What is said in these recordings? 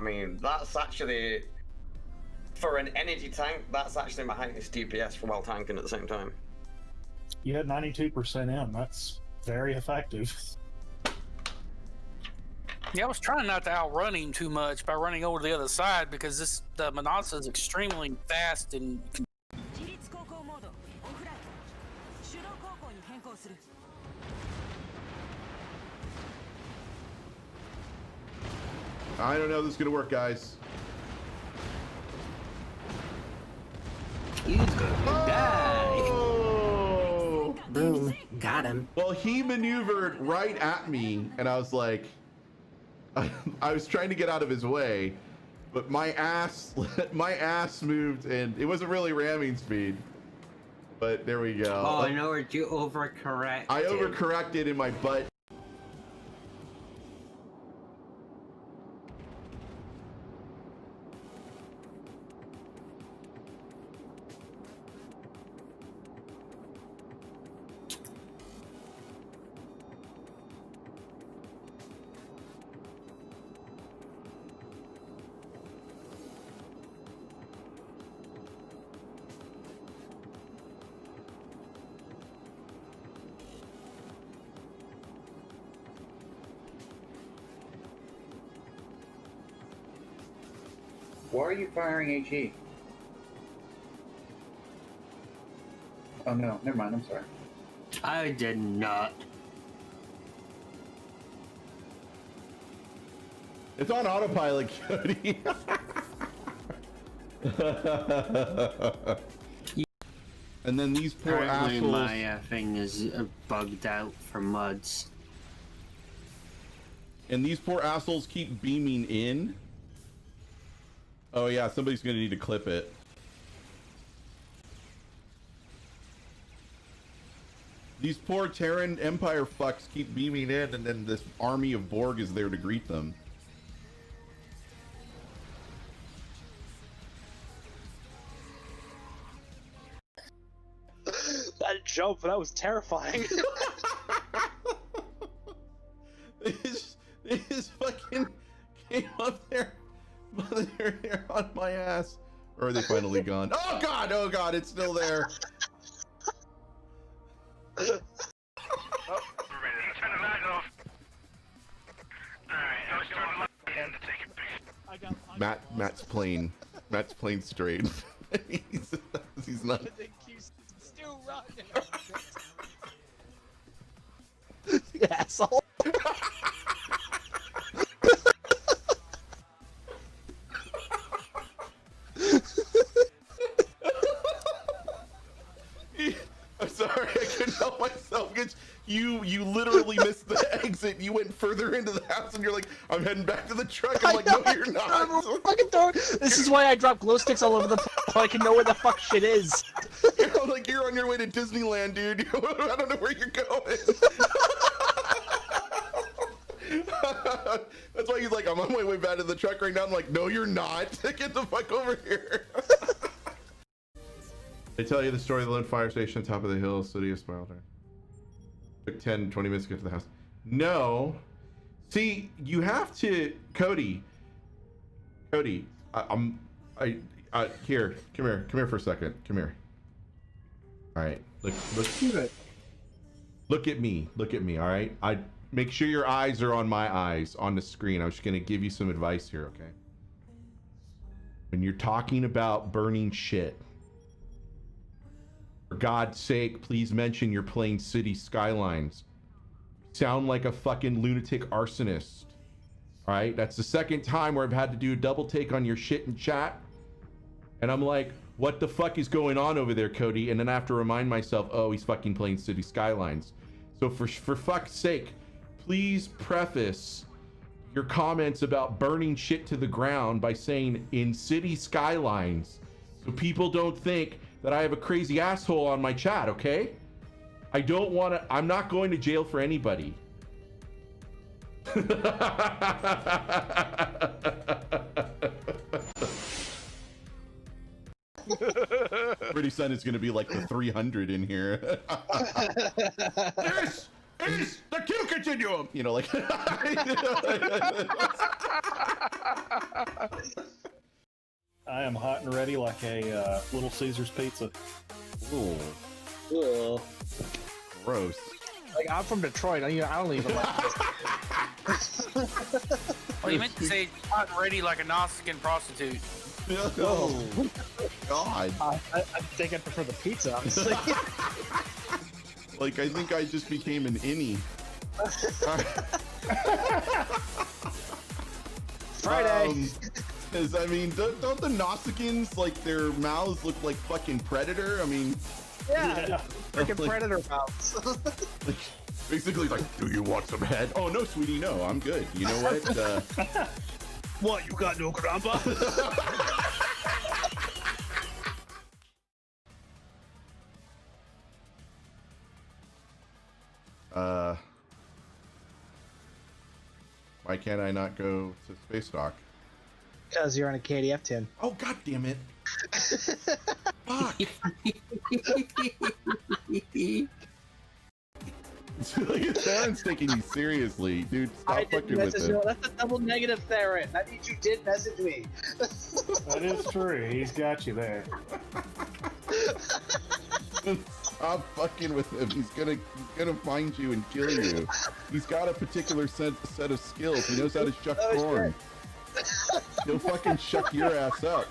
mean, that's actually, for an energy tank, that's actually my highest DPS for while tanking at the same time. You had 92% in. That's very effective. Yeah, I was trying not to outrun him too much by running over to the other side because the Manasa is extremely fast and. I don't know if this is gonna work, guys. He's gonna die. Boom, got him. Well, he maneuvered right at me, and I was like, I was trying to get out of his way, but my ass moved, and it wasn't really ramming speed. But there we go. Oh, I know where you overcorrect. I overcorrected in my butt. Why are you firing HE? Oh no, never mind, I'm sorry. I did not. It's on autopilot, Cody. And then these poor Apparently assholes. my thing is bugged out for muds. And these poor assholes keep beaming in. Oh yeah, somebody's gonna need to clip it. These poor Terran Empire fucks keep beaming in, and then this army of Borg is there to greet them. That jump, that was terrifying. They just fucking came up there. They're on my ass. Or are they finally gone? Oh god, it's still there. Matt's playing straight. he's not. Still running. You asshole. I'm sorry, I couldn't help myself. You literally missed the exit. You went further into the house, and you're like, "I'm heading back to the truck." I'm like, "No, you're not." This is why I drop glow sticks all over the place, so I can know where the fuck shit is. I'm like, "You're on your way to Disneyland, dude. I don't know where you're going." That's why he's like, "I'm on my way back to the truck right now." I'm like, "No, you're not. Get the fuck over here." They tell you the story of the lone fire station on top of the hill, city of Spiral Turn. Took 10, 20 minutes to get to the house. No. See, you have to, Cody, here, come here for a second. Come here. All right, look at me, all right? Make sure your eyes are on my eyes on the screen. I'm just gonna give you some advice here, okay? When you're talking about burning shit, for God's sake, please mention you're playing City Skylines. Sound like a fucking lunatic arsonist. All right, that's the second time where I've had to do a double take on your shit in chat. And I'm like, what the fuck is going on over there, Cody? And then I have to remind myself, oh, he's fucking playing City Skylines. So for fuck's sake, please preface your comments about burning shit to the ground by saying in City Skylines, so people don't think that I have a crazy asshole on my chat, okay? I'm not going to jail for anybody. Pretty soon it's gonna be like the 300 in here. This is the Q continuum! You know, like... I am hot and ready like a Little Caesar's pizza. Ooh, Ugh. gross. Like, I'm from Detroit. I don't even like this. Oh, you meant to say hot and ready like a Nausicaan prostitute. Oh, God. I think I prefer the pizza, honestly. Like, I think I just became an innie. Friday. I mean, don't the Nausicaans, like, their mouths look like fucking Predator? I mean, Yeah. Freaking Like- predator mouths. like, basically, like, do you want some head? Oh, no, sweetie, no, I'm good. You know what? What, you got no grandpa? Why can't I not go to space dock? Because you're on a KDF 10. Oh, God damn it. Fuck. Theron's taking you seriously, dude. Stop fucking with it. That's a double negative, Theron. That means you did message me. That is true. He's got you there. Stop fucking with him. He's gonna find you and kill you. He's got a particular set of skills. He knows how to shuck corn. He'll fucking shuck your ass up.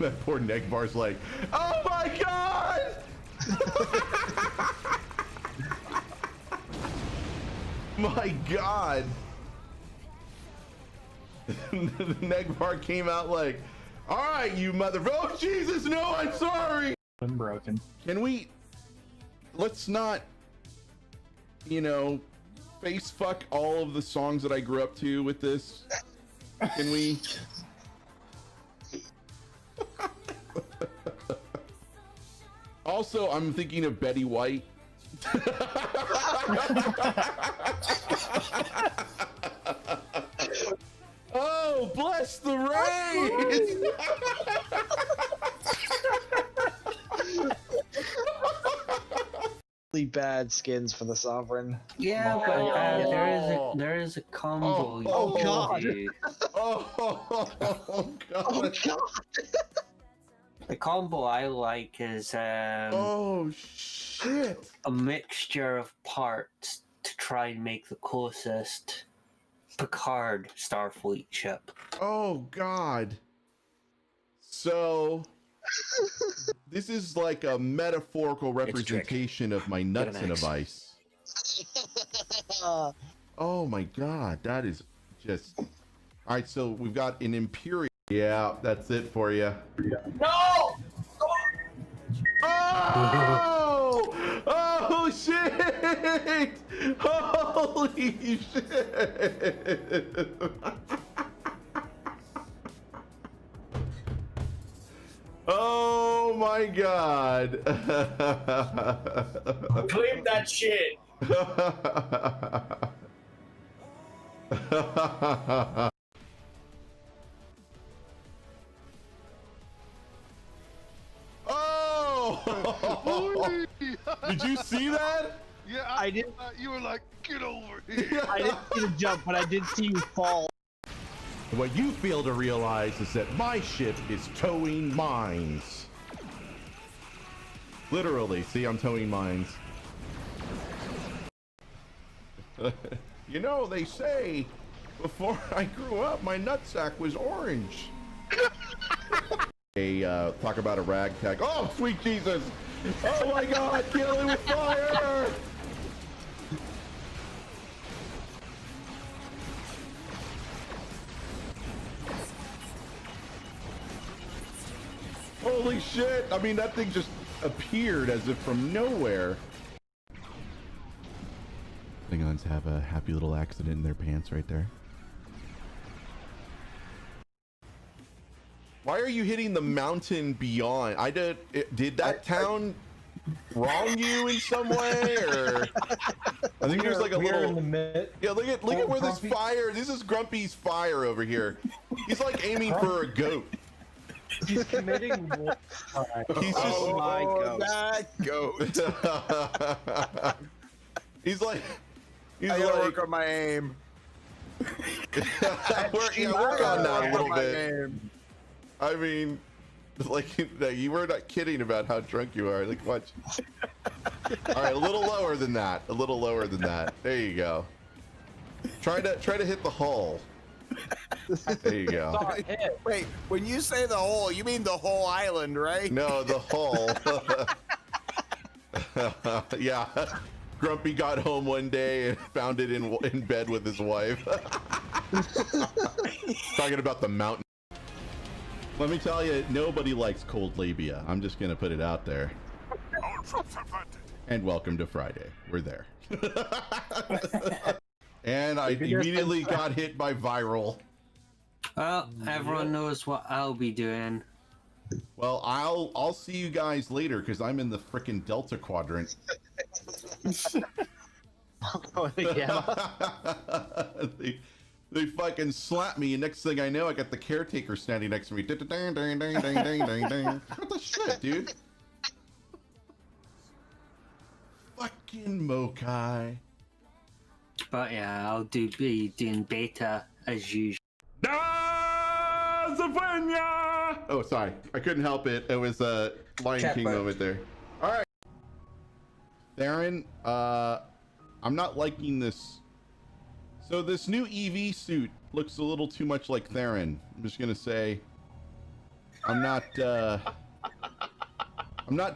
That poor Negvar's like, oh my god! My god! Negvar came out like, all right, you mother. Oh Jesus, no! I'm sorry. Been broken. Can we? Let's not, face fuck all of the songs that I grew up to with this. Can we? Also, I'm thinking of Betty White. Oh, bless the rain! Really bad skins for the Sovereign. Yeah, but there is a combo. you Oh, can God. do. Oh, God. Oh, God. The combo I like is Oh, shit. a mixture of parts to try and make the closest Picard Starfleet ship. Oh, God. So, this is like a metaphorical representation of my nuts in a vice. Oh, my God. That is just... All right, so we've got an Imperial. Yeah, that's it for you. No! Oh! Oh, shit! Holy shit! Oh my god! Claim that shit! Oh! Did you see that? Yeah, I did. You were like, get over here. I didn't see the jump, but I did see you fall. What you fail to realize is that my ship is towing mines. Literally, see, I'm towing mines. You know, they say, before I grew up, my nutsack was orange. Talk about a ragtag. Oh, sweet Jesus! Oh my God, kill it with fire! Holy shit! I mean, that thing just appeared as if from nowhere. Klingons have a happy little accident in their pants right there. Why are you hitting the mountain beyond? Did that town wrong you in some way, or I think there's like a little. In the mid. Yeah, look at where this fire. This is Grumpy's fire over here. He's like aiming for a goat. He's committing war. He's just Oh my ghost. that goat. he's like I gotta work on my aim. work on that a little bit. I mean, like you were not kidding about how drunk you are. Like watch. All right, a little lower than that. A little lower than that. There you go. Try to hit the hull. There you go. Wait, when you say the whole, you mean the whole island, right? No, the hull. Yeah. Grumpy got home one day and found it in bed with his wife. Talking about the mountain. Let me tell you, nobody likes cold labia. I'm just gonna put it out there. And welcome to Friday. We're there. And I immediately got hit by viral. Well, everyone knows what I'll be doing. Well, I'll see you guys later because I'm in the frickin' Delta Quadrant. They fucking slapped me, and next thing I know, I got the caretaker standing next to me. What the shit, dude? Fucking Mokai. But yeah, I'll be doing beta as usual. Oh, sorry. I couldn't help it. It was a Lion King moment there. All right. Theron, I'm not liking this. So this new EV suit looks a little too much like Theron. I'm just gonna say, I'm not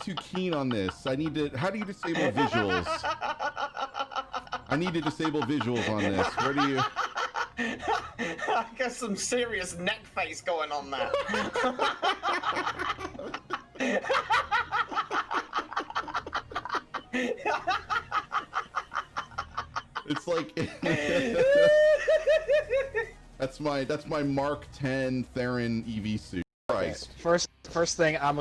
too keen on this. I need to. How do you disable visuals? I need to disable visuals on this. Where do you? I got some serious neck face going on there. It's like that's my Mark 10 Theron EV suit. Christ. First thing I'm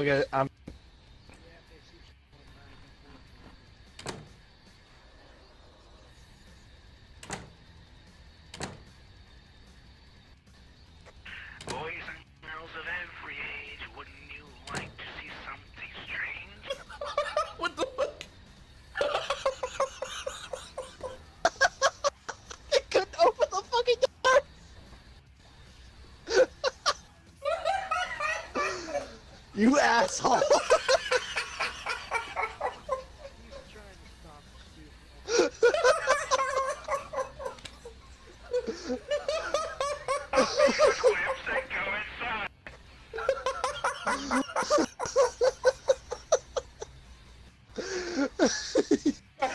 Boys and girls of every age, wouldn't you like to see something strange? What the fuck? I couldn't open the fucking door. You asshole.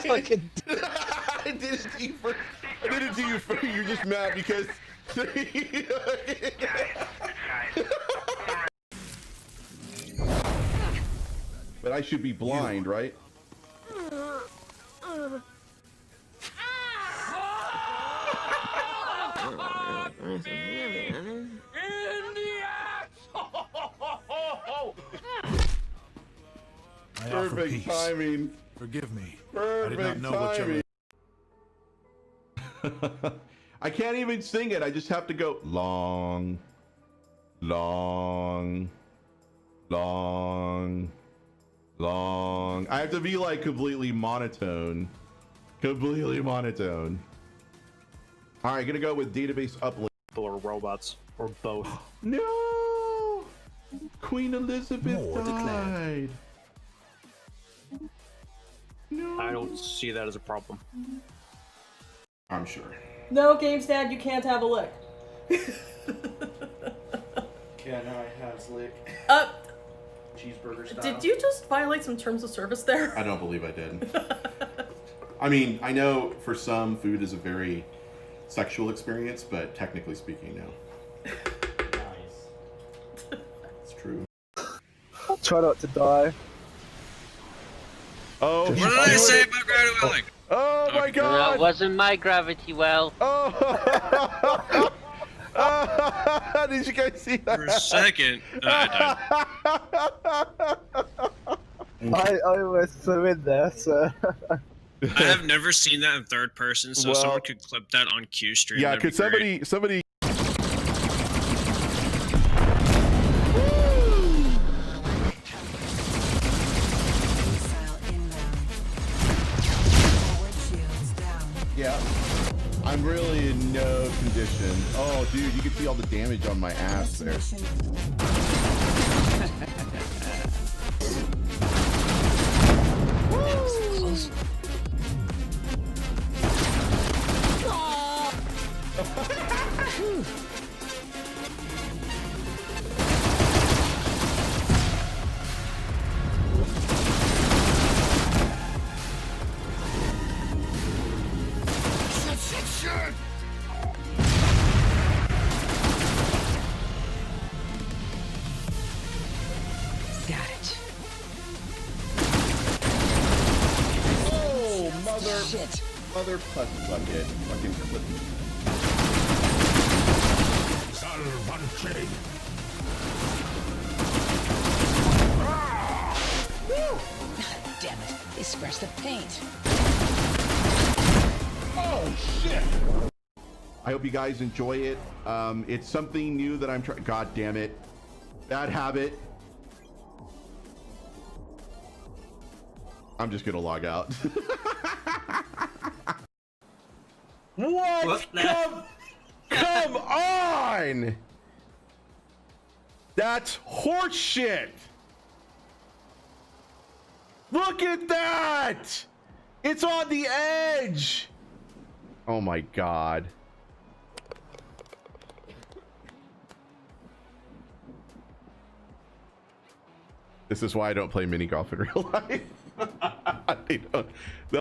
Fucking I did it to you for you're just mad because but I should be blind, right? Perfect timing. Forgive me. Perfect I did not know timing. I can't even sing it. I just have to go long, long, long, long. I have to be like completely monotone. Completely monotone. All right, gonna go with database uplink. or robots or both. No! Queen Elizabeth died. No. I don't see that as a problem. I'm sure. No, GameStad, you can't have a lick. Yeah, now I have Slick. Cheeseburger style. Did you just violate some terms of service there? I don't believe I did. I mean, I know for some, food is a very sexual experience, but technically speaking, no. Nice. It's true. Try not to die. Oh, what did I say about gravity welling? Oh my god! That wasn't my gravity well. Oh! Did you guys see that? For a second, I was so in there, so. I have never seen that in third person, so someone could clip that on Q-Stream. Yeah, could somebody... Woo! Yeah. I'm really in no condition. Oh, dude, you can see all the damage on my ass there. Shit! Got it. Oh, mother. Shit. Mother plus bucket. Fucking clip. Salvanche. Damn it. They scratched the paint. Oh, shit. I hope you guys enjoy it. It's something new that I'm trying. God damn it. Bad habit. I'm just gonna log out. What? Come on! That's horseshit! Look at that! It's on the edge! Oh my god. This is why I don't play mini golf in real life. I don't. I'm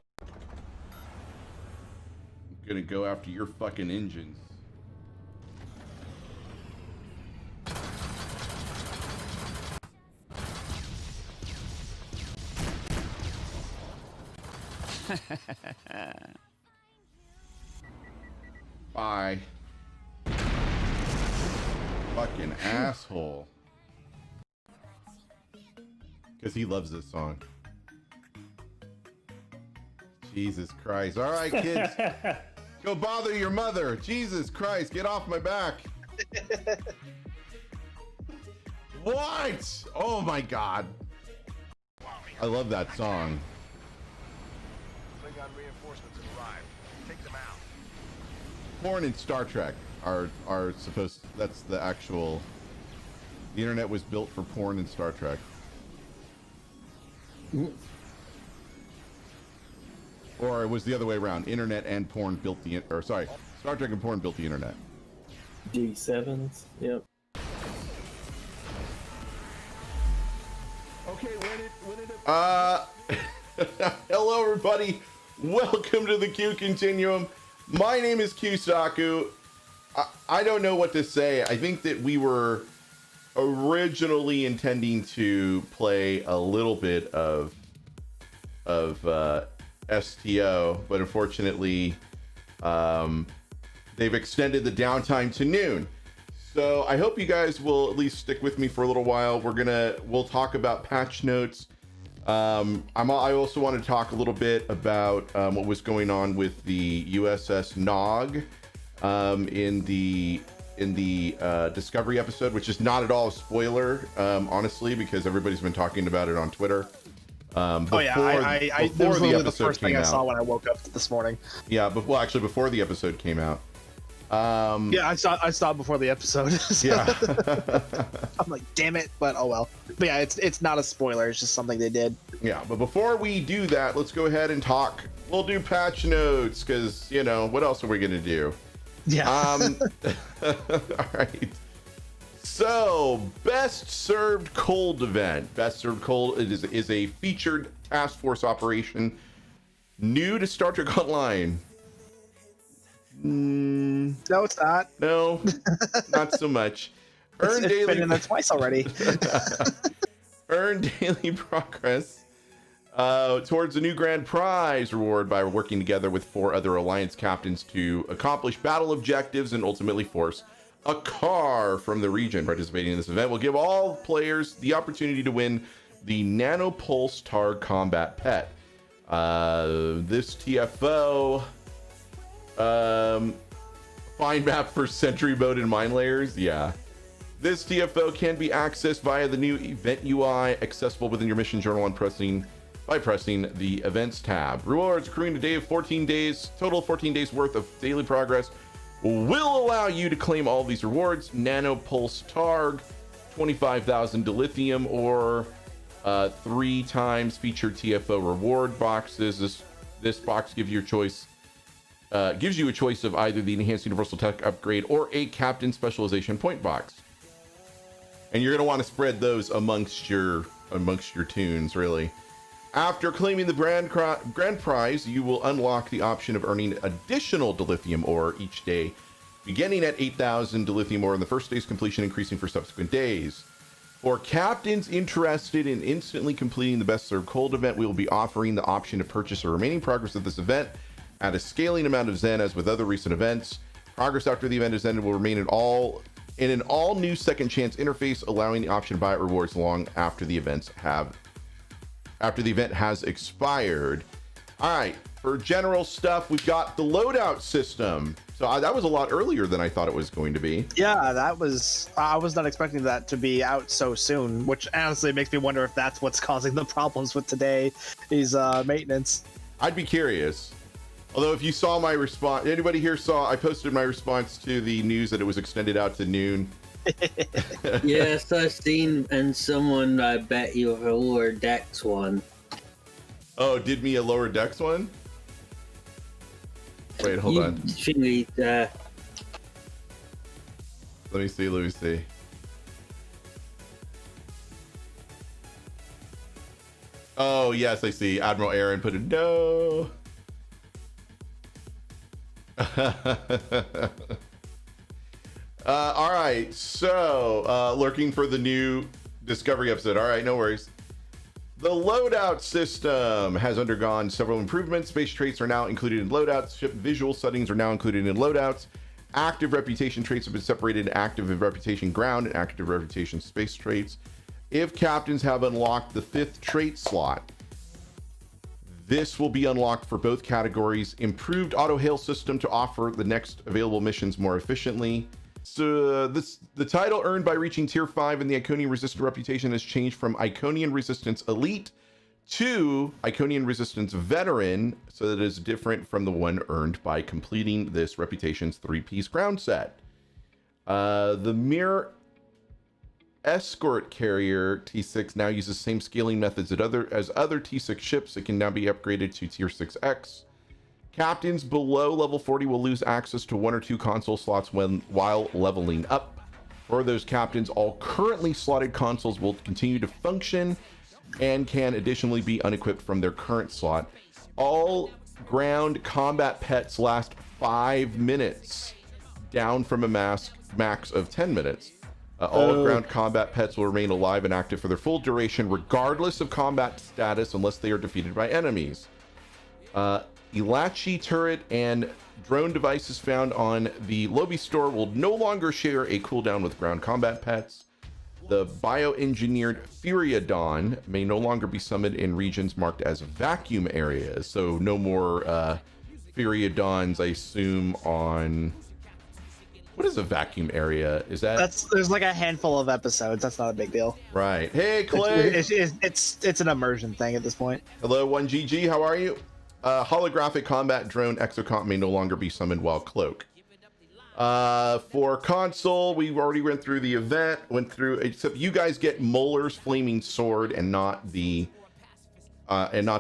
gonna go after your fucking engines. Bye. Fucking asshole. Because he loves this song. Jesus Christ. All right, kids. Go bother your mother. Jesus Christ. Get off my back. What? Oh my God. I love that song. Klingon reinforcements have arrived. Take them out. Porn and Star Trek are supposed. That's the actual. The internet was built for porn and Star Trek. Or it was the other way around. Internet and porn built the. Or sorry, Star Trek and porn built the internet. G7s. Yep. Okay, hello everybody. Welcome to the Q Continuum. My name is Q Saku. I don't know what to say. I think that we were originally intending to play a little bit of STO, but unfortunately they've extended the downtime to noon. So I hope you guys will at least stick with me for a little while. We'll talk about patch notes. I also want to talk a little bit about what was going on with the USS Nog in the Discovery episode, which is not at all a spoiler, honestly, because everybody's been talking about it on Twitter. Before the first thing I saw when I woke up this morning. Yeah, but well, actually, before the episode came out. Yeah, I saw it before the episode. So. Yeah. I'm like, damn it, but oh well. But yeah, it's not a spoiler. It's just something they did. Yeah, but before we do that, let's go ahead and talk. We'll do patch notes because what else are we gonna do? Yeah. All right. So, Best Served Cold event. Best Served Cold is a featured task force operation new to Star Trek Online. No, it's not. No, not so much. It's been in there twice already. Earn daily progress towards a new grand prize reward by working together with 4 other Alliance captains to accomplish battle objectives and ultimately force a car from the region. Participating in this event will give all players the opportunity to win the Nanopulse Tar Combat Pet. This TFO find map for Sentry Mode and Mine Layers. Yeah. This TFO can be accessed via the new event UI accessible within your mission journal on pressing by pressing the events tab. Rewards accruing a day of 14 days, total 14 days worth of daily progress will allow you to claim all these rewards. Nano Pulse Targ, 25,000 dilithium, or 3 times featured TFO reward boxes. This box gives you a choice of either the Enhanced Universal Tech Upgrade or a Captain Specialization point box. And you're going to want to spread those amongst your tunes, really. After claiming the grand prize, you will unlock the option of earning additional dilithium ore each day, beginning at 8,000 dilithium ore in the first day's completion, increasing for subsequent days. For captains interested in instantly completing the Best Served Cold event, we will be offering the option to purchase the remaining progress of this event at a scaling amount of Zen as with other recent events. Progress after the event is ended will remain in an all-new second chance interface, allowing the option to buy rewards long after the event has expired. All right, for general stuff, we've got the loadout system. So that was a lot earlier than I thought it was going to be. Yeah, I was not expecting that to be out so soon, which honestly makes me wonder if that's what's causing the problems with today's maintenance. I'd be curious. Although if you saw my response, anybody here I posted my response to the news that it was extended out to noon. Yes, I've seen, and someone I bet you a lower dex one. Oh, did me a lower dex one? Wait, hold on. Let me see. Oh, yes, I see. Admiral Aaron put a no. All right, so lurking for the new Discovery episode. All right, no worries. The loadout system has undergone several improvements. Space traits are now included in loadouts. Ship visual settings are now included in loadouts. Active reputation traits have been separated into active reputation ground and active reputation space traits. If captains have unlocked the 5th trait slot, this will be unlocked for both categories. Improved auto hail system to offer the next available missions more efficiently. So the title earned by reaching tier 5 in the Iconian Resistant reputation has changed from Iconian Resistance Elite to Iconian Resistance Veteran, so that it is different from the one earned by completing this reputation's 3-piece ground set. The Mirror Escort Carrier T6 now uses the same scaling methods as other T6 ships. It can now be upgraded to tier 6X. Captains below level 40 will lose access to 1 or 2 console slots while leveling up. For those captains, all currently slotted consoles will continue to function and can additionally be unequipped from their current slot. All ground combat pets last 5 minutes, down from a max of 10 minutes. All ground combat pets will remain alive and active for their full duration, regardless of combat status, unless they are defeated by enemies. Elachi turret and drone devices found on the Lobby store will no longer share a cooldown with ground combat pets. The bioengineered Furiodon may no longer be summoned in regions marked as vacuum areas. So no more Furiodons, I assume, on... What is a vacuum area? Is that... There's like a handful of episodes. That's not a big deal. Right. Hey, Clay! It's an immersion thing at this point. Hello, 1GG. How are you? Holographic combat drone Exocomp may no longer be summoned while cloak. For console, we've already went through the event, except you guys get Muller's flaming sword and not the synthwave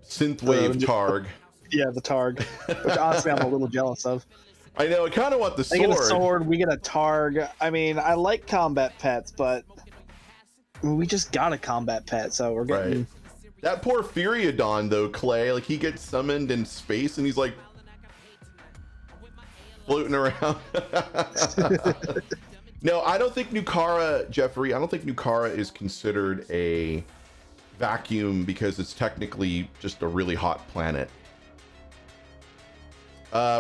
Targ. Yeah, the Targ, which honestly I'm a little jealous of. I know, I kind of want the sword. They get a sword, we get a Targ. I mean, I like combat pets, but we just got a combat pet, so we're getting... Right. That poor Furiodon, though, Clay, like, he gets summoned in space, and he's, like, floating around. No, I don't think Nukara, Jeffrey, I don't think Nukara is considered a vacuum because it's technically just a really hot planet.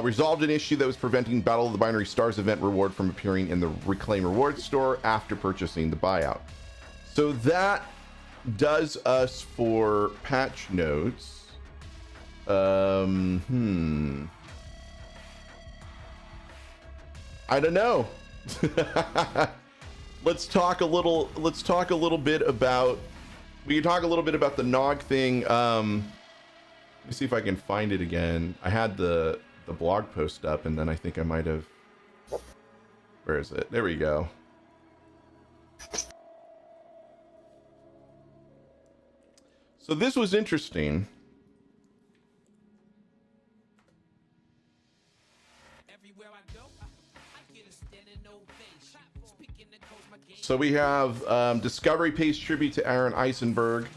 Resolved an issue that was preventing Battle of the Binary Stars event reward from appearing in the Reclaim Reward store after purchasing the buyout. So that does us for patch notes. I don't know. Let's talk a little bit about we can talk a little bit about the Nog thing. Let me see if I can find it again. I had the blog post up, and then I think I might have. Where is it? There we go. So this was interesting. So we have Discovery pays tribute to Aaron Eisenberg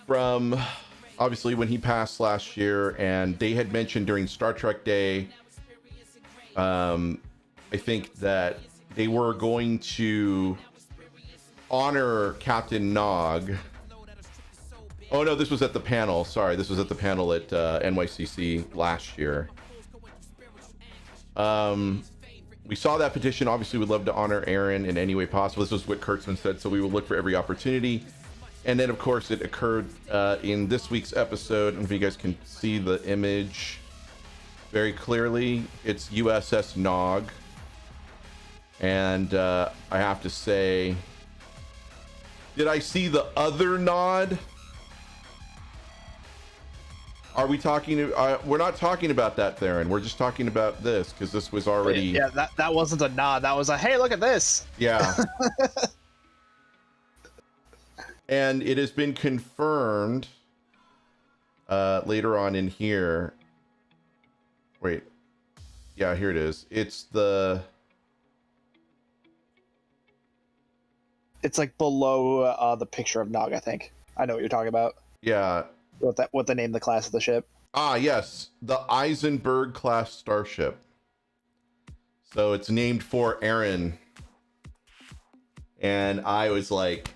from obviously when he passed last year, and they had mentioned during Star Trek Day, I think that they were going to honor Captain Nog. Oh no, this was at the panel. Sorry, this was at the panel at NYCC last year. We saw that petition. Obviously, we'd love to honor Aaron in any way possible. This was what Kurtzman said, so we will look for every opportunity. And then, of course, it occurred in this week's episode. And if you guys can see the image very clearly, it's USS Nog. And I have to say, did I see the other nod? Are we talking? We're not talking about that, Theron. We're just talking about this because this was already. Yeah, that wasn't a nod. That was a hey, look at this. Yeah. And it has been confirmed later on in here. Wait. Yeah, here it is. It's like below the picture of Nog, I think. I know what you're talking about. Yeah. What they named the class of the ship. Ah, yes. The Eisenberg class starship. So it's named for Aaron. And I was like,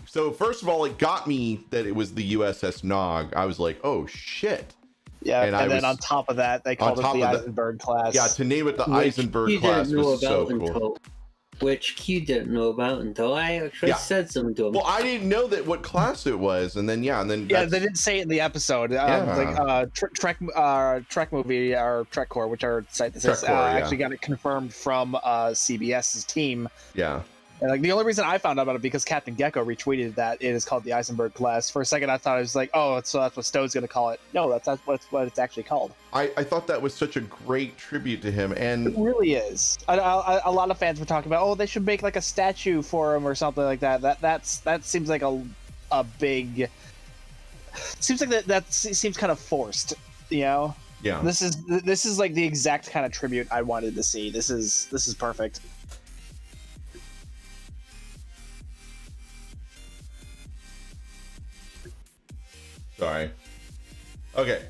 so first of all, it got me that it was the USS Nog. I was like, oh shit. Yeah, and then on top of that, they called it the Eisenberg class. Yeah, to name it the Eisenberg class was so cool. Which Q didn't know about until I actually said something to him. Well, I didn't know that what class it was, and then they didn't say it in the episode. Trek movie or Trek Core, whichever site this is, actually got it confirmed from CBS's team. Yeah. And like the only reason I found out about it because Captain Gecko retweeted that it is called the Eisenberg class. For a second, I thought it was like, oh, so that's what Stowe's going to call it. No, that's what it's actually called. I thought that was such a great tribute to him, and it really is. A lot of fans were talking about, oh, they should make like a statue for him or something like that. That seems like a big. Seems like that seems kind of forced, you know. Yeah. This is like the exact kind of tribute I wanted to see. This is perfect. Sorry. Okay.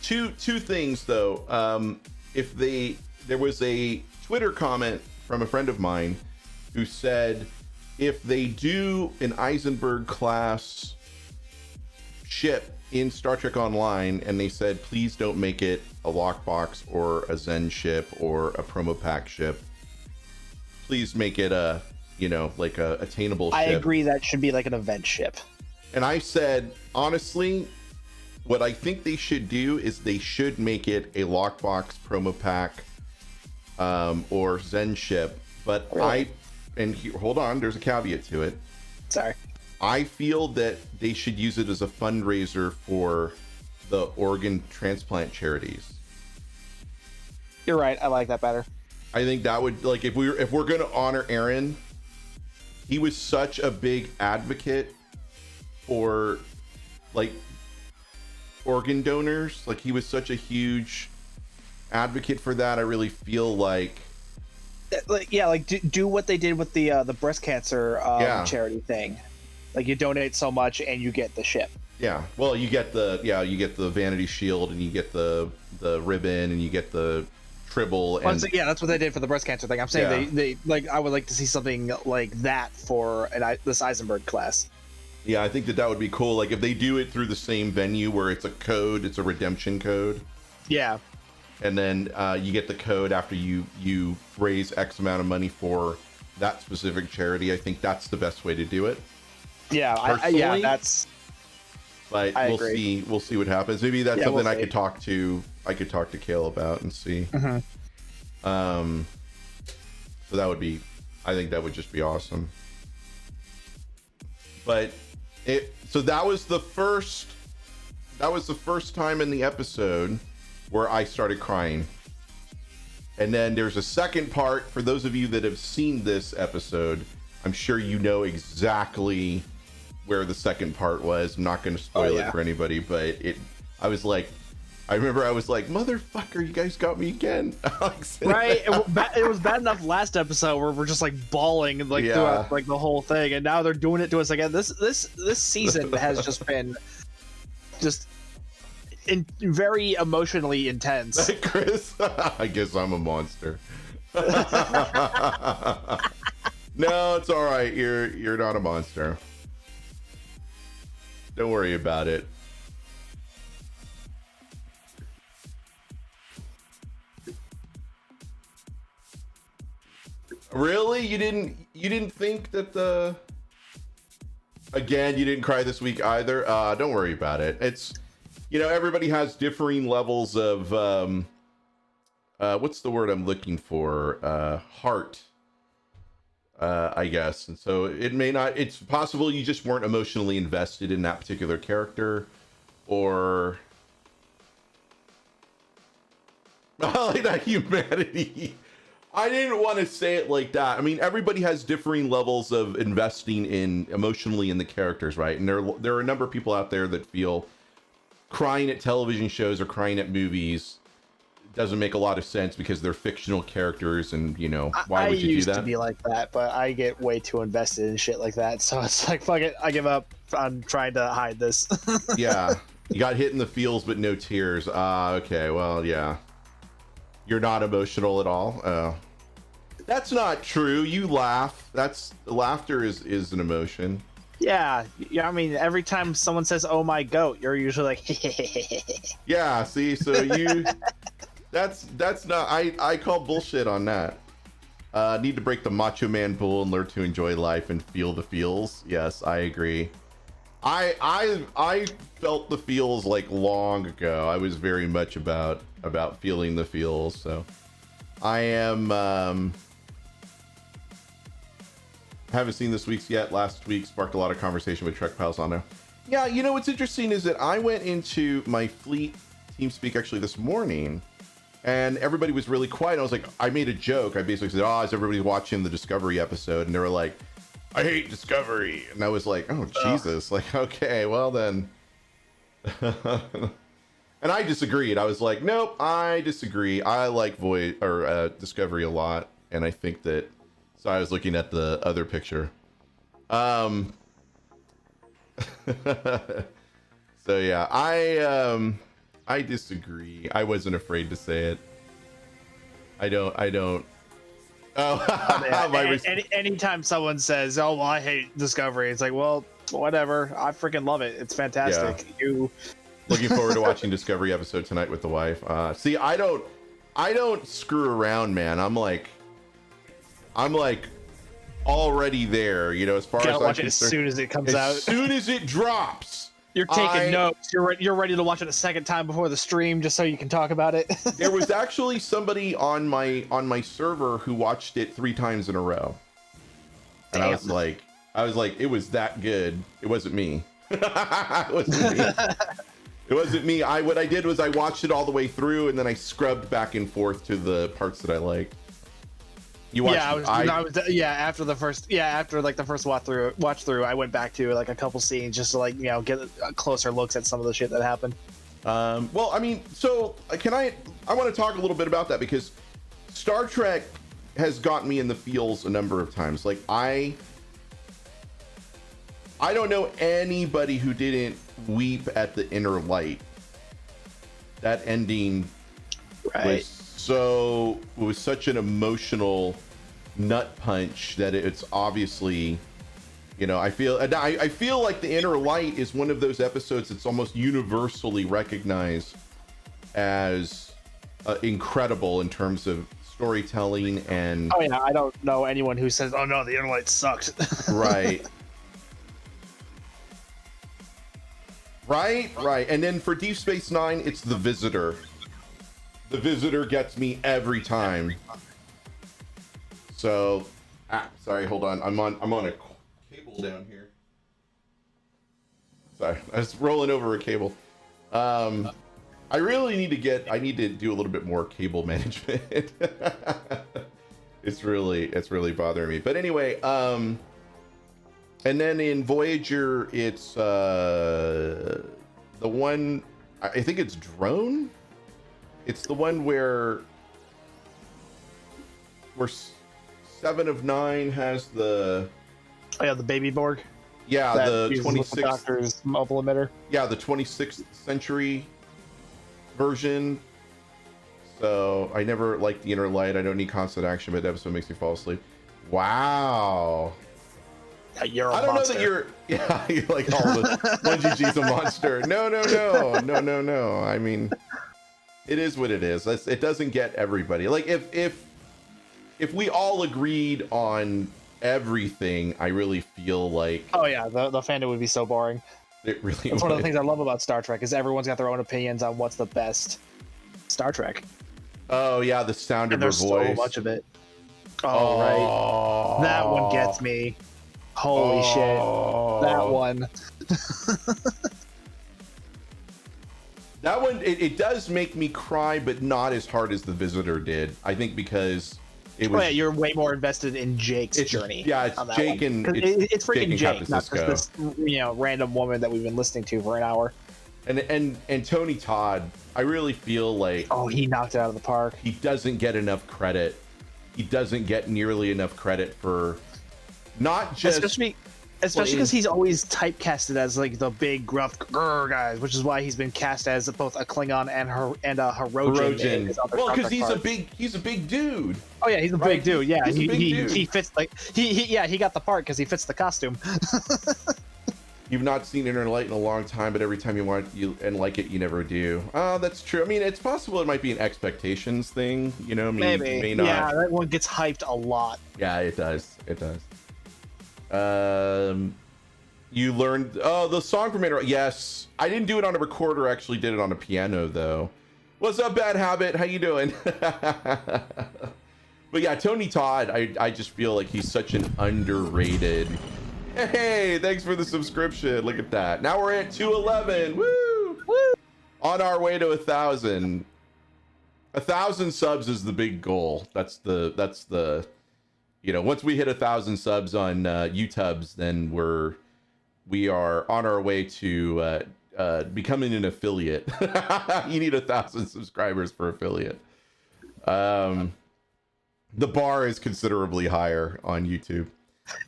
Two things though. There was a Twitter comment from a friend of mine who said if they do an Eisenberg class ship in Star Trek Online, and they said please don't make it a lockbox or a Zen ship or a promo pack ship. Please make it like a attainable ship. I agree that should be like an event ship. And I said, honestly, what I think they should do is they should make it a lockbox promo pack or Zen ship. But really? Hold on, there's a caveat to it. Sorry. I feel that they should use it as a fundraiser for the organ transplant charities. You're right. I like that better. I think that would, like, if we're going to honor Aaron, he was such a big advocate for like organ donors. Like he was such a huge advocate for that. I really feel like do what they did with the breast cancer charity thing. Like you donate so much and you get the ship. Yeah. Well, you get the vanity shield and you get the ribbon and you get the tribble. And that's what they did for the breast cancer thing. I'm saying they like I would like to see something like that for this Eisenberg class. Yeah, I think that would be cool. Like if they do it through the same venue where it's a code, it's a redemption code. Yeah. And then you get the code after you raise X amount of money for that specific charity. I think that's the best way to do it. Yeah, that's. But we'll see what happens. Maybe that's something I could talk to Kale about and see. Mm-hmm. So that would be, I think that would just be awesome. But so that was the first time in the episode where I started crying. And then there's a second part. For those of you that have seen this episode, I'm sure you know exactly where the second part was. I'm not going to spoil it for anybody, but I remember I was like, motherfucker, you guys got me again. Right. It was bad enough last episode where we're just like bawling throughout like the whole thing, and now they're doing it to us again. This season has just been very emotionally intense. Chris, I guess I'm a monster. No, it's all right. You're not a monster. Don't worry about it. Really? You didn't think that again, you didn't cry this week either? Don't worry about it. It's, everybody has differing levels of what's the word I'm looking for? Heart. I guess. And so it's possible you just weren't emotionally invested in that particular character, or like that humanity. I didn't want to say it like that. I mean, everybody has differing levels of investing emotionally in the characters, right? And there are a number of people out there that feel crying at television shows or crying at movies doesn't make a lot of sense because they're fictional characters, and why would you do that? I used to be like that, but I get way too invested in shit like that, so it's like, fuck it, I give up. I'm trying to hide this. Yeah, you got hit in the feels but no tears. Okay, well, yeah, you're not emotional at all. That's not true. You laugh. Laughter is an emotion. Yeah, I mean, every time someone says "Oh my goat," you're usually like, yeah. See, so you. That's not. I call bullshit on that. Need to break the macho man bull and learn to enjoy life and feel the feels. Yes, I agree. I felt the feels like long ago. I was very much about feeling the feels. So I am. Haven't seen this week's yet. Last week sparked a lot of conversation with Trek Pals on there. Yeah, what's interesting is that I went into my fleet TeamSpeak actually this morning, and everybody was really quiet. I was like, I made a joke. I basically said, is everybody watching the Discovery episode? And they were like, I hate Discovery. And I was like, oh, Jesus. Like, okay, well then. And I disagreed. I was like, nope, I disagree. I like Discovery a lot. And I think that, so I was looking at the other picture. So yeah, I disagree. I wasn't afraid to say it. I don't. Oh, anytime someone says, "Oh, well, I hate Discovery," it's like, well, whatever. I freaking love it. It's fantastic. Yeah. Looking forward to watching Discovery episode tonight with the wife. See, I don't screw around, man. I'm like already there. As far as watch it as soon as it comes out. As soon as it drops. You're taking notes. You're ready to watch it a second time before the stream just so you can talk about it. There was actually somebody on my server who watched it 3 times in a row. And I was like, it was that good. It wasn't me. It wasn't me. It wasn't me. What I did was I watched it all the way through, and then I scrubbed back and forth to the parts that I liked. You watched? After the first watch through, I went back to like a couple scenes just to get closer looks at some of the shit that happened. Well, I mean, so I want to talk a little bit about that, because Star Trek has gotten me in the feels a number of times. Like I don't know anybody who didn't weep at the Inner Light. That ending was such an emotional nut punch that it's obviously, I feel like the Inner Light is one of those episodes that's almost universally recognized as incredible in terms of storytelling. And oh yeah, I don't know anyone who says, oh no, the Inner Light sucked. Right. Right. And then for Deep Space Nine, it's The Visitor. The Visitor gets me every time. So, sorry, hold on. I'm on a cable down here. Sorry, I was rolling over a cable. I really need to I need to do a little bit more cable management. It's really bothering me. But anyway, and then in Voyager, it's the one, I think it's Drone. It's the one where 7 of 9 has the the baby Borg. Yeah, the 26th Doctor's mobile emitter. Yeah, the 26th century version. So I never liked the inner light. I don't need constant action, but the episode makes me fall asleep. Wow. You're a I don't monster. know that you're like all the 1GG's a monster. No. I mean, it is what it is. It doesn't get everybody. Like if we all agreed on everything, I really feel like the fandom would be so boring. It really That's one of the things I love about Star Trek is everyone's got their own opinions on what's the best Star Trek. Oh yeah, the sound of her voice. There's so much of it. Right. That one gets me. Holy shit. That one. That one, it does make me cry, but not as hard as The Visitor did. I think because it was. You're way more invested in Jake's journey. Yeah, it's Jake and it's freaking Jake, not Cisco. just this random woman that we've been listening to for an hour. And Tony Todd, I really feel like he knocked it out of the park. He doesn't get enough credit. He doesn't get nearly enough credit for not just especially because he's always typecasted as like the big gruff guys, which is why he's been cast as both a Klingon and a Hirogen. Well, because he's a big dude. Oh yeah, he's a big dude. Yeah, he's a big dude. He fits like he got the part because he fits the costume. You've not seen Inner Light in a long time, but every time you want and like it, you never do. Oh, that's true. I mean, it's possible it might be an expectations thing. You know, maybe. May not. Yeah, that one gets hyped a lot. Yeah, it does. It does. You learned the song from Inner. Yes, I didn't do it on a recorder. I actually did it on a piano though. What's up, Bad Habit? How you doing? But yeah, Tony Todd. I just feel like he's such an underrated. Hey, thanks for the subscription. Look at that. Now we're at 211. Woo! Woo! On our way to 1,000. 1,000 subs is the big goal. That's the once we hit 1,000 subs on YouTubes, then we are on our way to becoming an affiliate. You need 1,000 subscribers for affiliate. The bar is considerably higher on YouTube.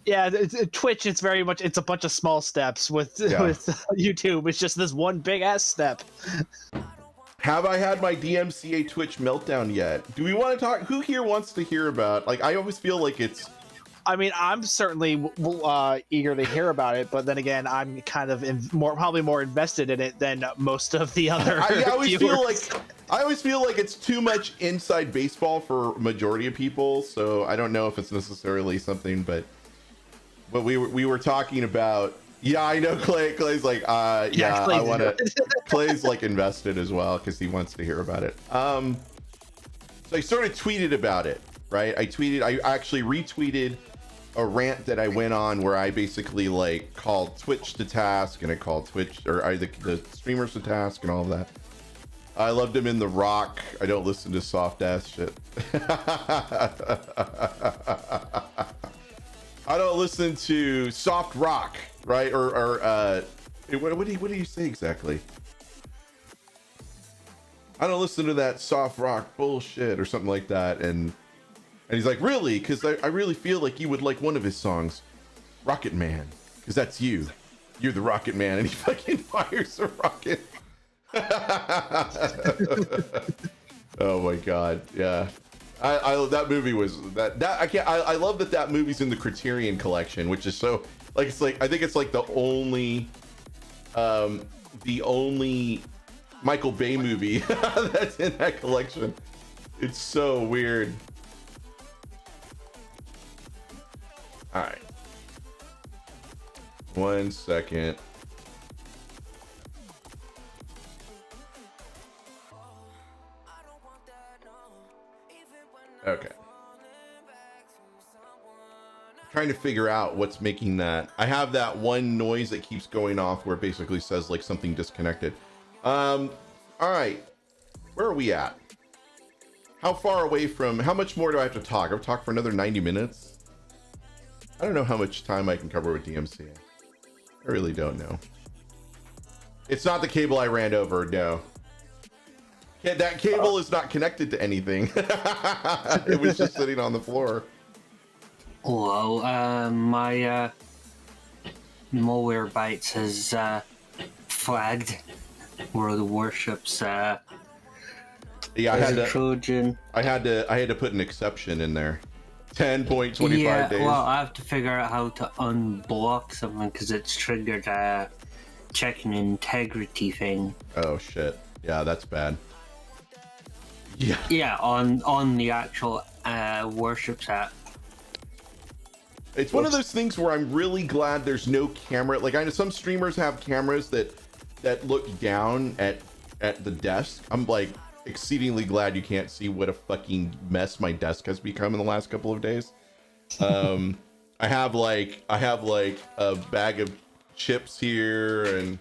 Yeah, Twitch, it's very much, it's a bunch of small steps. With YouTube, it's just this one big ass step. Have I had my DMCA Twitch meltdown yet? Do we want to talk? Who here wants to hear about? Like, I always feel like it's. I mean, I'm certainly eager to hear about it, but then again, I'm kind of probably more invested in it than most of the other. I always viewers. feel like it's too much inside baseball for majority of people. So I don't know if it's necessarily something, but we were talking about. Yeah, I know Clay's like, yeah, I want to. Clay's like invested as well because he wants to hear about it. So I sort of tweeted about it, right? I actually retweeted a rant that I went on where I basically like called Twitch to task and I called Twitch or the streamers to task and all of that. I loved him in The Rock. I don't listen to soft ass shit. I don't listen to soft rock, right? Or what do you say exactly? I don't listen to that soft rock bullshit or something like that. And he's like, really? Because I really feel like you would like one of his songs, Rocket Man, because that's you. You're the Rocket Man, and he fucking fires a rocket. Oh my god, yeah. I that movie was I love that movie's in the Criterion collection, which is so like I think it's like the only Michael Bay movie that's in that collection. It's so weird. All right. 1 second. Okay. trying to figure out what's making that. I have that one noise that keeps going off where it basically says like something disconnected. All right, where are we at? How far away from, how much more do I have to talk? I've talked for another 90 minutes. I don't know how much time I can cover with DMC. I really don't know. It's not the cable I ran over, no. That cable is not connected to anything. It was just sitting on the floor. Well, my Malwarebytes has flagged where the warships yeah, I had to put an exception in there. 10.25 days. Well, I have to figure out how to unblock something because it's triggered a checking integrity thing. Oh shit. Yeah, that's bad. Yeah. Yeah, on the actual warships app. It's one of those things where I'm really glad there's no camera. Like, I know some streamers have cameras that look down at the desk. I'm like exceedingly glad you can't see what a fucking mess my desk has become in the last couple of days. I have like a bag of chips here, and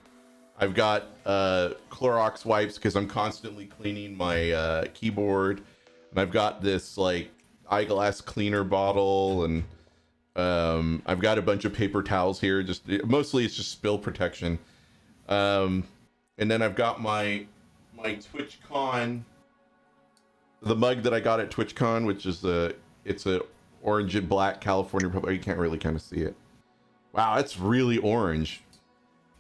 I've got Clorox wipes because I'm constantly cleaning my keyboard, and I've got this like eyeglass cleaner bottle, and I've got a bunch of paper towels here. Just mostly it's just spill protection. And then I've got my TwitchCon, the mug that I got at TwitchCon, which is it's a orange and black California Republic. You can't really kind of see it. Wow, it's really orange.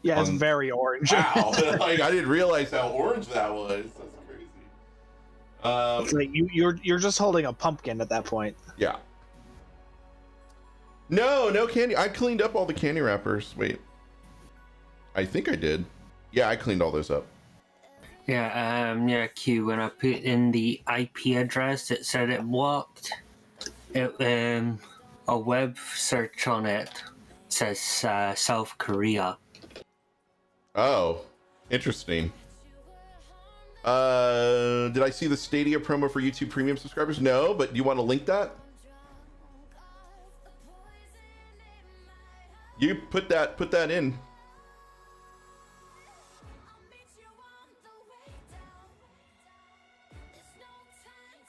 Yeah, it's very orange. Wow, like I didn't realize how orange that was. That's crazy. It's like you're just holding a pumpkin at that point. Yeah. No candy. I cleaned up all the candy wrappers. Wait, I think I did. Yeah, I cleaned all those up. Yeah, Q, when I put in the IP address, it said it blocked. A web search on it says South Korea. Oh, interesting. Did I see the Stadia promo for YouTube Premium subscribers? No, but do you want to link that? You put that in.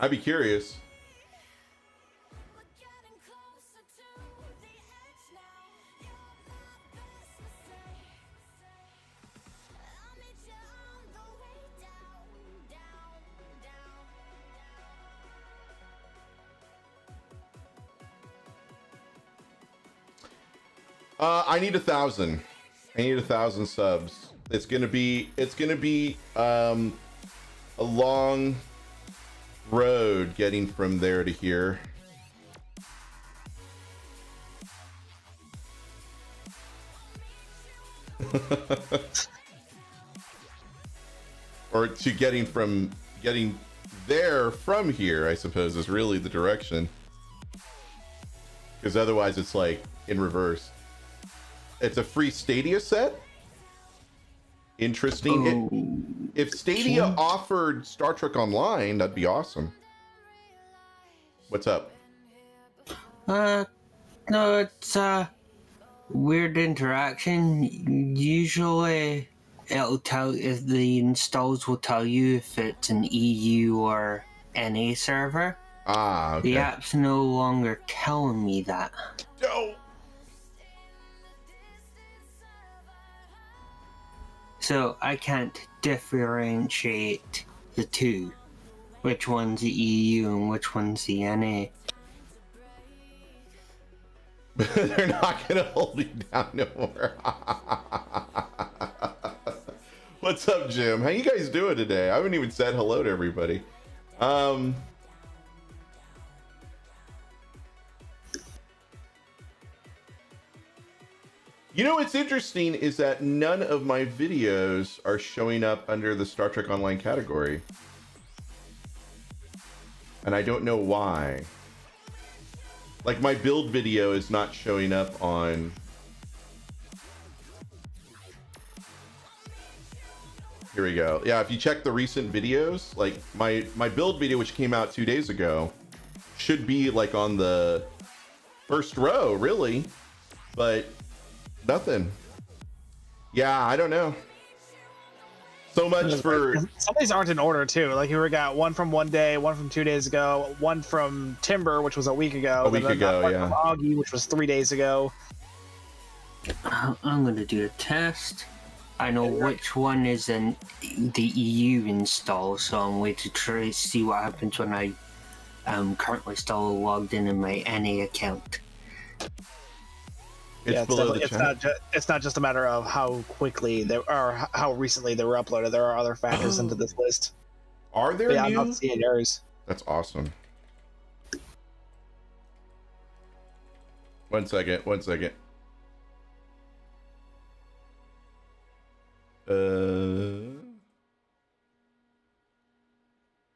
I'd be curious. I need 1,000. I need 1,000 subs. It's gonna be a long road getting from there to here. Or to getting there from here, I suppose, is really the direction. Because otherwise it's like in reverse. It's a free Stadia set. Interesting. If Stadia offered Star Trek Online, that'd be awesome. What's up? No, it's weird interaction. Usually it'll tell if the installs will tell you if it's an EU or NA server. Ah, okay. The app's no longer telling me that. No. So I can't differentiate the two. Which one's the EU and which one's the NA. They're not gonna hold you down no more. What's up, Jim? How you guys doing today? I haven't even said hello to everybody. You know what's interesting is that none of my videos are showing up under the Star Trek Online category. And I don't know why. Like my build video is not showing up on... Here we go. Yeah, if you check the recent videos, like my build video, which came out 2 days ago, should be like on the First row, really, but nothing. Yeah, I don't know. So much for some of these aren't in order too. Like we got one from one day, one from 2 days ago, one from Timber, which was a week ago. One from Augie, which was 3 days ago. I'm gonna do a test. I know which one is in the EU install, so I'm waiting to try to see what happens when I am currently still logged in my NA account. It's not just a matter of how quickly they or how recently they were uploaded. There are other factors into this list. Are there? I'm not seeing errors. That's awesome. 1 second. 1 second.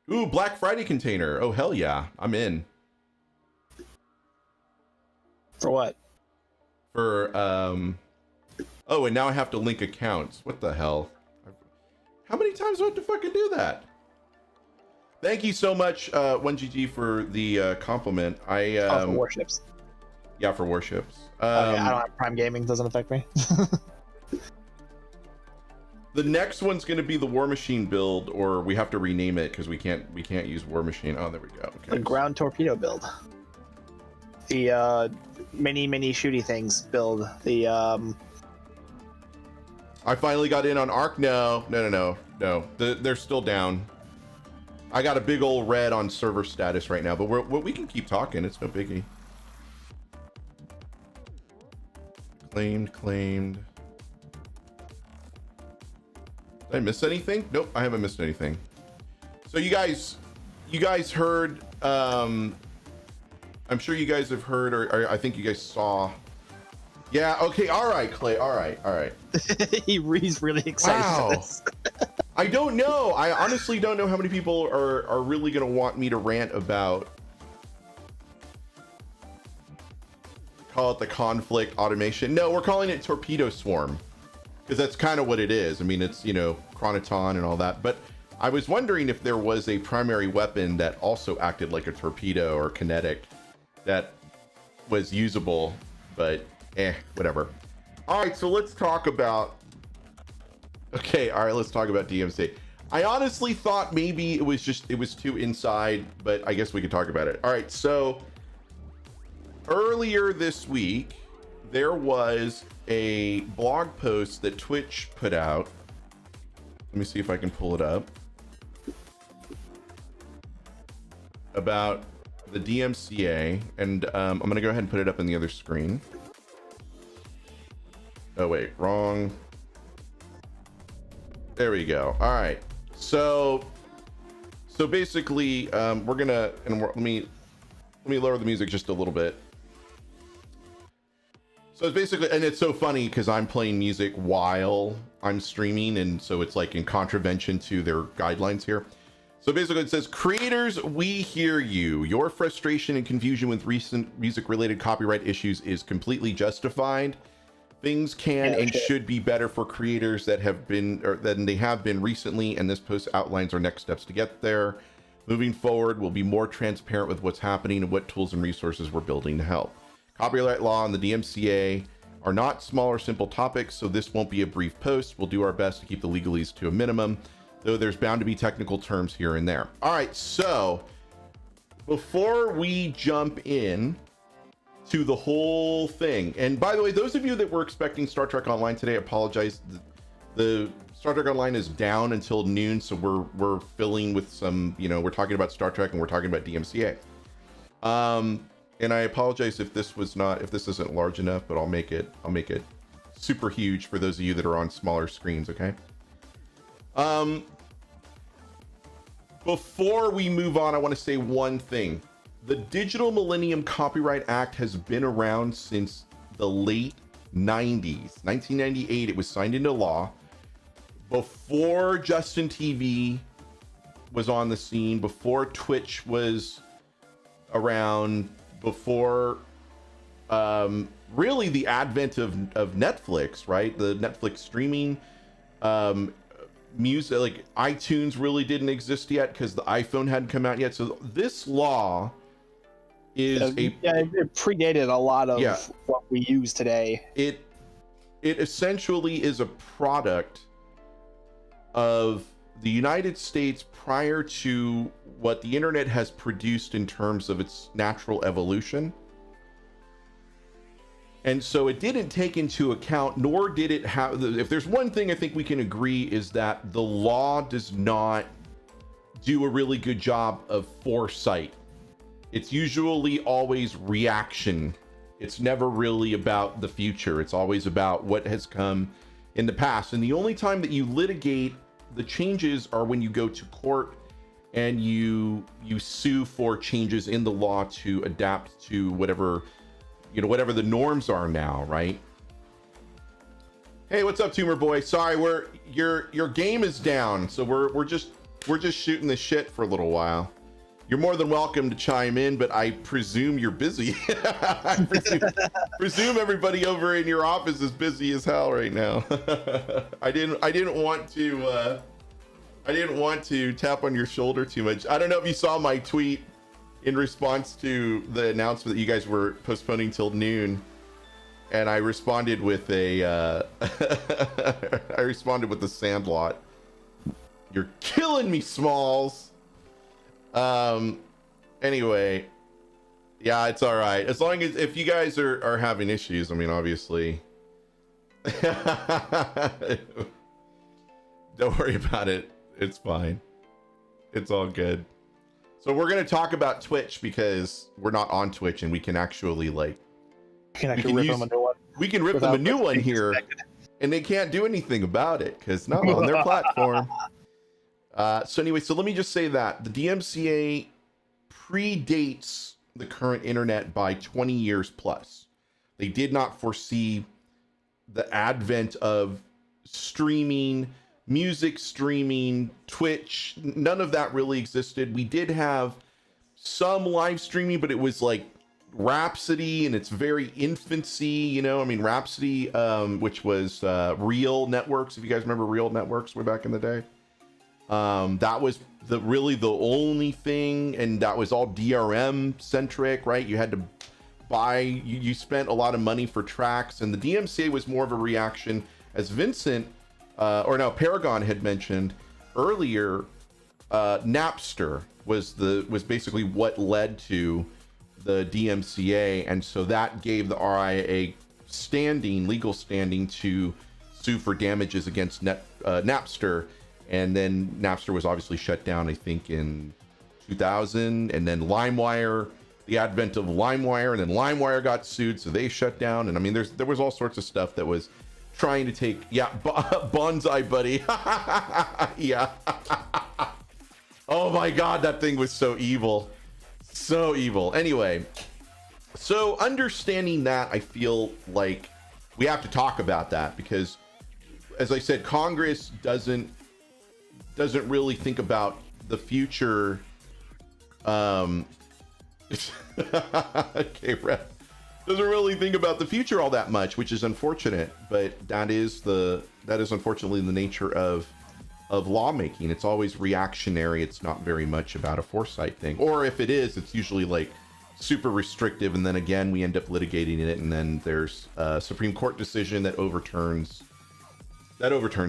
Ooh, Black Friday container. Oh hell yeah, I'm in. For what? For oh, and now I have to link accounts. What the hell? How many times do I have to fucking do that? Thank you so much, 1GG, for the compliment. For warships. Yeah, for warships. I don't have Prime Gaming. Doesn't affect me. The next one's going to be the War Machine build, or we have to rename it because we can't use War Machine. Oh, there we go. Okay. The ground torpedo build. The mini shooty things build. The I finally got in on Arc. No. They're still down. I got a big old red on server status right now, but we can keep talking. It's no biggie. Claimed. Did I miss anything? Nope, I haven't missed anything. So you guys heard, I'm sure you guys have heard, or I think you guys saw. Yeah, okay, all right, Clay, all right. He's really excited for this. I don't know. I honestly don't know how many people are really gonna want me to rant about, call it the conflict automation. No, we're calling it torpedo swarm, because that's kind of what it is. I mean, it's, Chronoton and all that, but I was wondering if there was a primary weapon that also acted like a torpedo or kinetic that was usable, but whatever. All right, so let's talk about DMC. I honestly thought maybe it was too inside, but I guess we could talk about it. All right, so earlier this week, there was a blog post that Twitch put out. Let me see if I can pull it up. About the DMCA, and I'm gonna go ahead and put it up on the other screen. Oh wait, wrong. There we go. All right. So basically, we're gonna, let me lower the music just a little bit. So it's basically, and it's so funny because I'm playing music while I'm streaming, and so it's like in contravention to their guidelines here. So basically it says, creators, we hear you. Your frustration and confusion with recent music-related copyright issues is completely justified. Things can and should be better for creators than they have been recently, and this post outlines our next steps to get there. Moving forward, we'll be more transparent with what's happening and what tools and resources we're building to help. Copyright law and the DMCA are not small or simple topics, so this won't be a brief post. We'll do our best to keep the legalese to a minimum, though there's bound to be technical terms here and there. All right, so before we jump in to the whole thing, and by the way, those of you that were expecting Star Trek Online today, I apologize. The Star Trek Online is down until noon, so we're filling with some, we're talking about Star Trek and we're talking about DMCA. And I apologize if this isn't large enough, but I'll make it super huge for those of you that are on smaller screens, okay? Before we move on, I want to say one thing. The Digital Millennium Copyright Act has been around since the late 90s. 1998, it was signed into law. Before Justin TV was on the scene, before Twitch was around, before really the advent of Netflix, right? The Netflix streaming, music, like iTunes really didn't exist yet because the iPhone hadn't come out yet. So this law it predated a lot of what we use today. It essentially is a product of the United States prior to what the internet has produced in terms of its natural evolution. And so it didn't take into account, nor did it have, if there's one thing I think we can agree is that the law does not do a really good job of foresight. It's usually always reaction. It's never really about the future. It's always about what has come in the past. And the only time that you litigate the changes are when you go to court and you sue for changes in the law to adapt to whatever, whatever the norms are now, right? Hey, what's up, Tumor Boy? Sorry, your game is down, so we're just shooting the shit for a little while. You're more than welcome to chime in, but I presume you're busy. I presume everybody over in your office is busy as hell right now. I didn't want to tap on your shoulder too much. I don't know if you saw my tweet in response to the announcement that you guys were postponing till noon, and I responded with a Sandlot. You're killing me, Smalls. Anyway, yeah, it's all right. As long as, if you guys are having issues, I mean, obviously, don't worry about it. It's fine. It's all good. So we're going to talk about Twitch because we're not on Twitch and we can actually rip them a new one. We can rip them a new one here and they can't do anything about it because not on their platform. So anyway, so let me just say that the DMCA predates the current internet by 20 years plus. They did not foresee the advent of streaming, music streaming, Twitch. None of that really existed. We did have some live streaming, but it was like Rhapsody in its very infancy, I mean, Rhapsody, which was Real Networks. If you guys remember Real Networks way back in the day. That was really the only thing, and that was all DRM centric, right? You had to buy, you spent a lot of money for tracks, and the DMCA was more of a reaction, as Vincent Paragon had mentioned earlier. Napster was basically what led to the DMCA, and so that gave the RIA legal standing to sue for damages against Napster. And then Napster was obviously shut down, I think, in 2000. And then LimeWire, the advent of LimeWire, and then LimeWire got sued, so they shut down. And I mean, there was all sorts of stuff that was trying to take, Bonsai Buddy. Yeah. Oh my God, that thing was so evil. So evil. Anyway, so understanding that, I feel like we have to talk about that because, as I said, Congress doesn't really think about the future. Okay, Brett doesn't really think about the future all that much, which is unfortunate, but that is unfortunately the nature of lawmaking. It's always reactionary. It's not very much about a foresight thing, or if it is, it's usually like super restrictive, and then again we end up litigating it, and then there's a Supreme Court decision that overturns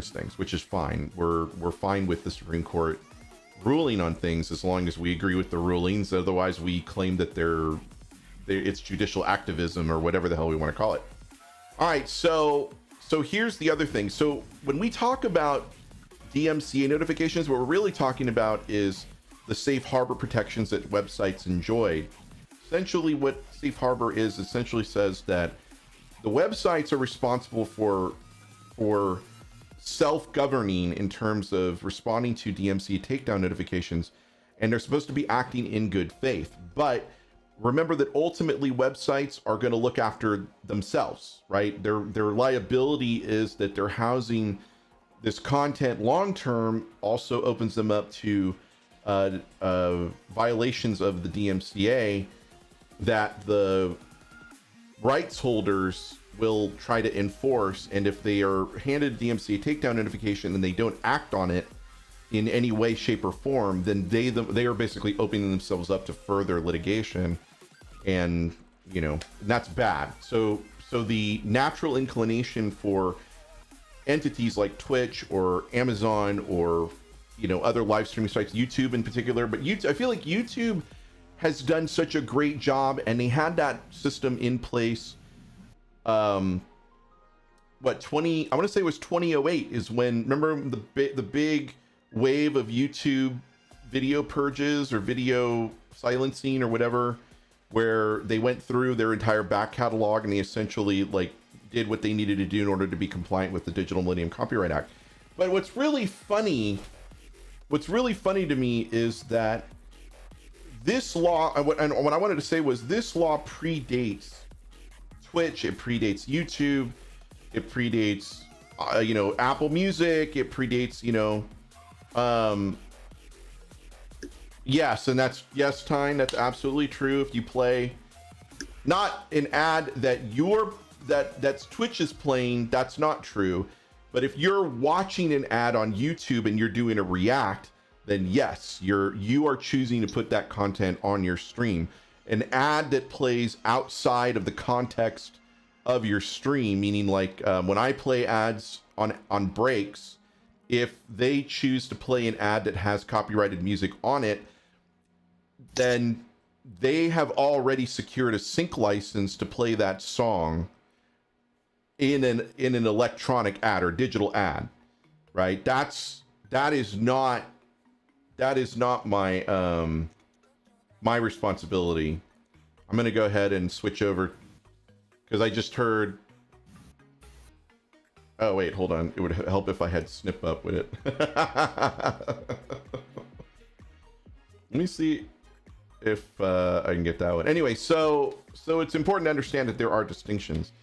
things, which is fine. We're fine with the Supreme Court ruling on things as long as we agree with the rulings. Otherwise, we claim that it's judicial activism or whatever the hell we want to call it. All right, so here's the other thing. So when we talk about DMCA notifications, what we're really talking about is the safe harbor protections that websites enjoy. Essentially, what safe harbor essentially says that the websites are responsible for self-governing in terms of responding to DMCA takedown notifications, and they're supposed to be acting in good faith. But remember that ultimately websites are going to look after themselves, right? Their liability is that they're housing this content long-term also opens them up to violations of the DMCA that the rights holders will try to enforce. And if they are handed a DMCA takedown notification and they don't act on it in any way, shape, or form, then they are basically opening themselves up to further litigation. and you know, that's bad. So the natural inclination for entities like Twitch or Amazon or, you know, other live streaming sites, YouTube in particular, but I feel like YouTube has done such a great job, and they had that system in place. I want to say it was 2008 is when, remember the big wave of YouTube video purges or video silencing or whatever, where they went through their entire back catalog and they essentially like did what they needed to do in order to be compliant with the Digital Millennium Copyright Act. But what's really funny to me is that this law, and what I wanted to say was this law predates Twitch, it predates YouTube, it predates you know, Apple Music, it predates, you know, yes, and yes, Tyne, that's absolutely true. If you play not an ad that that's Twitch is playing, that's not true. But if you're watching an ad on YouTube and you're doing a react, then yes, you are choosing to put that content on your stream. An ad that plays outside of the context of your stream, meaning like when I play ads on breaks, if they choose to play an ad that has copyrighted music on it, then they have already secured a sync license to play that song in an electronic ad or digital ad, right? That is not my my responsibility. I'm gonna go ahead and switch over because I just heard. Oh wait, hold on. It would help if I had snip up with it. Let me see if I can get that one. Anyway, so it's important to understand that there are distinctions.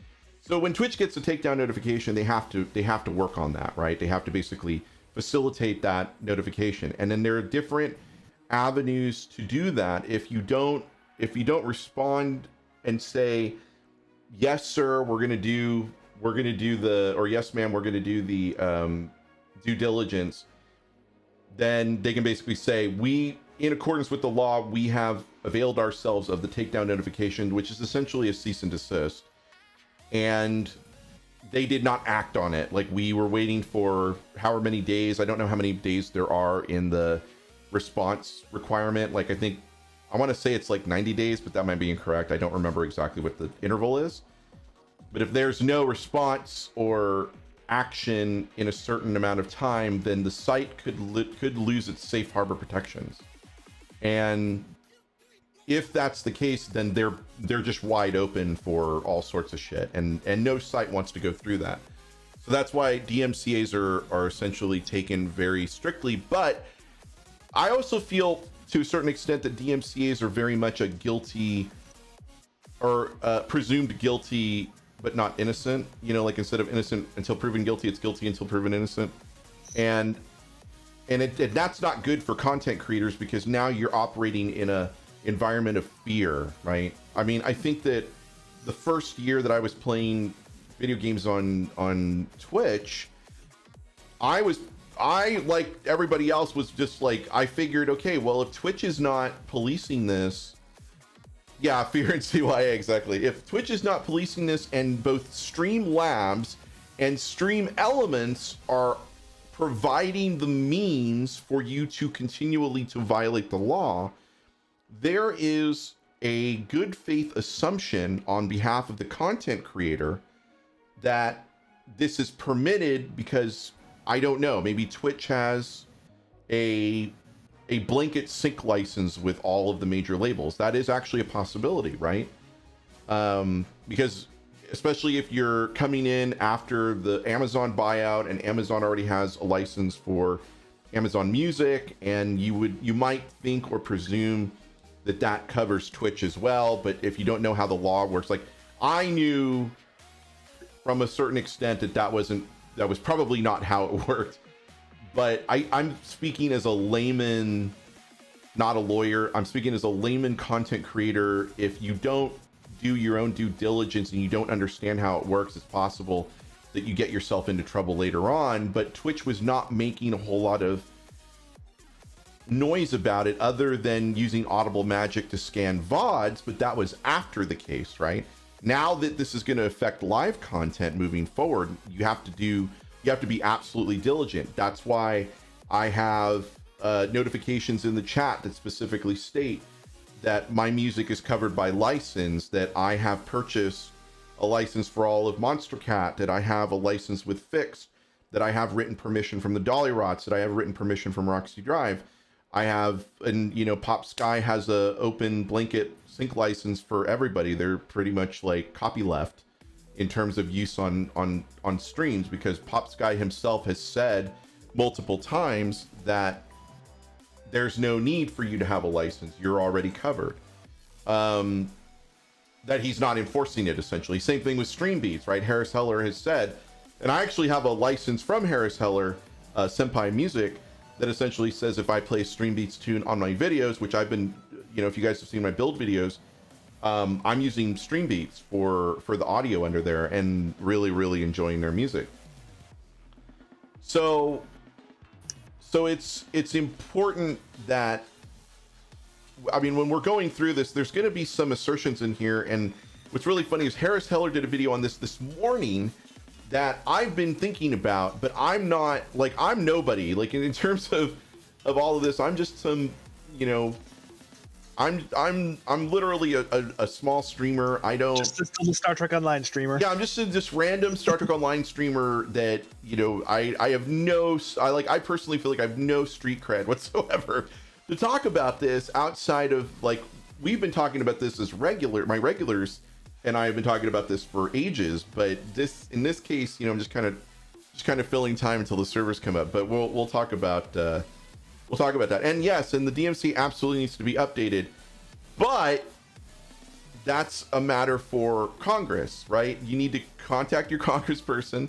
So when Twitch gets a takedown notification, they have to work on that, right? They have to basically facilitate that notification, and then there are different avenues to do that. If you don't respond and say, yes sir, we're gonna do the, or yes ma'am, we're gonna do the due diligence, then they can basically say, we, in accordance with the law, we have availed ourselves of the takedown notification, which is essentially a cease and desist. And they did not act on it. Like, we were waiting for however many days. I don't know how many days there are in the response requirement. Like, I want to say it's like 90 days, but that might be incorrect. I don't remember exactly what the interval is. But if there's no response or action in a certain amount of time, then the site could lose its safe harbor protections. And if that's the case, then they're just wide open for all sorts of shit, and no site wants to go through that. So that's why DMCAs are essentially taken very strictly. But I also feel to a certain extent that DMCAs are very much a guilty or presumed guilty but not innocent. You know, like, instead of innocent until proven guilty, it's guilty until proven innocent. And that's not good for content creators, because now you're operating in a environment of fear, right? I mean, I think that the first year that I was playing video games on Twitch, I like everybody else was just like, I figured, okay, well, if Twitch is not policing this, yeah, fear and CYA, exactly. If Twitch is not policing this, and both Streamlabs and Stream Elements are providing the means for you to continually to violate the law, there is a good faith assumption on behalf of the content creator that this is permitted, because I don't know, maybe Twitch has a blanket sync license with all of the major labels. That is actually a possibility, right? Because especially if you're coming in after the Amazon buyout and Amazon already has a license for Amazon Music, and you might think or presume that covers Twitch as well. But if you don't know how the law works, like, I knew from a certain extent that was probably not how it worked. But I'm speaking as a layman, not a lawyer. I'm speaking as a layman content creator. If you don't do your own due diligence and you don't understand how it works, it's possible that you get yourself into trouble later on. But Twitch was not making a whole lot of noise about it other than using Audible Magic to scan VODs, but that was after the case, right? Now that this is going to affect live content moving forward, you have to be absolutely diligent. That's why I have notifications in the chat that specifically state that my music is covered by license, that I have purchased a license for all of Monster Cat, that I have a license with Fix, that I have written permission from the Dolly Rots, that I have written permission from Roxy Drive. I have, and you know, Pop Sky has a open blanket sync license for everybody. They're pretty much like copyleft in terms of use on streams, because Pop Sky himself has said multiple times that there's no need for you to have a license. You're already covered. That he's not enforcing it, essentially. Same thing with Stream Beats, right? Harris Heller has said, and I actually have a license from Harris Heller, Senpai Music, that essentially says if I play Stream Beats tune on my videos, which I've been, you know, if you guys have seen my build videos, I'm using Stream Beats for the audio under there and really enjoying their music. So it's important that, I mean, when we're going through this, there's going to be some assertions in here. And what's really funny is Harris Heller did a video on this morning that I've been thinking about, but I'm not, like, I'm nobody. Like, in terms of all of this, I'm just some, you know, I'm literally a small streamer. I don't, just a little Star Trek Online streamer. Yeah, I'm just this random Star Trek Online streamer that, you know, I have no, I personally feel like I have no street cred whatsoever to talk about this outside of, like, we've been talking about this as my regulars and I have been talking about this for ages, but in this case, you know, I'm just kind of filling time until the servers come up, but we'll talk about that. And yes, and the DMCA absolutely needs to be updated, but that's a matter for Congress, right? You need to contact your congressperson.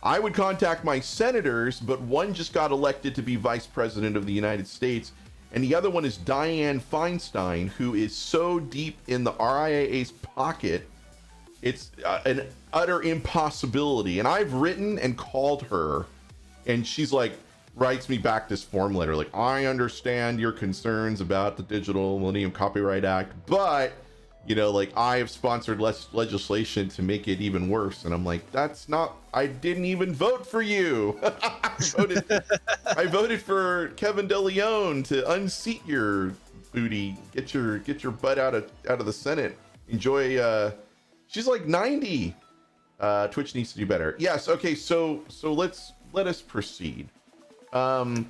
I would contact my senators, but one just got elected to be vice president of the United States, and the other one is Dianne Feinstein, who is so deep in the RIAA's pocket, it's an utter impossibility. And I've written and called her, and she's like, writes me back this form letter, like, I understand your concerns about the Digital Millennium Copyright Act, but, you know, like, I have sponsored legislation to make it even worse. And I'm like, that's not, I didn't even vote for you. I voted for Kevin DeLeon to unseat your booty, get your butt out of the Senate. Enjoy. She's like 90. Twitch needs to do better. Yes. Okay. So let us proceed. Right.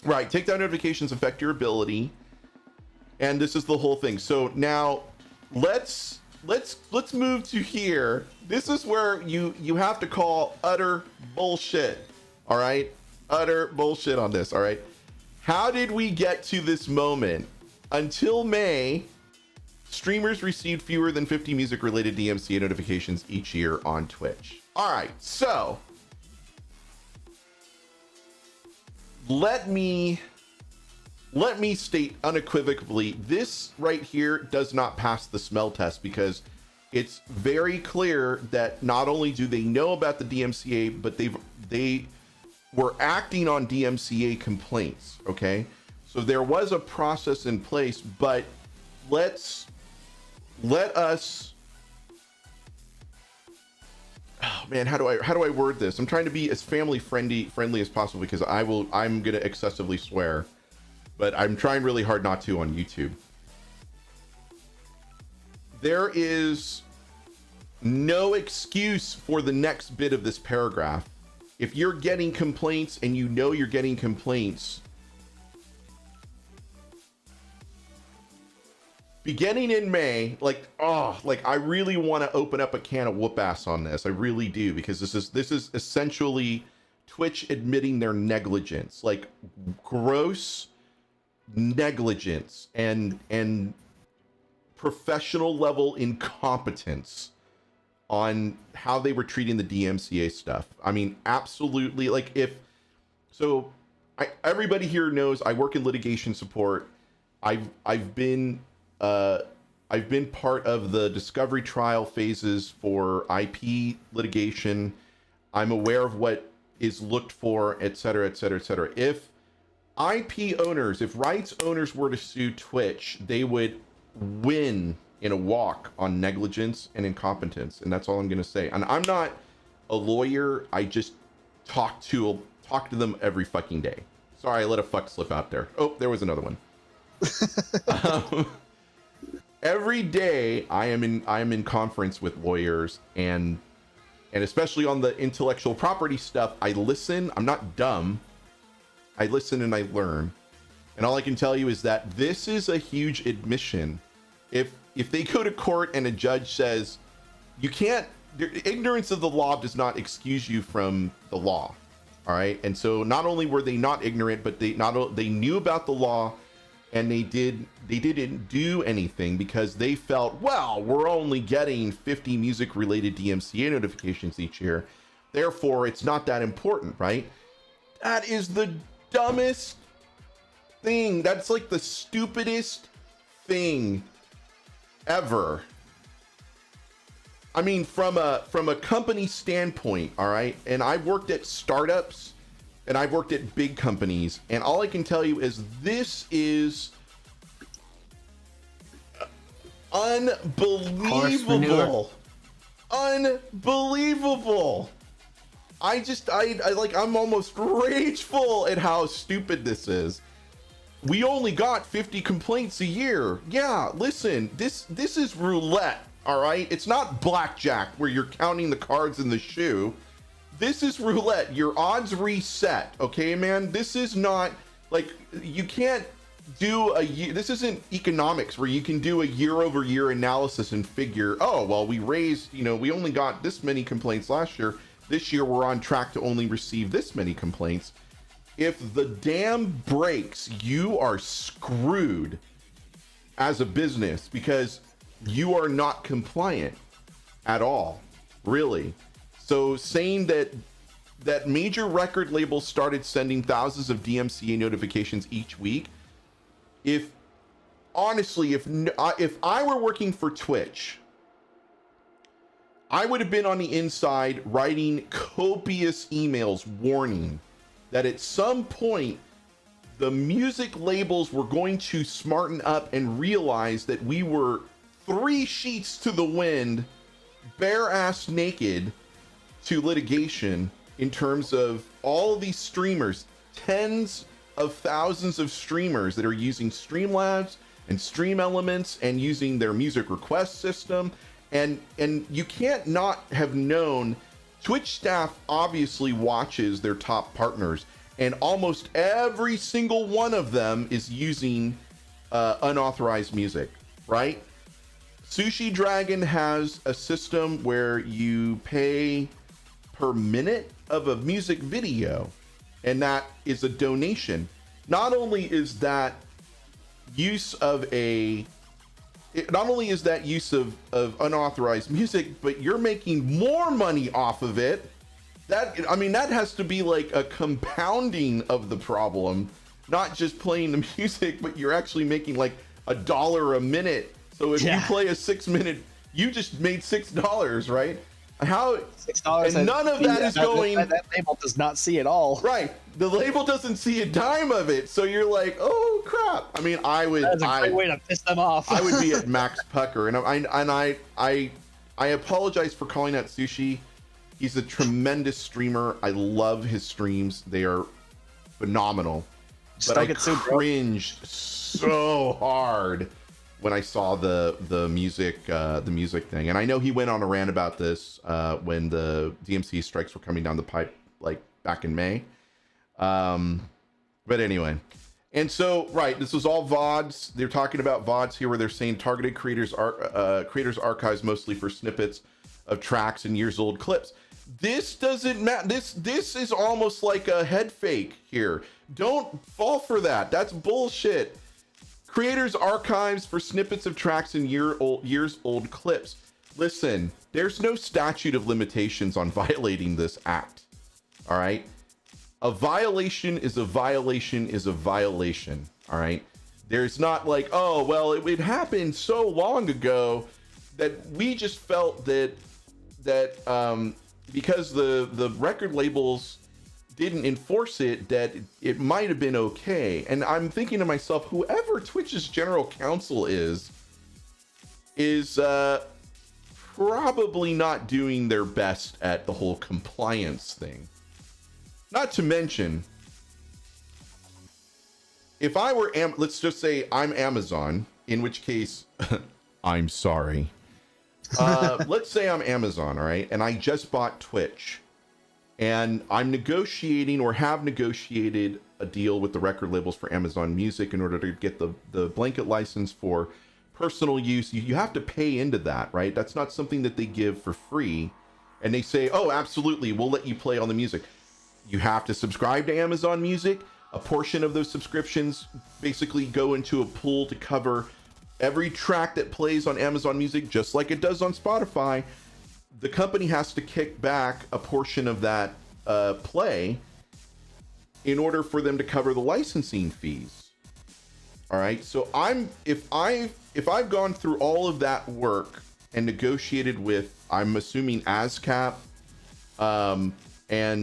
Takedown notifications affect your ability, and this is the whole thing. So now let's move to here. This is where you have to call utter bullshit. All right, utter bullshit on this. All right, how did we get to this moment? Until May, streamers received fewer than 50 music-related DMCA notifications each year on Twitch. All right, so let me state unequivocally, this right here does not pass the smell test, because it's very clear that not only do they know about the DMCA, but they were acting on DMCA complaints. Okay, so there was a process in place, but let us. Oh man, how do I word this? I'm trying to be as family friendly as possible, because I'm gonna excessively swear, but I'm trying really hard not to on YouTube. There is no excuse for the next bit of this paragraph. If you're getting complaints and you know you're getting complaints, beginning in May, I really want to open up a can of whoop ass on this. I really do, because this is essentially Twitch admitting their negligence, like gross negligence and professional level incompetence on how they were treating the DMCA stuff. I mean, absolutely. Like, everybody here knows I work in litigation support. I've been part of the discovery trial phases for IP litigation. I'm aware of what is looked for, et cetera, et cetera, et cetera. If IP owners, if rights owners were to sue Twitch, they would win in a walk on negligence and incompetence. And that's all I'm going to say. And I'm not a lawyer. I just talk to them every fucking day. Sorry, I let a fuck slip out there. Oh, there was another one. Every day I am in conference with lawyers, and especially on the intellectual property stuff, I listen. I'm not dumb. I listen and I learn. And all I can tell you is that this is a huge admission. If they go to court and a judge says you can't, ignorance of the law does not excuse you from the law. All right. And so not only were they not ignorant, but they knew about the law, and they didn't do anything because they felt, well, we're only getting 50 music related DMCA notifications each year. Therefore, it's not that important, right? That is the dumbest thing. That's like the stupidest thing ever. I mean, from a company standpoint, all right, and I've worked at startups and I've worked at big companies, and all I can tell you is this is unbelievable. Unbelievable. I'm almost rageful at how stupid this is. We only got 50 complaints a year. Yeah, listen, this is roulette, all right? It's not blackjack where you're counting the cards in the shoe. This is roulette. Your odds reset, okay, man? This is not like, you can't do a year. This isn't economics where you can do a year-over-year analysis and figure, oh, well, we raised, we only got this many complaints last year. This year, we're on track to only receive this many complaints. If the dam breaks, you are screwed as a business because you are not compliant at all, really. So saying that major record labels started sending thousands of DMCA notifications each week, if I were working for Twitch, I would have been on the inside writing copious emails warning that at some point the music labels were going to smarten up and realize that we were 3 sheets to the wind, bare ass naked to litigation in terms of all of these streamers, tens of thousands of streamers that are using Streamlabs and Stream Elements and using their music request system. And you can't not have known, Twitch staff obviously watches their top partners, and almost every single one of them is using unauthorized music, right? Sushi Dragon has a system where you pay per minute of a music video, and that is a donation. Not only is that use of unauthorized music, but you're making more money off of it. That has to be like a compounding of the problem, not just playing the music, but you're actually making like $1 a minute. So if you play a 6 minute, you just made $6, right? How $6, and none of that is going. That label does not see it all. Right, the label doesn't see a dime of it, so you're like, oh crap. I mean, That's a great way to piss them off. I would be at Max Pucker, and I apologize for calling out Sushi. He's a tremendous streamer. I love his streams; they are phenomenal. But I cringed so hard when I saw the music thing, and I know he went on a rant about this when the DMCA strikes were coming down the pipe, like back in May. But anyway, and so right, this was all VODs. They're talking about VODs here, where they're saying targeted creators archives mostly for snippets of tracks and years old clips. This doesn't matter. This is almost like a head fake here. Don't fall for that. That's bullshit. Creators archives for snippets of tracks and years old clips. Listen, there's no statute of limitations on violating this act. All right? A violation is a violation is a violation. All right? There's not like, oh, well, it happened so long ago that we just felt that because the record labels didn't enforce it, that it might have been okay. And I'm thinking to myself, whoever Twitch's general counsel is probably not doing their best at the whole compliance thing. Not to mention, if I were, let's just say I'm Amazon, in which case, I'm sorry. Let's say I'm Amazon, all right? And I just bought Twitch. And I'm negotiating or have negotiated a deal with the record labels for Amazon Music in order to get the blanket license for personal use. You have to pay into that, right? That's not something that they give for free. And they say, oh, absolutely, we'll let you play on the music. You have to subscribe to Amazon Music. A portion of those subscriptions basically go into a pool to cover every track that plays on Amazon Music, just like it does on Spotify. The company has to kick back a portion of that play in order for them to cover the licensing fees. All right. So if I've gone through all of that work and negotiated with, I'm assuming ASCAP, and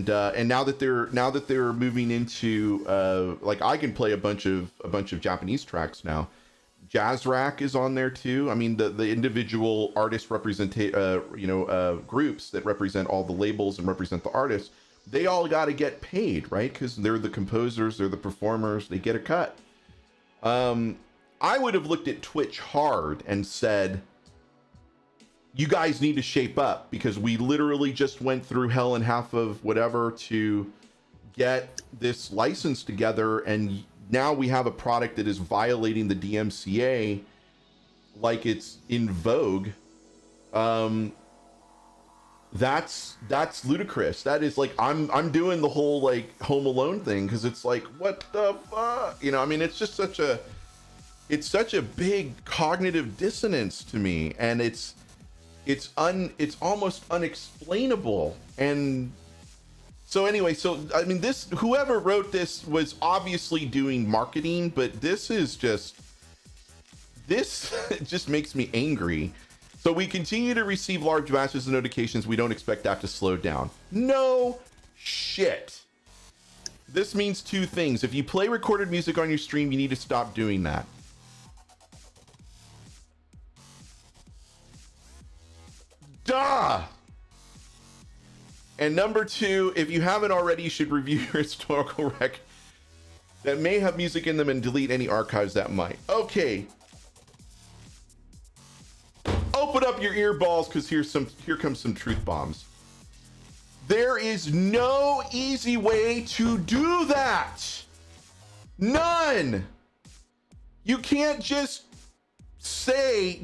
now that they're moving into like I can play a bunch of Japanese tracks now. Jazz Rack is on there too. I mean, the individual artist groups that represent all the labels and represent the artists, they all got to get paid, right? Because they're the composers, they're the performers, they get a cut. I would have looked at Twitch hard and said, you guys need to shape up, because we literally just went through hell and half of whatever to get this license together, and now we have a product that is violating the DMCA like it's in vogue. That's ludicrous. That is like, I'm doing the whole like Home Alone thing, because it's like, what the fuck? You know, I mean, it's just such a big cognitive dissonance to me, and it's almost unexplainable. And so anyway, so I mean, whoever wrote this was obviously doing marketing, but this just makes me angry. So we continue to receive large batches of notifications. We don't expect that to slow down. No shit. This means two things. If you play recorded music on your stream, you need to stop doing that. Duh! And number two, if you haven't already, you should review your historical record that may have music in them and delete any archives that might. Okay. Open up your ear balls, because here comes some truth bombs. There is no easy way to do that. None. You can't just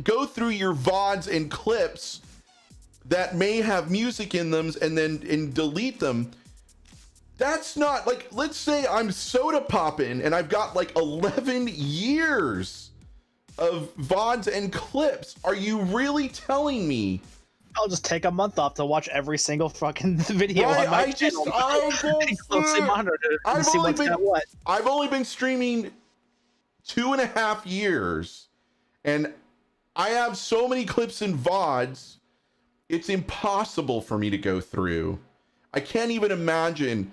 go through your VODs and clips that may have music in them and delete them. That's not like, let's say I'm soda popping and I've got like 11 years of VODs and clips. Are you really telling me? I'll just take a month off to watch every single fucking video on my channel. I've only been streaming 2.5 years, and I have so many clips and VODs. It's impossible for me to go through. I can't even imagine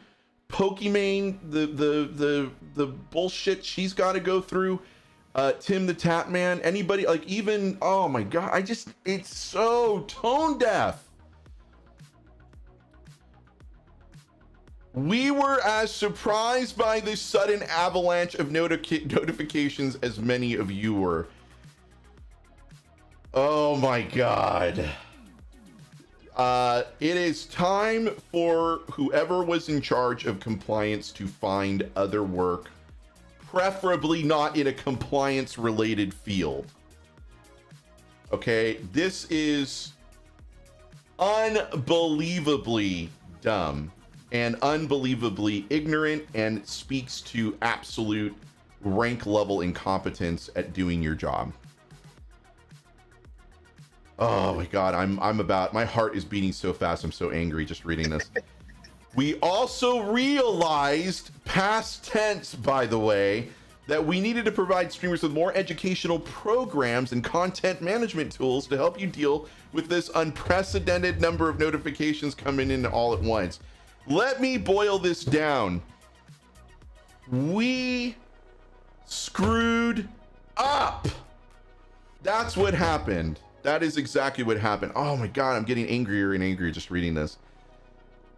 Pokimane, the bullshit she's got to go through. Tim the Tap Man, anybody, like, even, oh my god, it's so tone deaf. We were as surprised by this sudden avalanche of notifications as many of you were. Oh my god. It is time for whoever was in charge of compliance to find other work, preferably not in a compliance related field. Okay, this is unbelievably dumb and unbelievably ignorant, and speaks to absolute rank level incompetence at doing your job. Oh my god, my heart is beating so fast. I'm so angry just reading this. We also realized, past tense by the way, that we needed to provide streamers with more educational programs and content management tools to help you deal with this unprecedented number of notifications coming in all at once. Let me boil this down. We screwed up. That's what happened. That is exactly what happened. Oh my God, I'm getting angrier and angrier just reading this.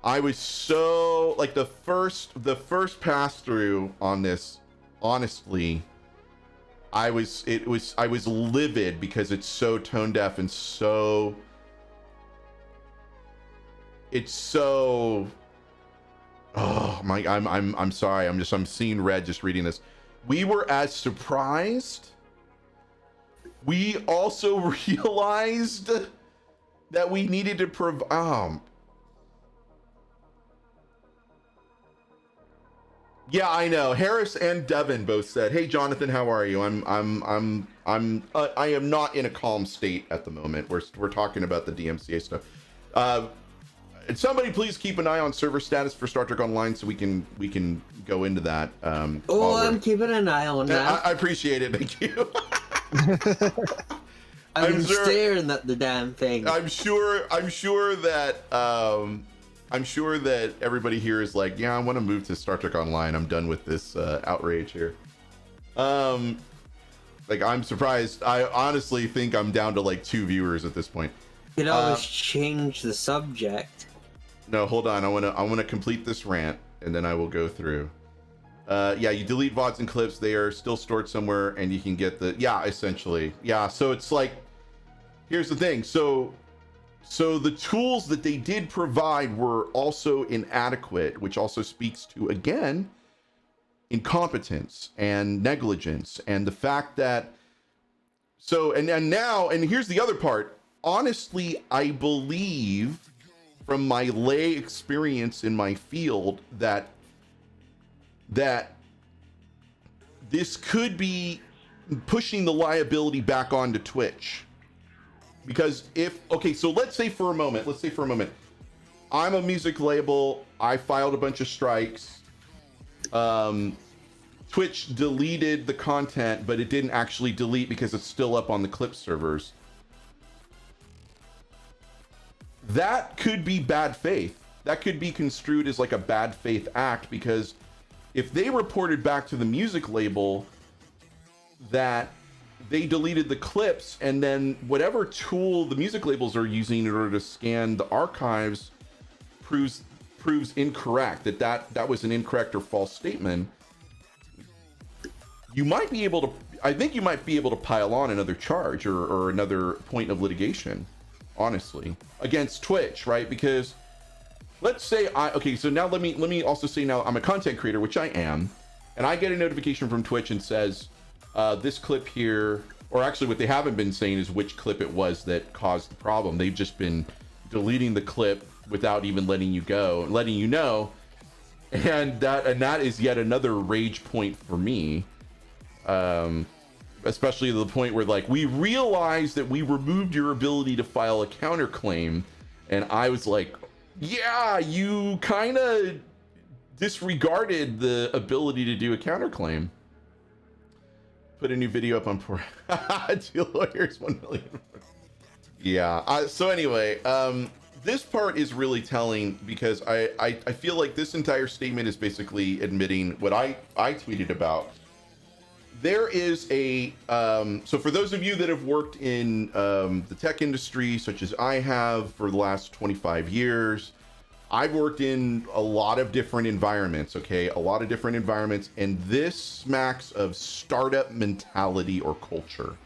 I was so like the first pass through on this, honestly, I was livid because it's so tone deaf and so oh my, I'm sorry. I'm seeing red just reading this. We were as surprised. We also realized that we needed to provide. Yeah, I know. Harris and Devin both said, "Hey, Jonathan, how are you?" I am not in a calm state at the moment. We're talking about the DMCA stuff. Somebody please keep an eye on server status for Star Trek Online so we can go into that. I'm keeping an eye on that. I appreciate it. Thank you. I'm staring at the damn thing. I'm sure that everybody here is like, yeah, I want to move to Star Trek Online. I'm done with this outrage here. Like, I'm surprised. I honestly think I'm down to like 2 viewers at this point. You could always change the subject. No, hold on. I want to complete this rant and then I will go through. Yeah, you delete VODs and clips. They are still stored somewhere and you can get the, yeah, essentially. Yeah, so it's like, here's the thing. So the tools that they did provide were also inadequate, which also speaks to, again, incompetence and negligence and the fact that, and here's the other part. Honestly, I believe from my lay experience in my field that this could be pushing the liability back onto Twitch. Because so let's say for a moment, I'm a music label, I filed a bunch of strikes, Twitch deleted the content, but it didn't actually delete because it's still up on the clip servers. That could be bad faith. That could be construed as like a bad faith act, because if they reported back to the music label that they deleted the clips and then whatever tool the music labels are using in order to scan the archives proves incorrect, that was an incorrect or false statement, I think you might be able to pile on another charge or another point of litigation, honestly, against Twitch, right? Because let's say so now let me also say, now I'm a content creator, which I am, and I get a notification from Twitch and says, this clip here, or actually what they haven't been saying is which clip it was that caused the problem. They've just been deleting the clip without even letting you know. And that is yet another rage point for me. Especially to the point where, like, we realized that we removed your ability to file a counterclaim, and I was like, yeah, you kind of disregarded the ability to do a counterclaim. Put a new video up on poor 2 lawyers, 1 million. Yeah. So anyway, this part is really telling, because I feel like this entire statement is basically admitting what I tweeted about. There is so for those of you that have worked in the tech industry, such as I have for the last 25 years, I've worked in a lot of different environments, and this smacks of startup mentality or culture,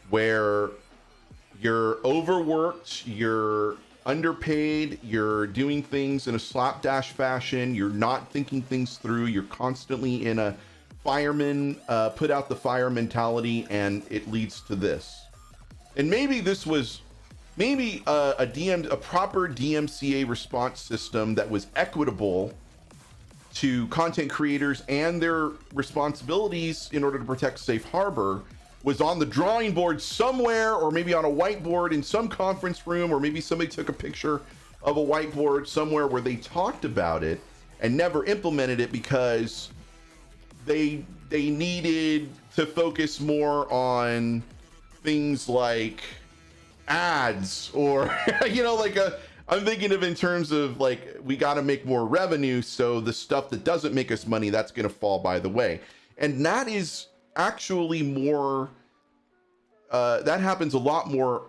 where you're overworked, you're underpaid, you're doing things in a slapdash fashion, you're not thinking things through, you're constantly in a fireman, put out the fire mentality, and it leads to this. And maybe this was a proper DMCA response system that was equitable to content creators and their responsibilities in order to protect safe harbor was on the drawing board somewhere, or maybe on a whiteboard in some conference room, or maybe somebody took a picture of a whiteboard somewhere where they talked about it and never implemented it because they needed to focus more on things like ads, or like I'm thinking of in terms of like, we got to make more revenue, so the stuff that doesn't make us money, that's going to fall by the way. And that is actually more, that happens a lot more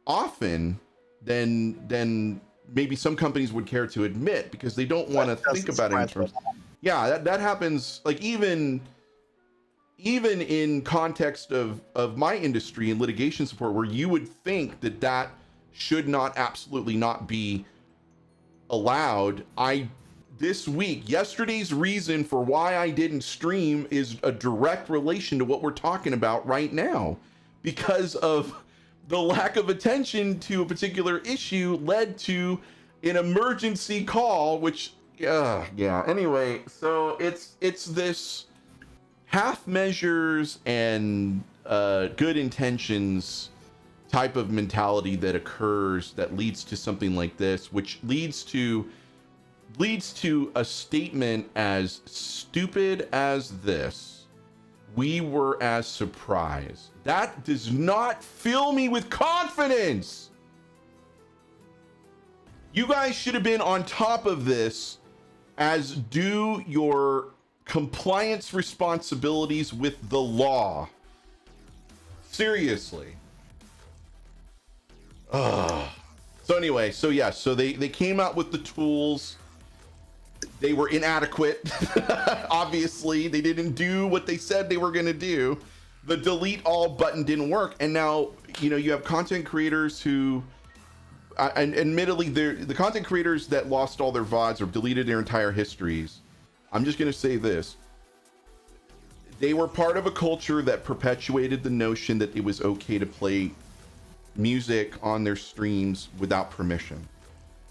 often than maybe some companies would care to admit, because they don't want to think about it in terms. Yeah, that happens, like even in context of my industry and litigation support, where you would think that should not, absolutely not be allowed. This week, yesterday's reason for why I didn't stream is a direct relation to what we're talking about right now, because of the lack of attention to a particular issue led to an emergency call, which yeah. Anyway, so it's this half measures and good intentions type of mentality that occurs that leads to something like this, which leads to a statement as stupid as this. We were as surprised. That does not fill me with confidence. You guys should have been on top of this, as do your compliance responsibilities with the law. Seriously. So anyway, so they came out with the tools. They were inadequate. Obviously, they didn't do what they said they were going to do. The delete all button didn't work. And now, you have content creators who, and admittedly, the content creators that lost all their VODs or deleted their entire histories. I'm just going to say this. They were part of a culture that perpetuated the notion that it was okay to play music on their streams without permission.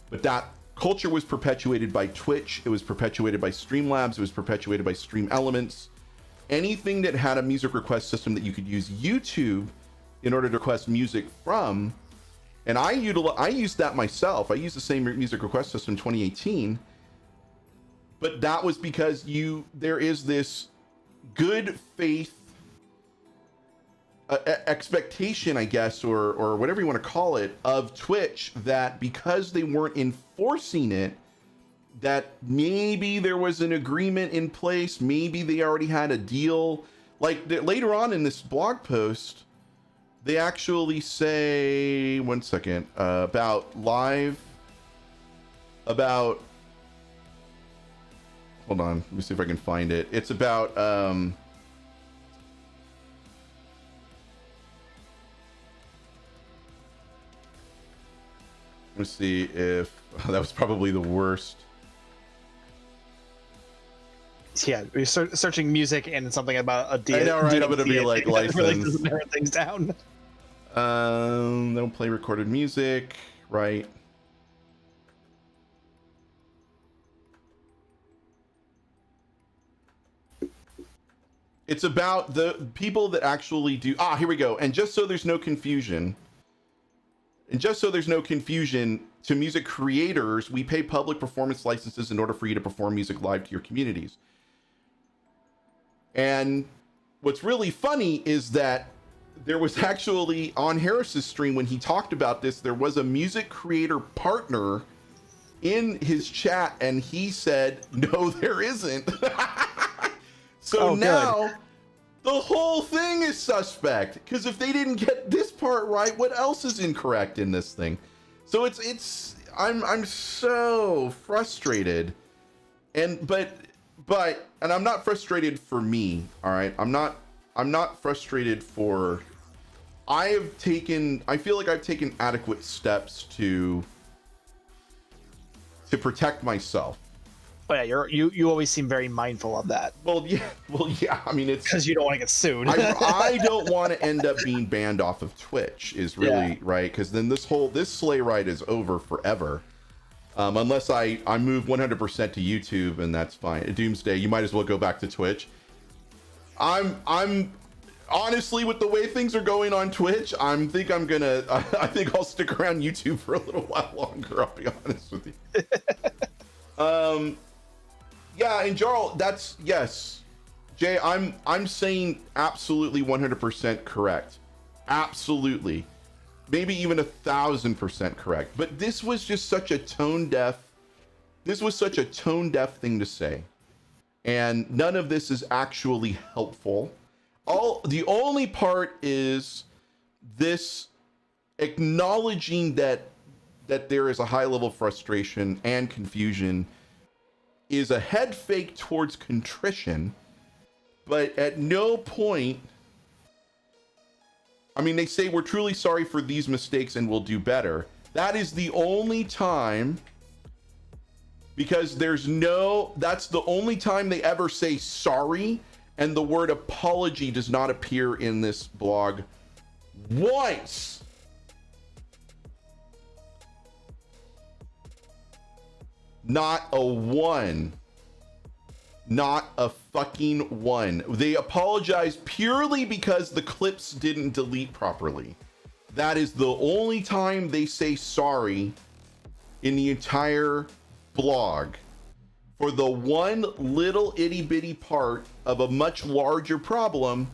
But that culture was perpetuated by Twitch, it was perpetuated by Streamlabs, it was perpetuated by Stream Elements. Anything that had a music request system that you could use YouTube in order to request music from, and I used that myself. I used the same music request system in 2018, but that was because there is this good faith expectation, I guess, or whatever you want to call it, of Twitch, that because they weren't enforcing it, that maybe there was an agreement in place, maybe they already had a deal. Like later on in this blog post, they actually say, one second, about hold on, let me see if I can find it. It's about let's see if that was probably the worst. Yeah, we're searching music and something about a DA. I know, right? I'm gonna be like license. Really license. narrow things down. They don't play recorded music, right? It's about the people that actually do. Here we go. And just so there's no confusion. To music creators, we pay public performance licenses in order for you to perform music live to your communities. And what's really funny is that there was actually, on Harris's stream when he talked about this, there was a music creator partner in his chat, and he said, no, there isn't. So now the whole thing is suspect, because if they didn't get this part right, what else is incorrect in this thing? So I'm so frustrated, but I'm not frustrated for me. All right, I'm not frustrated for. I feel like I've taken adequate steps to protect myself. But yeah, you always seem very mindful of that. Well, yeah. I mean, it's because you don't want to get sued. I don't want to end up being banned off of Twitch. Is really right, because then this sleigh ride is over forever. Unless I move 100% to YouTube, and that's fine. Doomsday, you might as well go back to Twitch. I'm honestly, with the way things are going on Twitch, I think I'll stick around YouTube for a little while longer. I'll be honest with you. Yeah, and Jarl, yes, Jay, I'm saying absolutely 100% correct. Absolutely. maybe even 1,000% correct. But this was just such a tone deaf thing to say. And none of this is actually helpful. The only part is this acknowledging that there is a high level of frustration and confusion is a head fake towards contrition, but at no point, I mean, they say we're truly sorry for these mistakes and we'll do better. That is the only time, because that's the only time they ever say sorry, and the word apology does not appear in this blog once. Not a one. Not a fucking one. They apologize purely because the clips didn't delete properly. That is the only time they say sorry in the entire blog for the one little itty bitty part of a much larger problem,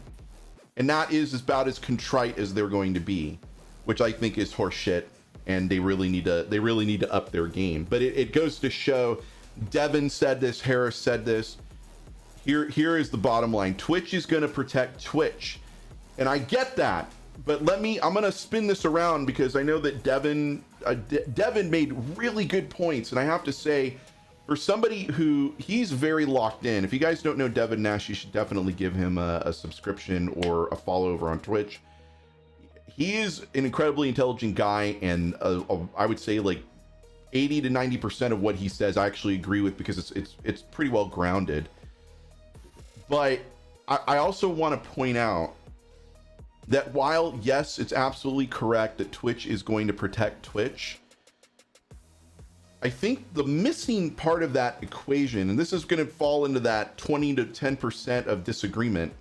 and that is about as contrite as they're going to be, which I think is horseshit. And they really need to up their game. But it goes to show, Devin said this, Harris said this. Here is the bottom line. Twitch is going to protect Twitch, and I get that. But I'm going to spin this around, because I know that Devin made really good points, and I have to say, for somebody he's very locked in. If you guys don't know Devin Nash, you should definitely give him a subscription or a follow over on Twitch. He is an incredibly intelligent guy, and I would say like 80 to 90% of what he says I actually agree with, because it's pretty well grounded. But I also want to point out that while, yes, it's absolutely correct that Twitch is going to protect Twitch, I think the missing part of that equation, and this is going to fall into that 20 to 10% of disagreement,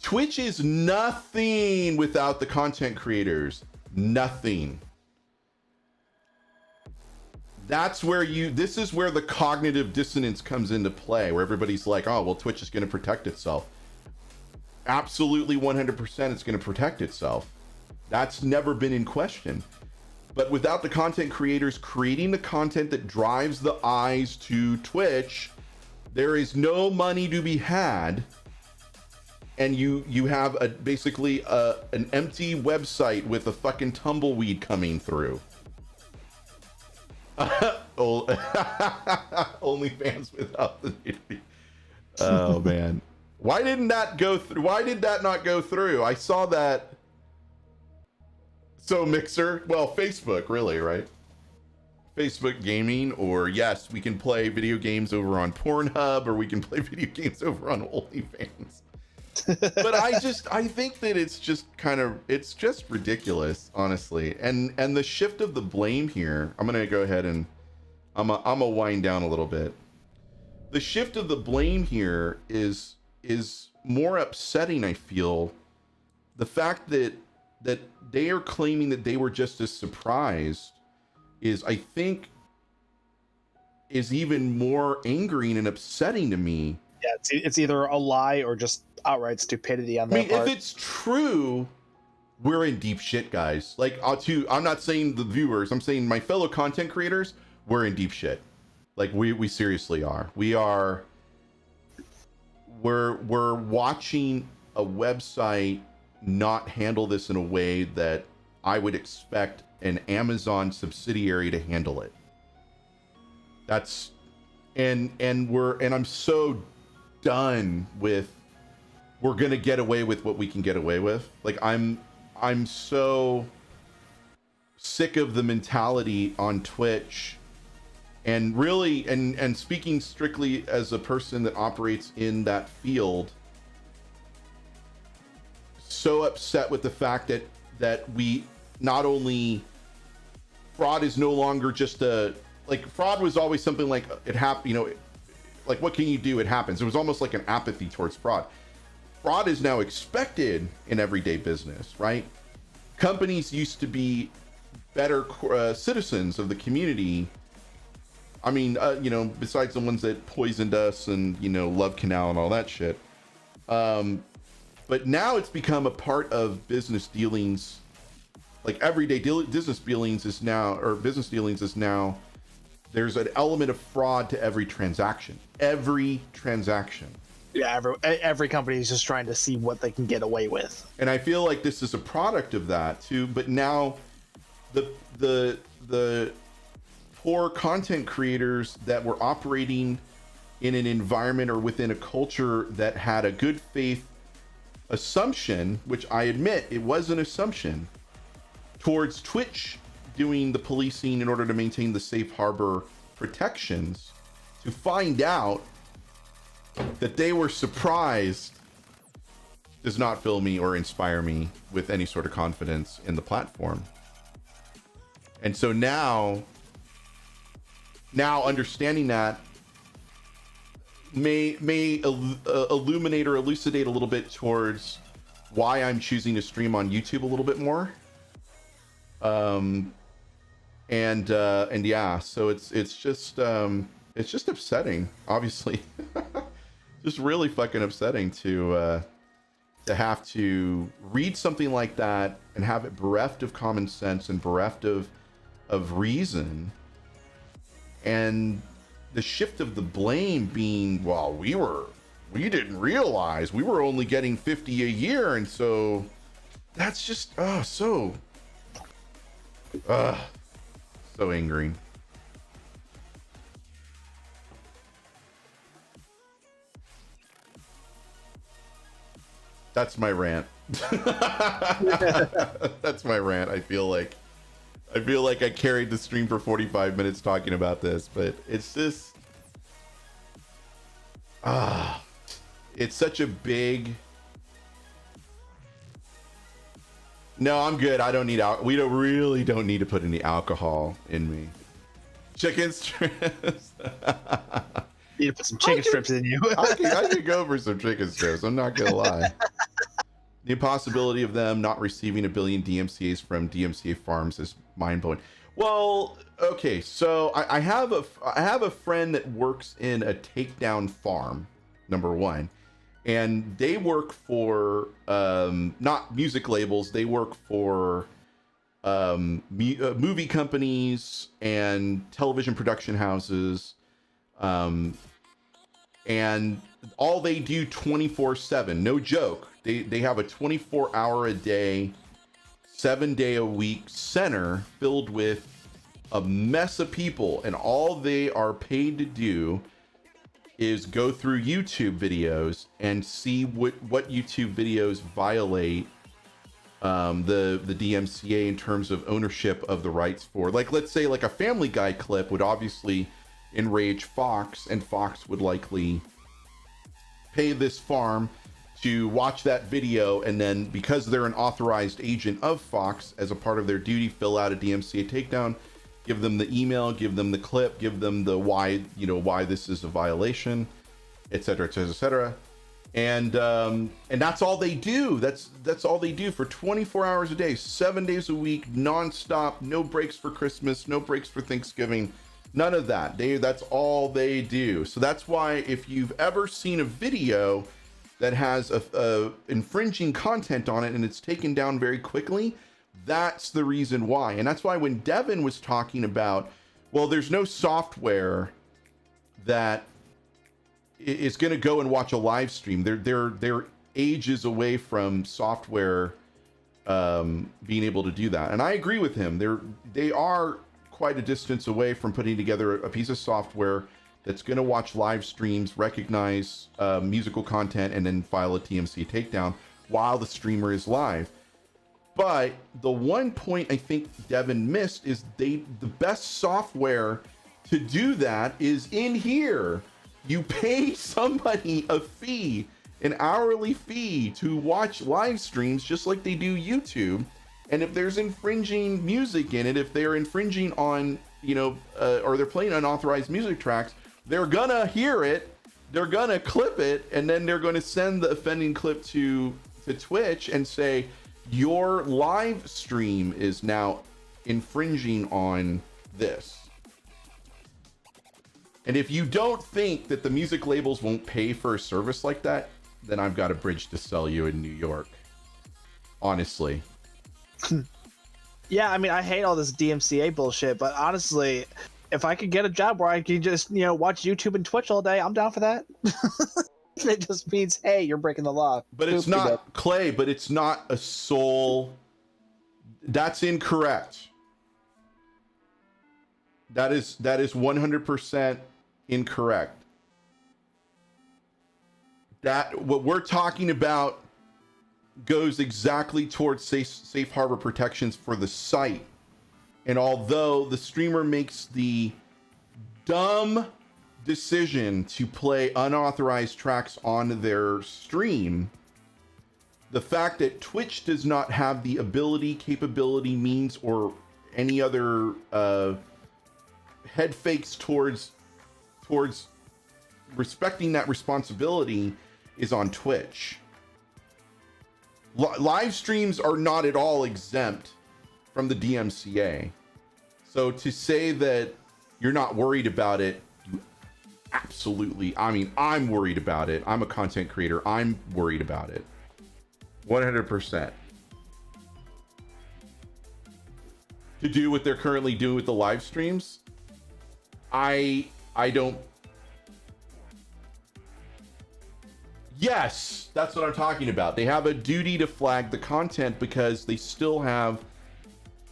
Twitch is nothing without the content creators. Nothing. This is where the cognitive dissonance comes into play, where everybody's like, oh, well, Twitch is going to protect itself. Absolutely 100% it's going to protect itself. That's never been in question. But without the content creators creating the content that drives the eyes to Twitch, there is no money to be had. And you have basically an empty website with a fucking tumbleweed coming through. Only fans without the nudity. Oh man, why did that not go through? I saw that. So Mixer, well, Facebook, really, right? Facebook gaming, or yes, we can play video games over on Pornhub, or we can play video games over on OnlyFans. But I think that it's just ridiculous, honestly. And the shift of the blame here, I'm gonna go ahead and I'm gonna wind down a little bit. The shift of the blame here is more upsetting, I feel. The fact that they are claiming that they were just as surprised is, I think, is even more angering and upsetting to me. Yeah, it's either a lie or just outright stupidity on their part. If it's true, we're in deep shit, guys. Like, I'm not saying the viewers, I'm saying my fellow content creators, we're in deep shit. Like, we seriously are. We're watching a website not handle this in a way that I would expect an Amazon subsidiary to handle it. That's and I'm so done with we're gonna get away with what we can get away with. Like, I'm so sick of the mentality on Twitch, and really, and speaking strictly as a person that operates in that field, so upset with the fact that we not only, fraud is no longer just fraud was always something like it happened, like, what can you do? It happens. It was almost like an apathy towards fraud. Fraud is now expected in everyday business, right? Companies used to be better citizens of the community. I mean, besides the ones that poisoned us and, Love Canal and all that shit. But now it's become a part of business dealings like everyday business dealings is now, there's an element of fraud to every transaction. Yeah, every company is just trying to see what they can get away with. And I feel like this is a product of that too. But now the poor content creators that were operating in an environment or within a culture that had a good faith assumption, which I admit it was an assumption, towards Twitch doing the policing in order to maintain the safe harbor protections, to find out that they were surprised does not fill me or inspire me with any sort of confidence in the platform. And so now understanding that may illuminate or elucidate a little bit towards why I'm choosing to stream on YouTube a little bit more. And yeah, so it's just upsetting, obviously. Just really fucking upsetting to have to read something like that and have it bereft of common sense and bereft of reason, and the shift of the blame being, well, we didn't realize we were only getting 50 a year, and so that's just so angering. That's my rant. That's my rant. I feel like I carried the stream for 45 minutes talking about this, but it's just it's such a big. No, I'm good. I don't need we really don't need to put any alcohol in me. Chicken strips. You need to put some chicken strips in you. I could go for some chicken strips. I'm not gonna lie. The impossibility of them not receiving 1 billion DMCAs from DMCA farms is mind-blowing. Well, okay, so I have a friend that works in a takedown farm, number one, and they work for not music labels. They work for movie companies and television production houses, and all they do 24/7, no joke. They have a 24-hour a day, 7-day-a-week center filled with a mess of people, and all they are paid to do is go through YouTube videos and see what YouTube videos violate the DMCA in terms of ownership of the rights for, like, let's say like a Family Guy clip would obviously enrage Fox, and Fox would likely pay this farm to watch that video, and then because they're an authorized agent of Fox, as a part of their duty, fill out a DMCA takedown, give them the email, give them the clip, give them the why this is a violation, etc., etc., etc. And that's all they do. That's all they do for 24 hours a day, 7 days a week, nonstop, no breaks for Christmas, no breaks for Thanksgiving, none of that. That's all they do. So that's why if you've ever seen a video that has a infringing content on it and it's taken down very quickly, that's the reason why. And that's why when Devin was talking about, well, there's no software that is going to go and watch a live stream. They're ages away from software being able to do that. And I agree with him. They are quite a distance away from putting together a piece of software that's going to watch live streams, recognize musical content, and then file a TMC takedown while the streamer is live. But the one point I think Devin missed is the best software to do that is in here. You pay somebody a fee, an hourly fee, to watch live streams just like they do YouTube. And if there's infringing music in it, if they're infringing on, or they're playing unauthorized music tracks, they're gonna hear it, they're gonna clip it, and then they're gonna send the offending clip to Twitch and say, your live stream is now infringing on this. And if you don't think that the music labels won't pay for a service like that, then I've got a bridge to sell you in New York. Honestly. Yeah, I mean, I hate all this DMCA bullshit, but honestly, if I could get a job where I can just, watch YouTube and Twitch all day, I'm down for that. It just means, hey, you're breaking the law. But it's not, Clay, but it's not a sole. That's incorrect. That is 100% incorrect. That what we're talking about goes exactly towards safe harbor protections for the site. And although the streamer makes the dumb decision to play unauthorized tracks on their stream, the fact that Twitch does not have the ability, capability, means, or any other head fakes towards respecting that responsibility is on Twitch. Live streams are not at all exempt from the DMCA. So to say that you're not worried about it, you absolutely, I mean, I'm worried about it. I'm a content creator. I'm worried about it. 100%. To do what they're currently doing with the live streams, I don't. Yes, that's what I'm talking about. They have a duty to flag the content because they still have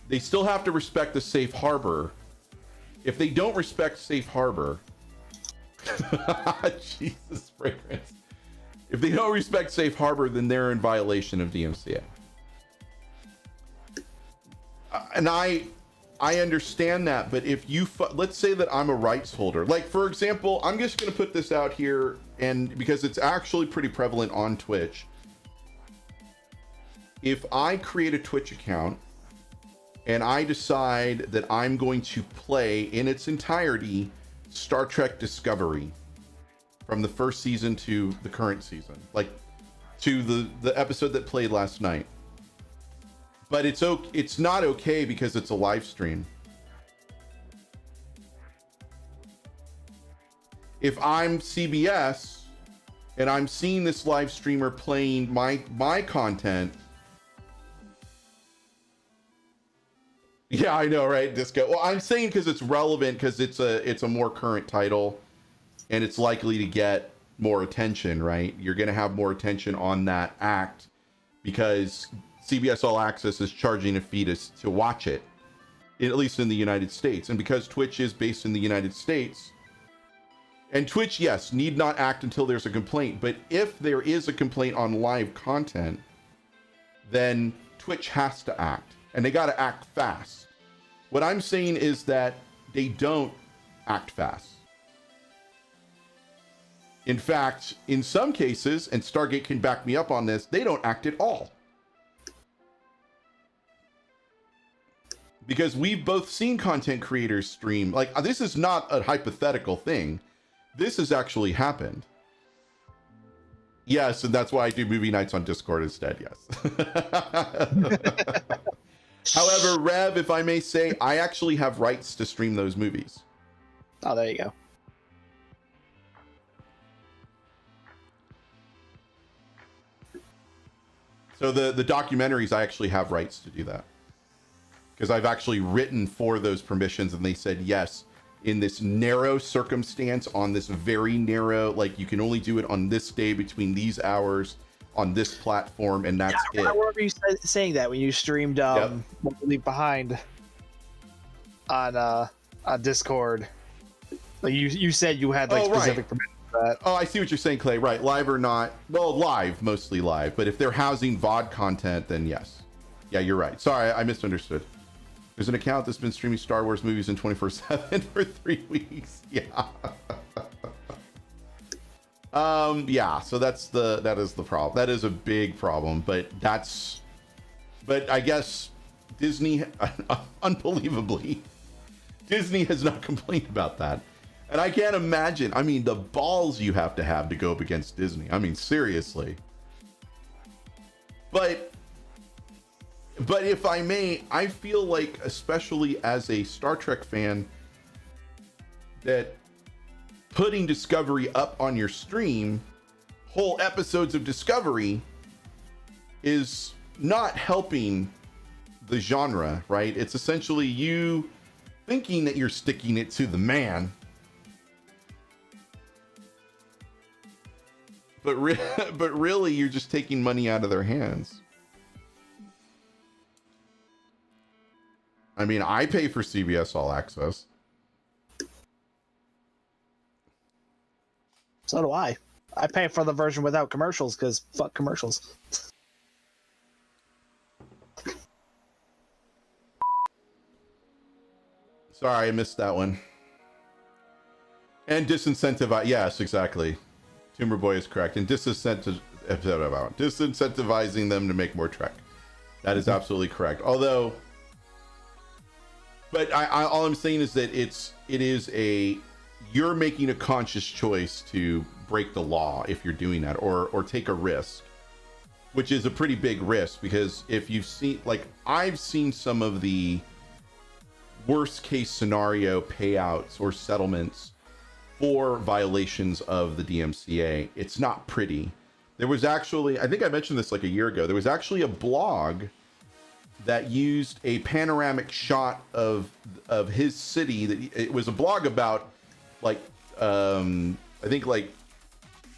to respect the safe harbor. If they don't respect safe harbor, Jesus, fragrance. If they don't respect safe harbor, then they're in violation of DMCA. And I understand that, but if you let's say that I'm a rights holder, like for example, I'm just going to put this out here, and because it's actually pretty prevalent on Twitch. If I create a Twitch account and I decide that I'm going to play in its entirety Star Trek Discovery from the first season to the current season, like to the episode that played last night. But it's not okay because it's a live stream. If I'm CBS and I'm seeing this live streamer playing my content, yeah, I know, right? Disco. Well, I'm saying because it's relevant, because it's a more current title, and it's likely to get more attention, right? You're going to have more attention on that act because CBS All Access is charging a fee to watch it, at least in the United States. And because Twitch is based in the United States, and Twitch, yes, need not act until there's a complaint. But if there is a complaint on live content, then Twitch has to act, and they got to act fast. What I'm saying is that they don't act fast. In fact, in some cases, and Stargate can back me up on this, they don't act at all. Because we've both seen content creators stream. Like, this is not a hypothetical thing. This has actually happened. Yes, and that's why I do movie nights on Discord instead, yes. However, Rev, if I may say, I actually have rights to stream those movies. Oh, there you go. So the documentaries, I actually have rights to do that. Because I've actually written for those permissions, and they said yes, in this narrow circumstance, on this very narrow, like you can only do it on this day between these hours on this platform, and that's it. I remember you saying that when you streamed What We Leave Behind on Discord. Like you said you had like specific permissions for that. Oh, I see what you're saying, Clay. Right, live or not? Well, live, mostly live. But if they're housing VOD content, then yes. Yeah, you're right. Sorry, I misunderstood. There's an account that's been streaming Star Wars movies in 24/7 for 3 weeks. Yeah. Yeah, so that is the problem. That is a big problem, but I guess Disney, unbelievably, Disney has not complained about that. And I can't imagine, I mean, the balls you have to go up against Disney. I mean, seriously. But if I may, I feel like, especially as a Star Trek fan, that putting Discovery up on your stream, whole episodes of Discovery, is not helping the genre, right? It's essentially you thinking that you're sticking it to the man, but really you're just taking money out of their hands. I mean, I pay for CBS All Access. So do I. I pay for the version without commercials because fuck commercials. Sorry, I missed that one. And disincentivize. Yes, exactly. Tumor Boy is correct. And disincentivizing them to make more Trek. That is absolutely correct. Although, but I all I'm saying is that you're making a conscious choice to break the law if you're doing that, or take a risk, which is a pretty big risk, because if you've seen, like, I've seen some of the worst case scenario payouts or settlements for violations of the DMCA. It's not pretty. There was actually, I think I mentioned this like a year ago, there was actually a blog that used a panoramic shot of his city. That it was a blog about, like, I think, like,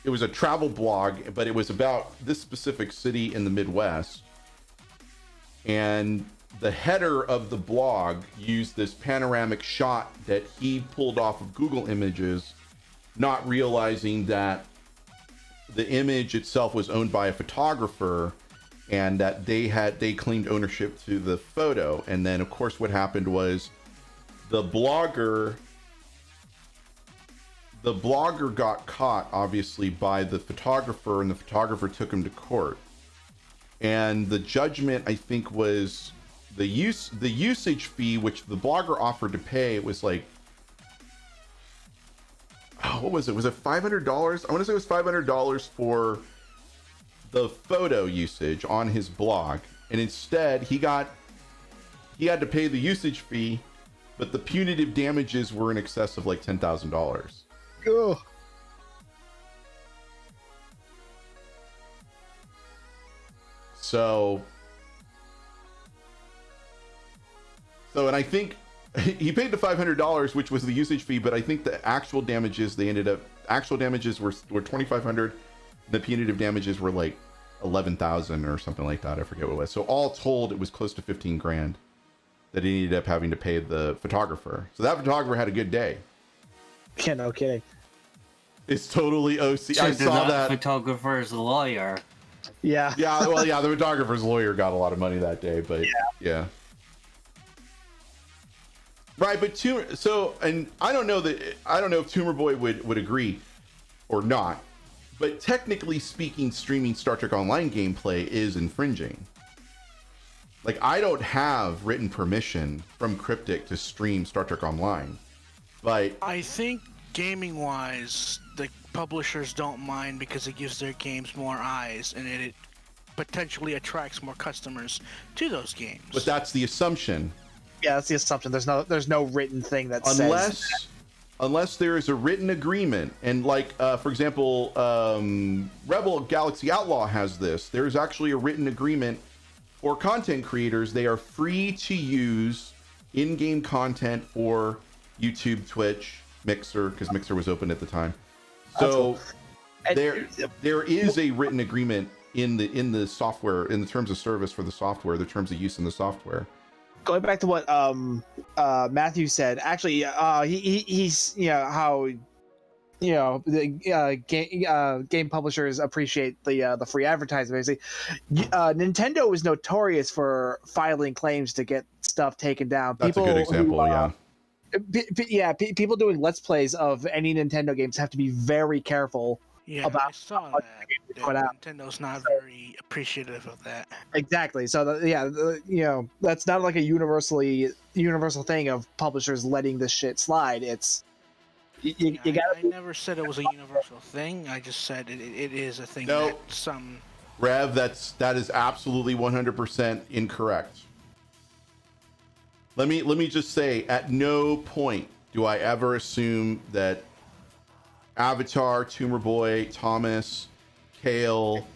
it was a travel blog, but it was about this specific city in the Midwest. And the header of the blog used this panoramic shot that he pulled off of Google Images, not realizing that the image itself was owned by a photographer, and that they claimed ownership to the photo. And then, of course, what happened was the blogger got caught, obviously, by the photographer, and the photographer took him to court. And the judgment, I think, was the usage fee, which the blogger offered to pay, was like, oh, what was it? Was it $500? I want to say it was $500 for the photo usage on his blog. And instead, he had to pay the usage fee, but the punitive damages were in excess of like $10,000. Ugh. So, and I think he paid the $500, which was the usage fee, but I think the actual damages, actual damages were $2,500. The punitive damages were like $11,000 or something like that. I forget what it was. So all told, it was close to $15,000 that he ended up having to pay the photographer. So that photographer had a good day. Yeah, no kidding. It's totally OC. So I saw that photographer's lawyer. Yeah. Yeah. Well, yeah. The photographer's lawyer got a lot of money that day, but yeah. Right, but and I don't know if Tumor Boy would agree or not, but technically speaking, streaming Star Trek Online gameplay is infringing. Like, I don't have written permission from Cryptic to stream Star Trek Online, but I think gaming-wise, the publishers don't mind because it gives their games more eyes, and it potentially attracts more customers to those games. But that's the assumption. Yeah, that's the assumption. There's no written thing that says unless there is a written agreement, and like for example, Rebel Galaxy Outlaw has this. There's actually a written agreement for content creators. They are free to use in-game content for YouTube, Twitch, Mixer, because Mixer was open at the time. So there is a written agreement in the software, in the terms of service for the software, the terms of use in the software. Going back to what Matthew said, actually, he's how the game publishers appreciate the free advertising. Basically, Nintendo is notorious for filing claims to get stuff taken down. That's a good example. People doing Let's Plays of any Nintendo games have to be very careful. Yeah, about I saw that. Nintendo's not very appreciative of that. Exactly. So that's not like a universal thing of publishers letting this shit slide. It's you gotta. I never said it was a universal thing. I just said it is a thing that some. Rev, that is absolutely 100% incorrect. Let me just say, at no point do I ever assume that Avatar, Tumor Boy, Thomas, Kale,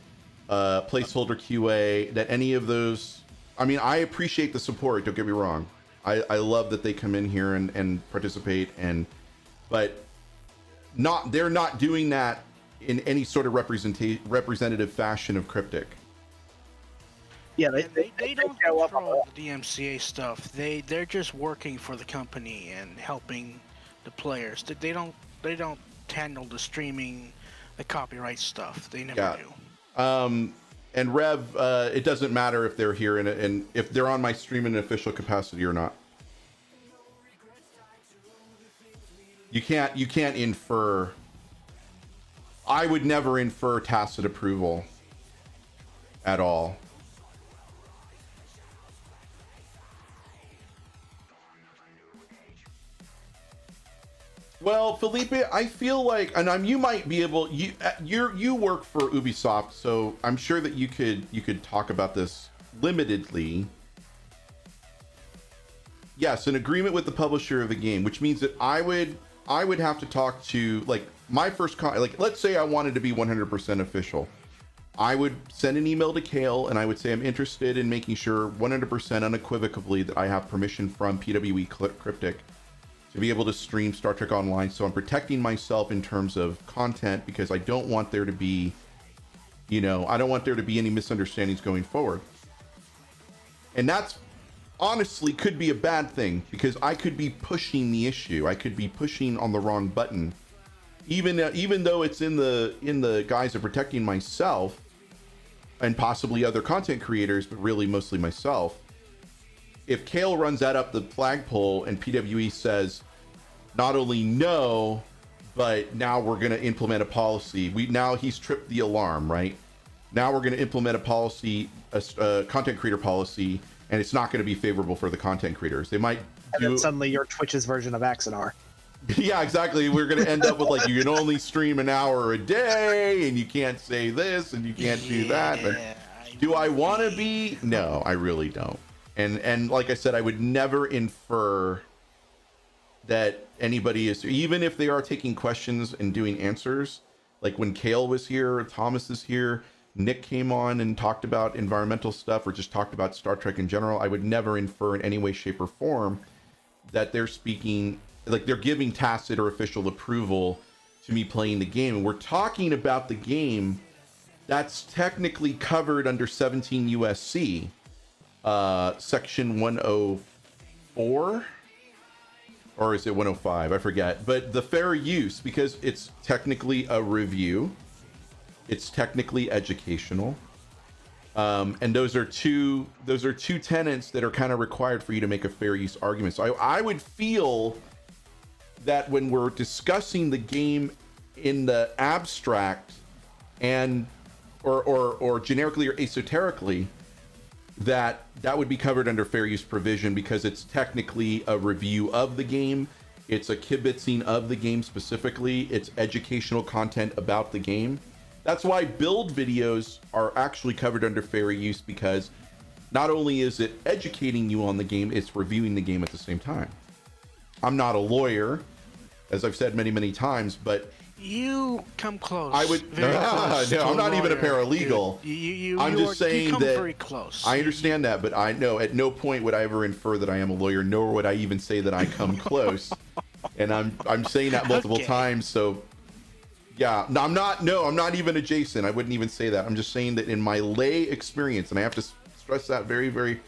Placeholder QA, that any of those I mean, I appreciate the support. Don't get me wrong. I love that they come in here and participate, but they're not doing that in any sort of representative fashion of Cryptic. Yeah, they don't control the DMCA stuff. They're just working for the company and helping the players. They don't handle the streaming, the copyright stuff. They never do. And Rev, it doesn't matter if they're here and if they're on my stream in an official capacity or not. You can't infer. I would never infer tacit approval at all. Well, Felipe, I feel like, and you might be able. You work for Ubisoft, so I'm sure that you could talk about this limitedly. Yes, an agreement with the publisher of the game, which means that I would have to talk to, like, my first like, let's say I wanted to be 100% official. I would send an email to Kale and I would say I'm interested in making sure 100% unequivocally that I have permission from PWE Cryptic to be able to stream Star Trek Online. So I'm protecting myself in terms of content because I don't want there to be, I don't want there to be any misunderstandings going forward. And that's honestly could be a bad thing because I could be pushing the issue. I could be pushing on the wrong button. Even though it's in the guise of protecting myself and possibly other content creators, but really mostly myself. If Kale runs that up the flagpole and PWE says not only no, but now we're going to implement a policy. Now he's tripped the alarm, right? Now we're going to implement a policy, a content creator policy, and it's not going to be favorable for the content creators. They might and then suddenly you're Twitch's version of Axanar. Yeah, exactly. We're going to end up with like, you can only stream an hour a day and you can't say this and you can't do that. But do I want to be? No, I really don't. And like I said, I would never infer that anybody is, even if they are taking questions and doing answers, like when Kale was here, Thomas is here, Nick came on and talked about environmental stuff or just talked about Star Trek in general, I would never infer in any way, shape, or form that they're speaking, like they're giving tacit or official approval to me playing the game. And we're talking about the game that's technically covered under 17 USC. Section 104, or is it 105? I forget. But the fair use, because it's technically a review, it's technically educational, and those are two tenets that are kind of required for you to make a fair use argument. So I would feel that when we're discussing the game in the abstract and or generically or esoterically, that would be covered under fair use provision because it's technically a review of the game. It's a kibitzing of the game specifically. It's educational content about the game. That's why build videos are actually covered under fair use, because not only is it educating you on the game, it's reviewing the game at the same time. I'm not a lawyer, as I've said many, many times, but you come close. I would. No, I'm not even a paralegal. I'm just saying that very close. I understand that, but I know at no point would I ever infer that I am a lawyer, nor would I even say that I come close. And I'm saying that multiple times. So, yeah, no, I'm not even adjacent. I wouldn't even say that. I'm just saying that in my lay experience, and I have to stress that very, very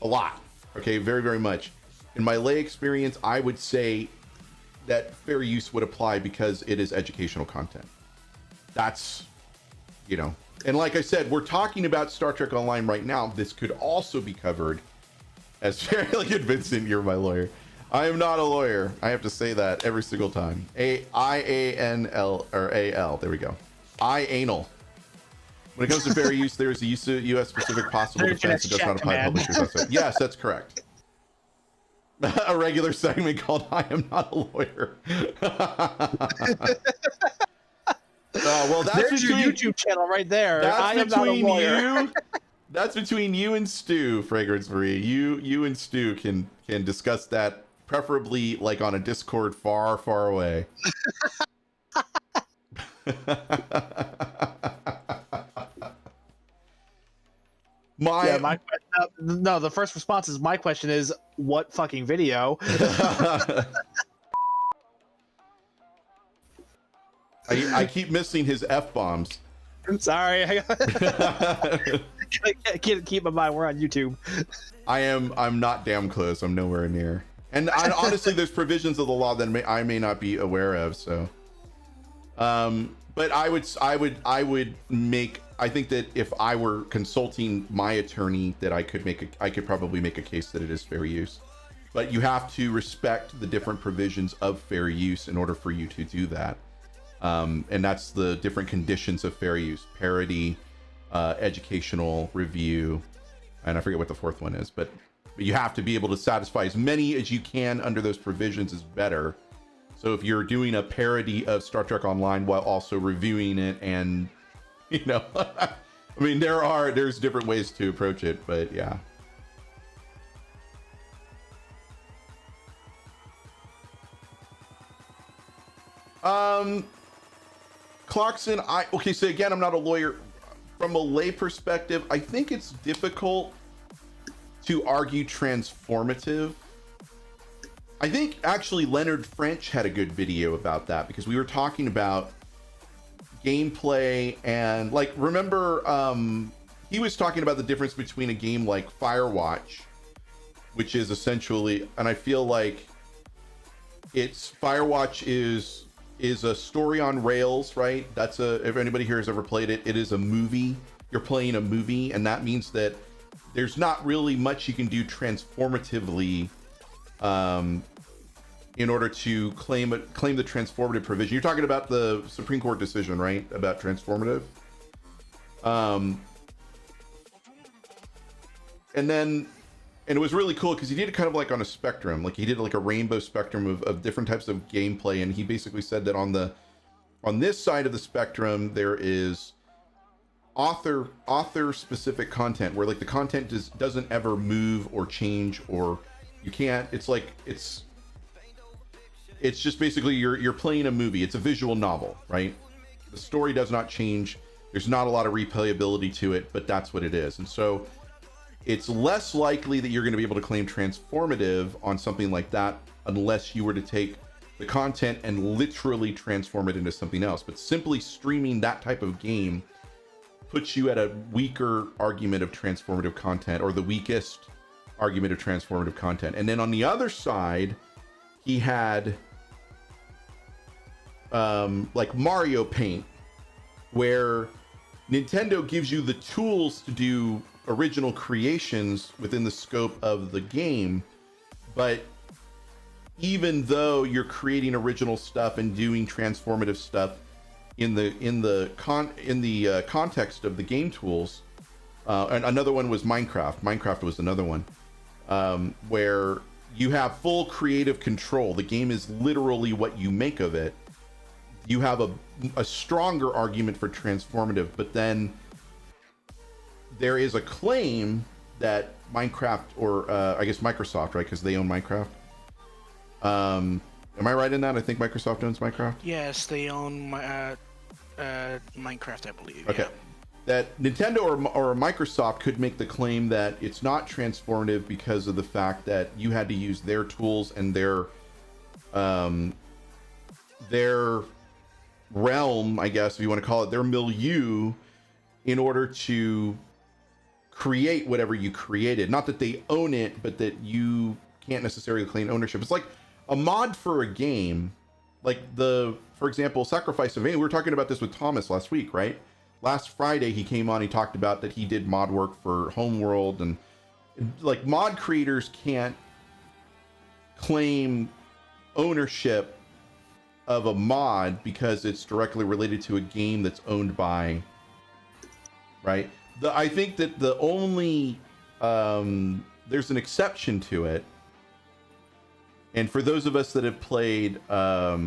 a lot. Okay, very, very much. In my lay experience, I would say that fair use would apply because it is educational content. That's, and like I said, we're talking about Star Trek Online right now. This could also be covered as fairly Vincent, you're my lawyer. I am not a lawyer. I have to say that every single time. IANL or AL. There we go. anal. When it comes to fair use, there is a U.S. specific possible defense that does not apply to publishers. Yes, that's correct. A regular segment called "I Am Not a Lawyer." Well, that's your YouTube channel right there. I am not a lawyer. That's between you and Stu, Fragrance Free. You and Stu can discuss that, preferably like on a Discord far, far away. My question, no, the first response is my question is what fucking video? I keep missing his F-bombs. I'm sorry. I can't keep my mind. We're on YouTube. I'm not damn close. I'm nowhere near. And honestly, there's provisions of the law that I may not be aware of. So, but I think that if I were consulting my attorney, that I could probably make a case that it is fair use. But you have to respect the different provisions of fair use in order for you to do that. And that's the different conditions of fair use: parody, educational, review, and I forget what the fourth one is, but you have to be able to satisfy as many as you can under those provisions is better. So if you're doing a parody of Star Trek Online while also reviewing it, and I mean, there's different ways to approach it, but yeah. Clarkson, okay, so again, I'm not a lawyer. From a lay perspective, I think it's difficult to argue transformative. I think actually Leonard French had a good video about that, because we were talking about gameplay and remember he was talking about the difference between a game like Firewatch, which is essentially, and I feel like Firewatch is a story on rails, right? If anybody here has ever played it, it is a movie. You're playing a movie, and that means that there's not really much you can do transformatively in order to claim the transformative provision. You're talking about the Supreme Court decision, right? About transformative. And it was really cool because he did it kind of like on a spectrum. Like he did like a rainbow spectrum of different types of gameplay. And he basically said that on this side of the spectrum, there is author specific content where like the content doesn't ever move or change, or you can't, it's just basically you're playing a movie. It's a visual novel, right? The story does not change. There's not a lot of replayability to it, but that's what it is. And so it's less likely that you're going to be able to claim transformative on something like that unless you were to take the content and literally transform it into something else. But simply streaming that type of game puts you at a weaker argument of transformative content, or the weakest argument of transformative content. And then on the other side, he had like Mario Paint, where Nintendo gives you the tools to do original creations within the scope of the game, but even though you're creating original stuff and doing transformative stuff in the context of the game tools, and another one was Minecraft was another one, where you have full creative control. The game is literally what you make of it. You have a stronger argument for transformative, but then there is a claim that Minecraft, or I guess Microsoft, right? Because they own Minecraft. Am I right in that? I think Microsoft owns Minecraft. Yes, they own Minecraft, I believe. Okay. Yeah. That Nintendo or Microsoft could make the claim that it's not transformative because of the fact that you had to use their tools and their realm, I guess, if you want to call it, their milieu, in order to create whatever you created. Not that they own it, but that you can't necessarily claim ownership. It's like a mod for a game, like for example, Sacrifice of Vain. We were talking about this with Thomas last week, right? Last Friday he came on, he talked about that he did mod work for Homeworld, and like mod creators can't claim ownership of a mod because it's directly related to a game that's owned by, right? I think that the only there's an exception to it, and for those of us that have played what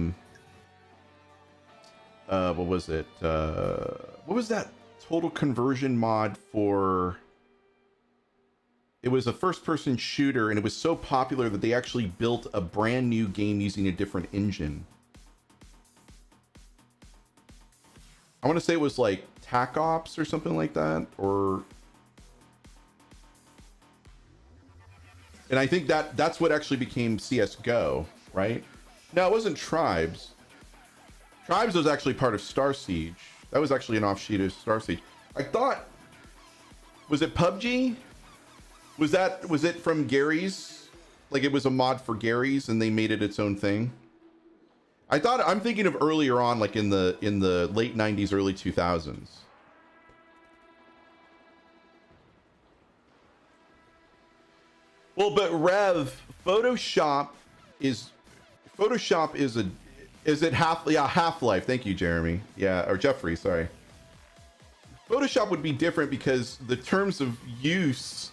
was it? What was that total conversion mod for? It was a first-person shooter, and it was so popular that they actually built a brand new game using a different engine. I want to say it was like TAC Ops or something like that, or And I think that's what actually became CS:GO, right? No, it wasn't Tribes. Tribes was actually part of Star Siege. That was actually an offshoot of Star Siege. I thought, was it PUBG? Was it from Gary's? Like it was a mod for Gary's and they made it its own thing? I'm thinking of earlier on, like in the late 90s, early 2000s. Well, but Rev, Photoshop is it Half-Life? Thank you, Jeremy. Yeah, or Jeffrey, sorry. Photoshop would be different because the terms of use,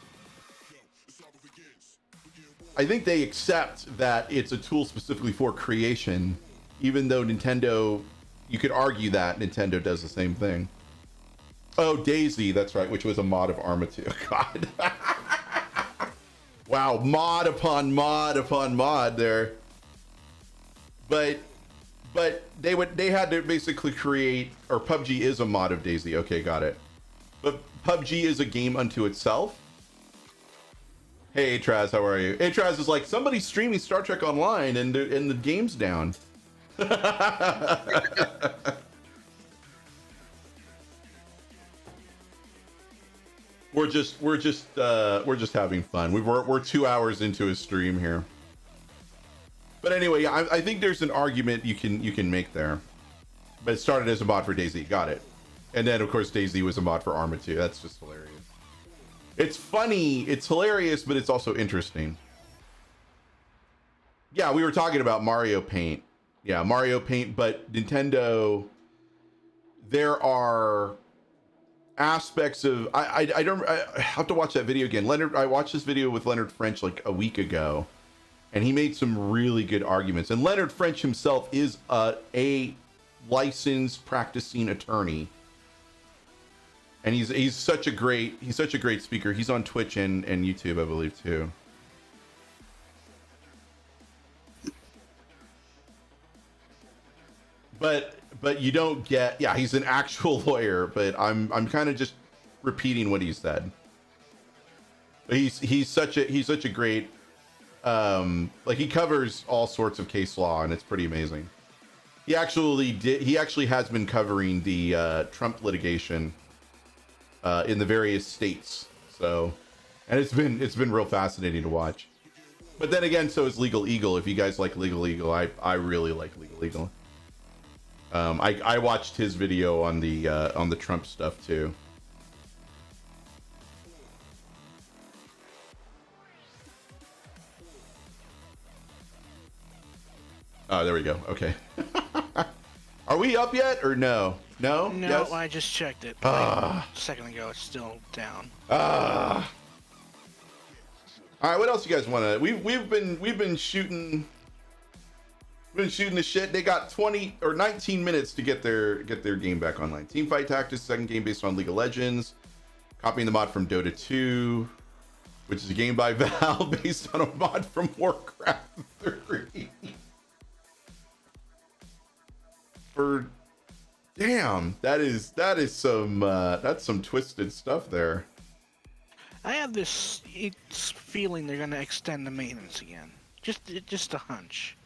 I think they accept that it's a tool specifically for creation, even though Nintendo, you could argue that Nintendo does the same thing. Oh, Daisy, that's right, which was a mod of Arma 2. God. Wow, mod upon mod upon mod there. But they had to basically create, or PUBG is a mod of Daisy. Okay, got it. But PUBG is a game unto itself. Hey, Atraz, how are you? Atraz is like, somebody's streaming Star Trek Online and the game's down. We're just having fun. We're 2 hours into a stream here. But anyway, I think there's an argument you can make there. But it started as a mod for Daisy, got it. And then of course Daisy was a mod for Arma 2. That's just hilarious. It's funny, it's hilarious, but it's also interesting. Yeah, we were talking about Mario Paint. Yeah, Mario Paint, but Nintendo, there are aspects of I have to watch that video again. I watched this video with Leonard French like a week ago, and he made some really good arguments. And Leonard French himself is a licensed practicing attorney, and he's such a great speaker. He's on Twitch and YouTube, I believe, too. But you don't get, yeah, he's an actual lawyer, but I'm kind of just repeating what he said. But he's such a great, like, he covers all sorts of case law, and it's pretty amazing. He actually has been covering the Trump litigation in the various states. So, and it's been real fascinating to watch. But then again, so is Legal Eagle. If you guys like Legal Eagle, I really like Legal Eagle. I watched his video on the Trump stuff too. Oh, there we go. Okay. Are we up yet or no? No. No, Yes? I just checked it. A second ago, it's still down. All right. What else you guys want to? We've been shooting. Been shooting the shit. They got 20 or 19 minutes to get their game back online. Teamfight Tactics, second game based on League of Legends, copying the mod from Dota 2, which is a game by Valve based on a mod from Warcraft 3. For damn, that is some that's some twisted stuff there. I have this feeling they're gonna extend the maintenance again. Just a hunch.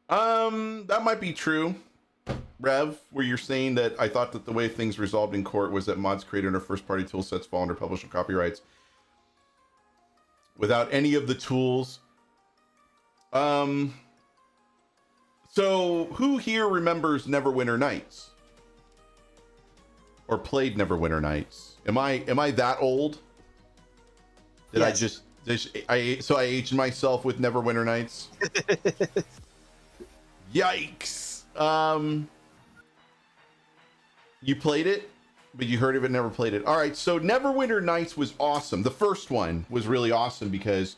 That might be true, Rev, where you're saying that I thought that the way things resolved in court was that mods created under first-party tool sets fall under publisher copyrights without any of the tools. So who here remembers Neverwinter Nights? Or played Neverwinter Nights? Am I that old? Did yes. I aged myself with Neverwinter Nights? Yikes. You played it, but you heard of it, never played it. All right, so Neverwinter Nights was awesome. The first one was really awesome because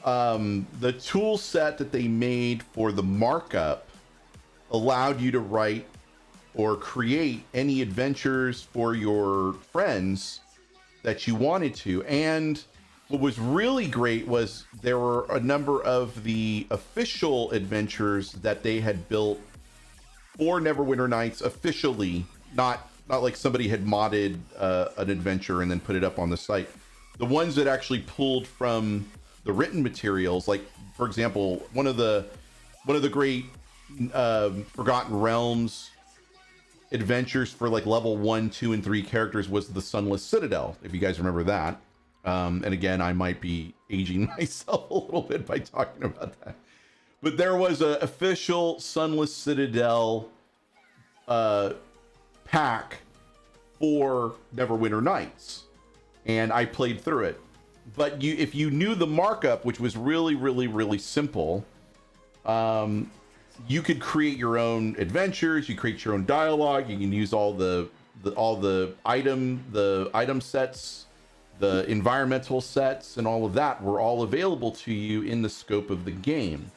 the tool set that they made for the markup allowed you to write or create any adventures for your friends that you wanted to. And what was really great was there were a number of the official adventures that they had built for Neverwinter Nights officially, not not like somebody had modded an adventure and then put it up on the site. The ones that actually pulled from the written materials, like for example, one of the great Forgotten Realms adventures for like level 1, 2, and 3 characters was the Sunless Citadel, if you guys remember that. And again, I might be aging myself a little bit by talking about that. But there was an official Sunless Citadel pack for Neverwinter Nights, and I played through it. But if you knew the markup, which was really, really, really simple, you could create your own adventures. You create your own dialogue. You can use all the item sets, the environmental sets, and all of that were all available to you in the scope of the game.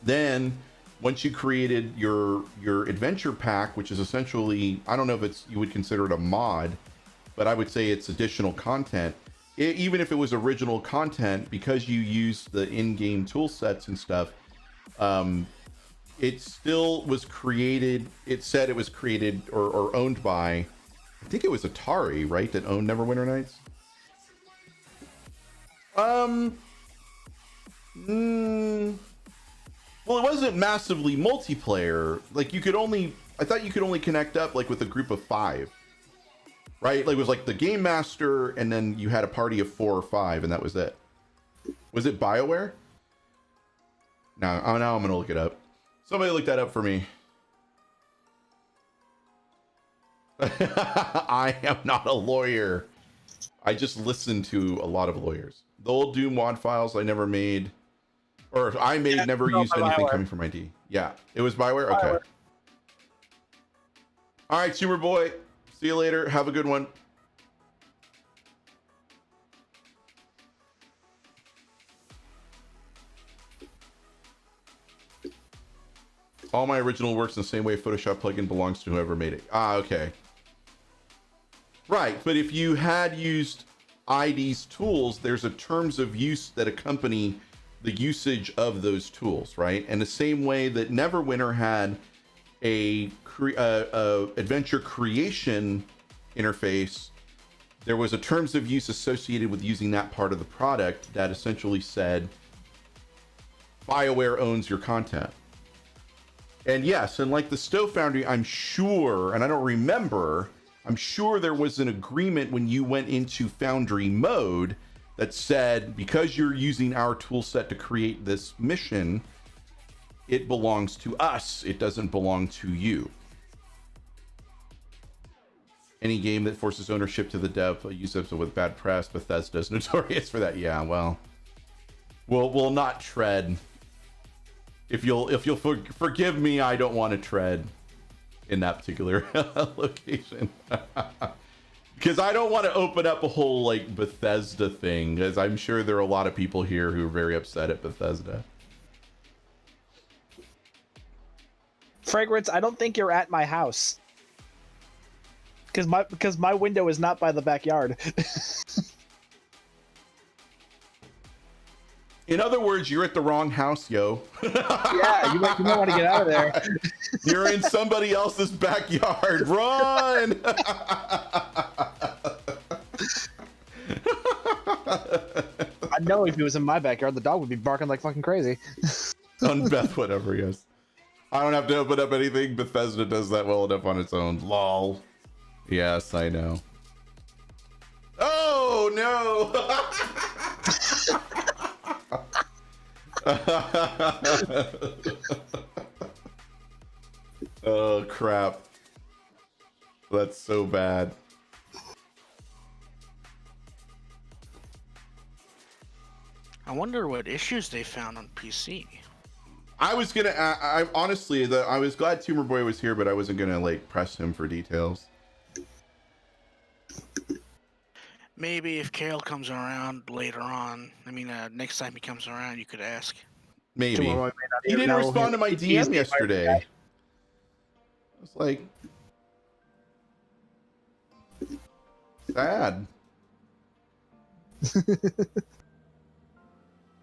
Then once you created your adventure pack, which is essentially, I don't know if you would consider it a mod, but I would say it's additional content. Even if it was original content, because you used the in-game tool sets and stuff, it still was created. It said it was created or owned by, I think it was Atari, right? That owned Neverwinter Nights. Well, it wasn't massively multiplayer. Like I thought you could only connect up like with a group of 5, right? Like it was like the game master, and then you had a party of 4 or 5, and that was it. Was it BioWare? Now I'm gonna look it up. Somebody look that up for me. I am not a lawyer. I just listen to a lot of lawyers. The old Doom WAD files I never made, or I made, yeah, never used anything coming from ID. Yeah, it was BioWare? Okay. BioWare. All right, Super Boy. See you later. Have a good one. All my original works in the same way Photoshop plugin belongs to whoever made it. Ah, okay. Right, but if you had used ID's tools, there's a terms of use that accompany the usage of those tools, right? And the same way that Neverwinter had a adventure creation interface, there was a terms of use associated with using that part of the product that essentially said BioWare owns your content. And yes, and like the Stowe Foundry, I'm sure, and I don't remember, I'm sure there was an agreement when you went into Foundry mode that said, because you're using our tool set to create this mission, it belongs to us. It doesn't belong to you. Any game that forces ownership to the dev uses it with bad press. Bethesda's notorious for that. Yeah, well, we'll not tread. If you'll forgive me, I don't want to tread in that particular location. Because I don't want to open up a whole like Bethesda thing, because I'm sure there are a lot of people here who are very upset at Bethesda. Fragrance, I don't think you're at my house. Because my window is not by the backyard. In other words, you're at the wrong house, yo. Yeah, you might want to get out of there. You're in somebody else's backyard. Run! I know if he was in my backyard, the dog would be barking like fucking crazy. On Beth, whatever, yes. I don't have to open up anything. Bethesda does that well enough on its own. Lol. Yes, I know. Oh, no! Oh crap, that's so bad. I wonder what issues they found on PC. I was gonna I honestly, I was glad Tumor Boy was here, but I wasn't gonna like press him for details. Maybe if Kale comes around later on, I mean, next time he comes around, you could ask. Maybe. He didn't respond to my DM yesterday. It's like sad.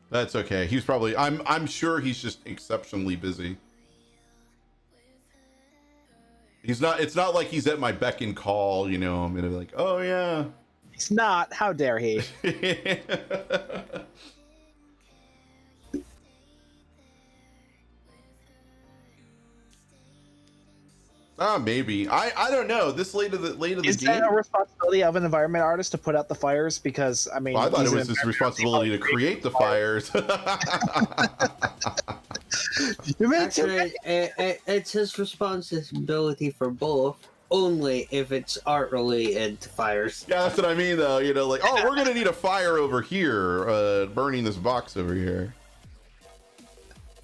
That's okay. He's probably, I'm sure he's just exceptionally busy. He's not. It's not like he's at my beck and call. You know, I'm gonna be like, oh yeah. He's not. How dare he? Maybe. I don't know. This late of the Is game. that a responsibility of an environment artist to put out the fires? Because I mean, Well, I thought it he's was his responsibility to create the fires. Actually, it's his responsibility for both. Only if it's art related fires. Yeah, that's what I mean, though. You know, like, oh, we're gonna need a fire over here, burning this box over here,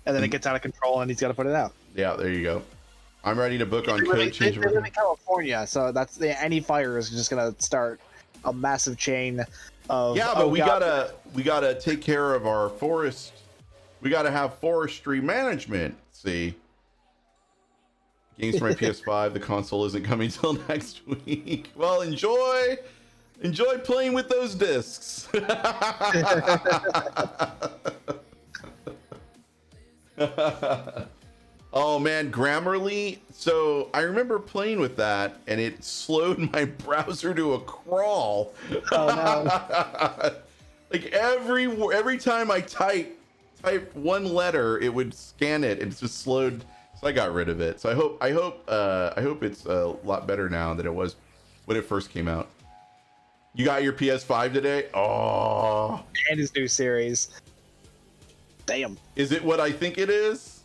and then it gets out of control, and he's got to put it out. Yeah, there you go. I'm ready to book on code change. They live in California, so that's any fire is just gonna start a massive chain of. Yeah, but we gotta take care of our forest. We gotta have forestry management. See. Games for my PS5. The console isn't coming till next week. Well, enjoy playing with those discs. Oh man, Grammarly. So I remember playing with that, and it slowed my browser to a crawl. Oh no! Like every time I type one letter, it would scan it. It's just slowed. So I got rid of it. So I hope it's a lot better now than it was when it first came out. You got your PS5 today? Oh, and his new series. Damn. Is it what I think it is?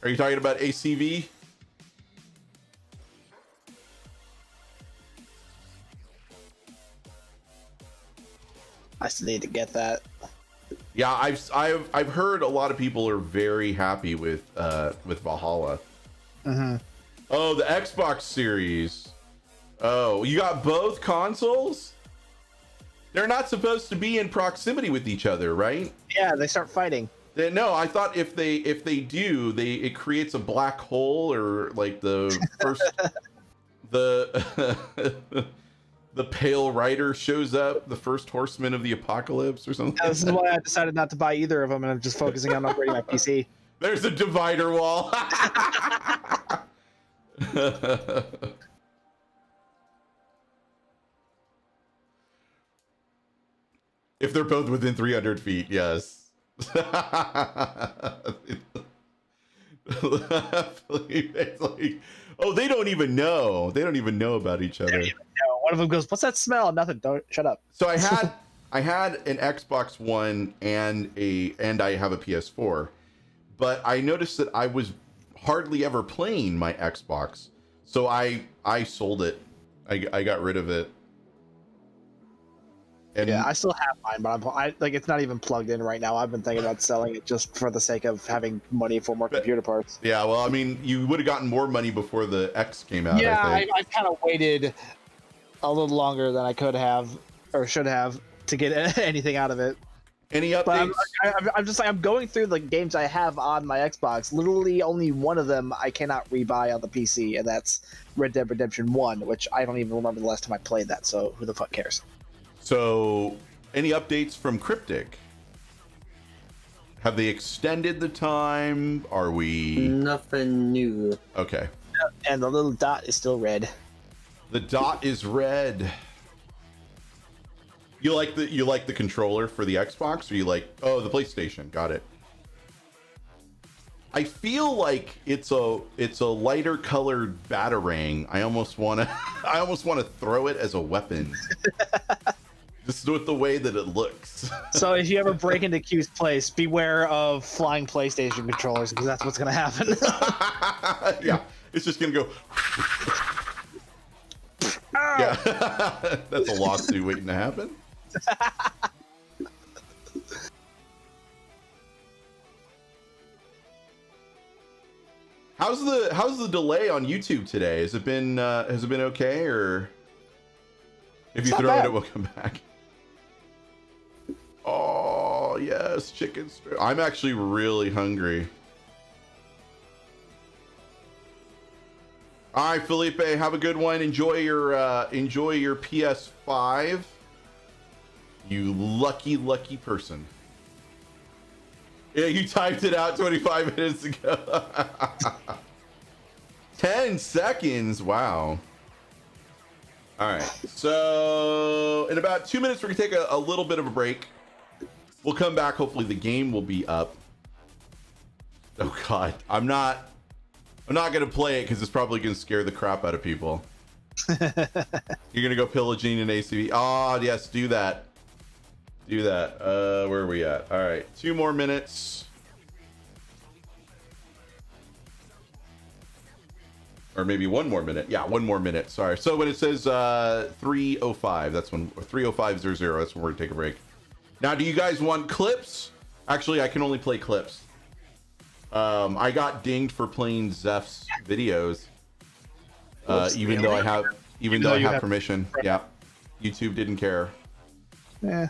Are you talking about ACV? I still need to get that. Yeah, I've heard a lot of people are very happy with Valhalla. Mm-hmm. Oh, the Xbox Series. Oh, you got both consoles? They're not supposed to be in proximity with each other, right? Yeah, they start fighting. No, I thought if they do, it creates a black hole, or like the first the Pale Rider shows up, the first horseman of the apocalypse or something. Yeah, this is why I decided not to buy either of them, and I'm just focusing on upgrading my PC. There's a divider wall. If they're both within 300 feet, yes. Oh, they don't even know. They don't even know about each other. One of them goes, "What's that smell?" Nothing. Don't shut up. So I had an Xbox One and I have a PS4, but I noticed that I was hardly ever playing my Xbox, so I sold it. I got rid of it. And yeah, I still have mine, but it's not even plugged in right now. I've been thinking about selling it just for the sake of having money for more computer parts. Yeah, well, I mean, you would have gotten more money before the X came out. Yeah, I kind of waited a little longer than I could have or should have to get anything out of it. Any updates? But I'm just like, I'm going through the games I have on my Xbox. Literally, only one of them I cannot rebuy on the PC, and that's Red Dead Redemption 1, which I don't even remember the last time I played that. So who the fuck cares? So, any updates from Cryptic? Have they extended the time? Are we... Nothing new. Okay. And the little dot is still red. The dot is red. You like the controller for the Xbox, or you like... Oh, the PlayStation. Got it. I feel like it's a lighter colored batarang. I almost want to throw it as a weapon. Just with the way that it looks. So if you ever break into Q's place, beware of flying PlayStation controllers, because that's what's going to happen. Yeah, it's just going to go. Yeah, that's a lawsuit waiting to happen. How's the delay on YouTube today? Has it been okay, or if you throw it, it will come back? Oh yes, chicken strip. I'm actually really hungry. All right, Felipe, have a good one. Enjoy your PS5. You lucky person. Yeah, you typed it out 25 minutes ago. 10 seconds. Wow. All right. So in about 2 minutes, we're gonna take a little bit of a break. We'll come back. Hopefully the game will be up. Oh God, I'm not gonna play it because it's probably gonna scare the crap out of people. You're gonna go pillaging an ACV. Oh yes, do that. Do that. Where are we at? All right, 2 more minutes. Or maybe 1 more minute. Yeah, 1 more minute. Sorry. So when it says 3:05, that's when, or 3:05:00, that's when we're gonna take a break. Now, do you guys want clips? Actually, I can only play clips. I got dinged for playing Zeph's videos, even though I have permission. Yeah, YouTube didn't care. Yeah,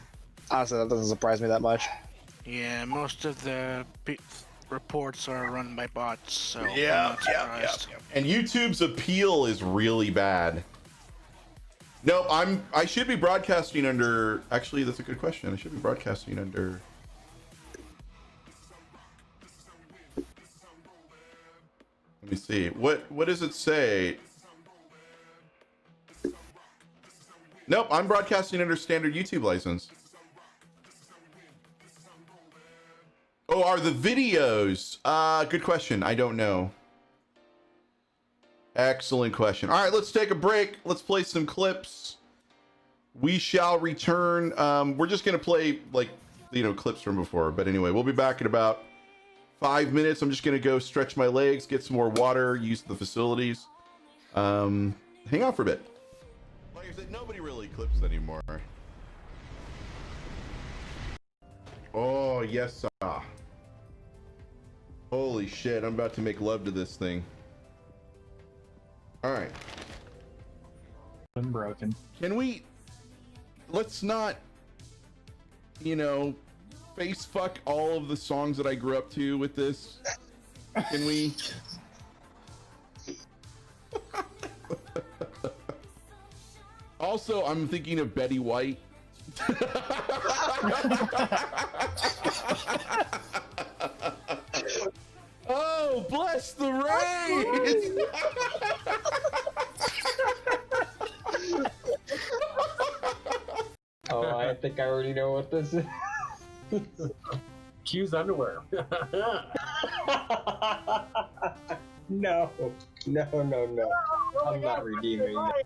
honestly, that doesn't surprise me that much. Yeah, most of the reports are run by bots, so Yeah. And YouTube's appeal is really bad. No, I should be broadcasting under. Actually, that's a good question. I should be broadcasting under. Let me see. What does it say? Nope, I'm broadcasting under standard YouTube license. Oh, are the videos? Good question. I don't know. Excellent question. All right, let's take a break. Let's play some clips. We shall return. We're just gonna play clips from before. But anyway, we'll be back in about 5 minutes. I'm just gonna go stretch my legs, get some more water, use the facilities. Hang out for a bit. Like I said, nobody really clips anymore. Oh yes, sir. Holy shit! I'm about to make love to this thing. All right. Been broken. Can we? Let's not, face fuck all of the songs that I grew up to with this. Can we? Also, I'm thinking of Betty White. Oh, bless the rain! Oh, I think I already know what this is. Q's underwear. No. I'm not redeeming that.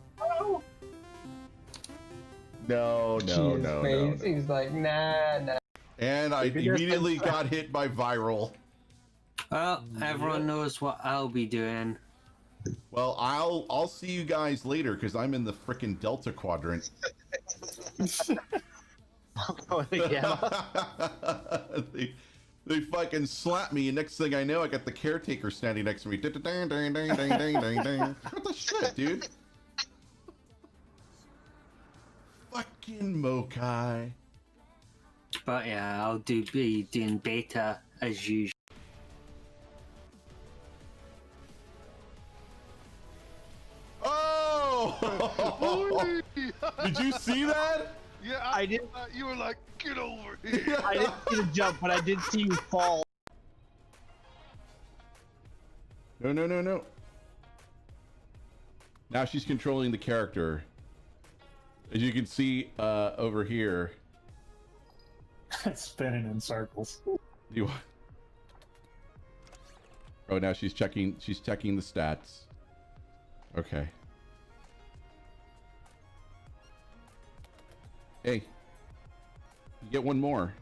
No. He's like, nah. And I immediately got hit by viral. Well, everyone knows what I'll be doing. Well, I'll see you guys later because I'm in the frickin' Delta Quadrant. They fucking slapped me, and next thing I know, I got the caretaker standing next to me. What the shit, dude? Fucking Mokai. But yeah, I'll be doing beta as usual. Oh! Did you see that? Yeah, I did. You were like, get over here. I didn't see the jump, but I did see you fall. No. Now she's controlling the character. As you can see over here. Spinning in circles. Oh, now she's checking the stats. Okay. Hey. You get one more.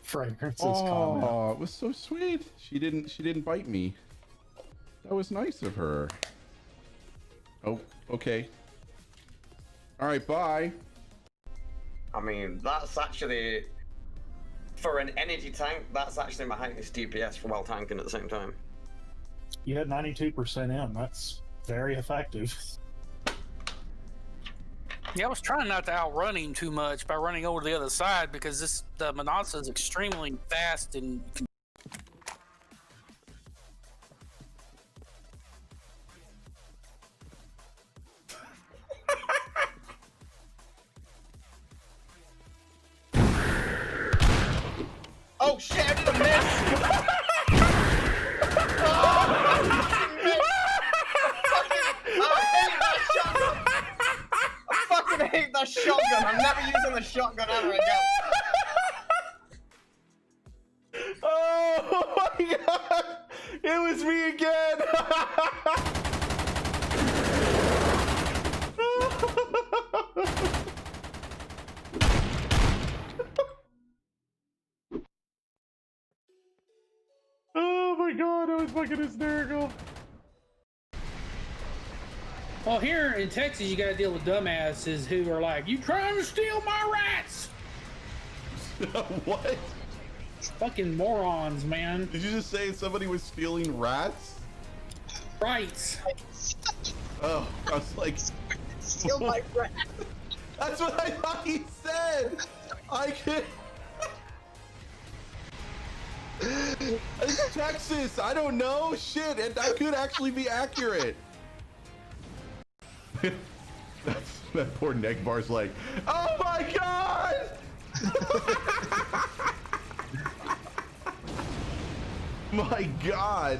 Fragrances comment. comment. Oh, it was so sweet. She didn't bite me. That was nice of her. Oh, okay. All right, bye. I mean, that's actually, for an energy tank, that's actually my highest DPS for while tanking at the same time. You had 92% in. That's very effective. Yeah, I was trying not to outrun him too much by running over to the other side because the Manasa is extremely fast and. Oh shit, I didn't miss! I fucking hate that shotgun. I'm never using the shotgun ever again. Oh my god! It was me again! Oh my god, that was fucking hysterical. Well, here in Texas, you got to deal with dumbasses who are like, "You trying to steal my rats?" What? Fucking morons, man. Did you just say somebody was stealing rats? Right. Oh, I was like, Steal my rat. that's what I thought he said. I could. It's Texas. I don't know. Shit, and that could actually be accurate. That poor Negbar's like, oh my god! My god!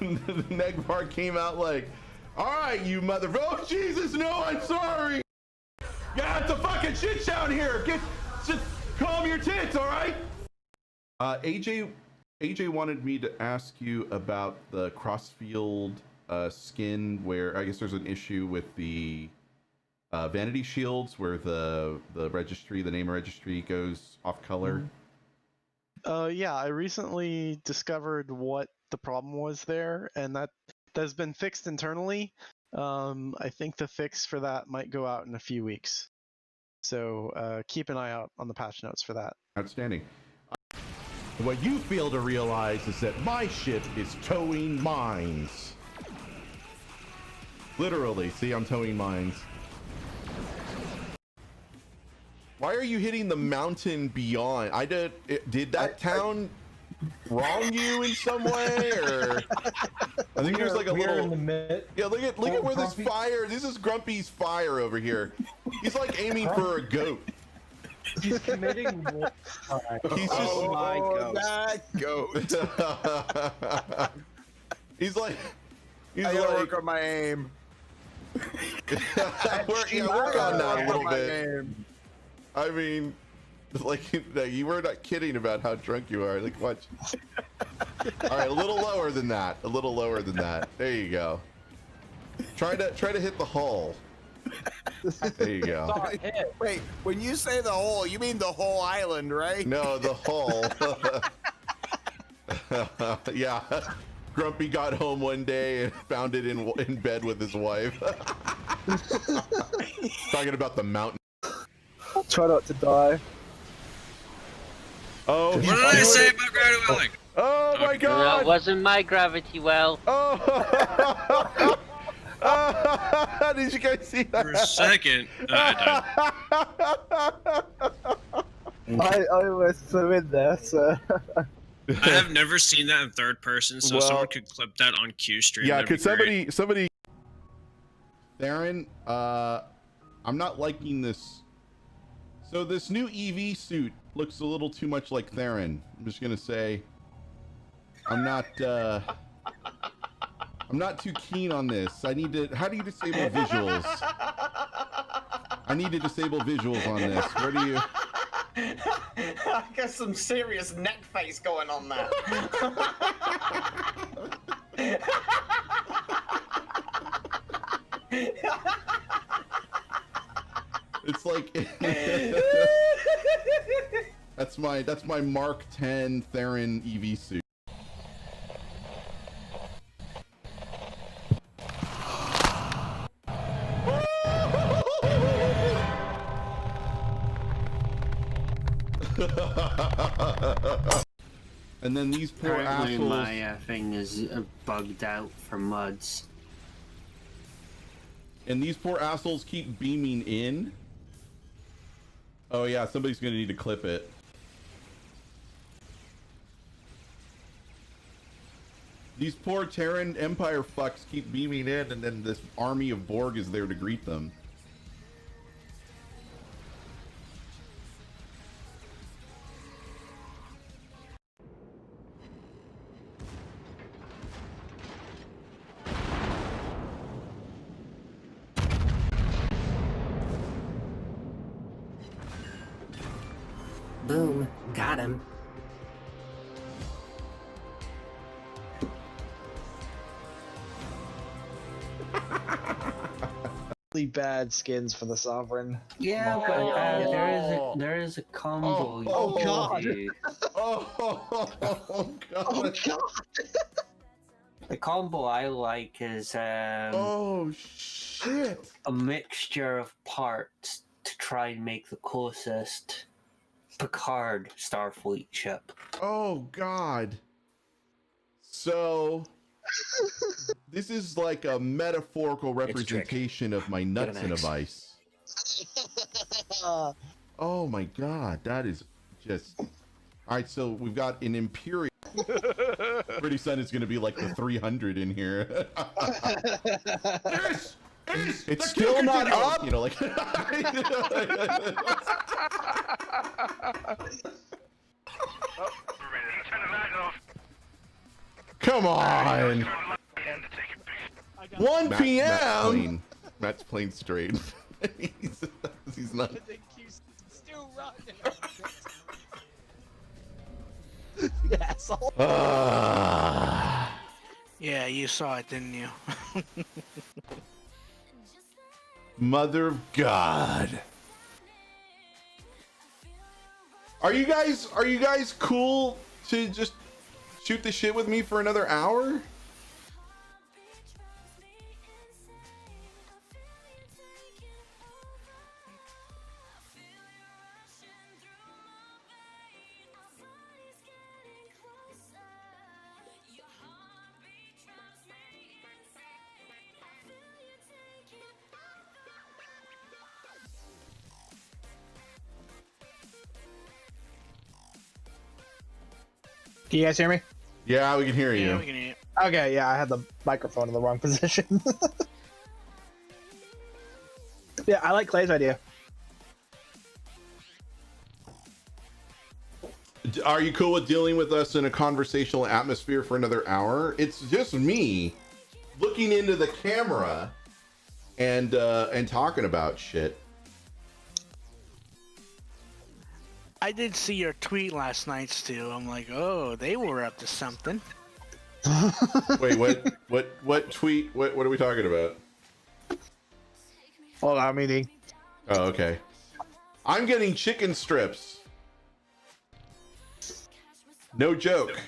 Negbar came out like, alright, you mother. Oh, Jesus, no, I'm sorry! Yeah, it's a fucking shit show here! Just calm your tits, alright? AJ wanted me to ask you about the crossfield skin, where I guess there's an issue with the vanity shields where the registry, the name registry goes off color. Yeah, I recently discovered what the problem was there, and that's been fixed internally. I think the fix for that might go out in a few weeks. So keep an eye out on the patch notes for that. Outstanding. What you fail to realize is that my ship is towing mines. Literally, see, I'm towing mines. Why are you hitting the mountain beyond? Did that town wrong you in some way, or I think there's like a little. Yeah, look at where this fire. This is Grumpy's fire over here. He's like aiming for a goat. He's committing. He's just that goat. He's like. I gotta work on my aim. Work on that a little bit. I mean, like, you were not kidding about how drunk you are. Like, watch. All right, a little lower than that. A little lower than that. There you go. Try to hit the hull. There you go. Wait, when you say the whole, you mean the whole island, right? No, the hull. Yeah. Grumpy got home one day and found it in bed with his wife. Talking about the mountain. Try not to die. Oh, what did I say about gravity welling? Oh my god! That wasn't my gravity well. Oh! Did you guys see that? For a second, I almost flew in there, so. I have never seen that in third person, so someone could clip that on Q stream. Yeah, could somebody? Theron, I'm not liking this. So this new EV suit looks a little too much like Theron. I'm just gonna say, I'm not too keen on this. I need to. How do you disable visuals? I need to disable visuals on this. Where do you? I got some serious neck face going on there. It's like that's my Mark 10 Theron EV suit. And then these poor Apparently assholes. my thing is bugged out for muds. And these poor assholes keep beaming in. Oh yeah, somebody's gonna need to clip it. These poor Terran Empire fucks keep beaming in, and then this army of Borg is there to greet them. him. Really bad skins for the Sovereign. Yeah, but there is a combo. Oh, God. Oh god. Oh god. The combo I like is oh shit. A mixture of parts to try and make the closest Picard Starfleet ship. Oh god. So this is like a metaphorical representation of my nuts in a vice. Oh my god, that is just all right. So we've got an Imperial. Pretty soon it's going to be like the 300 in here. It's still not up. You know, like. Come on. 1 p.m. Matt's playing straight. he's not. Asshole. Yeah, you saw it, didn't you? Mother of God. Are you guys cool to just shoot the shit with me for another hour? Can you guys hear me? Yeah, we can hear you. Yeah, we can hear you. Okay, yeah, I had the microphone in the wrong position. Yeah, I like Clay's idea. Are you cool with dealing with us in a conversational atmosphere for another hour? It's just me looking into the camera and talking about shit. I did see your tweet last night, Stu. I'm like, oh, they were up to something. Wait, what tweet? What are we talking about? Hold on, meeting. Oh, okay. I'm getting chicken strips. No joke.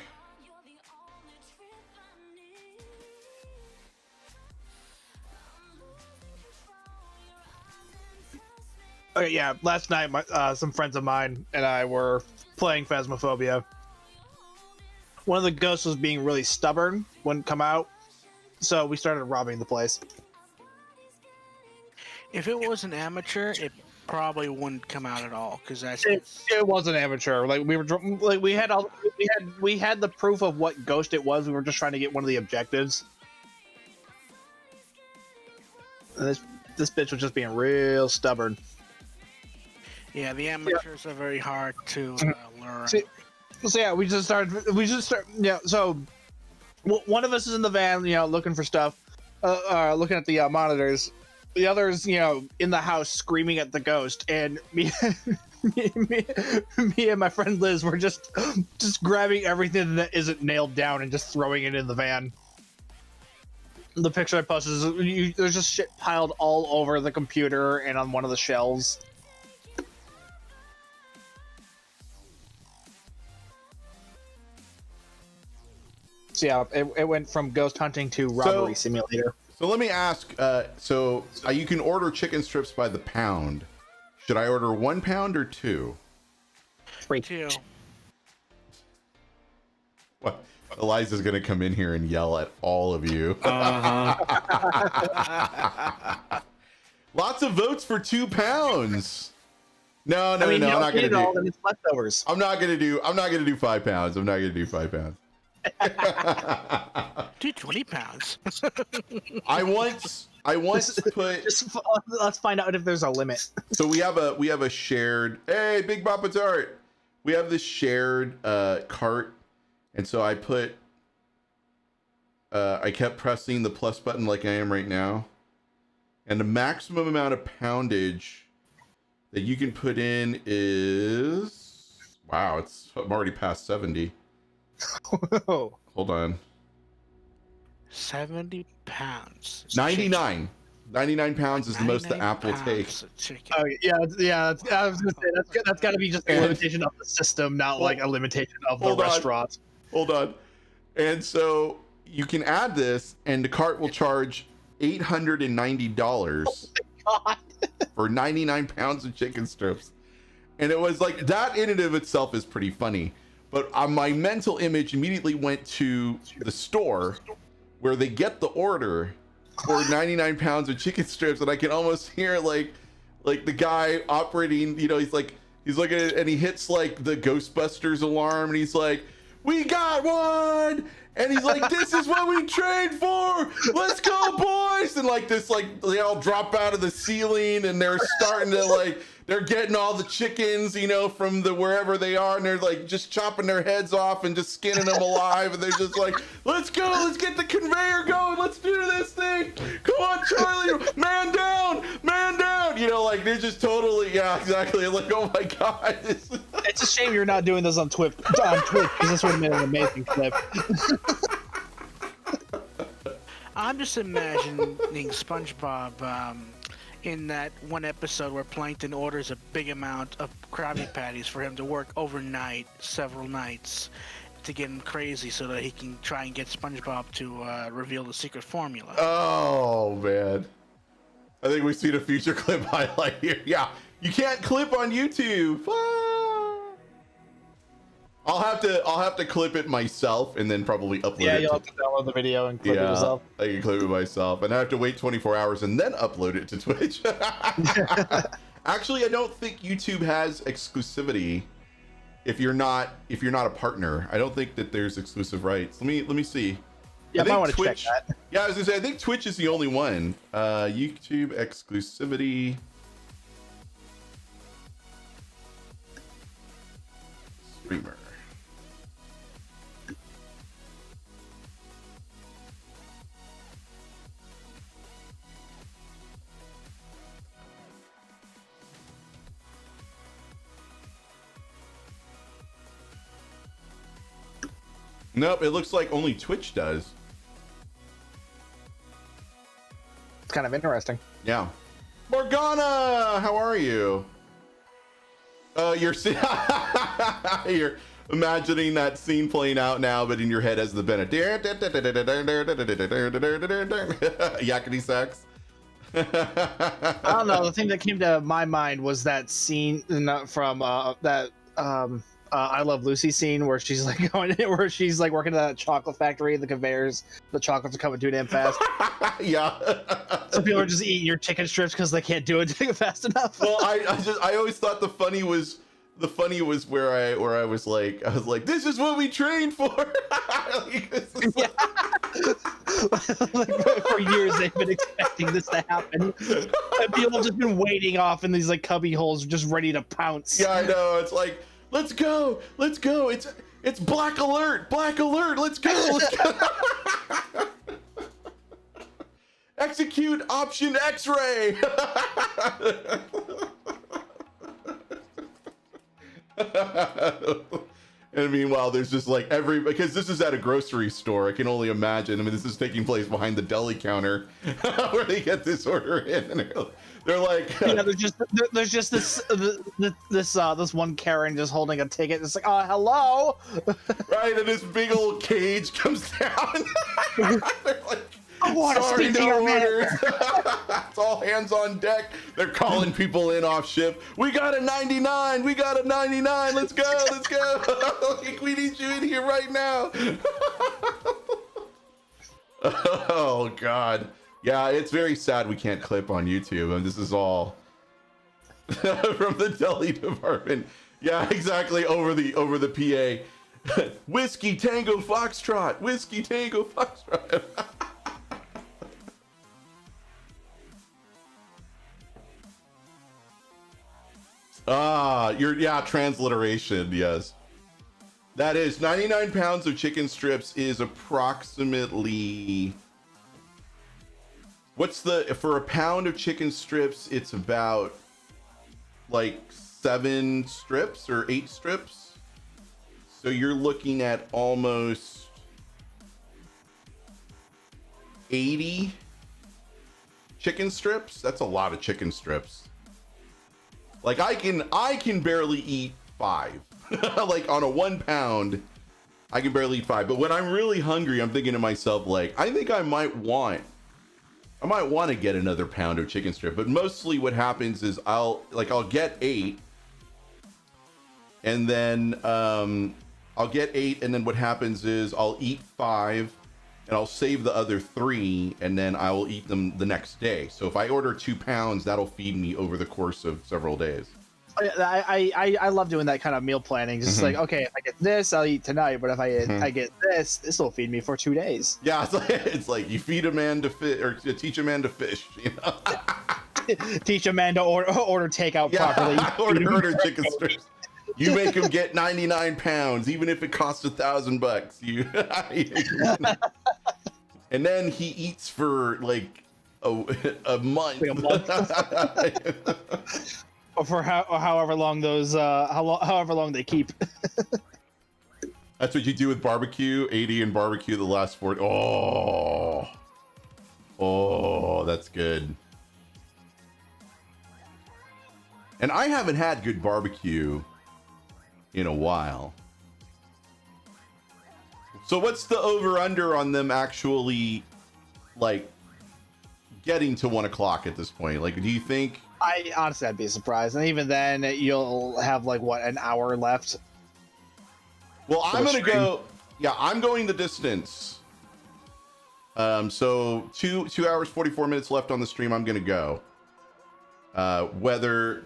Okay, yeah, last night some friends of mine and I were playing Phasmophobia. One of the ghosts was being really stubborn, wouldn't come out, so we started robbing the place. If it was an amateur, it probably wouldn't come out at all, because that's it was an amateur. Like we were like we had the proof of what ghost it was. We were just trying to get one of the objectives. And this bitch was just being real stubborn. Yeah, the amateurs are very hard to lure. So yeah, we just started. Yeah, so one of us is in the van, you know, looking for stuff, looking at the monitors. The other's, you know, in the house screaming at the ghost, and me and my friend Liz were just grabbing everything that isn't nailed down and just throwing it in the van. The picture I posted is there's just shit piled all over the computer and on one of the shelves. So yeah, it went from ghost hunting to robbery simulator. So let me ask, you can order chicken strips by the pound. Should I order 1 pound or 2? 2. What? Eliza's gonna come in here and yell at all of you. Lots of votes for 2 pounds. No, I'm not gonna do. All, then it's leftovers. I'm not gonna do 5 pounds. I'm not gonna do 5 pounds. Do 20 pounds. I once put. Let's find out if there's a limit. So we have a shared. Hey, Big Papa Tart. We have this shared cart, and so I put. I kept pressing the plus button like I am right now, and the maximum amount of poundage that you can put in is Wow, I'm already past 70. Oh. Hold on. 70 pounds. 99. 99 pounds is the most the 99 app will take. pounds of chicken. Oh yeah. I was gonna say that's got to be just a limitation of the system, not like a limitation of the restaurant. Hold on. And so you can add this, and the cart will charge $890 for 99 pounds of chicken strips. And it was like, that in and of itself is pretty funny. But my mental image immediately went to the store where they get the order for 99 pounds of chicken strips, and I can almost hear like the guy operating, you know, he's looking at it, and he hits like the Ghostbusters alarm, and he's like, "We got one!" And he's like, "This is what we trained for! Let's go, boys!" And like this, like they all drop out of the ceiling, and they're starting to they're getting all the chickens, you know, from the wherever they are, and they're like just chopping their heads off and just skinning them alive, and they're just like, "Let's go, let's get the conveyor going, let's do this thing, come on, Charlie, man down, you know, like they're just totally, yeah, exactly, like, oh my god. It's a shame you're not doing this on Twitch, because this would have been an amazing clip. I'm just imagining SpongeBob in that one episode where Plankton orders a big amount of Krabby Patties for him to work overnight, several nights, to get him crazy so that he can try and get SpongeBob to reveal the secret formula. Oh man, I think we've seen a future clip highlight here. Yeah, you can't clip on YouTube. I'll have to clip it myself and then probably upload it. Yeah, you'll have to download the video and clip it yourself. I can clip it myself, and I have to wait 24 hours and then upload it to Twitch. Actually, I don't think YouTube has exclusivity if you're not a partner. I don't think that there's exclusive rights. Let me see. Yeah, I might want to check that. Yeah, I was gonna say I think Twitch is the only one. YouTube exclusivity. Streamer. Nope, it looks like only Twitch does. It's kind of interesting. Yeah. Morgana, how are you? You're imagining that scene playing out now, but in your head as the Bennett. Yakety sax. I don't know. The thing that came to my mind was that scene from that I Love Lucy scene where she's like working at that chocolate factory and the conveyors, the chocolates are coming too damn fast. Yeah. So people are just eating your chicken strips because they can't do it fast enough. Well, I always thought the funny was where I was like, this is what we trained for. For years they've been expecting this to happen, and people have just been waiting off in these like cubby holes, just ready to pounce. Yeah, I know. It's like, let's go. It's black alert, let's go. Execute option X-ray. And meanwhile, there's just like because this is at a grocery store, I can only imagine. I mean, this is taking place behind the deli counter where they get this order in, and they're like, there's just this one Karen just holding a ticket. It's like, hello, right? And this big old cage comes down. They're like, I want to speak to your orders. It's all hands on deck. They're calling people in off shift. We got a 99. Let's go. We need you in here right now. Oh God. Yeah, it's very sad we can't clip on YouTube, and this is all from the deli department. Yeah, exactly. Over the PA. Whiskey Tango Foxtrot. Transliteration, yes. That is 99 pounds of chicken strips is approximately, for a pound of chicken strips, it's about like 7 strips or 8 strips. So you're looking at almost 80 chicken strips. That's a lot of chicken strips. Like I can barely eat 5. Like on a 1 pound, I can barely eat 5. But when I'm really hungry, I'm thinking to myself, like, I think I might want to get another pound of chicken strip. But mostly what happens is I'll get 8, and then I'll get 8, and then what happens is I'll eat 5, and I'll save the other 3, and then I will eat them the next day. So if I order 2 pounds, that'll feed me over the course of several days. I love doing that kind of meal planning. Just like, okay, if I get this, I'll eat tonight. But if I get this will feed me for 2 days. Yeah, it's like you feed a man to fish, or you teach a man to fish. You know, teach a man to order takeout properly. order chicken strips. You make him get 99 pounds, even if it costs $1,000. You, and then he eats for like a month. Or for however long those however long they keep. That's what you do with barbecue. 80 and barbecue the last 4. Oh, that's good. And I haven't had good barbecue in a while. So what's the over under on them actually like getting to 1 o'clock at this point? Like, do you think? I'd be surprised, and even then you'll have like what, an hour left. Well, I'm gonna go. Yeah, I'm going the distance. So 2 hours 44 minutes left on the stream. I'm gonna go. Whether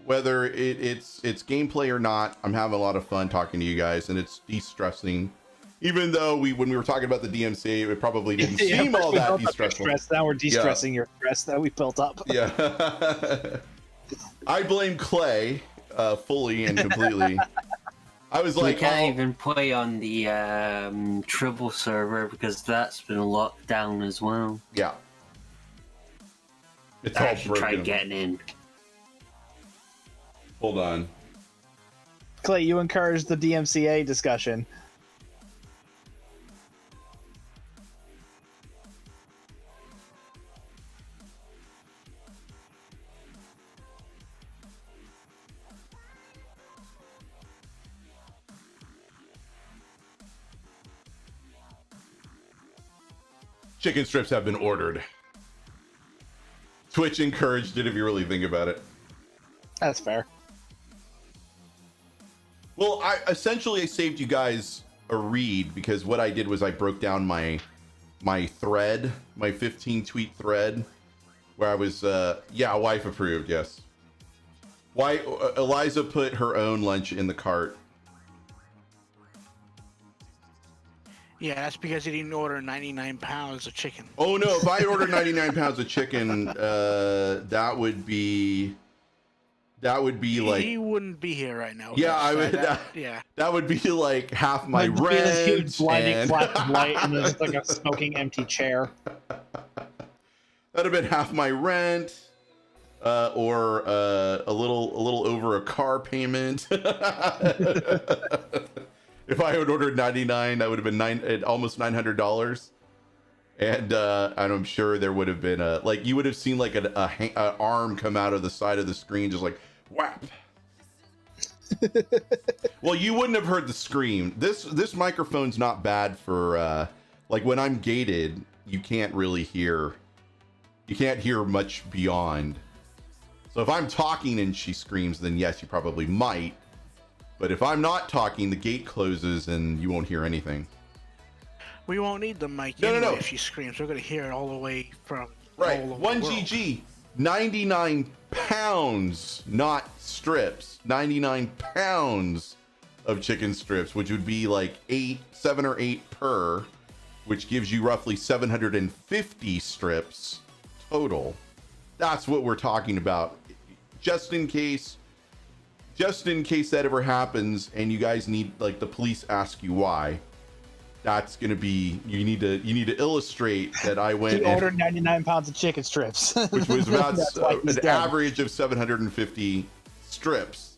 it's gameplay or not, I'm having a lot of fun talking to you guys, and it's de-stressing. Even though when we were talking about the DMCA, it probably didn't seem all that de-stressful. Now we're de-stressing your stress that we built up. Yeah. I blame Clay fully and completely. I was like, we can't even play on the Tribble server because that's been locked down as well. Yeah. It's I all actually broken. tried getting in. Hold on. Clay, you encouraged the DMCA discussion. Chicken strips have been ordered. Twitch encouraged it if you really think about it. That's fair. Well, I saved you guys a read because what I did was I broke down my thread, my 15 tweet thread, where I was wife approved, yes. Why Eliza put her own lunch in the cart. Yeah, that's because he didn't order 99 pounds of chicken. Oh no, if I ordered 99 pounds of chicken, that would be like, he wouldn't be here right now. Yeah, I would. That would be like half my rent. This huge blinding flash of light and there's like a smoking empty chair. That'd have been half my rent, or a little over a car payment. If I had ordered 99, that would have been almost $900. And I'm sure there would have been you would have seen like an arm come out of the side of the screen, just like whap. Well, you wouldn't have heard the scream. This microphone's not bad for like when I'm gated, you can't really hear. You can't hear much beyond. So if I'm talking and she screams, then yes, you probably might. But if I'm not talking, the gate closes and you won't hear anything. We won't need the mic No. if she screams. We're going to hear it all the way from right. all over 1 the world. GG, 99 pounds, not strips. 99 pounds of chicken strips, which would be like 7 or 8 per, which gives you roughly 750 strips total. That's what we're talking about. Just in case that ever happens and you guys need, like, the police ask you why, that's gonna be, you need to illustrate that I went He ordered 99 pounds of chicken strips, which was about an average of 750 strips.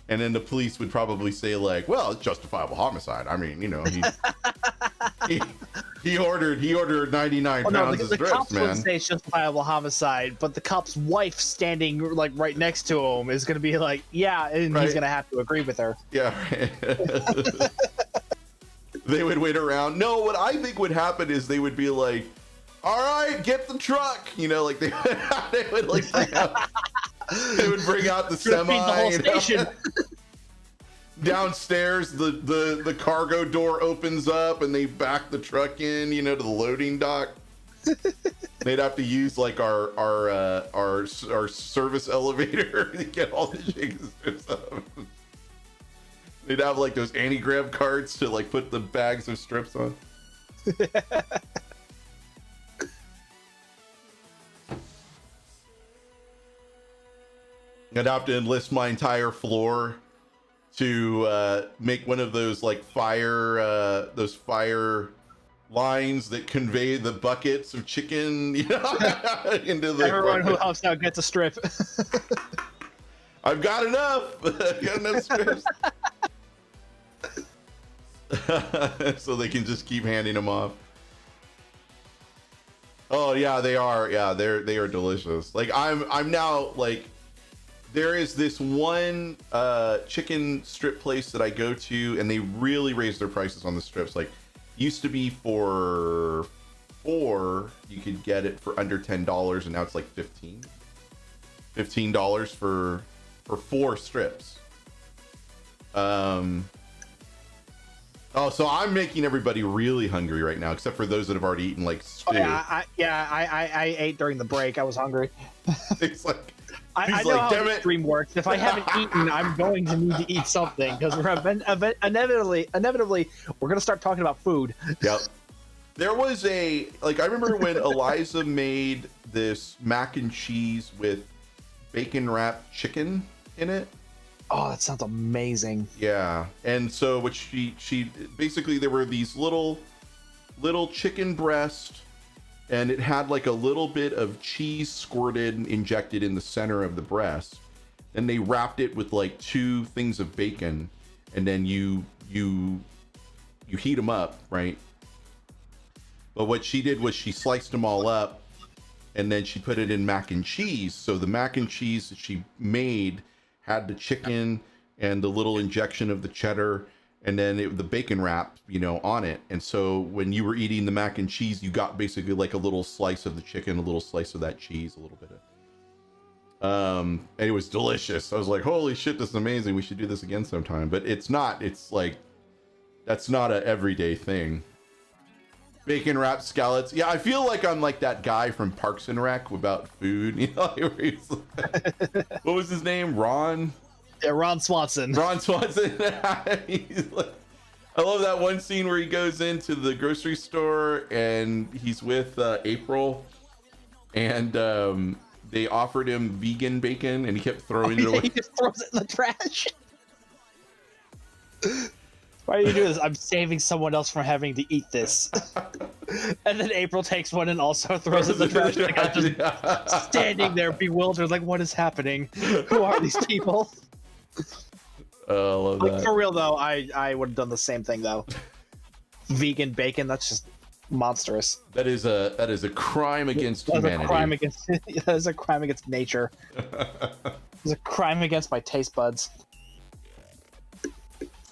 And then the police would probably say like, well, it's justifiable homicide. I mean, you know, he ordered 99 pounds of the strips, cops man. would say it's justifiable homicide, but the cop's wife standing like right next to him is going to be like, yeah, and he's going to have to agree with her. Yeah. They would wait around. No, what I think would happen is they would be like, all right, get the truck. You know, like they would like bring out, they would bring out the semi. The whole station. Downstairs, the cargo door opens up and they back the truck in, you know, to the loading dock. They'd have to use like our service elevator to get all the chicken strips up. They'd have like those anti-grab carts to like put the bags of strips on. I'd have to enlist my entire floor to make one of those like fire lines that convey the buckets of chicken, you know, into the everyone who helps out gets a strip. I've got enough. I've got enough strips. So they can just keep handing them off. Oh yeah, they are. Yeah, they are delicious. Like I'm now like, there is this one chicken strip place that I go to, and they really raised their prices on the strips. Like, used to be for $4, you could get it for under $10, and now it's like $15 for 4 strips. Oh, so I'm making everybody really hungry right now, except for those that have already eaten like stew. Oh, I ate during the break. I was hungry. It's like, I know how the stream works. If I haven't eaten, I'm going to need to eat something, because we're inevitably we're going to start talking about food. Yep. There was I remember when Eliza made this mac and cheese with bacon wrapped chicken in it. Oh, that sounds amazing. Yeah. And so what she basically, there were these little chicken breast, and it had like a little bit of cheese squirted, injected in the center of the breast. Then they wrapped it with like 2 things of bacon, and then you heat them up, right? But what she did was she sliced them all up, and then she put it in mac and cheese. So the mac and cheese that she made had the chicken and the little injection of the cheddar, and then the bacon wrap, you know, on it. And so when you were eating the mac and cheese, you got basically like a little slice of the chicken, a little slice of that cheese, a little bit of, and it was delicious. I was like, holy shit, this is amazing. We should do this again sometime. But it's not, it's like, that's not a everyday thing. Bacon wrapped scallops. Yeah, I feel like I'm like that guy from Parks and Rec about food. You know, what was his name? Ron? Yeah, Ron Swanson. Ron Swanson. He's like, I love that one scene where he goes into the grocery store and he's with April, and they offered him vegan bacon, and he kept throwing it away. He just throws it in the trash. Why do you do this? I'm saving someone else from having to eat this. And then April takes one and also throws it in the trash. Like, I'm just standing there bewildered, like, what is happening? Who are these people? I love that. For real though, I would have done the same thing though. Vegan bacon, that's just monstrous. That is a crime against humanity. That is a crime against nature. It's a crime against my taste buds.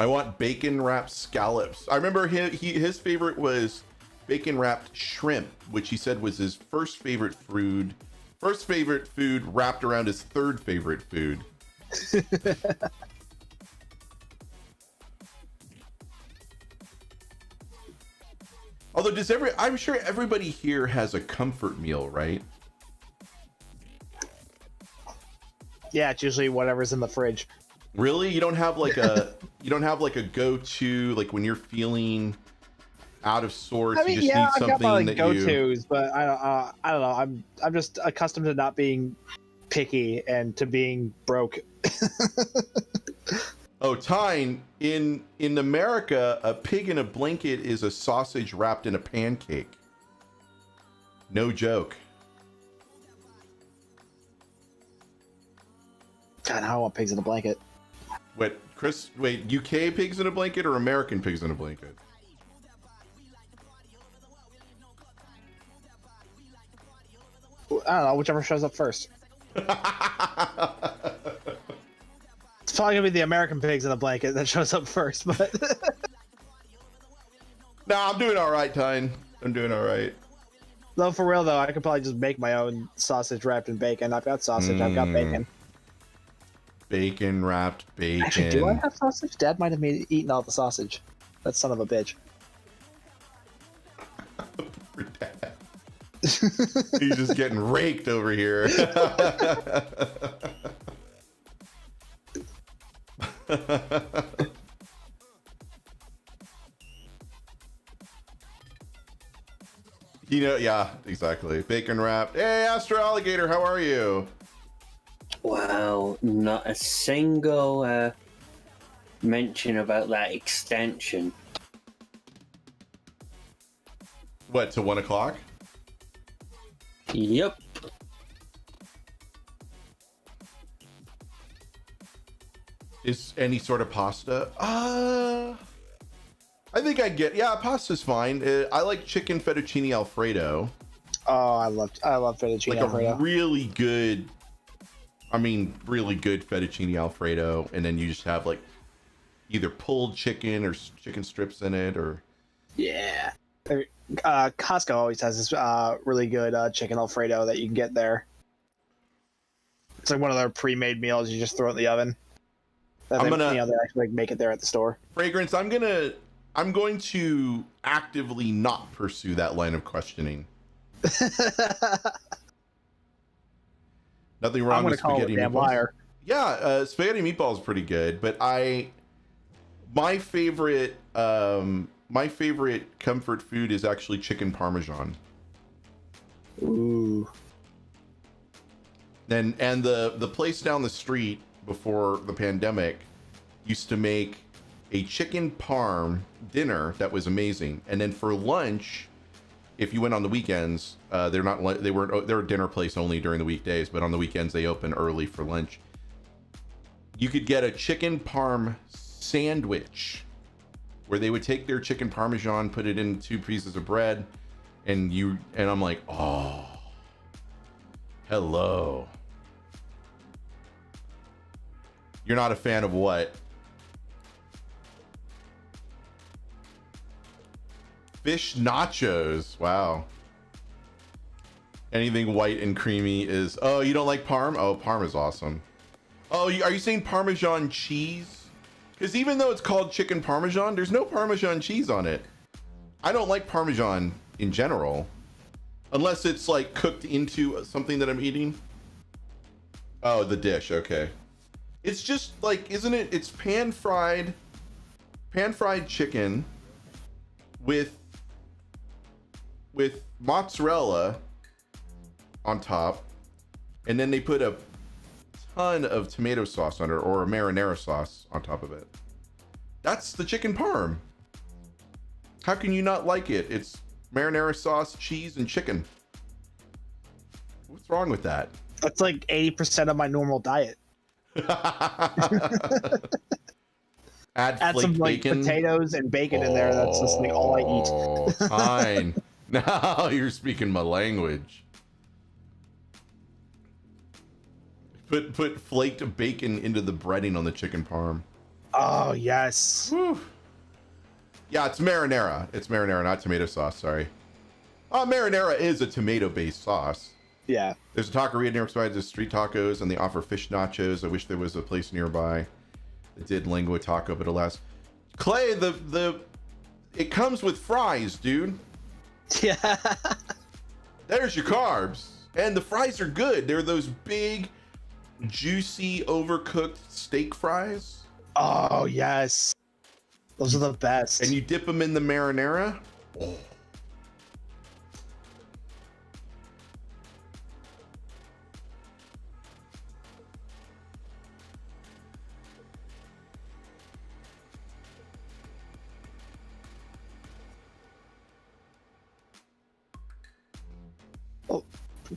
I want bacon wrapped scallops. I remember his favorite was bacon wrapped shrimp, which he said was his first favorite food wrapped around his 3rd favorite food. Although I'm sure everybody here has a comfort meal, right? Yeah, it's usually whatever's in the fridge. Really? You don't have like a go-to, like when you're feeling out of sorts, I mean, you just need something I got my like that go-tos, but I don't know. I'm just accustomed to not being picky and to being broke. Oh, Tyne, in America, a pig in a blanket is a sausage wrapped in a pancake. No joke. God, I want pigs in a blanket. What, Chris? Wait, UK pigs in a blanket or American pigs in a blanket? I don't know, whichever shows up first. It's probably gonna be the American pigs in the blanket that shows up first, but Nah, I'm doing all right, Tyne. I'm doing all right. though, for real though, I could probably just make my own sausage wrapped in bacon. I've got sausage, I've got bacon. Bacon wrapped bacon. Actually, do I have sausage? Dad might have eaten all the sausage. That son of a bitch. For Dad. He's just getting raked over here. You know, yeah, exactly. Bacon wrapped. Hey, Astro Alligator, how are you? Wow, not a single mention about that extension. What, to 1 o'clock? Yep. Is any sort of pasta? I think I get. Yeah, pasta's fine. I like chicken fettuccine Alfredo. Oh, I love fettuccine like Alfredo. A really good, really good fettuccine Alfredo, and then you just have like either pulled chicken or chicken strips in it, or yeah. Costco always has this really good chicken Alfredo that you can get there. It's like one of their pre-made meals. You just throw it in the oven. They actually make it there at the store. Fragrance, I'm going to actively not pursue that line of questioning. Nothing wrong with spaghetti meatballs. Liar. Yeah, spaghetti meatballs is pretty good, but my favorite comfort food is actually chicken parmesan. Ooh. And the place down the street before the pandemic used to make a chicken parm dinner that was amazing. And then for lunch, if you went on the weekends, they're a dinner place only during the weekdays, but on the weekends they open early for lunch. You could get a chicken parm sandwich where they would take their chicken parmesan, put it in 2 pieces of bread, and I'm like, oh, hello. You're not a fan of what? Fish nachos. Wow. Anything white and creamy is... Oh, you don't like parm? Oh, parm is awesome. Oh, are you saying Parmesan cheese? Because even though it's called chicken Parmesan, there's no Parmesan cheese on it. I don't like Parmesan in general. Unless it's like cooked into something that I'm eating. Oh, the dish. Okay. It's just like, isn't it? It's pan-fried chicken with mozzarella on top, and then they put a ton of tomato sauce on it, or a marinara sauce on top of it. That's the chicken parm. How can you not like it? It's marinara sauce, cheese, and chicken. What's wrong with that? That's like 80% of my normal diet. Add some like bacon. Potatoes and bacon in there. That's just like all I eat. Fine. Now you're speaking my language. Put flaked bacon into the breading on the chicken parm. Oh yes. Whew. Yeah, it's marinara. It's marinara, not tomato sauce. Sorry. Marinara is a tomato-based sauce. Yeah. There's a taqueria near by the street tacos, and they offer fish nachos. I wish there was a place nearby that did lengua taco, but alas. Clay, it comes with fries, dude. Yeah. There's your carbs. And the fries are good. They're those big, juicy, overcooked steak fries. Oh, yes. Those are the best. And you dip them in the marinara. Oh.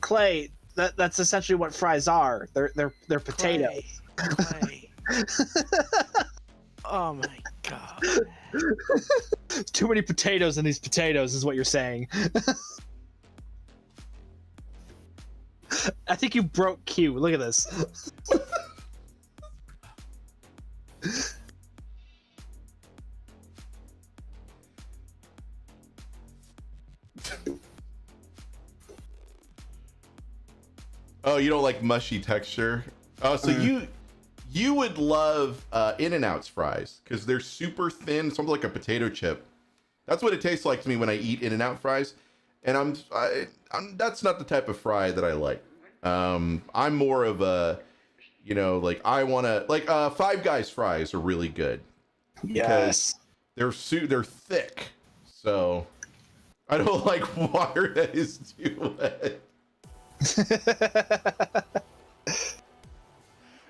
Clay, that's essentially what fries are. They're potatoes. Clay. Oh my god. Too many potatoes in these potatoes is what you're saying. I think you broke Q. Look at this. Oh, you don't like mushy texture? Oh, so you would love In-N-Out's fries because they're super thin, something like a potato chip. That's what it tastes like to me when I eat In-N-Out fries, and I'm that's not the type of fry that I like. I'm more of a, you know, like I want to like Five Guys fries are really good. Yes, they're thick, so I don't like water that is too wet.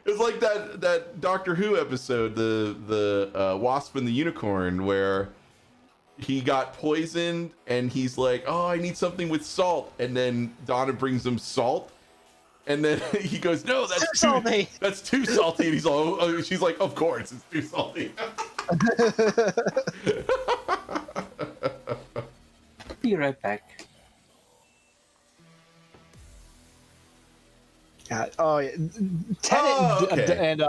It's like that Doctor Who episode, the Wasp and the Unicorn, where he got poisoned and he's like, "Oh, I need something with salt," and then Donna brings him salt, and then he goes, "No, that's too salty. That's too salty." And he's all, oh, she's like, "Of course, it's too salty." Be right back. Oh, yeah. Tenet and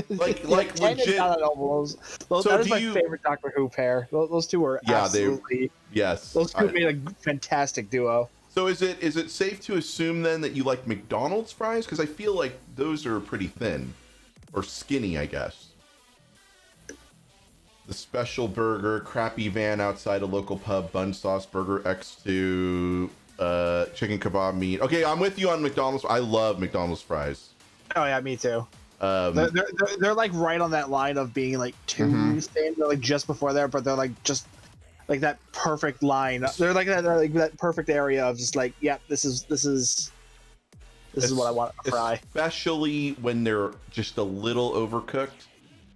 like Tenet legit. Those So that is do my you- favorite Doctor Who pair. Those two were absolutely. Yes. Those two made a fantastic duo. So is it safe to assume then that you like McDonald's fries? Because I feel like those are pretty thin or skinny, I guess. The special burger, crappy van outside a local pub, bun sauce burger X2, chicken kebab meat. Okay, I'm with you on McDonald's. I love McDonald's fries. Oh yeah, me too. They're like right on that line of being like too thin. They're like just before there, but they're like just like that perfect line. They're like that perfect area of just like, yeah, this is what I want to fry. Especially when they're just a little overcooked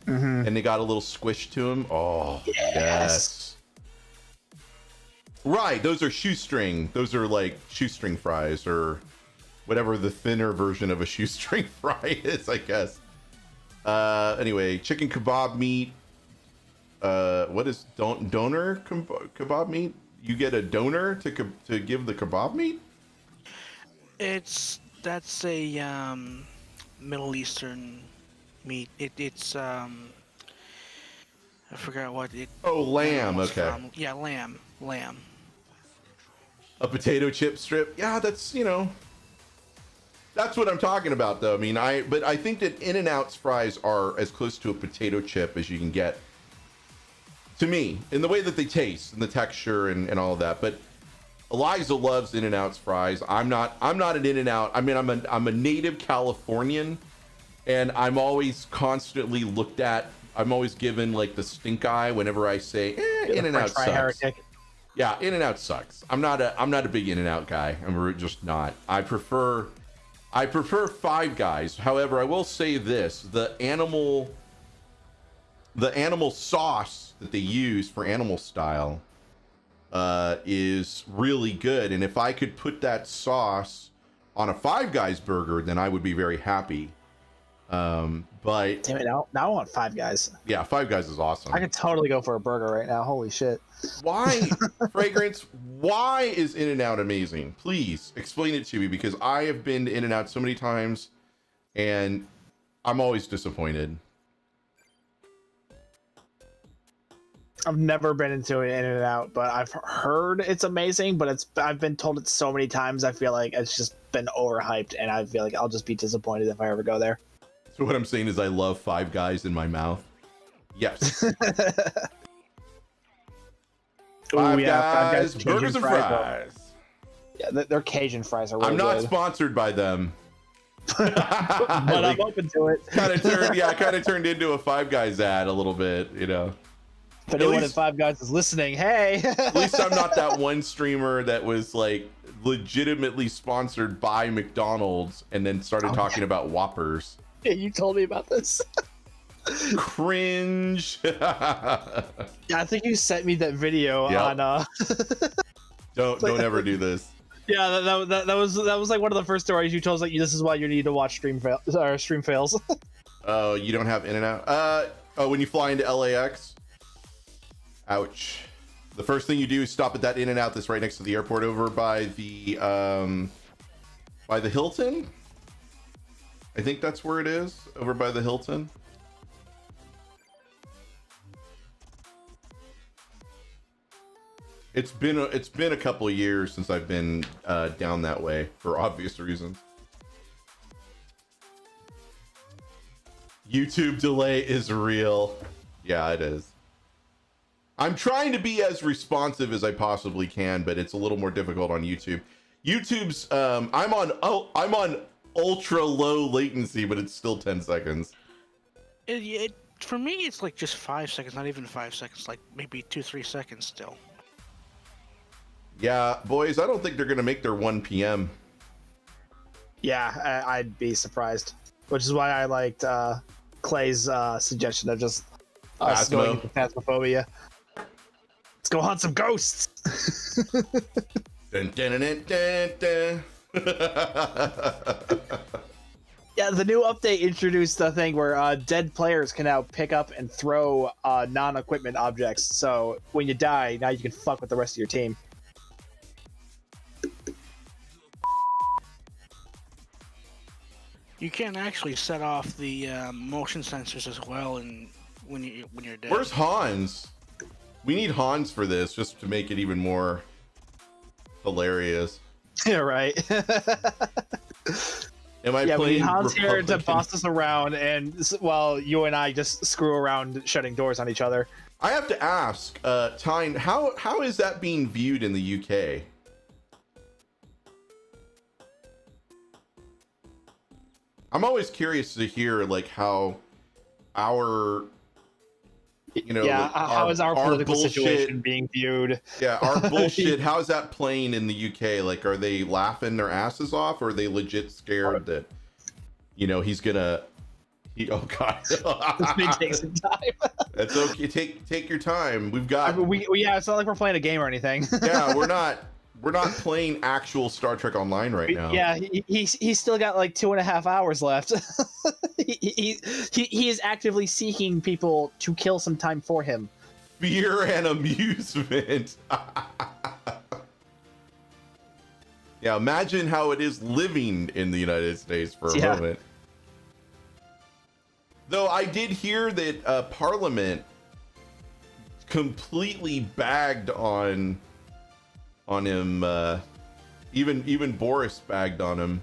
and they got a little squish to them. Oh, yes. Right, those are shoestring. Those are like shoestring fries or whatever the thinner version of a shoestring fry is, I guess. Anyway, chicken kebab meat. What is donor kebab meat? You get a donor to give the kebab meat? That's a Middle Eastern meat. It's I forgot what it. Oh, lamb. Okay. Yeah, lamb. A potato chip strip. Yeah, that's, you know, that's what I'm talking about, though. I mean, but I think that In-N-Out's fries are as close to a potato chip as you can get, to me, in the way that they taste and the texture and all of that. But Eliza loves In-N-Out's fries. I'm not an In-N-Out. I mean, I'm a native Californian, and I'm always constantly looked at. I'm always given like the stink eye whenever I say In-N-Out sucks. Heretic. Yeah, In-N-Out sucks. I'm not a big In-N-Out guy. I'm just not. I prefer Five Guys. However, I will say this: the animal sauce that they use for animal style is really good. And if I could put that sauce on a Five Guys burger, then I would be very happy. But damn it, now I want Five Guys. Yeah, Five Guys is awesome. I could totally go for a burger right now. Holy shit. Why, Fragrance, why is In-N-Out amazing? Please explain it to me, because I have been to In-N-Out so many times and I'm always disappointed. I've never been into an In-N-Out, but I've heard it's amazing, but I've been told it so many times, I feel like it's just been overhyped, and I feel like I'll just be disappointed if I ever go there. So what I'm saying is I love Five Guys in my mouth. Yes. Five Guys, burgers and fries. Yeah, their Cajun fries are really I'm not good. sponsored by them. But I'm open to it. Kind of turned into a Five Guys ad a little bit, you know. If anyone at Five Guys is listening, hey. At least I'm not that one streamer that was like legitimately sponsored by McDonald's and then started talking about Whoppers. Yeah, you told me about this. Cringe. Yeah, I think you sent me that video on. Don't ever do this. Yeah, that was like one of the first stories you told us. Like, this is why you need to watch stream fails. Oh, you don't have In-N-Out. Oh, when you fly into LAX? Ouch. The first thing you do is stop at that In and Out that's right next to the airport over by the Hilton. I think that's where it is, over by the Hilton. It's been a couple of years since I've been down that way for obvious reasons. YouTube delay is real. Yeah, it is. I'm trying to be as responsive as I possibly can, but it's a little more difficult on YouTube. YouTube's I'm on ultra low latency, but it's still 10 seconds. For me, it's like just 5 seconds, not even 5 seconds, like maybe 2-3 seconds still. Yeah, boys, I don't think they're gonna make their 1 p.m. Yeah, I'd be surprised. Which is why I liked Clay's suggestion of just us going into Phasmophobia. Let's go hunt some ghosts. Dun, dun, dun, dun, dun. Yeah, the new update introduced a thing where dead players can now pick up and throw non-equipment objects. So when you die, now you can fuck with the rest of your team. You can actually set off the motion sensors as well, and when you're dead. Where's Hans? We need Hans for this, just to make it even more hilarious. Yeah, right. Am I we playing need Hans here to Republican? boss us around, and while you and I just screw around shutting doors on each other. I have to ask, Tyne, how is that being viewed in the UK? I'm always curious to hear like how our, like, how is our political bullshit, situation being viewed? Yeah, our bullshit. How is that playing in the UK? Like, are they laughing their asses off, or are they legit scared that, he's gonna? Oh God, this may take some time. That's okay. Take your time. We've got. It's not like we're playing a game or anything. Yeah, we're not playing actual Star Trek Online right now. Yeah, he's still got like 2.5 hours left. he is actively seeking people to kill some time for him. Fear and amusement. Yeah, imagine how it is living in the United States for a moment. Though I did hear that Parliament completely bagged on him. Even Boris bagged on him.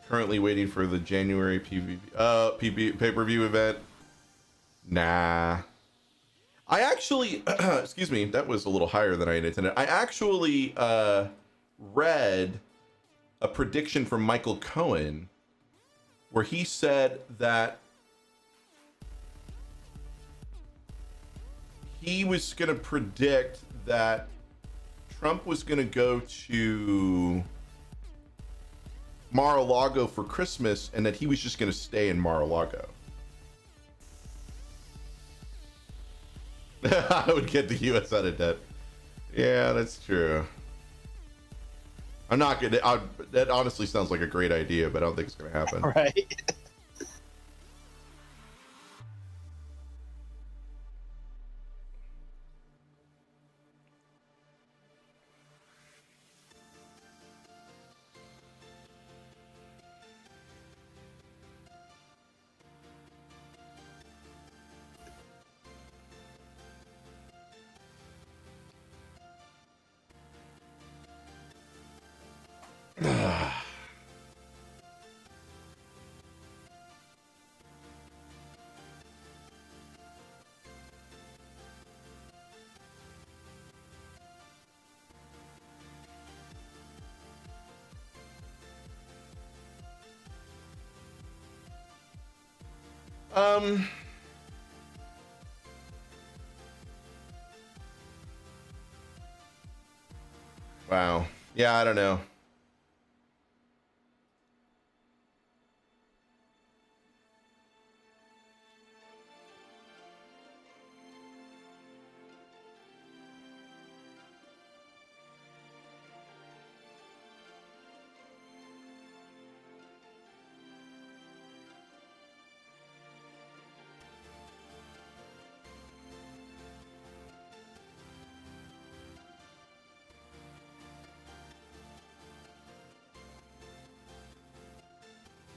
Currently waiting for the January pay-per-view event. Nah. I actually, excuse me, that was a little higher than I had intended. I actually read a prediction from Michael Cohen where he said that he was going to predict that Trump was going to go to Mar-a-Lago for Christmas and that he was just going to stay in Mar-a-Lago. I would get the U.S. out of debt. Yeah, that's true. I'm not going to... That honestly sounds like a great idea, but I don't think it's going to happen. Right. Wow. Yeah, I don't know.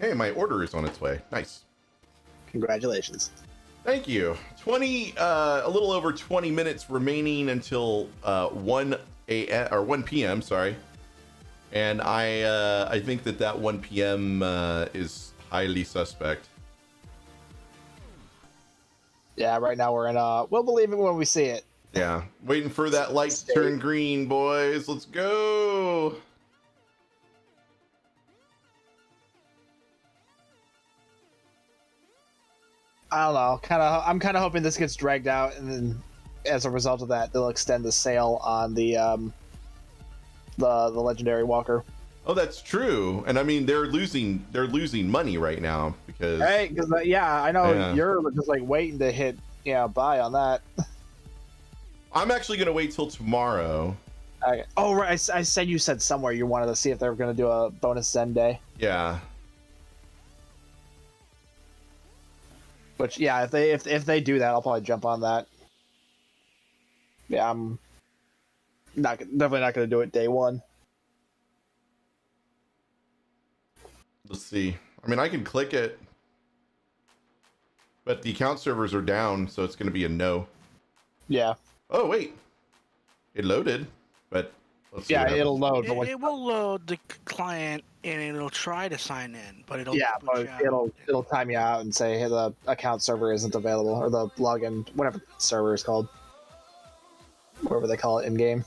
Hey, my order is on its way. Nice. Congratulations. Thank you. A little over 20 minutes remaining until 1 a.m. or 1 p.m. Sorry, and I think that 1 p.m. Is highly suspect. Yeah, right now we're in. We'll believe it when we see it. Yeah, waiting for that light to turn green, boys. Let's go. I don't know. I'm kind of hoping this gets dragged out, and then as a result of that, they'll extend the sale on the legendary walker. Oh, that's true. And I mean, they're losing money right now because. Hey, because I know Yeah. you're just like waiting to hit buy on that. I'm actually gonna wait till tomorrow. Oh right, I said you said somewhere you wanted to see if they were going to do a bonus Zen day. Yeah. Which if they do that, I'll probably jump on that. Yeah, I'm definitely not going to do it day one. Let's see. I mean, I can click it, but the account servers are down, so it's going to be a no. Yeah. Oh wait, it loaded, but let's see. Yeah, what it'll happens. load. But It will load the client and it'll try to sign in, but it'll but it'll time you out and say, hey, the account server isn't available, or the login, whatever the server is called, whatever they call it in game.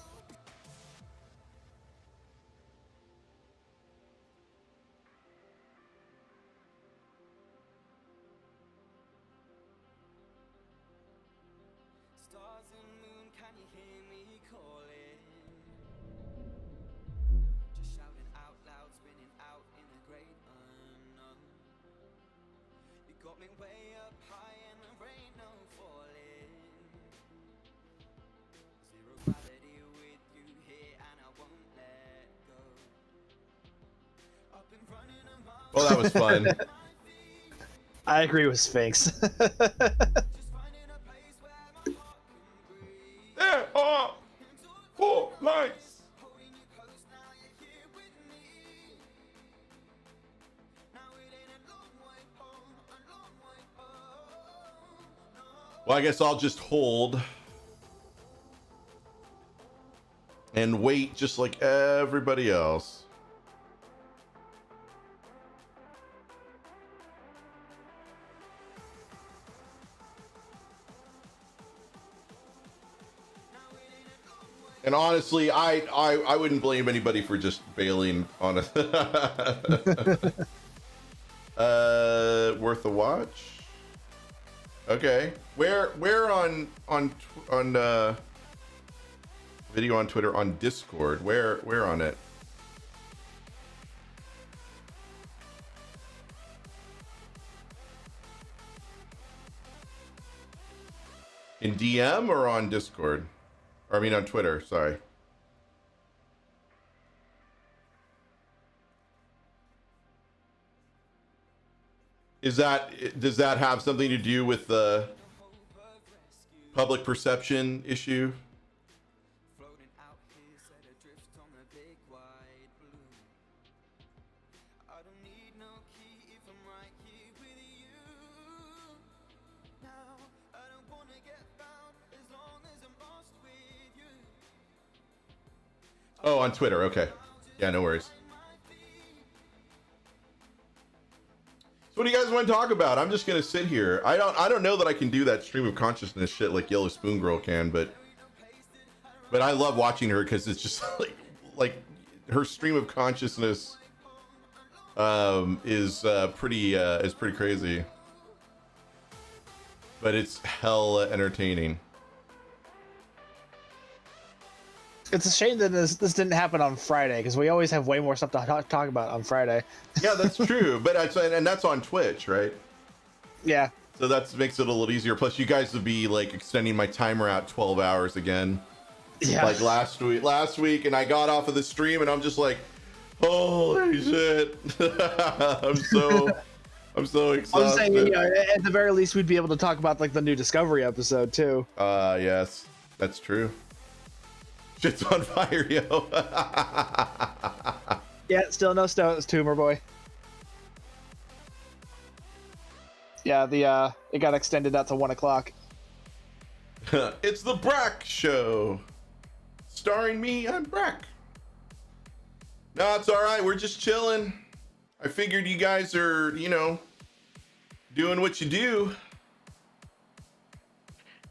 Well, that was fun. I agree with Sphinx. There are 4 lights. Well, I guess I'll just hold and wait just like everybody else. And honestly, I wouldn't blame anybody for just bailing on it. Worth a watch. Okay, where on video on Twitter, on Discord? Where on it? In DM or on Discord? Or I mean on Twitter, sorry. Does that have something to do with the public perception issue? Oh, on Twitter. Okay. Yeah, no worries. So what do you guys want to talk about? I'm just gonna sit here. I don't know that I can do that stream of consciousness shit like Yellow Spoon Girl can, but I love watching her because it's just like her stream of consciousness is pretty crazy, but it's hella entertaining. It's a shame that this didn't happen on Friday, because we always have way more stuff to talk about on Friday. Yeah, that's true. But that's on Twitch, right? Yeah. So that makes it a little easier. Plus, you guys would be like extending my timer out 12 hours again. Yeah. Like last week, and I got off of the stream, and I'm just like, holy shit! I'm so exhausted. I was saying, at the very least, we'd be able to talk about like the new Discovery episode too. Yes, that's true. Shit's on fire, yo. Yeah, still no stones, Tumor Boy. Yeah, it got extended out to 1 o'clock. It's the Brack Show. Starring me, I'm Brack. No, it's all right. We're just chilling. I figured you guys are, doing what you do.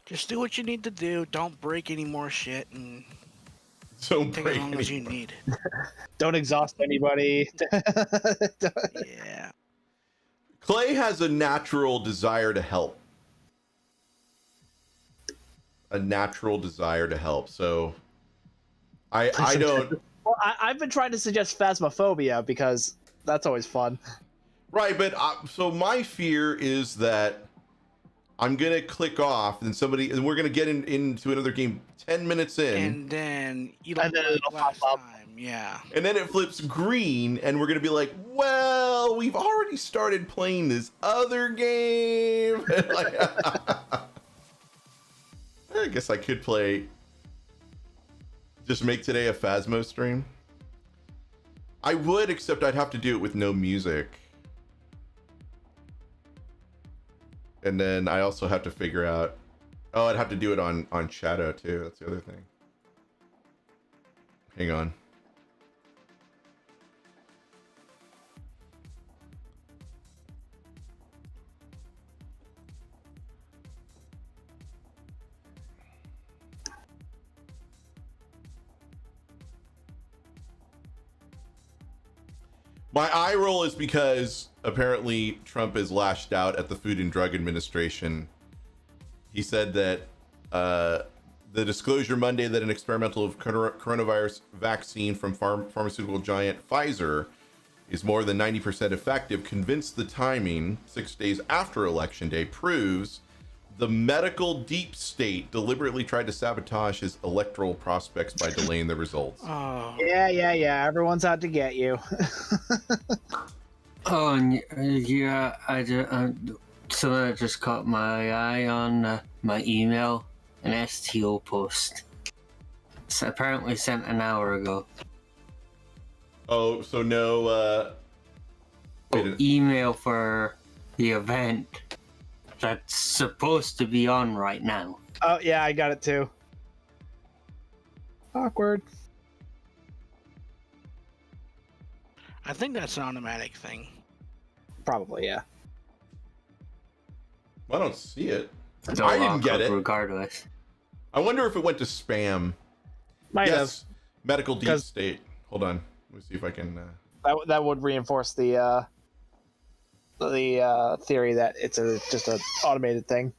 Just do what you need to do. Don't break any more shit, and don't take break as long as you need. Don't exhaust anybody. Yeah. Clay has a natural desire to help. A natural desire to help. So I don't. Well, I've been trying to suggest Phasmophobia because that's always fun. Right, but so my fear is that I'm gonna click off, and we're gonna get into another game 10 minutes in, And then it'll pop up. Yeah. and then it flips green, and we're gonna be like, "Well, we've already started playing this other game." I guess I could just make today a Phasmo stream. I would, except I'd have to do it with no music. And then I also have to figure out, I'd have to do it on Shadow too. That's the other thing. Hang on. My eye roll is because apparently Trump has lashed out at the Food and Drug Administration. He said that the disclosure Monday that an experimental coronavirus vaccine from pharmaceutical giant Pfizer is more than 90% effective, convinced the timing 6 days after Election Day proves the medical deep state deliberately tried to sabotage his electoral prospects by delaying the results. Oh. Yeah. Everyone's out to get you. Oh, and yeah, someone just caught my eye on my email, an STO post. It's apparently sent an hour ago. Oh, so no email for the event that's supposed to be on right now. Oh, yeah, I got it too. Awkward. I think that's an automatic thing. Probably, yeah. I don't see it. So I didn't get it. Regardless. I wonder if it went to spam. Might yes, have. Medical deep state. Hold on. Let me see if I can... That would reinforce the theory that it's just an automated thing.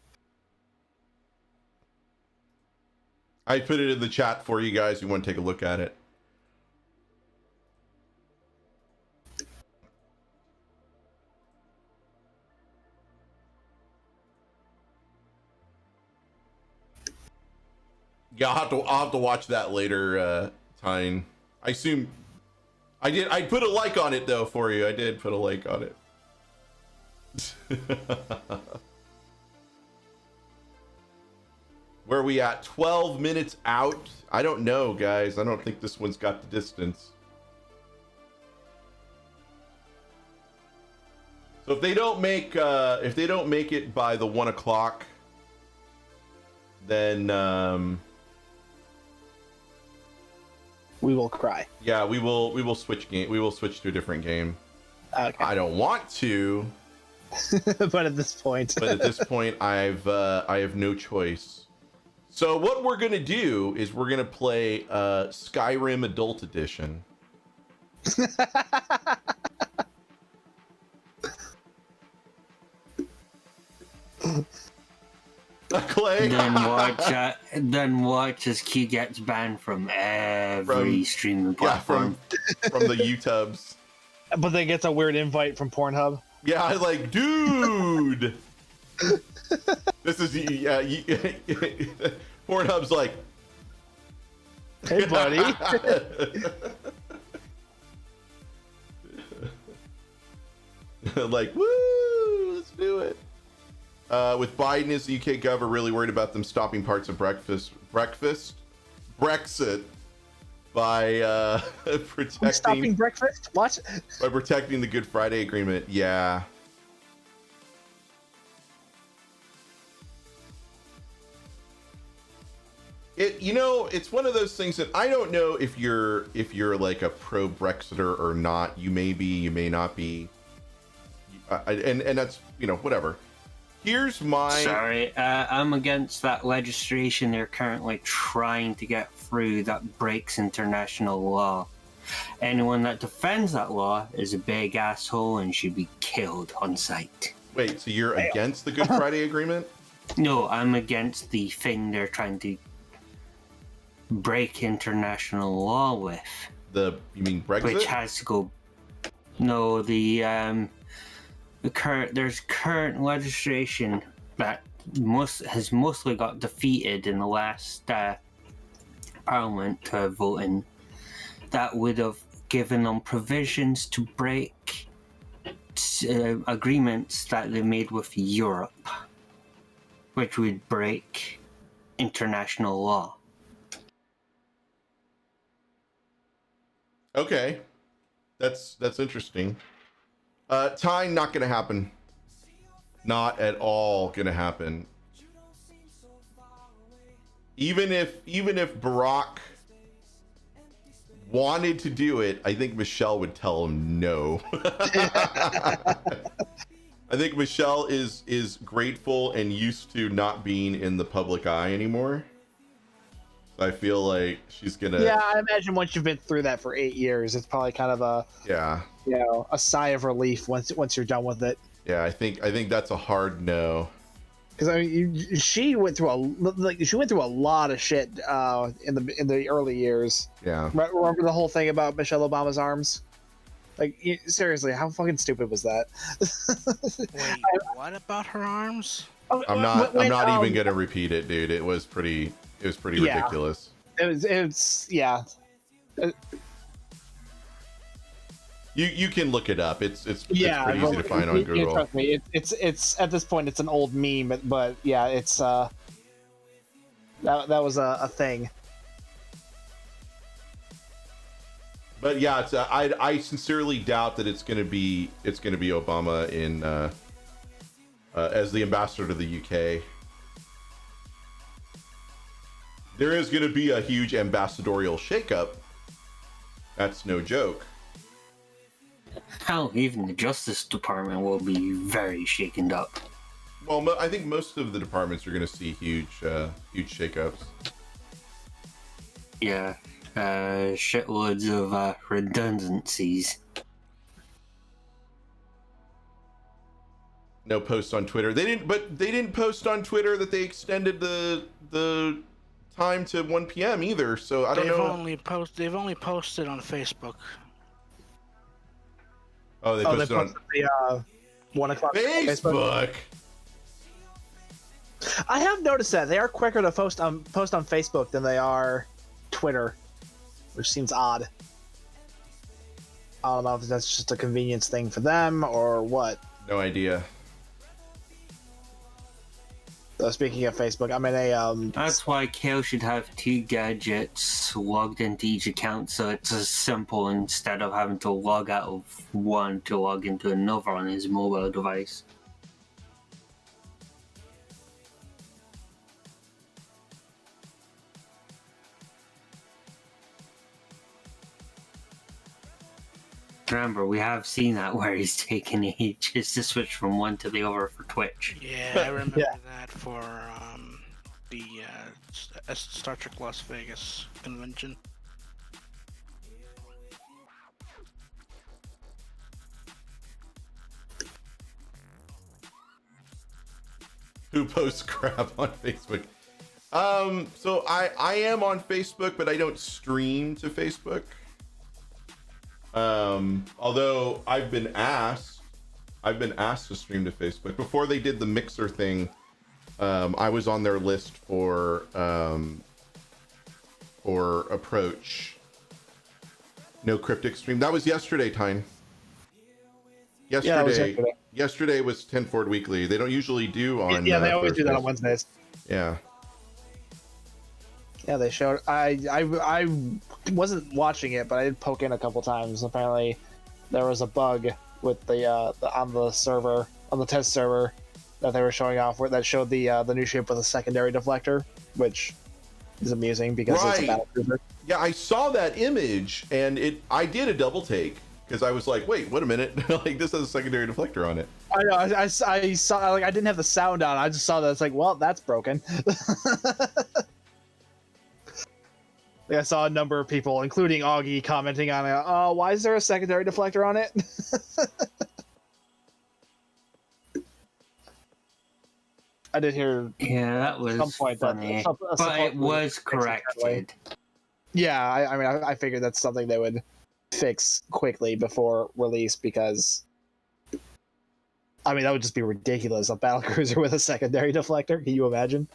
I put it in the chat for you guys who want to take a look at it. Yeah, I'll have to watch that later, Tyne. I assume I put a like on it though for you. I did put a like on it. Where are we at? 12 minutes out? I don't know, guys. I don't think this one's got the distance. So if they don't make it by the 1 o'clock, then we will cry. Yeah, we will switch game. We will switch to a different game. Okay. I don't want to, but at this point, I have no choice. So what we're gonna do is we're gonna play Skyrim Adult Edition. Clay. Then watch as Q gets banned from every streaming platform. Yeah, from the YouTubes. But then gets a weird invite from Pornhub. Yeah, I like, dude. This is Pornhub's like, hey, buddy. Like, woo, let's do it. With Biden as the UK gov are really worried about them stopping parts of Brexit by protecting. Stopping breakfast? What? By protecting the Good Friday Agreement. Yeah. It's one of those things that I don't know if you're like a pro Brexiter or not. You may be, you may not be, and that's whatever. Here's my. Sorry, I'm against that legislation they're currently trying to get through that breaks international law. Anyone that defends that law is a big asshole and should be killed on sight. Wait, so you're against the Good Friday Agreement? No, I'm against the thing they're trying to break international law with. You mean Brexit? Which has to go. No, there's current legislation that has mostly got defeated in the last Parliament voting that would have given them provisions to break agreements that they made with Europe, which would break international law. Okay, that's interesting. Ty, not gonna happen. Not at all gonna happen. Even if Barack wanted to do it, I think Michelle would tell him no. I think Michelle is grateful and used to not being in the public eye anymore. I feel like she's gonna. Yeah, I imagine once you've been through that for 8 years, it's probably kind of a a sigh of relief once you're done with it. Yeah, I think that's a hard no. Because I mean, she went through a lot of shit in the early years. Yeah. Remember the whole thing about Michelle Obama's arms? Like, seriously, how fucking stupid was that? Wait, what about her arms? I'm not even gonna repeat it, dude. It was pretty ridiculous. It's yeah. You can look it up. It's pretty easy to find on Google. Trust me, it's at this point it's an old meme, but yeah, it's that was a thing. But yeah, it's I sincerely doubt that it's gonna be Obama in as the ambassador to the UK. There is gonna be a huge ambassadorial shakeup. That's no joke. Hell, even the Justice Department will be very shaken up. Well, I think most of the departments are going to see huge shakeups. Yeah, shitloads of redundancies. No posts on Twitter. They didn't post on Twitter that they extended the time to 1 p.m. either. So I don't know. They've only posted on Facebook. Oh, they posted on the 1 o'clock Facebook. I have noticed that they are quicker to post on Facebook than they are Twitter, which seems odd. I don't know if that's just a convenience thing for them or what. No idea. So speaking of Facebook, I'm in a That's why Kale should have 2 gadgets logged into each account, so it's as simple instead of having to log out of one to log into another on his mobile device. Remember, we have seen that where he's taken ages to switch from one to the other for Twitch. Yeah, I remember that for the Star Trek Las Vegas convention. Who posts crap on Facebook? So I am on Facebook, but I don't stream to Facebook. Although I've been asked to stream to Facebook before they did the Mixer thing. I was on their list for Approach. No cryptic stream. That was yesterday, Tyne. Yesterday was 10 Ford Weekly. They don't usually do on. Yeah, they always Thursdays. do that on Wednesdays. Yeah. Yeah, they showed. I wasn't watching it, but I did poke in a couple times. Apparently, there was a bug with the on the server, on the test server, that they were showing off that showed the new shape with a secondary deflector, which is amusing because it's a Right. battle cruiser. Yeah, I saw that image, and I did a double take because I was like, wait a minute, like this has a secondary deflector on it. I know. I saw like I didn't have the sound on. I just saw that. It's like, well, that's broken. Like, I saw a number of people, including Augie, commenting on it. Oh, why is there a secondary deflector on it? I did hear. Yeah, that was some point funny, that, but it was corrected. Yeah, I mean, I figured that's something they would fix quickly before release because, I mean, that would just be ridiculous. A battlecruiser with a secondary deflector. Can you imagine?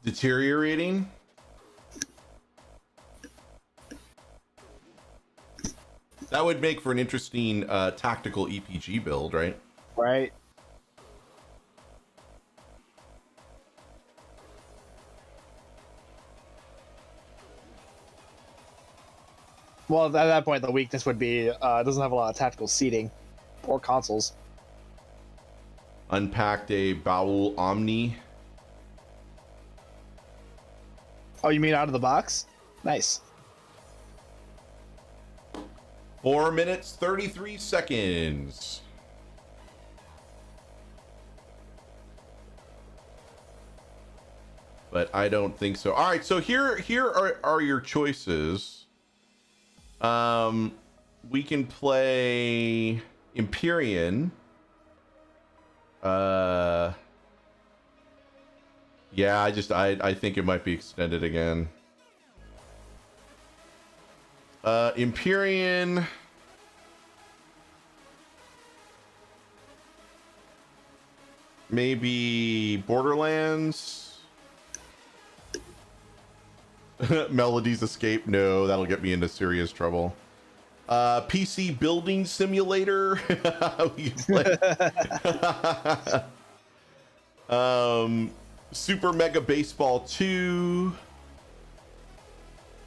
Deteriorating. That would make for an interesting tactical EPG build, right? Right. Well, at that point, the weakness would be it doesn't have a lot of tactical seating or consoles. Unpacked a Bowel Omni. Oh, you mean out of the box? Nice. 4 minutes, 33 seconds. But I don't think so. All right, so here are your choices. We can play Empyrean. Yeah, I think it might be extended again. Empyrean. Maybe Borderlands. Melody's Escape. No, that'll get me into serious trouble. PC Building Simulator. We can play. Super Mega Baseball 2.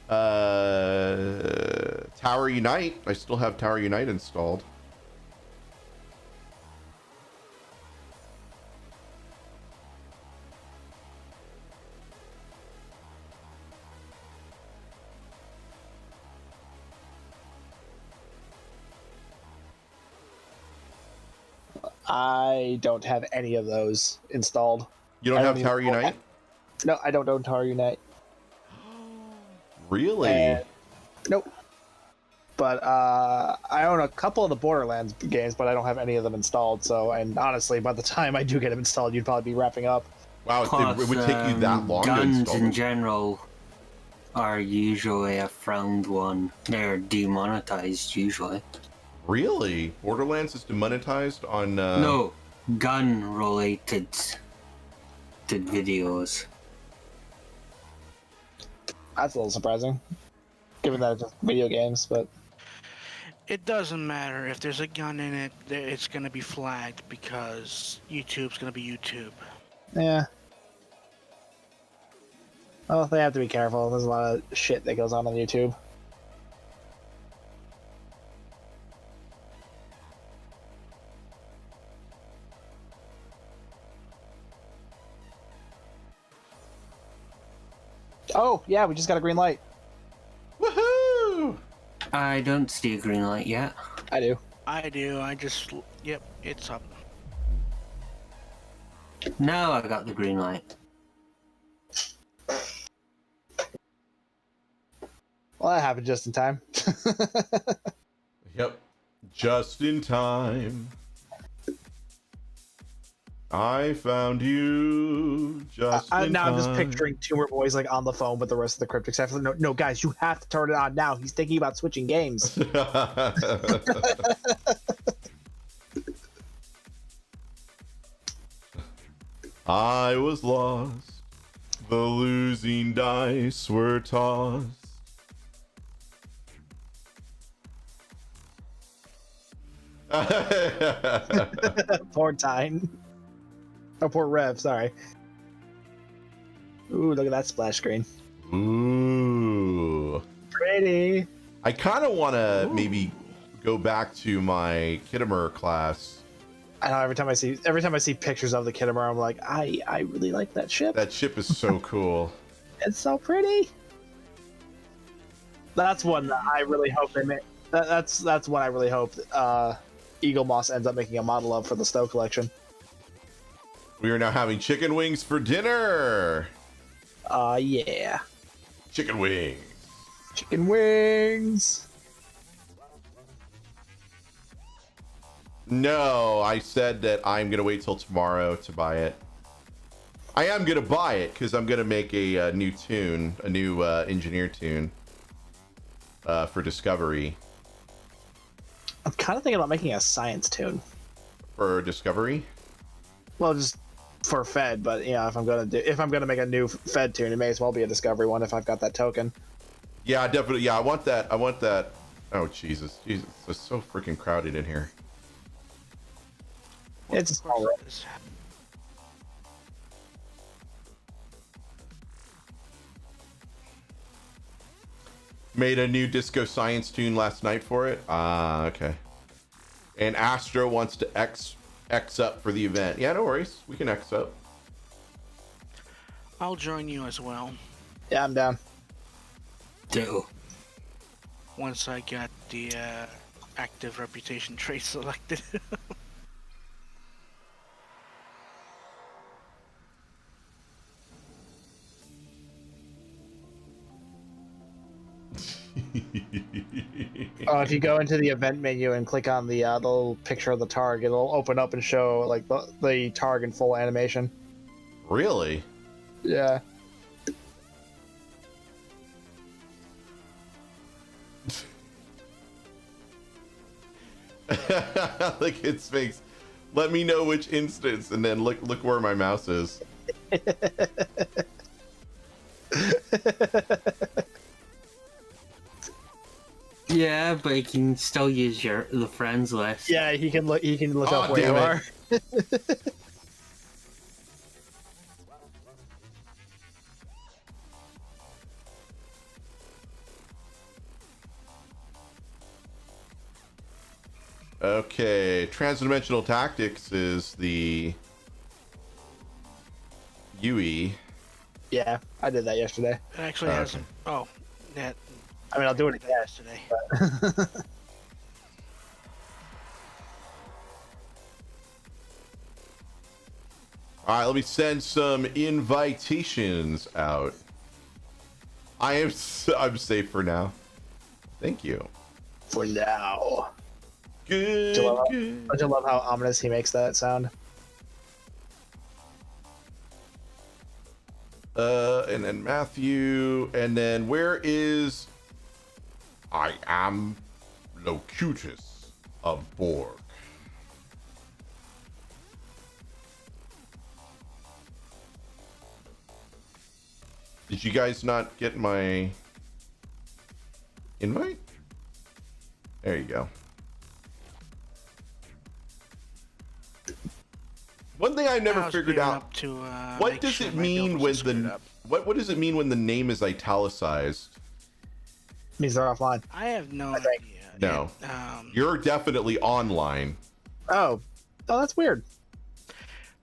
Tower Unite. I still have Tower Unite installed. I don't have any of those installed. You don't have Tower Unite? No, I don't own Tower Unite. Really? Nope. But I own a couple of the Borderlands games, but I don't have any of them installed. So, and honestly, by the time I do get them installed, you'd probably be wrapping up. Wow, it would take you that long to Guns install in them. general are usually a frowned one. They're demonetized usually. Really? Borderlands is demonetized on... No, gun-related videos. That's a little surprising, given that it's just video games, but... It doesn't matter. If there's a gun in it, it's going to be flagged because YouTube's going to be YouTube. Yeah. Well, they have to be careful. There's a lot of shit that goes on YouTube. Oh, yeah, we just got a green light. Woohoo! I don't see a green light yet. I do. I do. I just... Yep, it's up. Now I got the green light. Well, that happened just in time. Yep. Just in time. I found you just in now time. I'm just picturing Tumor Boy's like on the phone with the rest of the cryptic staff. No, guys, you have to turn it on now. He's thinking about switching games. I was lost. The losing dice were tossed. Poor Tyne. Oh, poor Rev, sorry. Ooh, look at that splash screen. Ooh. Pretty. I kind of want to maybe go back to my Kittimer class. I know every time I see pictures of the Kittimer, I'm like, I really like that ship. That ship is so cool. It's so pretty. That's one that I really hope they make. That's one I really hope Eagle Moss ends up making a model of for the Stowe collection. We are now having chicken wings for dinner. Yeah. Chicken wings. Chicken wings. No, I said that I'm gonna wait till tomorrow to buy it. I am gonna buy it because I'm gonna make a new tune, a new engineer tune for Discovery. I'm kind of thinking about making a science tune For Discovery? Well, just for Fed, but yeah, if I'm gonna make a new Fed tune, it may as well be a Discovery one if I've got that token. Yeah, definitely. Yeah, I want that. Oh Jesus, it's so freaking crowded in here. It's all right. Made a new disco science tune last night for it. Okay. And Astro wants to X up for the event. Yeah, no worries. We can X up. I'll join you as well. Yeah, I'm down. Do. Once I got the active reputation trait selected. If you go into the event menu and click on the little picture of the Targ, it'll open up and show like the Targ in full animation. Really? Yeah. Look at its face. Let me know which instance, and then look where my mouse is. Yeah, but you can still use the friends list. Yeah, he can look. He can look up where damn you it. are. Okay, transdimensional tactics is the UE. Yeah, I did that yesterday. It actually has. Oh, that. I mean, I'll do it again yesterday. All right, let me send some invitations out. I'm safe for now. Thank you. For now. Good. Don't you love how ominous he makes that sound? And then Matthew, and then where is I am Locutus of Borg. Did you guys not get my invite? There you go. One thing I never figured out. What does it mean when what does it mean when the name is italicized? Means they're offline. I have no idea. No. You're definitely online. Oh, that's weird.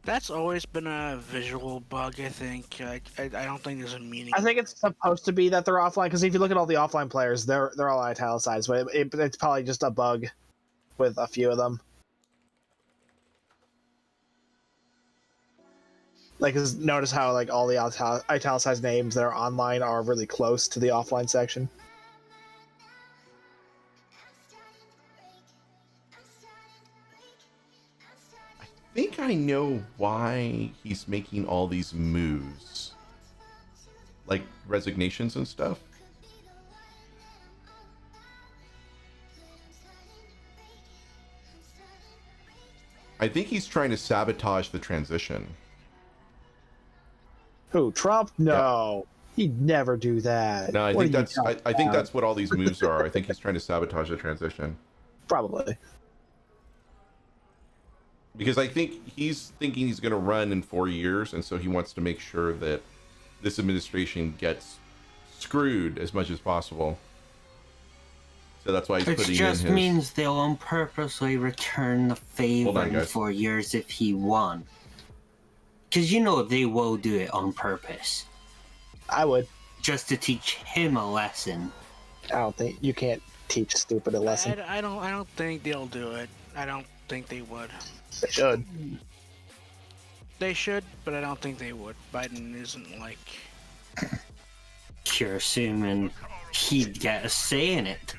That's always been a visual bug, I think. I don't think there's a meaning. I think it's supposed to be that they're offline because if you look at all the offline players, they're all italicized. But it's probably just a bug with a few of them. Like, notice how like all the italicized names that are online are really close to the offline section. I think I know why he's making all these moves, like resignations and stuff. I think he's trying to sabotage the transition. Who, Trump? No, he'd never do that. No, I think that's I think that's what all these moves are. I think he's trying to sabotage the transition. Probably. Because I think he's thinking he's going to run in 4 years, and so he wants to make sure that this administration gets screwed as much as possible. So that's why he's Which putting just in his... means they'll on purposely return the favor in 4 years if he won. Because you know they will do it on purpose. I would. Just to teach him a lesson. I don't think you can't teach stupid a lesson. I don't think they'll do it. I don't think they would. They should. They should, but I don't think they would. Biden isn't like... You're assuming he'd get a say in it.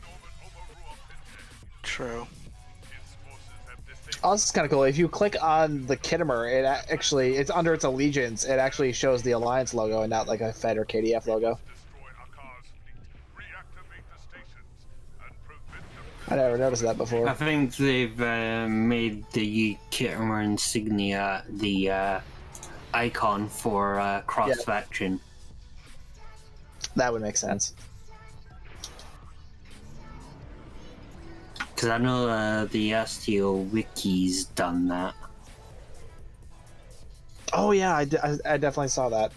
True. Oh, this is kind of cool. If you click on the Kittimer, it actually, it's under its allegiance. It actually shows the Alliance logo and not like a Fed or KDF logo. I never noticed that before. I think they've made the Kittimer insignia the icon for cross-faction. That would make sense. Because I know the STO Wiki's done that. Oh yeah, I definitely saw that.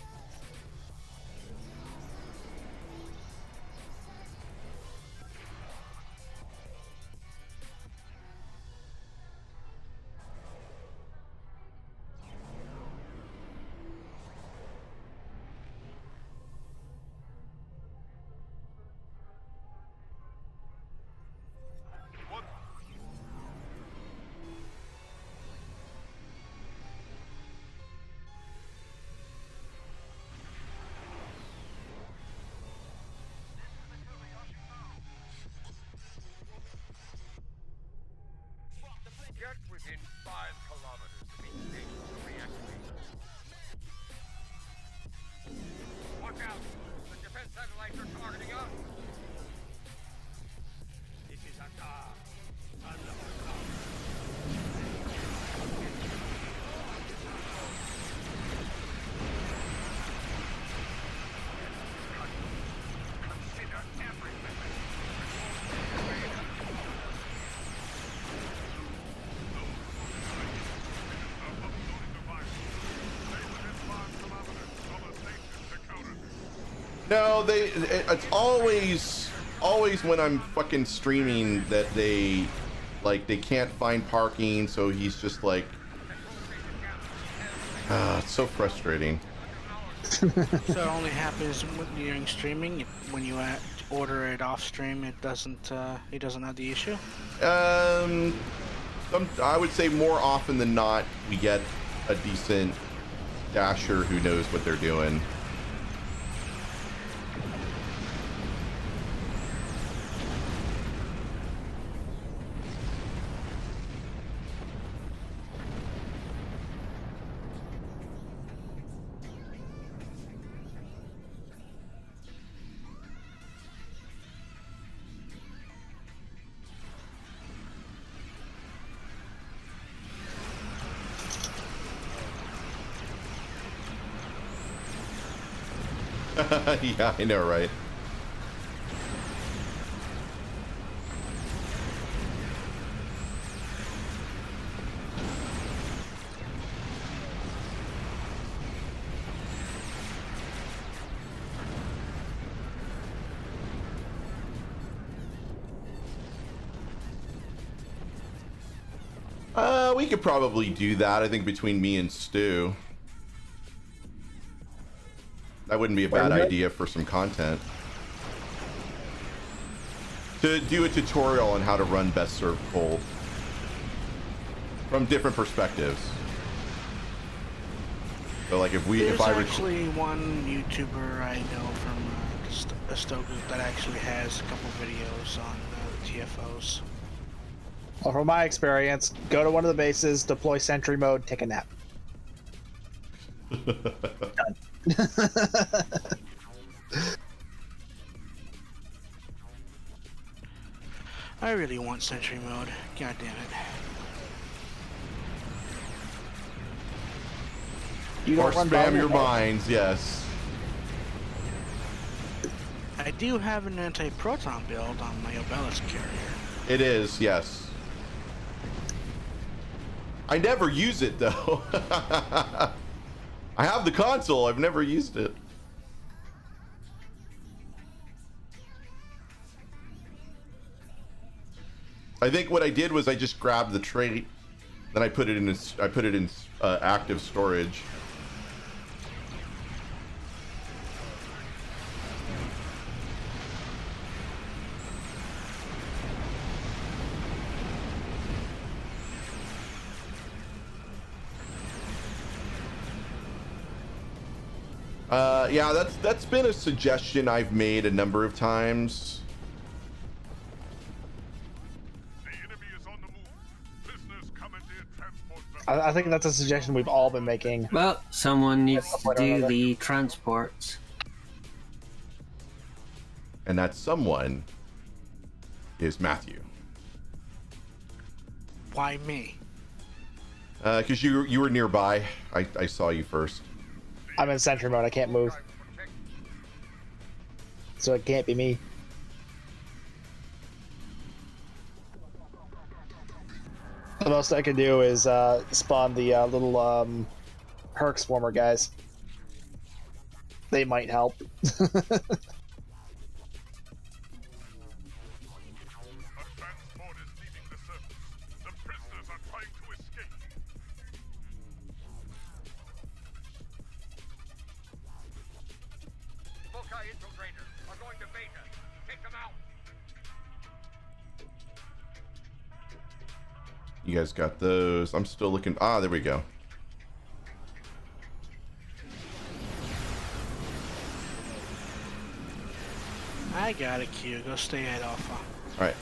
Get within 5 kilometers of each station's reactivation. Watch out! The defense satellites are targeting us! This is a car. Consider every method. No, it's always when I'm fucking streaming that they can't find parking, so he's just like, it's so frustrating. So it only happens when you're streaming. When you order it off stream, it doesn't. He doesn't have the issue. I would say more often than not, we get a decent dasher who knows what they're doing. Yeah, I know, right? We could probably do that, I think, between me and Stu. That wouldn't be a bad idea for some content. To do a tutorial on how to run best served cold from different perspectives. So like There's actually one YouTuber I know from a Stoke that actually has a couple videos on the TFOs. Well, from my experience, go to one of the bases, deploy sentry mode, take a nap. Done. I really want sentry mode. God damn it. Or spam your mines, yes. I do have an anti-proton build on my Obelisk carrier. It is, yes. I never use it though. I have the console, I've never used it. I think what I did was I just grabbed the trait, then I put it in active storage. Yeah, that's been a suggestion I've made a number of times. I think that's a suggestion we've all been making. Well, someone needs to do the transports. And that someone is Matthew. Why me? Because you were nearby. I saw you first. I'm in sentry mode. I can't move. So it can't be me. The most I can do is spawn the little Herc Swarmer guys. They might help. You guys got those. I'm still looking. Ah, there we go. I got it, Q. Go stay at Alpha. All right.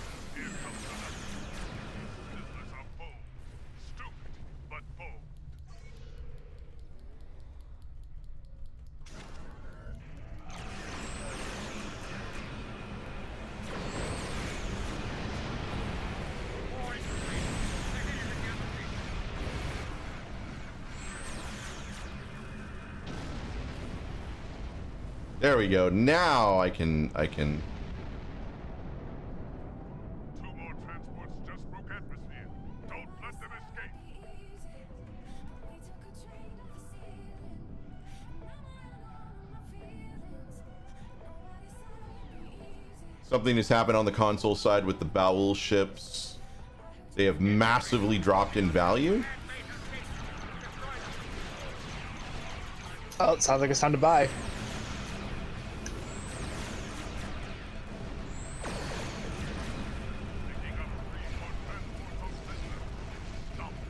There we go. Now I can. Two more transports just broke atmosphere. Don't let them escape. Something has happened on the console side with the Bowel ships. They have massively dropped in value. Oh, it sounds like it's time to buy.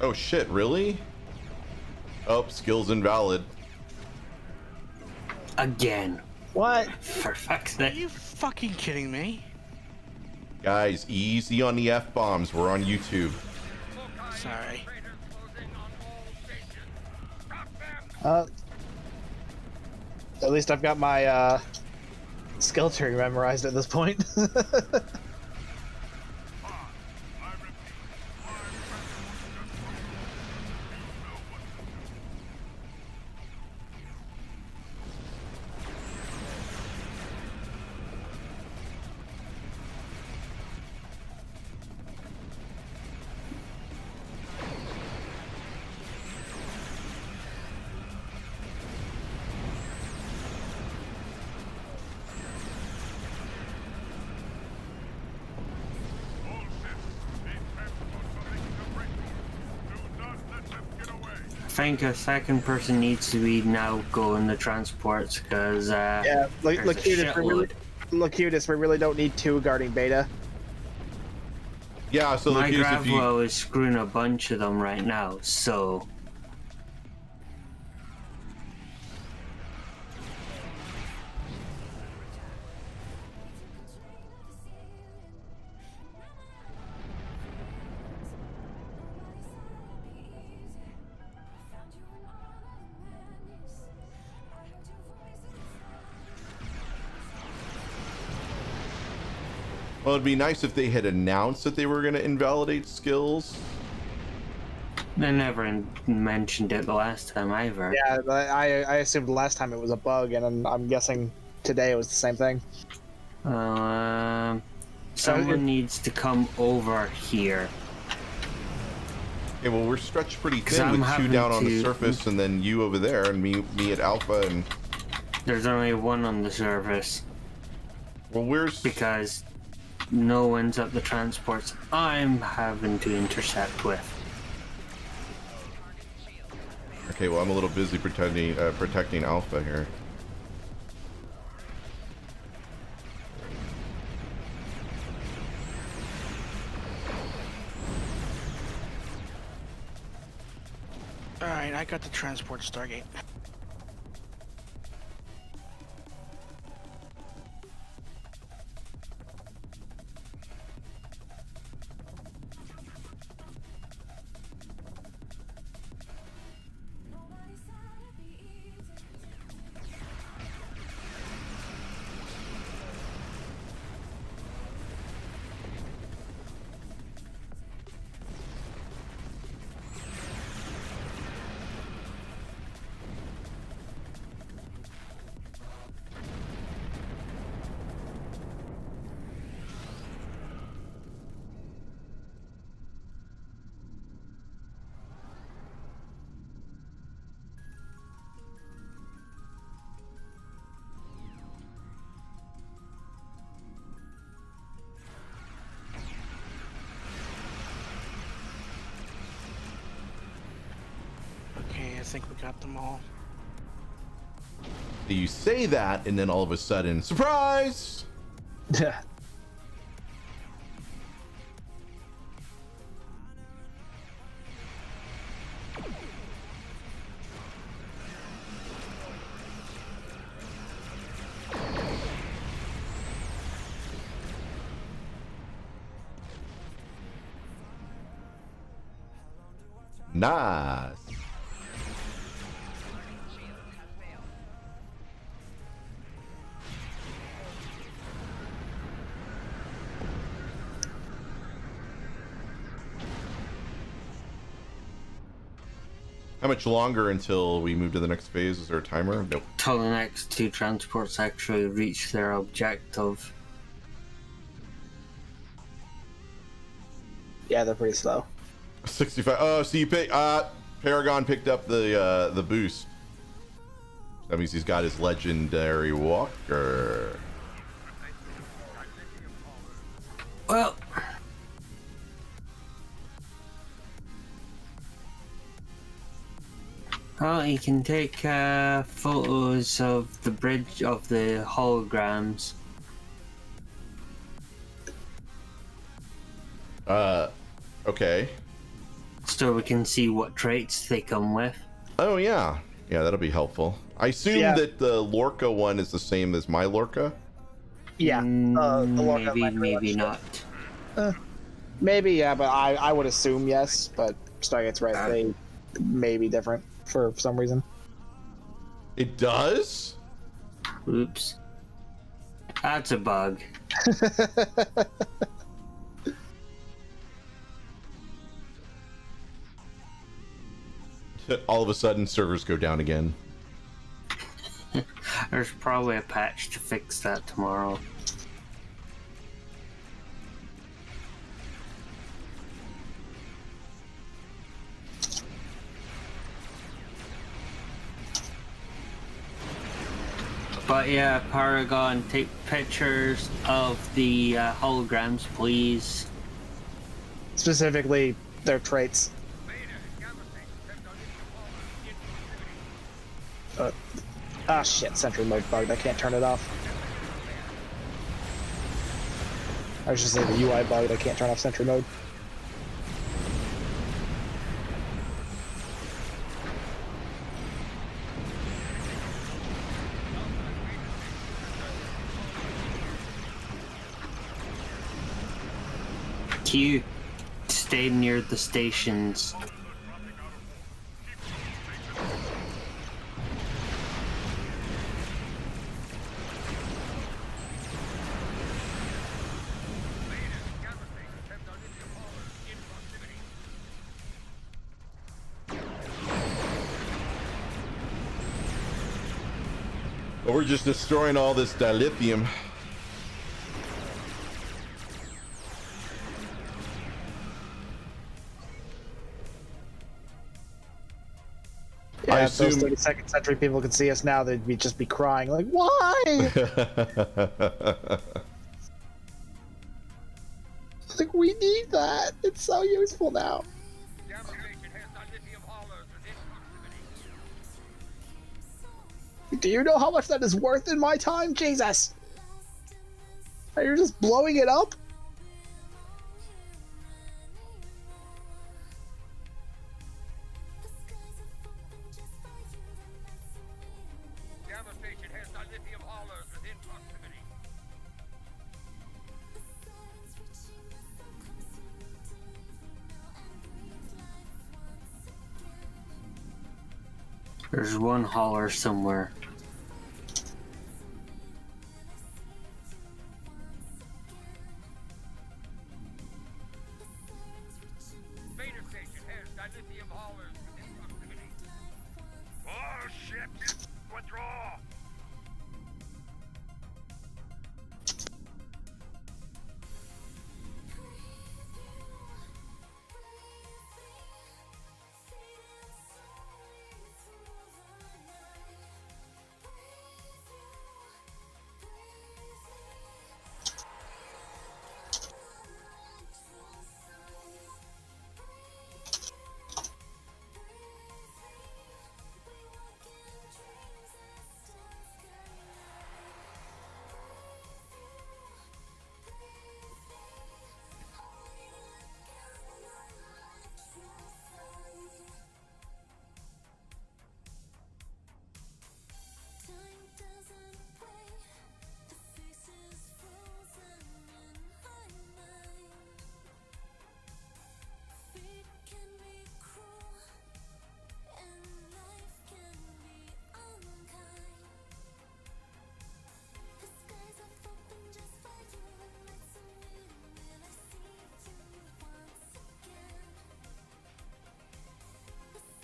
Oh shit, really? Oh, skills invalid. Again. What? For fuck's Are sake. you fucking kidding me? Guys, easy on the F-bombs. We're on YouTube. Sorry. At least I've got my skill tree memorized at this point. I think a second person needs to be now going the transports because yeah, Locutus, we really don't need two guarding beta. Yeah, so my Locutus, Gravlo is screwing a bunch of them right now, so well, it'd be nice if they had announced that they were going to invalidate skills. they never mentioned it the last time either. Yeah, but I assumed last time it was a bug, and I'm guessing today it was the same thing. Someone needs to come over here. Okay, well, we're stretched pretty thin with two down on the surface and then you over there and me at Alpha and... There's only one on the surface. Well, where's... Because no one's at the transports I'm having to intercept with. Okay, well, I'm a little busy protecting Alpha here. Alright, I got the transport Stargate. Okay, I think we got them all. You say that, and then all of a sudden, surprise! Yeah. Nice. How much longer until we move to the next phase? Is there a timer? Nope. Till the next two transports actually reach their objective. Yeah, they're pretty slow. 65. Oh, so you pick. Paragon picked up the boost. That means he's got his legendary walker. Well, you can take photos of the bridge of the holograms. Okay. So we can see what traits they come with. Oh yeah, yeah, that'll be helpful. I assume that the Lorca one is the same as my Lorca. Yeah, the Lorca maybe not. Maybe, yeah, but I would assume yes. But Stargate's right; they may be different for some reason. It does? Oops. That's a bug. All of a sudden, servers go down again. There's probably a patch to fix that tomorrow. But yeah, Paragon, take pictures of the holograms, please. Specifically, their traits. Shit, sentry mode bugged. I can't turn it off. I was just saying the UI bugged. I can't turn off sentry mode. Q, stay near the stations. But we're just destroying all this dilithium. Yeah, if those 32nd century people could see us now, they'd just be crying like, "Why?" Like, we need that. It's so useful now. Do you know how much that is worth in my time? Jesus! Are you just blowing it up? There's one hauler somewhere. All ships withdraw.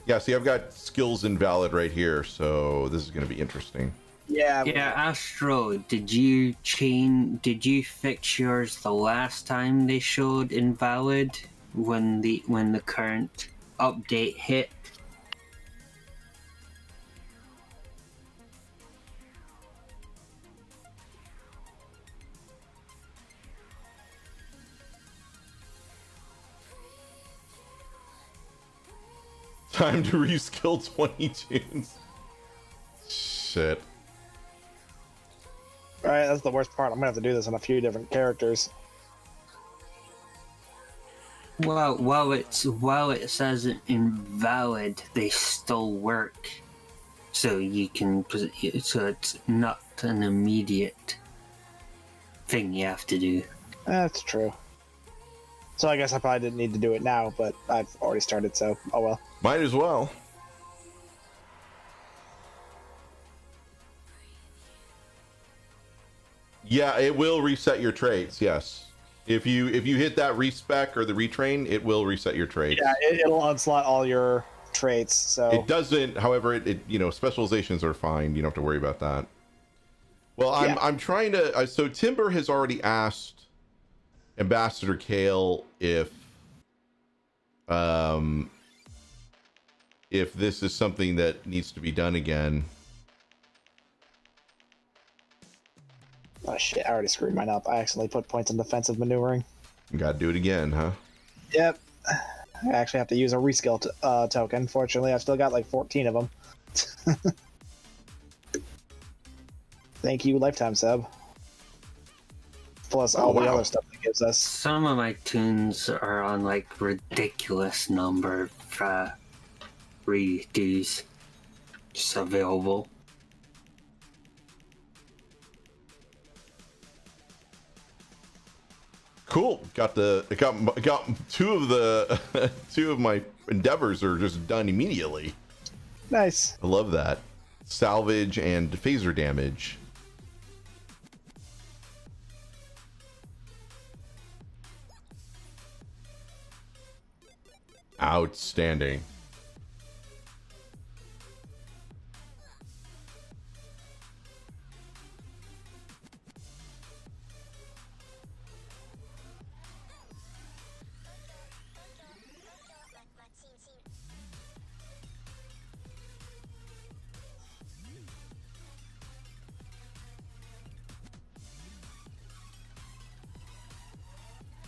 Yeah, see, I've got skills invalid right here, so this is going to be interesting. Yeah. Yeah, Astro, did you fix yours the last time they showed invalid when the current update hit? Time to reskill 20 tunes. Shit. Alright, that's the worst part. I'm gonna have to do this on a few different characters. Well, while it says invalid, they still work. So so it's not an immediate thing you have to do. That's true. So I guess I probably didn't need to do it now, but I've already started, so oh well. Might as well. Yeah, it will reset your traits. Yes, if you hit that respec or the retrain, it will reset your traits. Yeah, it'll unslot all your traits. So it doesn't. However, it specializations are fine. You don't have to worry about that. Well, I'm trying to. So Timber has already asked Ambassador Kale if this is something that needs to be done again. Oh shit, I already screwed mine up. I accidentally put points in defensive maneuvering. You gotta do it again, huh? Yep. I actually have to use a reskill token. Fortunately, I've still got like 14 of them. Thank you, Lifetime Sub. Plus all the other stuff it gives us. Some of my tunes are on like ridiculous number of redos just available. Cool. Got two of the two of my endeavors are just done immediately. Nice. I love that. Salvage and phaser damage. Outstanding.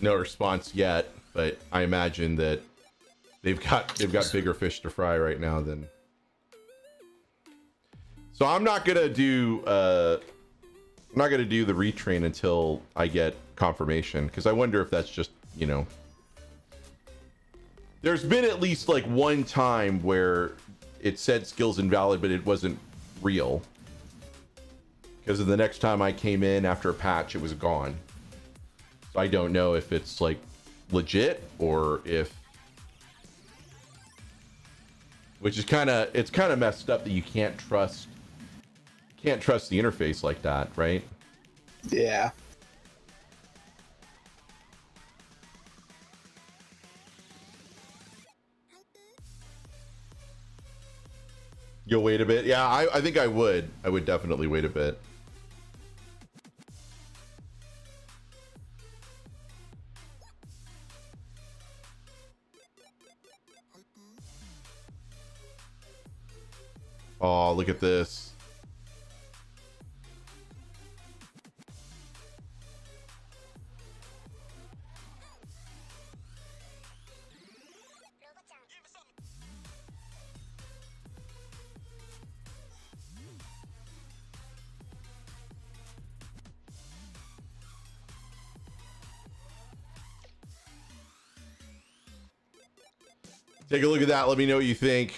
No response yet, but I imagine that they've got bigger fish to fry right now than. So I'm not gonna do the retrain until I get confirmation, because I wonder if that's just, you know. There's been at least like one time where it said skills invalid, but it wasn't real. Because of the next time I came in after a patch, it was gone. So I don't know if it's like legit or if, which is it's kind of messed up that you can't trust the interface like that, right? Yeah. You'll wait a bit. Yeah, I think I would. I would definitely wait a bit. Oh, look at this. Take a look at that. Let me know what you think.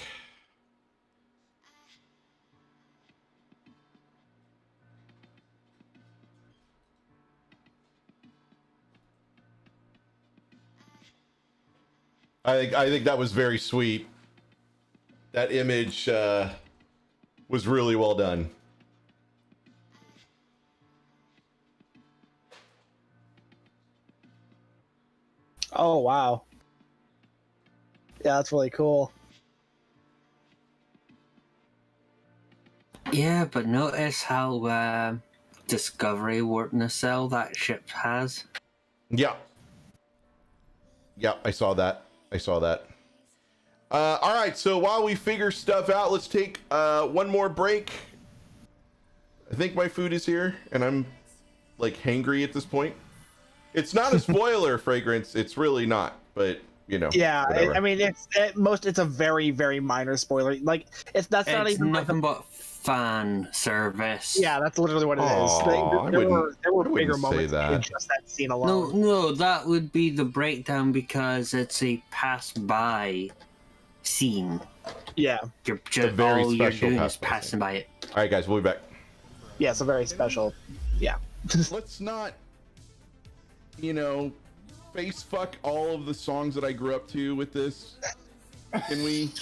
I think that was very sweet. That image was really well done. Oh wow. Yeah, that's really cool. Yeah, but notice how Discovery warp nacelle that ship has. Yeah. Yeah, I saw that. All right, so while we figure stuff out, let's take one more break. I think my food is here, and I'm like hangry at this point. It's not a spoiler, Fragrance. It's really not, but you know. Yeah, whatever. I mean, it's a very, very minor spoiler. Like, it's not even nothing but fan service. Yeah, that's literally what it is. There were bigger moments in just that scene alone. No, that would be the breakdown because it's a pass-by scene. Yeah. You're A just, very all you're special doing is pass-by passing by it. All right, guys, we'll be back. Yeah, it's a very special. Yeah. Let's not, you know, face fuck all of the songs that I grew up to with this. Can we?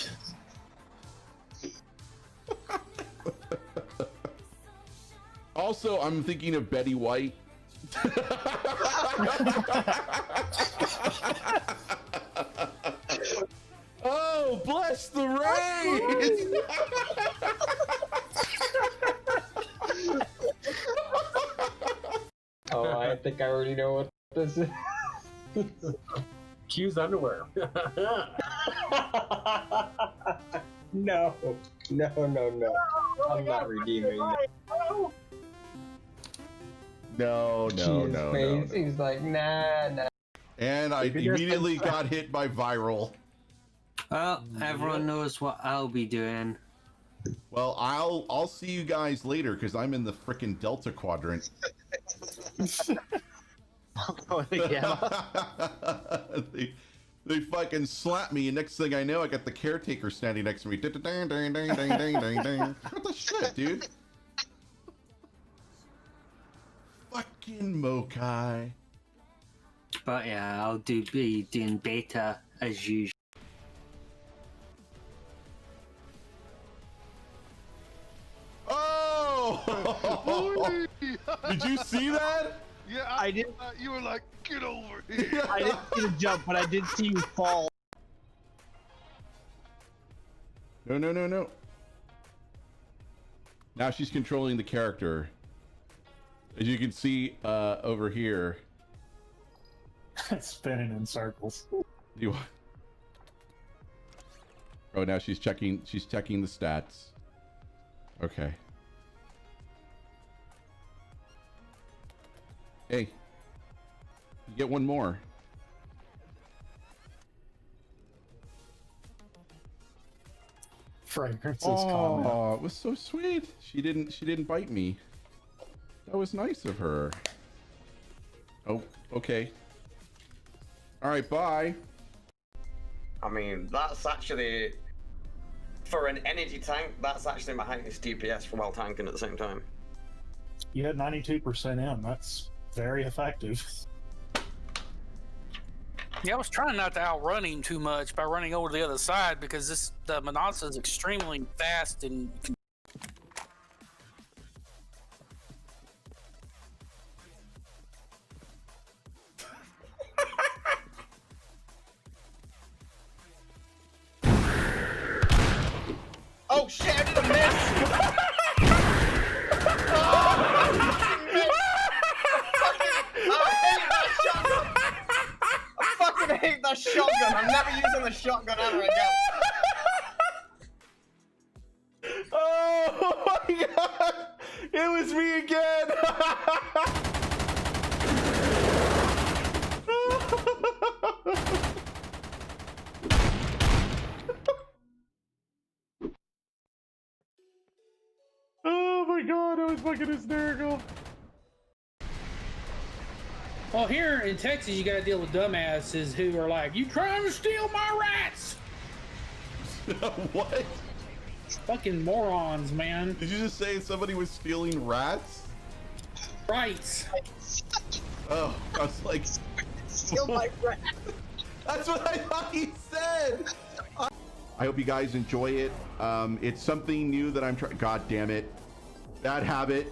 Also, I'm thinking of Betty White. Oh, bless the rain! Oh, I think I already know what this is. Q's underwear. No. I'm not redeeming that. No. He's like, nah. And I immediately got hit by viral. Well, everyone knows what I'll be doing. Well, I'll see you guys later because I'm in the frickin' Delta Quadrant. They fucking slapped me, and next thing I know, I got the caretaker standing next to me. What the shit, dude? Fucking Mokai. But yeah, I'll be doing beta as usual. Oh! Did you see that? Yeah, I did. You were like, get over here. I didn't see the jump, but I did see you fall. No. Now she's controlling the character. As you can see over here. Spinning in circles. Oh, now she's checking the stats. Okay. Hey. You get one more. Fragrances. Oh, it was so sweet. She didn't bite me. That was nice of her. Oh, okay. All right, bye. I mean, that's actually, for an energy tank, that's actually my highest DPS for while tanking at the same time. You had 92% in. That's very effective. Yeah, I was trying not to outrun him too much by running over to the other side because the Manasa is extremely fast and. Oh shit, I did a miss! I fucking hate that shotgun. I'm never using the shotgun ever again. Oh my god! It was me again! Oh my god, that was fucking hysterical. Well, here in Texas, you got to deal with dumbasses who are like, "You trying to steal my rats?" What? Fucking morons, man. Did you just say somebody was stealing rats? Right. Oh, I was like, Steal my rat. that's what I thought he said. I hope you guys enjoy it. It's something new that I'm trying. God damn it. Bad habit.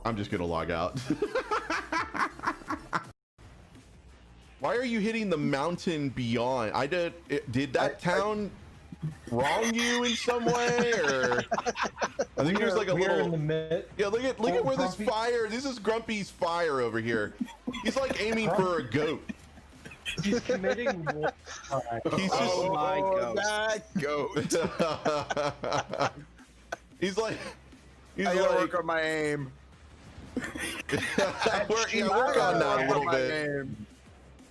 I'm just gonna log out. Why are you hitting the mountain beyond? Did that town wrong you in some way, or I think there's like a little. Yeah, look at where this fire. This is Grumpy's fire over here. He's like aiming for a goat. He's committing. He's just. Oh my god. That goat. He's like. He's I gotta like. work on my aim. work on that a little bit.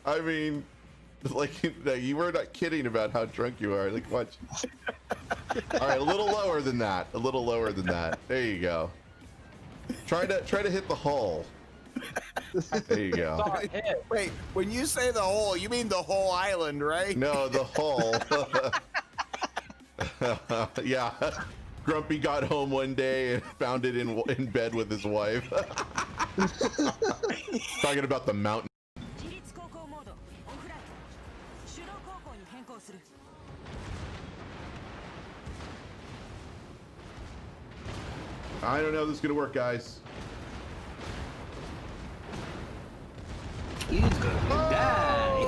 I mean, like, you were not kidding about how drunk you are. Like, watch. All right, a little lower than that. A little lower than that. There you go. Try to hit the hull. There you go. Wait, when you say the whole, you mean the whole island, right? No, the hull. Yeah. Grumpy got home one day and found it in bed with his wife. Talking about the mountain. I don't know if this is gonna work, guys. He's gonna die.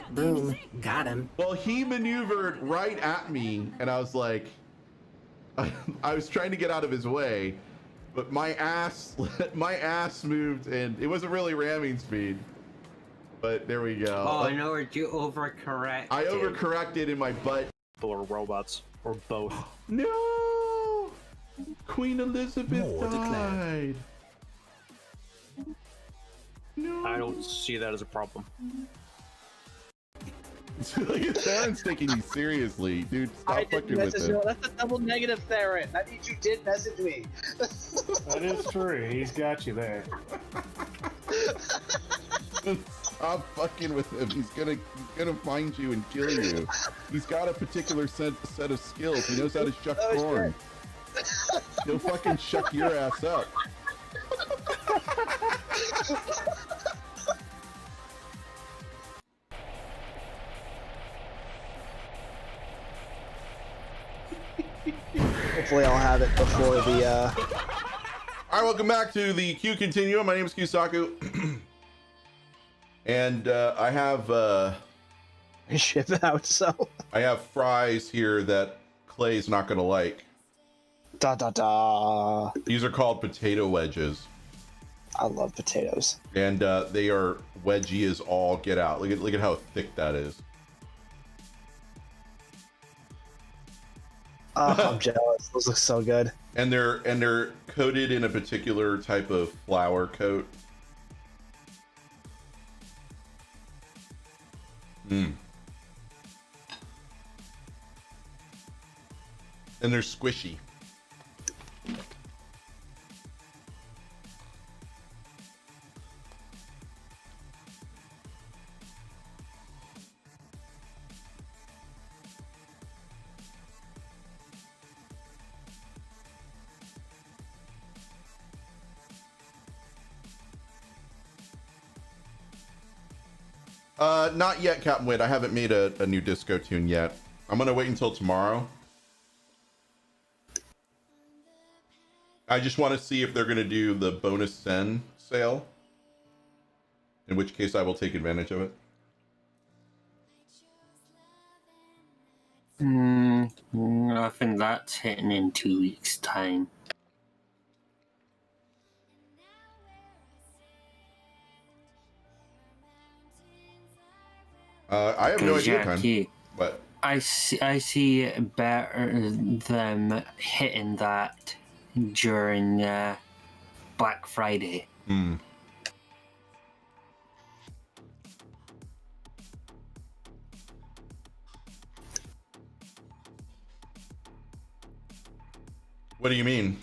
Boom, got him. Well, he maneuvered right at me, and I was like, I was trying to get out of his way, but my ass moved, and it wasn't really ramming speed. But there we go. Oh, I know where you overcorrect. I overcorrected in my butt. Or robots, or both. No! Queen Elizabeth died. No. I don't see that as a problem. Look at Theron's taking you seriously, dude. Stop fucking with him. No, that's a double negative, Theron. That means you did message me. That is true. He's got you there. Stop fucking with him. He's gonna find you and kill you. He's got a particular set of skills. He knows how to shuck corn. He'll fucking shuck your ass up. Hopefully I'll have it before the All right, welcome back to the Q Continuum. My name is Kusaku. And I have ship out, so I have fries here that Clay's not gonna like. Da da da. These are called potato wedges. I love potatoes. And they are wedgy as all get out. Look at how thick that is. I'm jealous. Those look so good. And they're coated in a particular type of flour coat. And they're squishy. Not yet, Captain Wade. I haven't made a new disco tune yet. I'm gonna wait until tomorrow. I just want to see if they're gonna do the bonus Zen sale. In which case I will take advantage of it. I think that's hitting in 2 weeks' time. I have no idea, time. But I see it better them hitting that during Black Friday. What do you mean?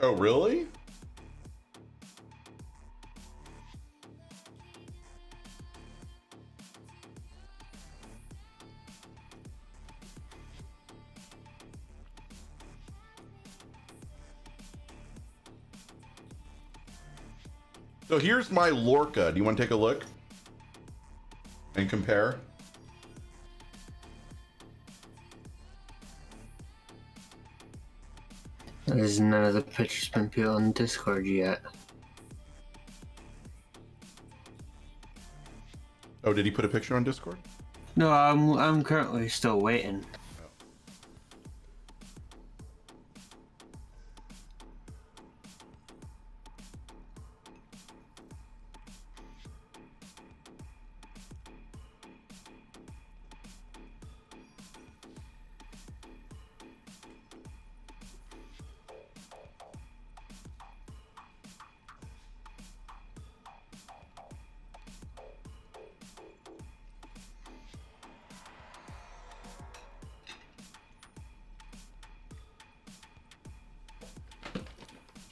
Oh, really? So here's my Lorca. Do you want to take a look and compare? There's none of the pictures been put on Discord yet. Oh, did he put a picture on Discord? No, I'm currently still waiting.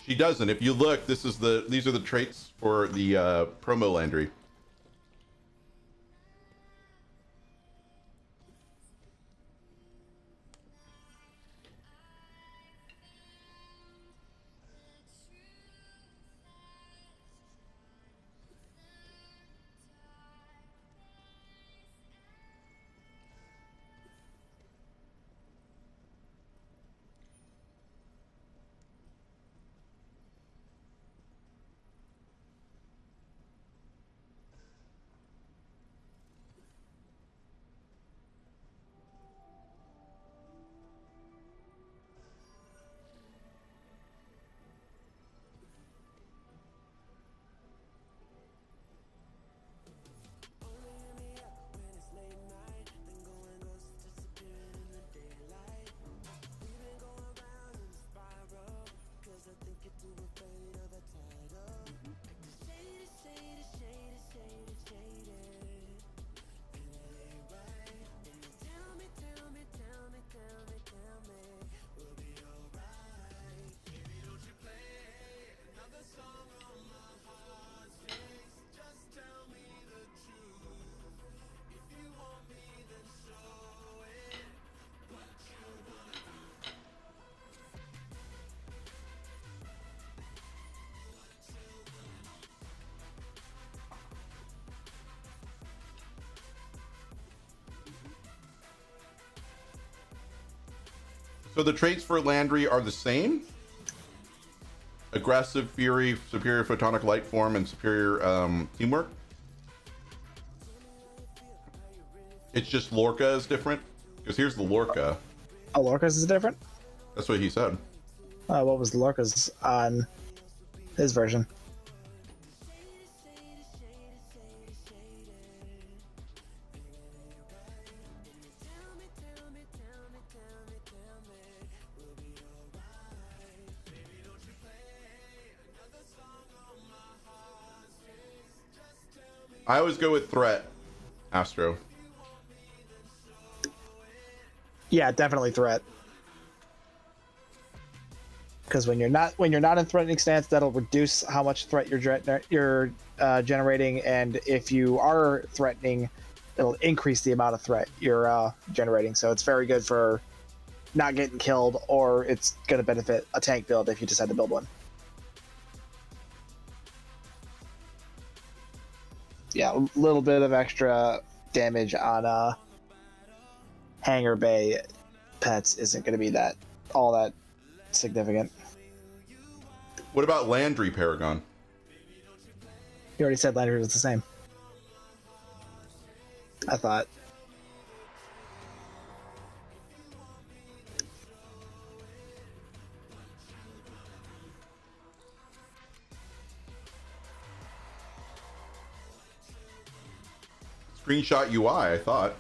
She doesn't. If you look, these are the traits for the promo Landry. So the traits for Landry are the same. Aggressive, fury, superior photonic light form, and superior teamwork. It's just Lorca is different. Because here's the Lorca. Oh, Lorca's is different? That's what he said. What was Lorca's on his version? I always go with threat, Astro. Yeah, definitely threat. Because when you're not in threatening stance, that'll reduce how much threat you're generating, and if you are threatening, it'll increase the amount of threat you're generating. So it's very good for not getting killed, or it's going to benefit a tank build if you decide to build one. Yeah, a little bit of extra damage on hangar bay pets isn't going to be all that significant. What about Landry Paragon? You already said Landry was the same. I thought. Screenshot UI, I thought.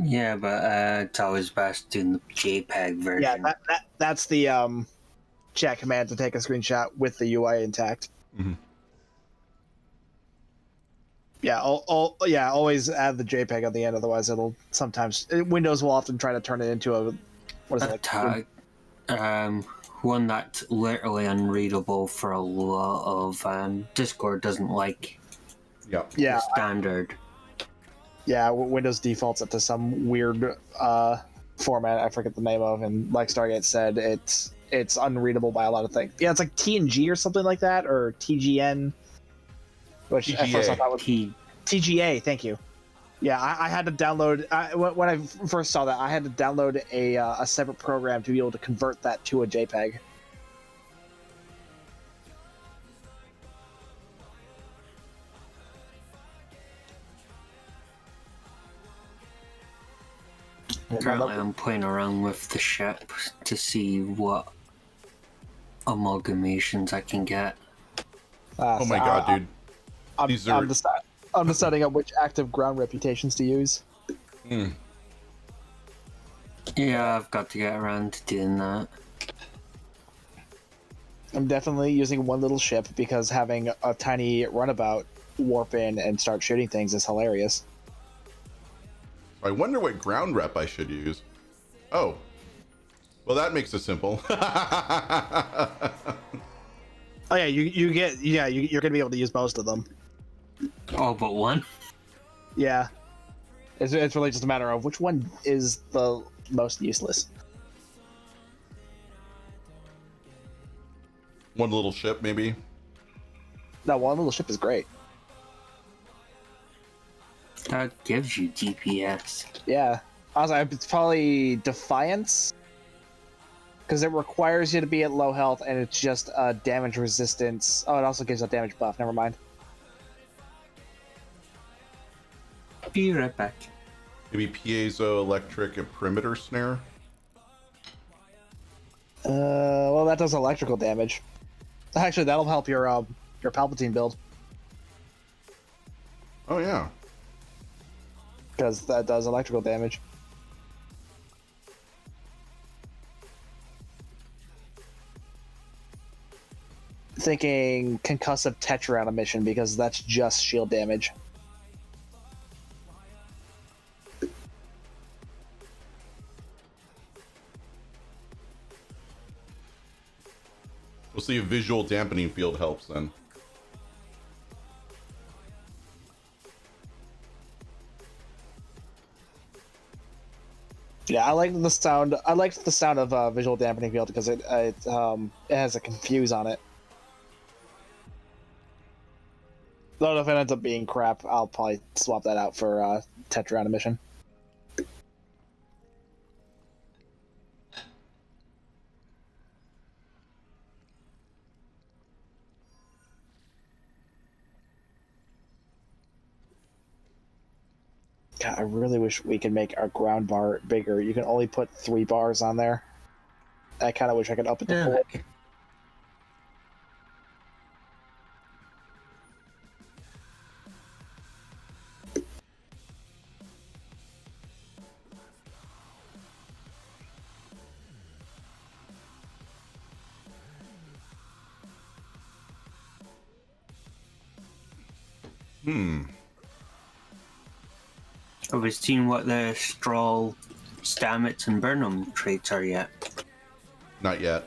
Yeah, but it's always best doing the JPEG version. Yeah, that's the chat command to take a screenshot with the UI intact. Mm-hmm. Yeah, always add the JPEG at the end. Otherwise, it'll sometimes Windows will often try to turn it into a one that's literally unreadable for a lot of Discord doesn't like. Yeah, standard. Windows defaults it to some weird format I forget the name of, and like Stargate said, it's unreadable by a lot of things. Yeah, it's like TNG or something like that, or TGN, which TGA. at first I thought was TGA. Thank you. Yeah, I had to download when I first saw that. I had to download a separate program to be able to convert that to a JPEG. Currently, I'm playing around with the ship to see what amalgamations I can get. Oh my god, dude. I'm deciding on which active ground reputations to use. Yeah, I've got to get around to doing that. I'm definitely using one little ship because having a tiny runabout warp in and start shooting things is hilarious. I wonder what ground rep I should use. Oh. Well, that makes it simple. Oh yeah, you're gonna be able to use most of them. Oh, but one? Yeah. It's really just a matter of which one is the most useless. One little ship, maybe? No, one little ship is great. That gives you DPS. Yeah. I was like, it's probably Defiance. Because it requires you to be at low health, and it's just damage resistance. Oh, it also gives a damage buff. Never mind. Be right back. Maybe piezo, electric, and perimeter snare? Well, that does electrical damage. Actually, that'll help your Palpatine build. Oh, yeah. Because that does electrical damage. Thinking concussive Tetra on a mission because that's just shield damage. We'll see if visual dampening field helps then. Yeah, I like the sound. I liked the sound of visual dampening field because it has a confuse on it. Though if it ends up being crap, I'll probably swap that out for Tetra on a mission. God, I really wish we could make our ground bar bigger. You can only put 3 bars on there. I kind of wish I could up it to 4. Have we seen what the Stroll, Stamets, and Burnham traits are yet? Not yet.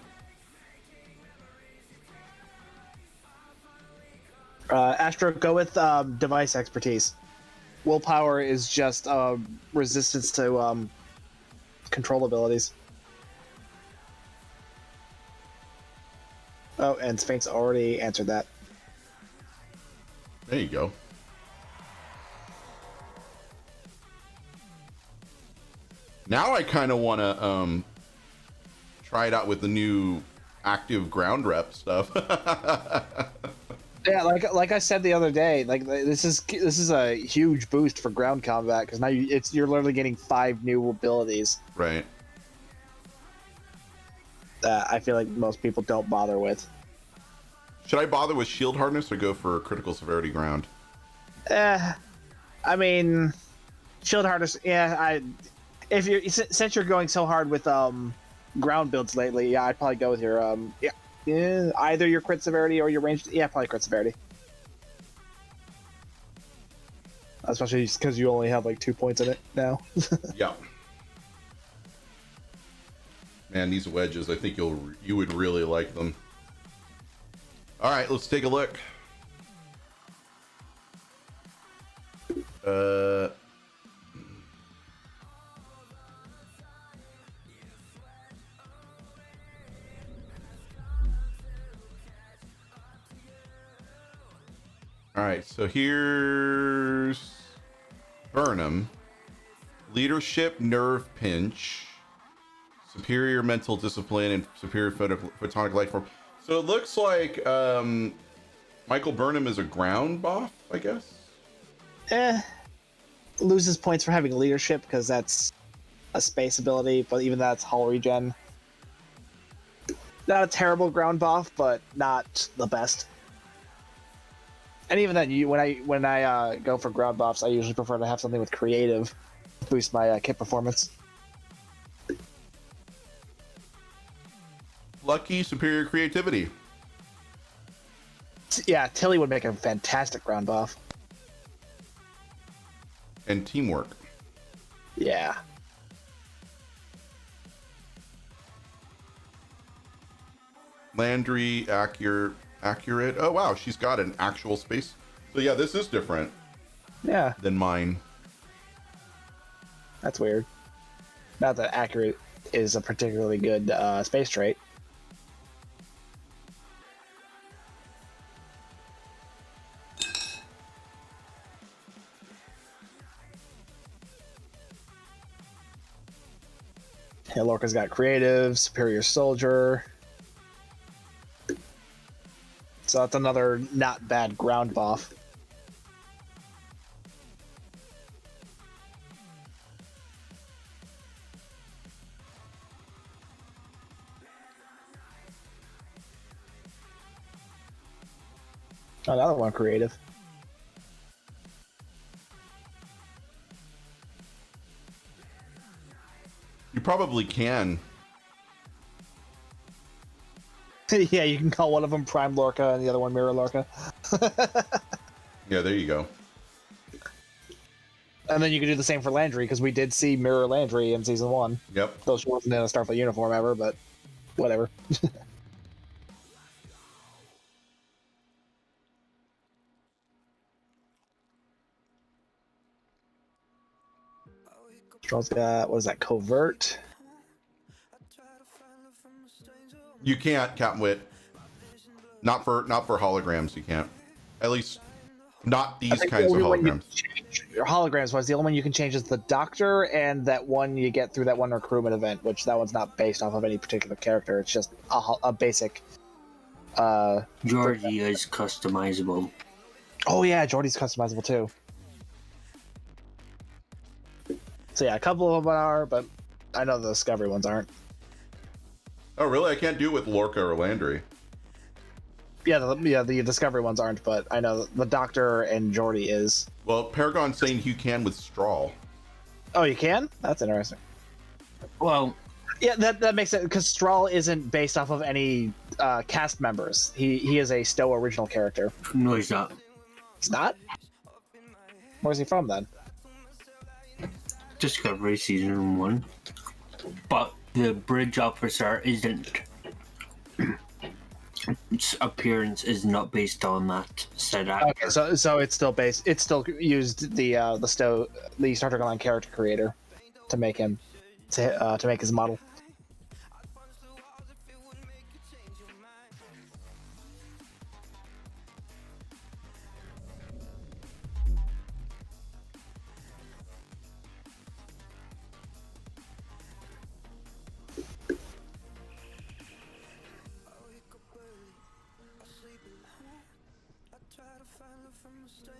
Astro, go with device expertise. Willpower is just resistance to control abilities. Oh, and Sphinx already answered that. There you go. Now I kind of want to try it out with the new active ground rep stuff. Yeah, like I said the other day, like this is a huge boost for ground combat because now you're literally getting 5 new abilities. Right. That I feel like most people don't bother with. Should I bother with shield hardness or go for critical severity ground? I mean, shield hardness. Yeah, since you're going so hard with ground builds lately, yeah, I'd probably go with your either your crit severity or your ranged. Yeah, probably crit severity. Especially because you only have like 2 points in it now. Yeah. Man, these wedges, I think you would really like them. All right, let's take a look. All right, so here's Burnham. Leadership, nerve pinch, superior mental discipline, and superior photonic life form. So it looks like Michael Burnham is a ground buff, I guess. Loses points for having leadership because that's a space ability, but even that's hull regen. Not a terrible ground buff, but not the best. And even then, when I go for ground buffs, I usually prefer to have something with creative to boost my kit performance. Lucky, superior creativity. Yeah, Tilly would make a fantastic ground buff. And teamwork. Yeah. Landry, accurate. Oh wow, she's got an actual space. So yeah, this is different. Yeah. Than mine. That's weird. Not that accurate is a particularly good space trait. Yeah, Lorca's got creative, superior soldier. So that's another not bad ground buff. Another one creative. You probably can. Yeah, you can call one of them Prime Lorca and the other one Mirror Lorca. Yeah, there you go. And then you can do the same for Landry, because we did see Mirror Landry in Season 1. Yep. Though she wasn't in a Starfleet uniform ever, but whatever. Stroll's got, what is that, Covert? You can't, Captain Wit. Not for holograms, you can't. At least not these kinds of holograms. Your holograms was the only one you can change is the Doctor and that one you get through that one recruitment event, which that one's not based off of any particular character. It's just a basic. Georgie is customizable. Oh yeah, Geordie's customizable too. So yeah, a couple of them are, but I know the Discovery ones aren't. Oh really? I can't do it with Lorca or Landry. Yeah, the Discovery ones aren't, but I know the Doctor and Geordie is. Well, Paragon's saying you can with Strahl. Oh, you can? That's interesting. Well, yeah, that makes sense because Strahl isn't based off of any cast members. He is a Stowe original character. No, he's not. He's not? Where's he from then? Discovery Season 1. But the bridge officer isn't. Its appearance is not based on that said actor. Okay, so it's still based. It still used the Star Trek Online character creator to make him to make his model.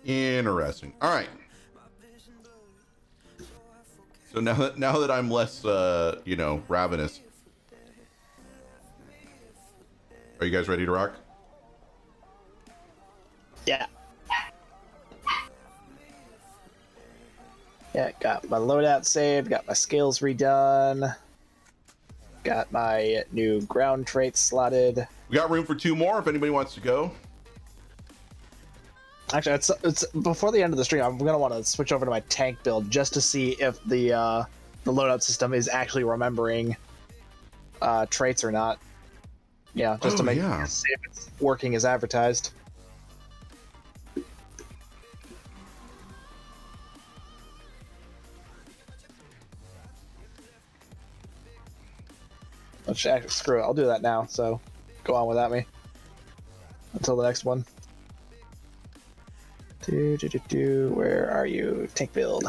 Interesting. All right. So now that I'm less, ravenous, are you guys ready to rock? Yeah. Yeah, got my loadout saved, got my skills redone, got my new ground traits slotted. We got room for 2 more if anybody wants to go. Actually, it's before the end of the stream. I'm gonna want to switch over to my tank build just to see if the loadout system is actually remembering traits or not. Yeah, just to see if it's working as advertised. Actually, screw it. I'll do that now. So, go on without me until the next one. Where are you? Tank build.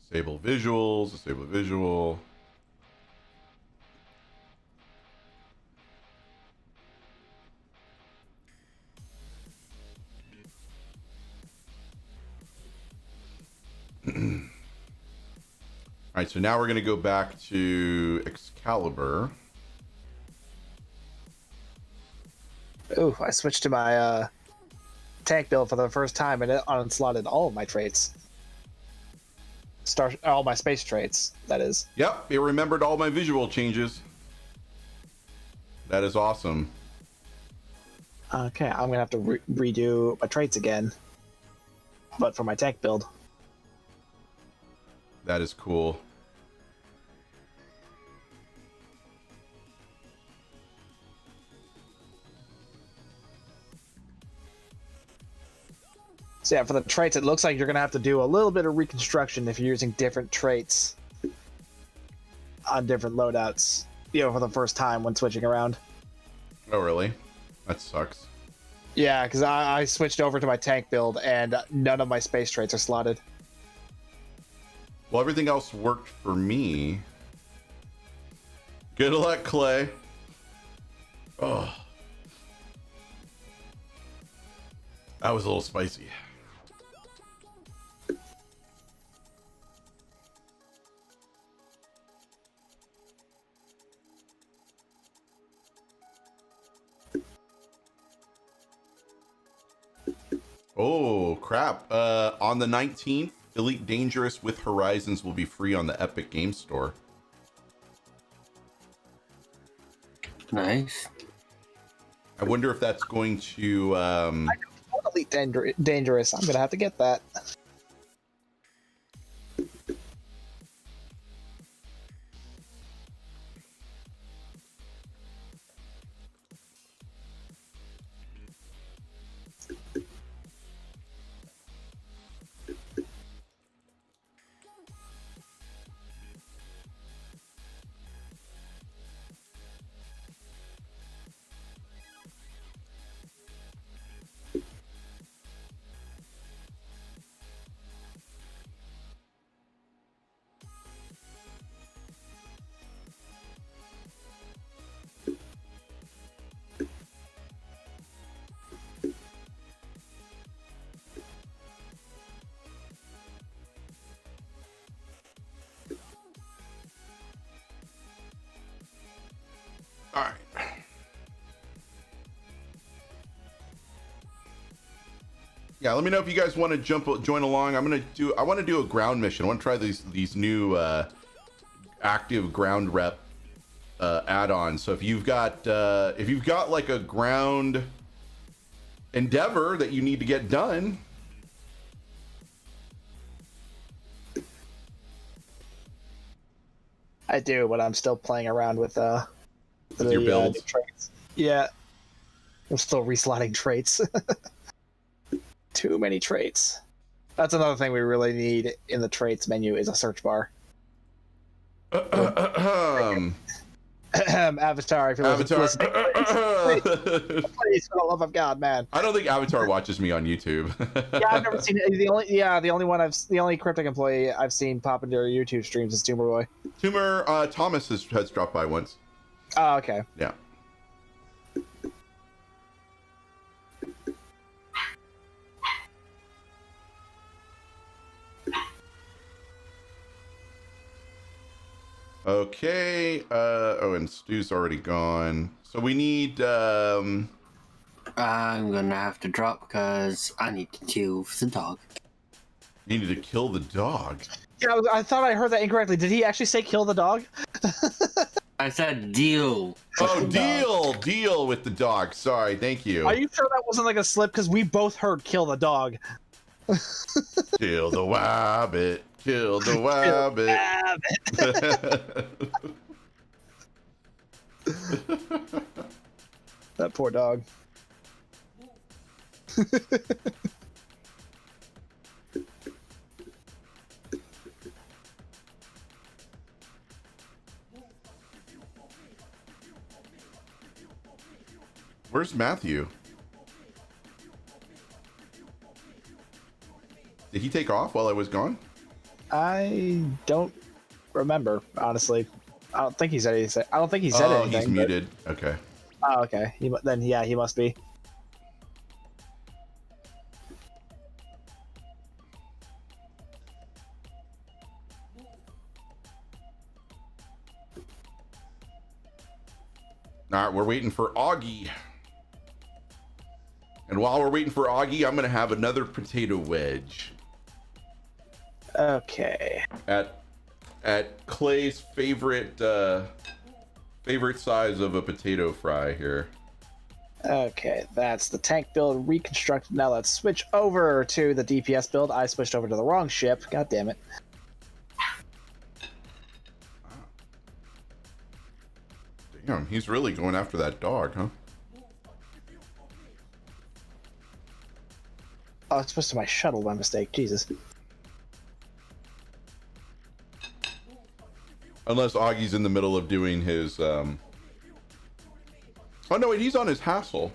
Disable visuals, disable visual. All right, so now we're going to go back to Excalibur. Ooh, I switched to my tank build for the first time, and it unslotted all of my traits. All my space traits, that is. Yep, it remembered all my visual changes. That is awesome. Okay, I'm gonna have to redo my traits again, but for my tank build. That is cool. So yeah, for the traits, it looks like you're gonna have to do a little bit of reconstruction if you're using different traits on different loadouts, for the first time when switching around. Oh, really? That sucks. Yeah, because I switched over to my tank build, and none of my space traits are slotted. Well, everything else worked for me. Good luck, Clay. Oh. That was a little spicy. Oh, crap. On the 19th, Elite Dangerous with Horizons will be free on the Epic Game Store. Nice. I wonder if that's going to... I don't want Elite Dangerous. I'm going to have to get that. Yeah, let me know if you guys want to join along. I want to do a ground mission. I want to try these new active ground rep add-ons. So if you've got like a ground endeavor that you need to get done, I do, but I'm still playing around with your builds. traits. Yeah, I'm still reslotting traits. Too many traits. That's another thing we really need in the traits menu is a search bar. Avatar, if you're listening, please, for the love of God, man. I don't think Avatar watches me on YouTube. Yeah, I've never seen it. The only cryptic employee I've seen pop into your YouTube streams is Tumor Boy. Tumor Thomas has dropped by once. Oh, okay. Yeah. Okay. Oh, and Stu's already gone. So we need. I'm gonna have to drop because I need to kill the dog. You need to kill the dog. Yeah, I thought I heard that incorrectly. Did he actually say kill the dog? I said deal. Oh, deal with the dog. Sorry, thank you. Are you sure that wasn't like a slip? Because we both heard kill the dog. Kill the wabbit. Kill the wabbit. That poor dog. Where's Matthew? Did he take off while I was gone? I don't remember, honestly. I don't think he said anything. I don't think he said anything. Oh, he's muted. Okay. Oh, okay. Then yeah, he must be. All right, we're waiting for Augie. And while we're waiting for Augie, I'm going to have another potato wedge. Okay. At Clay's favorite size of a potato fry here. Okay, that's the tank build reconstructed. Now let's switch over to the DPS build. I switched over to the wrong ship. God damn it. Damn, he's really going after that dog, huh? Oh, it's supposed to be my shuttle by mistake. Jesus. Unless Augie's in the middle of doing his, Oh, no, wait, he's on his hassle.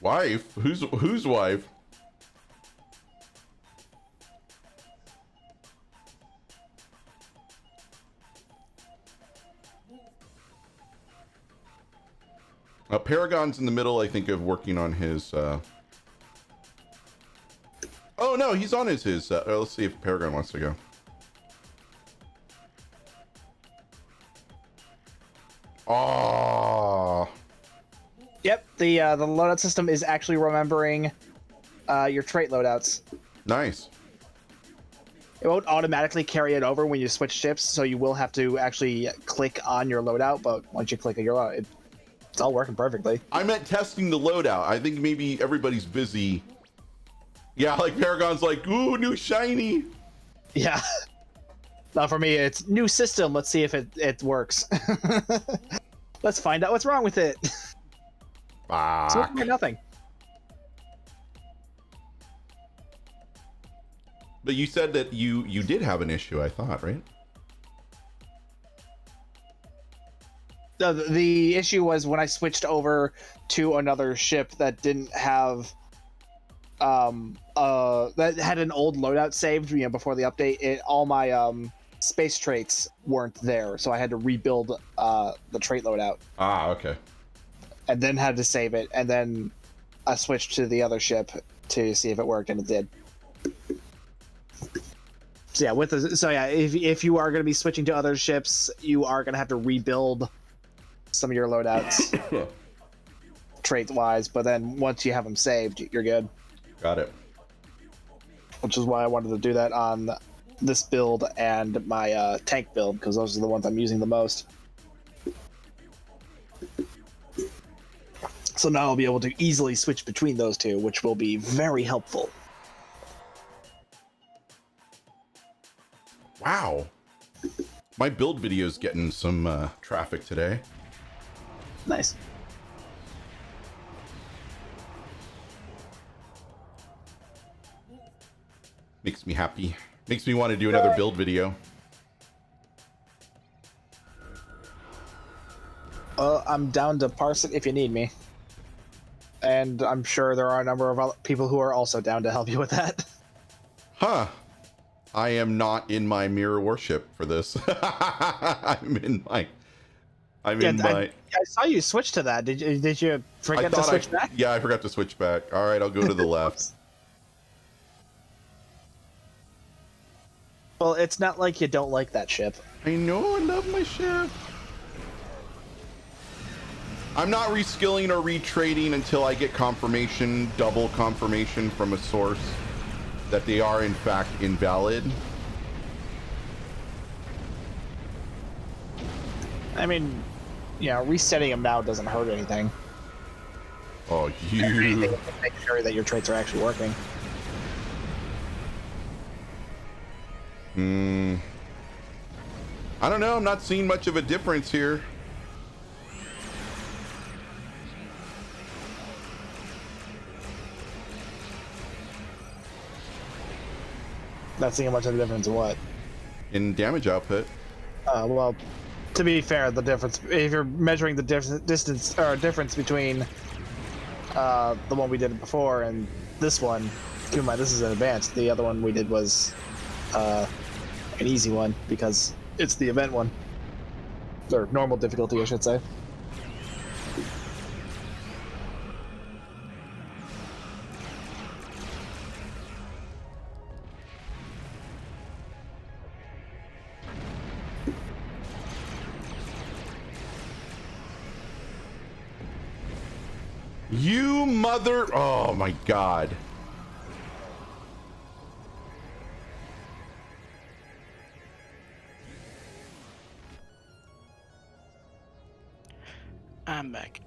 Wife? Whose wife? Paragon's in the middle, I think, of working on his. Oh no, he's on his. Let's see if Paragon wants to go. Oh. Yep, the loadout system is actually remembering your trait loadouts. Nice. It won't automatically carry it over when you switch ships, so you will have to actually click on your loadout. But once you click on your loadout, it's all working perfectly. I meant testing the loadout. I think maybe everybody's busy. Yeah, like Paragon's like, ooh, new shiny. Yeah. Now for me, it's new system. Let's see if it works. Let's find out what's wrong with it. So nothing. But you said that you did have an issue, I thought, right? The issue was when I switched over to another ship that didn't have that had an old loadout saved, before the update. All my space traits weren't there, so I had to rebuild the trait loadout. Ah, okay. and then had to save it, and then I switched to the other ship to see if it worked, and it did. So yeah, if you are going to be switching to other ships, you are going to have to rebuild some of your loadouts, trait-wise. But then once you have them saved, you're good. Got it. Which is why I wanted to do that on this build and my tank build, because those are the ones I'm using the most. So now I'll be able to easily switch between those two, which will be very helpful. Wow. My build video is getting some traffic today. Nice. Makes me happy. Makes me want to do another build video. I'm down to parse it if you need me. And I'm sure there are a number of other people who are also down to help you with that. Huh. I am not in my mirror worship for this. I'm in my... I saw you switch to that. Did you forget to switch back? Yeah, I forgot to switch back. All right, I'll go to the left. Well, it's not like you don't like that ship. I know, I love my ship. I'm not reskilling or retrading until I get confirmation, double confirmation from a source that they are in fact invalid. I mean, resetting them now doesn't hurt anything. Oh, you... Make sure that your traits are actually working. I don't know, I'm not seeing much of a difference here. Not seeing much of a difference in what? In damage output. Well, to be fair, the difference, if you're measuring the difference between the one we did before and this one, keep in mind this is an advanced. The other one we did was an easy one because it's the event one, or normal difficulty, I should say. You mother... Oh my god. I'm back.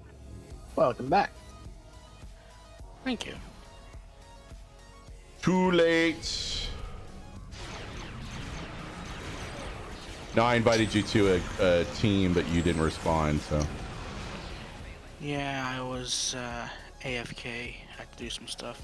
Welcome back. Thank you. Too late. No, I invited you to a team, but you didn't respond, so... Yeah, I was AFK. Had to do some stuff.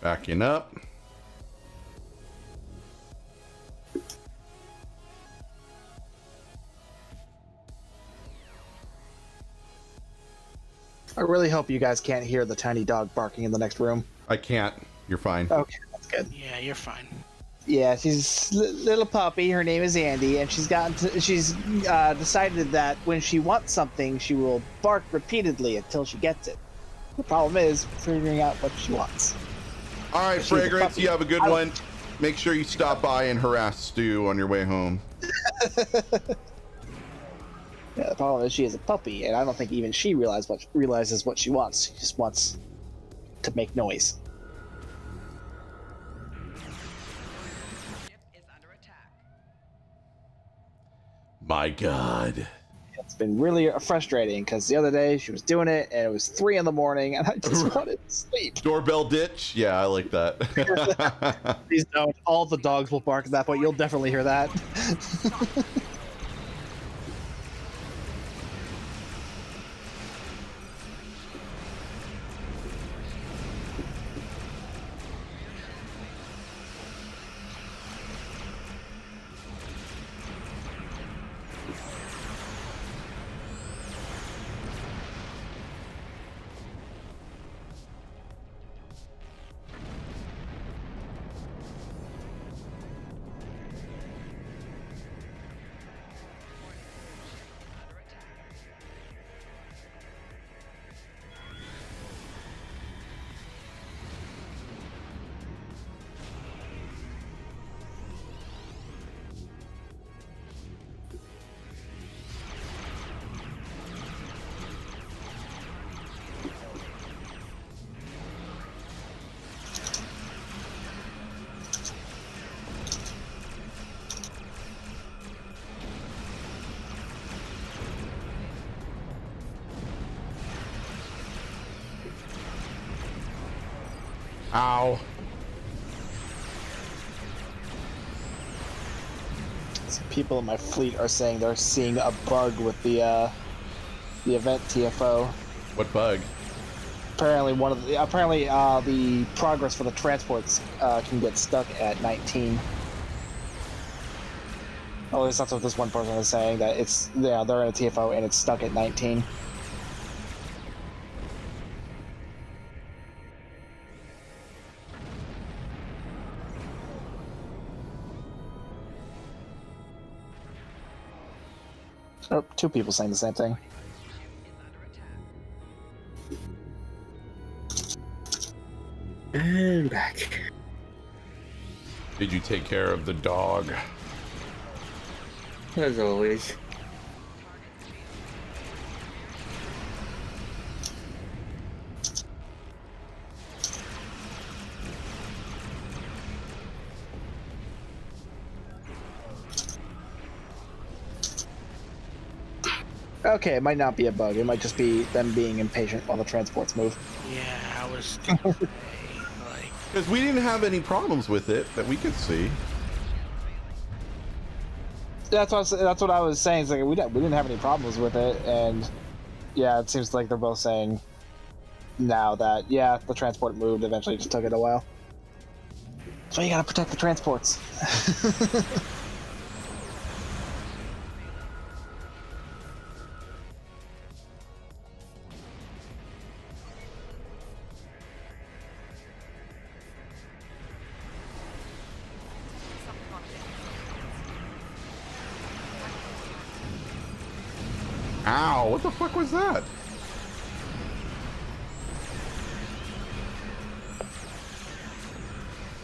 Backing up. I really hope you guys can't hear the tiny dog barking in the next room. I can't. You're fine. Okay, that's good. Yeah, you're fine. Yeah, she's little puppy. Her name is Andy, and she's decided that when she wants something, she will bark repeatedly until she gets it. The problem is figuring out what she wants. All right, Fragrance, you have a good one. Make sure you stop by and harass Stu on your way home. Yeah, the problem is she is a puppy, and I don't think even she realizes what she wants. She just wants to make noise. My God. It's been really frustrating because the other day she was doing it and it was 3 in the morning and I just wanted to sleep. Doorbell ditch? Yeah, I like that. Please don't. All the dogs will bark at that point. You'll definitely hear that. Ow. Some people in my fleet are saying they're seeing a bug with the event TFO. What bug? Apparently the progress for the transports can get stuck at 19. At least that's what this one person is saying, that it's they're in a TFO and it's stuck at 19. Oh, 2 people saying the same thing. And back. Did you take care of the dog? As always. Okay, it might not be a bug. It might just be them being impatient while the transports move. Yeah, I was gonna say, like... Because we didn't have any problems with it that we could see. That's what I was saying. It's like we didn't have any problems with it, and yeah, it seems like they're both saying now that yeah, the transport moved. Eventually, it just took it a while. So you gotta protect the transports. Ow, what the fuck was that?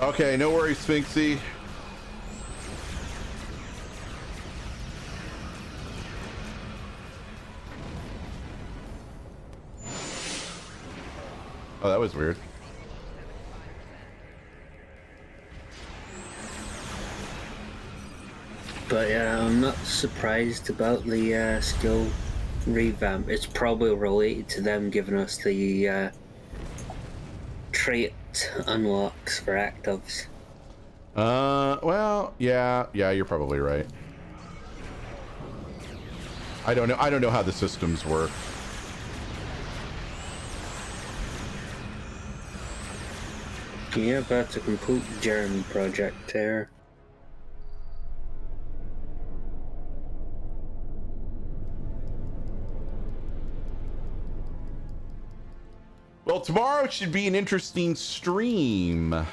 Okay, no worries, Sphinxy. Oh, that was weird. But yeah, I'm not surprised about the skill revamp. It's probably related to them giving us the trait unlocks for actives. Well, yeah, you're probably right. I don't know how the systems work. Yeah, about to complete Jeremy project there. Well, tomorrow should be an interesting stream.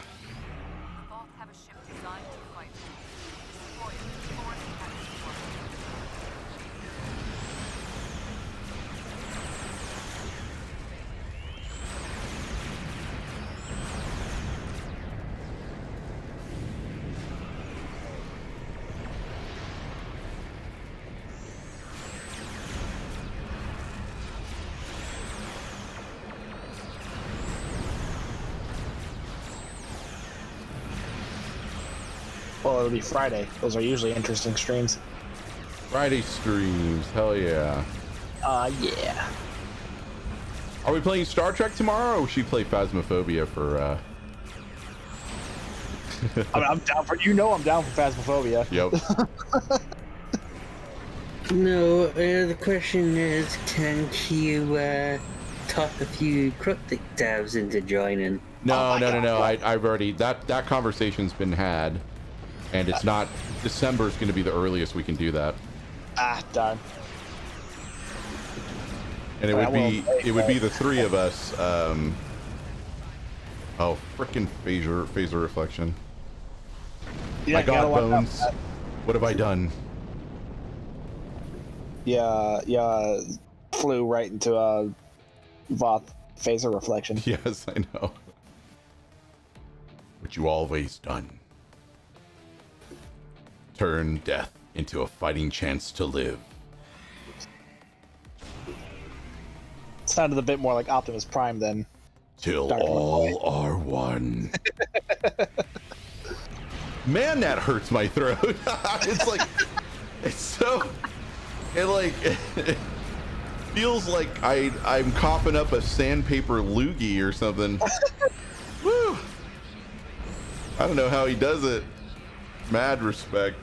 Well, it'll be Friday. Those are usually interesting streams. Friday streams, hell yeah. Yeah. Are we playing Star Trek tomorrow, or should we play Phasmophobia for I mean, I'm down for I'm down for Phasmophobia. Yep. No, the question is, can you talk a few cryptic devs into joining? No. I've already that conversation's been had, and it's not. December is going to be the earliest we can do that. Ah, darn. And it would be the three of us. Oh, frickin' phaser reflection. Yeah, My God, Bones. What have I done? Yeah, flew right into a Voth phaser reflection. Yes, I know. What you always done. Turn death into a fighting chance to live. Sounded a bit more like Optimus Prime than Till Dr. all are one. Man, that hurts my throat. It's like, it's so, it feels like I'm coughing up a sandpaper loogie or something. Woo! I don't know how he does it. Mad respect.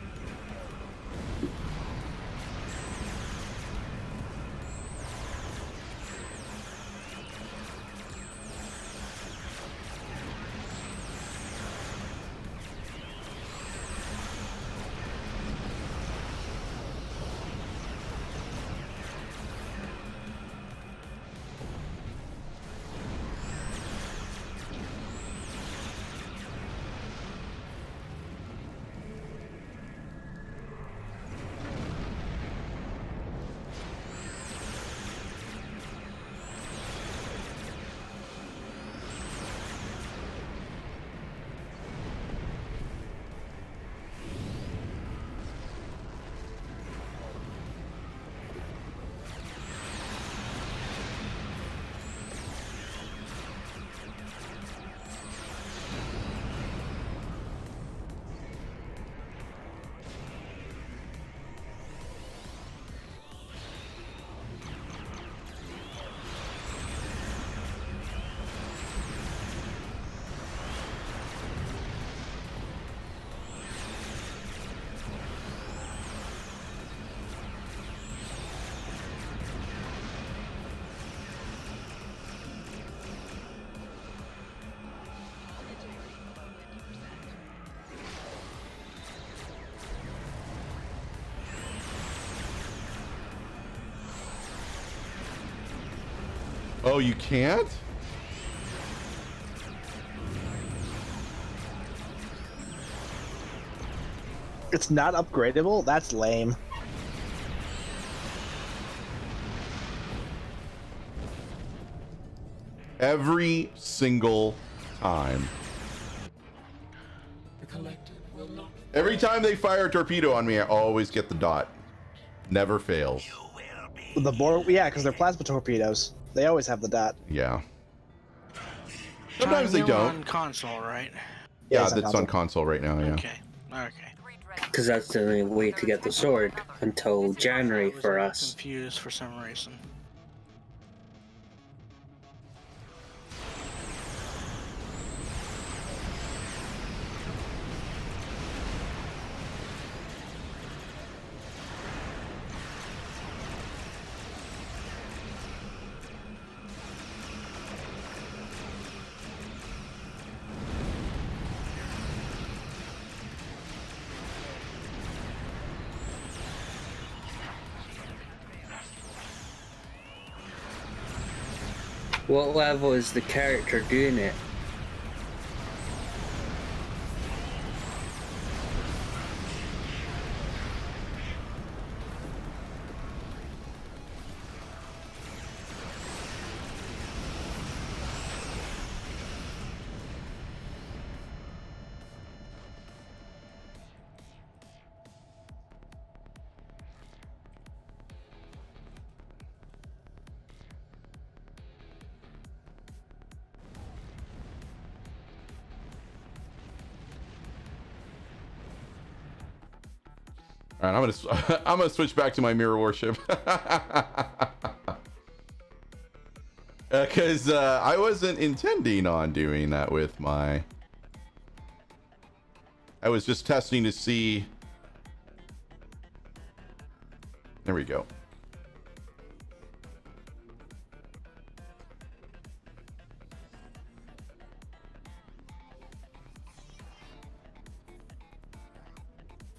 Oh, you can't? It's not upgradable? That's lame. Every single time. Every time they fire a torpedo on me, I always get the dot. Never fails. The board, yeah, because they're plasma torpedoes. They always have the dot. Yeah. Sometimes they You're don't. on console, right? Yeah, that's on console right now, yeah. Okay. Because that's the only way to get the sword until January for us. Confused for some reason. What level is the character doing it? All right, I'm gonna switch back to my mirror worship. Because I wasn't intending on doing that with my... I was just testing to see... There we go.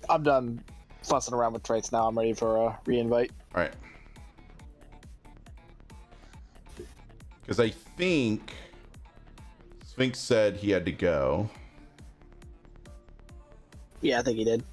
I'm done fussing around with traits now. I'm ready for a re-invite. All right. Because I think Sphinx said he had to go. Yeah, I think he did.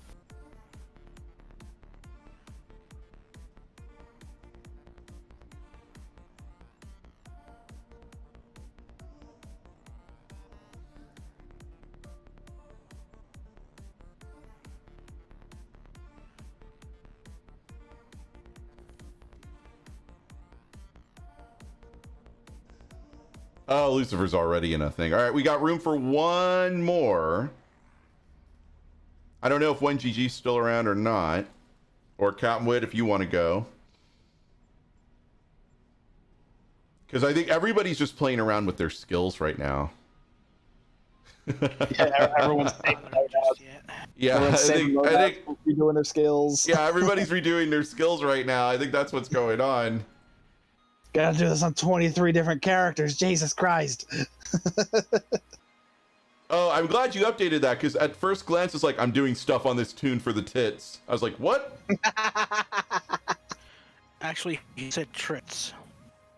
Oh, Lucifer's already in a thing. All right, we got room for one more. I don't know if 1GG's still around or not. Or Captain Wood, if you want to go. Because I think everybody's just playing around with their skills right now. Yeah, everyone's saving their Yeah, I think redoing their skills. Yeah, everybody's redoing their skills right now. I think that's what's going on. Gotta do this on 23 different characters. Jesus Christ. Oh, I'm glad you updated that, because at first glance, it's like, I'm doing stuff on this tune for the tits. I was like, what? Actually, he said trits.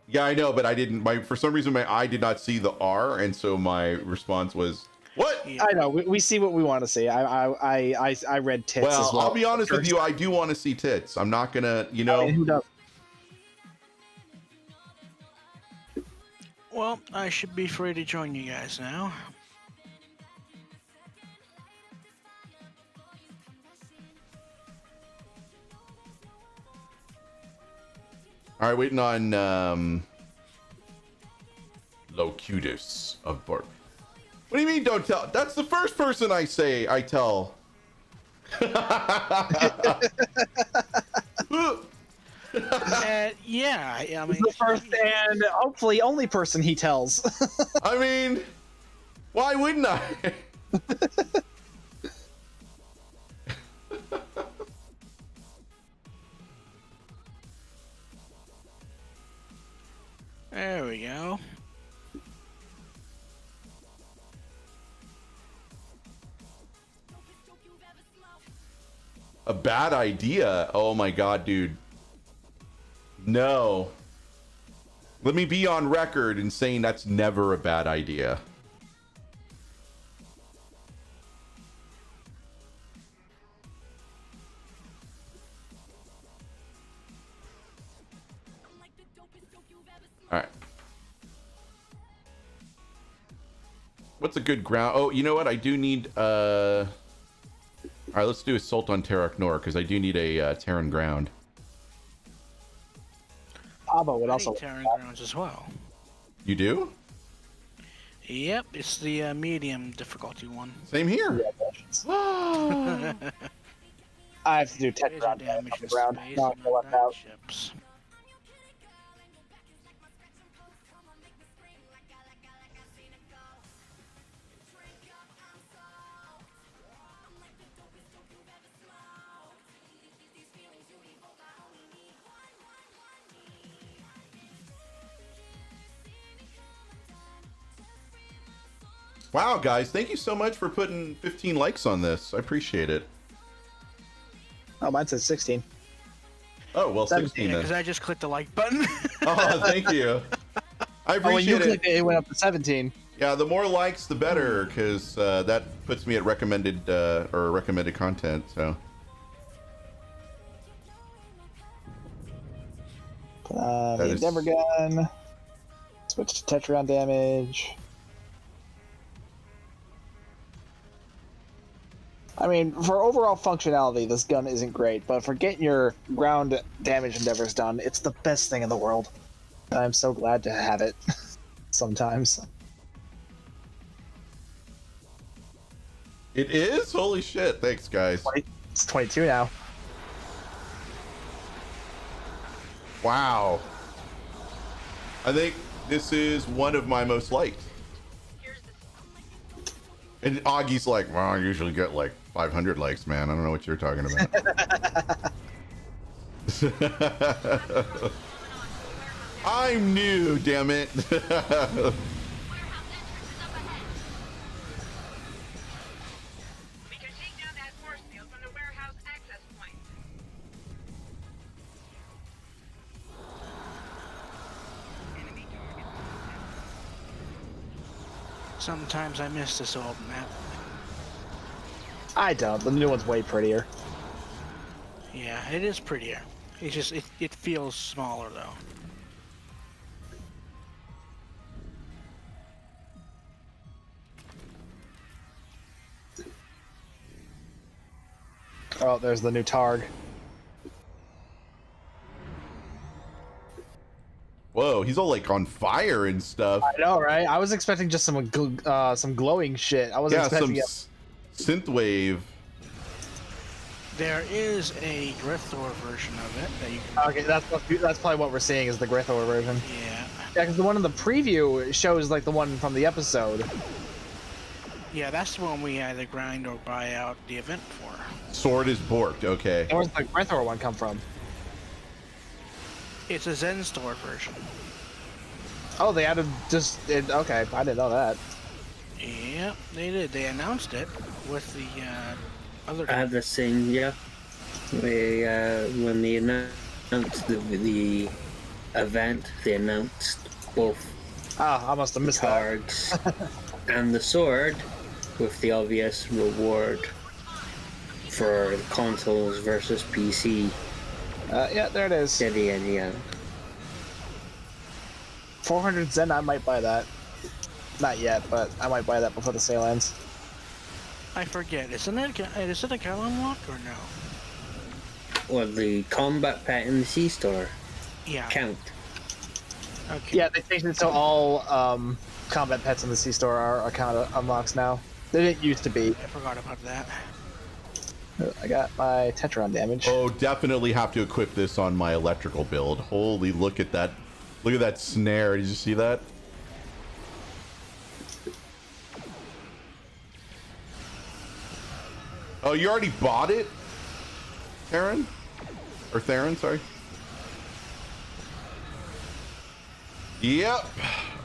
Yeah, I know, but I didn't. For some reason, my eye did not see the R, and so my response was, what? I know. We see what we want to see. I read tits Well, as well. I'll be honest with you. I do want to see tits. I'm not going to, you know. I mean, who doesn't? Well, I should be free to join you guys now. All right, waiting on Locutus of Bark. What do you mean don't tell? That's the first person I tell. Yeah, I mean, the first and hopefully only person he tells. I mean, why wouldn't I? There we go. A bad idea? Oh my god, dude. No. Let me be on record in saying that's never a bad idea. All right. What's a good ground? Oh, you know what? I do need all right, let's do Assault on Terrak Nor, because I do need a Terran ground. Abo would also Terran grounds as well. You do? Yep, it's the medium difficulty one. Same here. I have to do 10 ground damage on the ground. Not gonna left out. Ships. Wow, guys, thank you so much for putting 15 likes on this. I appreciate it. Oh, mine says 16. Oh, well, 16 then. Because I just clicked the like button. Oh, thank you. I appreciate you clicked it went up to 17. Yeah, the more likes, the better, because that puts me at recommended content. So. The Endeavor gun. Switch to Tetron damage. I mean, for overall functionality, this gun isn't great, but for getting your ground damage endeavors done, it's the best thing in the world. And I'm so glad to have it sometimes. It is? Holy shit. Thanks, guys. It's 22 now. Wow. I think this is one of my most liked. And Augie's like, well, I usually get like 500 likes, man. I don't know what you're talking about. I'm new, damn it. Sometimes I miss this old map. I don't. The new one's way prettier. Yeah, it is prettier. It's just it feels smaller though. Oh, there's the new Targ. Whoa, he's all like on fire and stuff. I know, right? I was expecting just some glowing shit. I wasn't expecting synthwave. There is a Grithor version of it that you can. Okay, that's probably what we're seeing is the Grithor version. Yeah. Yeah, because the one in the preview shows like the one from the episode. Yeah, that's the one we either grind or buy out the event for. Sword is borked, okay. Where's the Grithor one come from? It's a Zen Store version. Oh, they added okay, I didn't know that. Yep, they did. They announced it with the other. I have the same, yeah. When they announced the event, they announced both. Ah, I must have missed cards and the sword with the obvious reward for consoles versus PC. Yeah, there it is. At the end. 400 Zen, I might buy that. Not yet, but I might buy that before the sale ends. I forget. Is it a gallon lock or no? Or the combat pet in the C-store. Yeah. Count. Okay. Yeah, they changed it so all combat pets in the C-store are account unlocks now. They didn't used to be. I forgot about that. I got my Tetron damage. Oh, definitely have to equip this on my electrical build. Holy, look at that. Look at that snare. Did you see that? Oh, you already bought it? Theron? Or Theron, sorry. Yep.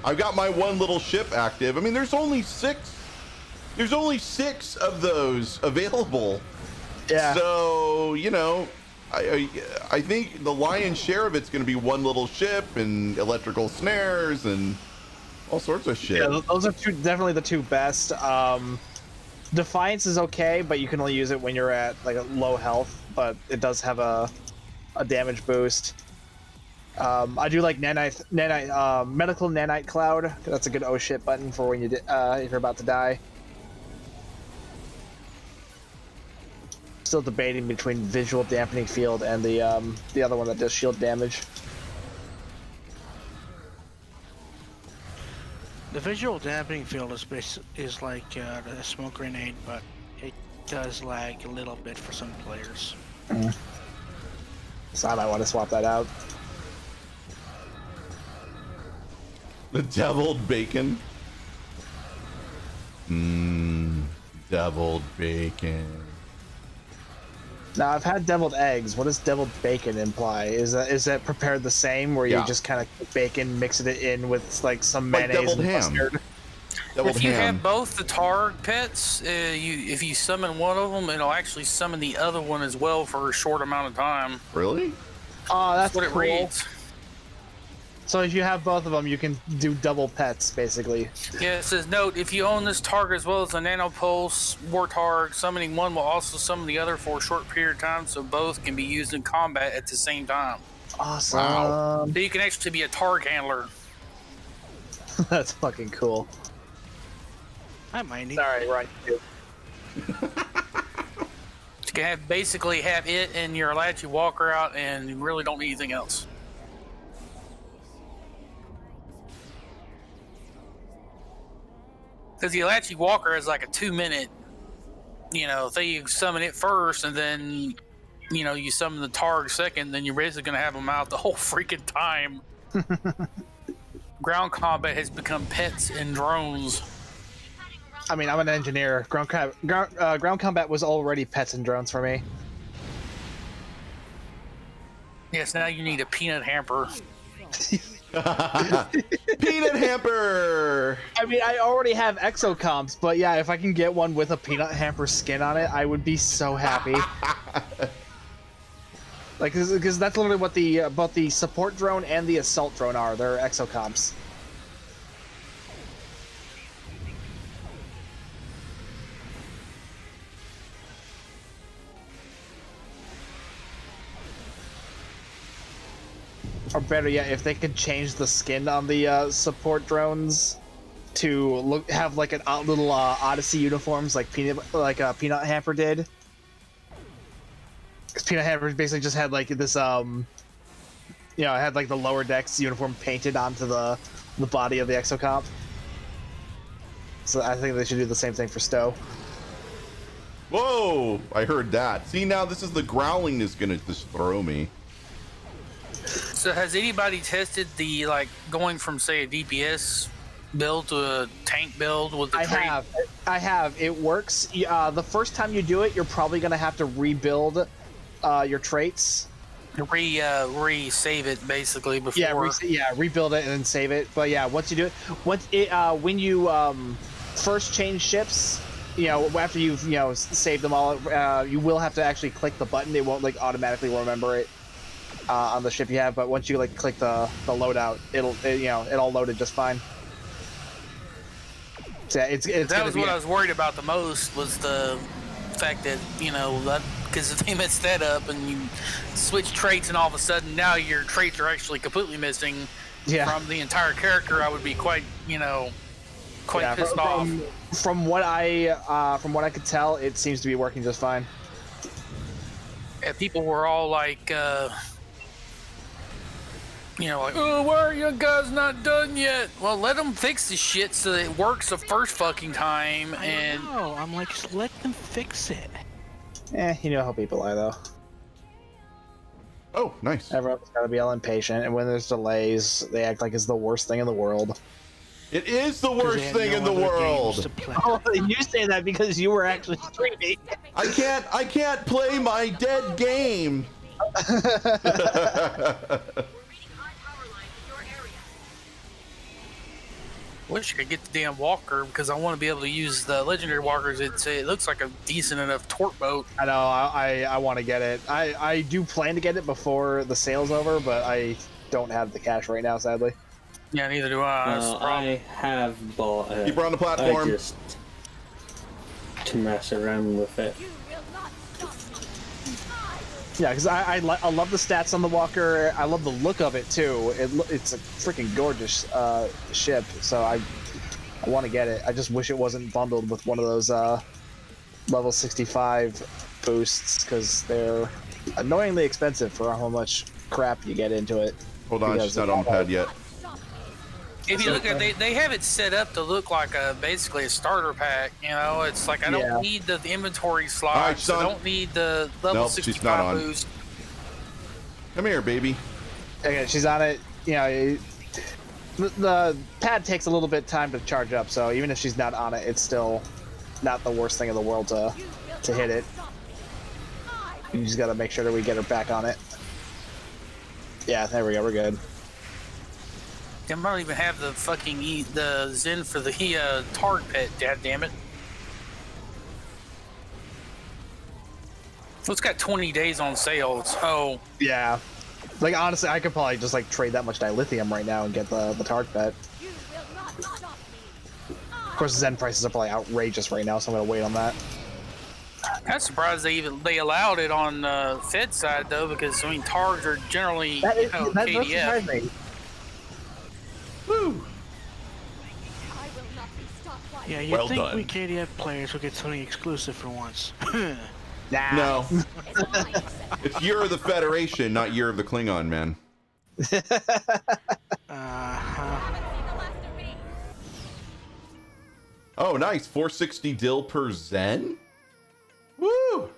I've got my one little ship active. I mean, there's only 6. There's only 6 of those available. Yeah. So, you know, I think the lion's share of it's going to be one little ship and electrical snares and all sorts of shit. Yeah, those are definitely the two best. Defiance is okay, but you can only use it when you're at like a low health, but it does have a damage boost. I do like medical nanite cloud. That's a good oh shit button for when if you're about to die. Still debating between visual dampening field and the other one that does shield damage. The visual dampening field is like a smoke grenade, but it does lag a little bit for some players. So I might want to swap that out. The deviled bacon. Deviled bacon. Now I've had deviled eggs. What does deviled bacon imply? Is that prepared the same, where you just kind of cook bacon, mix it in with like some mayonnaise deviled and ham. mustard? If you have both the Targ pets, if you summon one of them, it'll actually summon the other one as well for a short amount of time. Really? Oh, that's what cool. it reads. So if you have both of them, you can do double pets, basically. Yeah, it says, note, if you own this Targ as well as the Nanopulse Wartarg, summoning one will also summon the other for a short period of time, so both can be used in combat at the same time. Awesome. Wow. So you can actually be a Targ handler. That's fucking cool. I might need. Sorry, we're on YouTube. You can basically have it and your Apache Walker out, and you really don't need anything else. Because the Apache Walker is like a 2-minute, thing. You summon it first, and then you summon the Targ second, then you're basically going to have them out the whole freaking time. Ground combat has become pets and drones. I mean, I'm an engineer. Ground combat was already pets and drones for me. Yes, now you need a peanut hamper. Peanut hamper! I mean, I already have exocomps, but yeah, if I can get one with a peanut hamper skin on it, I would be so happy. Like, because that's literally what both the support drone and the assault drone are. They're exocomps. Or better yet, if they could change the skin on the support drones to have like a little Odyssey uniforms, like Peanut Hamper did. Because Peanut Hamper basically just had like this, it had like the lower decks uniform painted onto the body of the exocomp. So I think they should do the same thing for Stowe. Whoa! I heard that. See, now this is the growling that's gonna just throw me. So has anybody tested the going from say a DPS build to a tank build with the trait? I have. It works. The first time you do it, you're probably gonna have to rebuild your traits. Re-save it basically before. Rebuild it and then save it. But yeah, once you do it, when you first change ships, after you've saved them all, you will have to actually click the button. It won't automatically remember it on the ship you have. But once you click the loadout, it all loaded just fine. So yeah, it's that was what I was worried about the most, was the fact that because if they messed that up and you switch traits and all of a sudden now your traits are actually completely missing from the entire character, I would be quite pissed off. From what I could tell, it seems to be working just fine. Yeah, people were all like, oh, why are you guys not done yet? Well, let them fix the shit so that it works the first fucking time. I'm like, just let them fix it. You know how people are, though. Oh, nice. Everyone's got to be all impatient, and when there's delays, they act like it's the worst thing in the world. It is the worst thing in the world. Oh, you say that because you were actually streaming. I can't play my dead game. Wish I could get the damn walker because I want to be able to use the legendary walkers. It looks like a decent enough torque boat. I know. I want to get it. I do plan to get it before the sale's over, but I don't have the cash right now, sadly. Yeah, neither do I. I have bought it. Keep her on the platform. Just to mess around with it. Yeah, because I love the stats on the walker. I love the look of it too. It's a freaking gorgeous ship. So I want to get it. I just wish it wasn't bundled with one of those level 65 boosts, because they're annoyingly expensive for how much crap you get into it. Hold on, she's not on the pad yet. If you look at it, they have it set up to look like basically a starter pack. It's like I don't need the inventory slots. I don't need the level 65 boost. Come here, baby. Okay, she's on it. The pad takes a little bit of time to charge up, so even if she's not on it, it's still not the worst thing in the world to hit it. You just gotta make sure that we get her back on it. Yeah, there we go. We're good. I might even have the fucking the Zen for the Targ pet. God damn it! It's got 20 days on sale. So yeah, honestly, I could probably just trade that much dilithium right now and get the Targ pet. Of course, Zen prices are probably outrageous right now, so I'm gonna wait on that. I'm surprised they allowed it on Fed side though, because Targs are generally KDF. Woo! Yeah, you'd think we KDF players would get something exclusive for once. Nah. No. It's Year of the Federation, not Year of the Klingon, man. Oh, nice. 460 dill per Zen? Woo!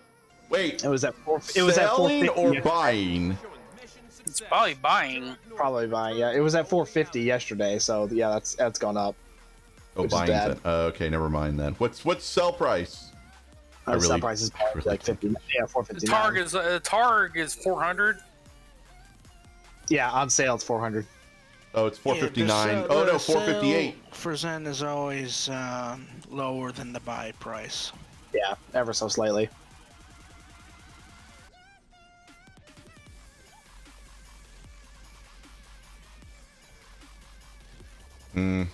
Wait, Wait, it was at four. It was at selling 450 or buying? It's probably buying. Probably buying. Yeah, it was at 450 yesterday. So yeah, that's gone up. Oh, buying. Okay, never mind then. What's sell price? Sell price is like 50. Yeah, 450. Targ is 400. Yeah, on sale it's 400. Oh, it's 459. Oh no, 458. For Zen is always lower than the buy price. Yeah, ever so slightly.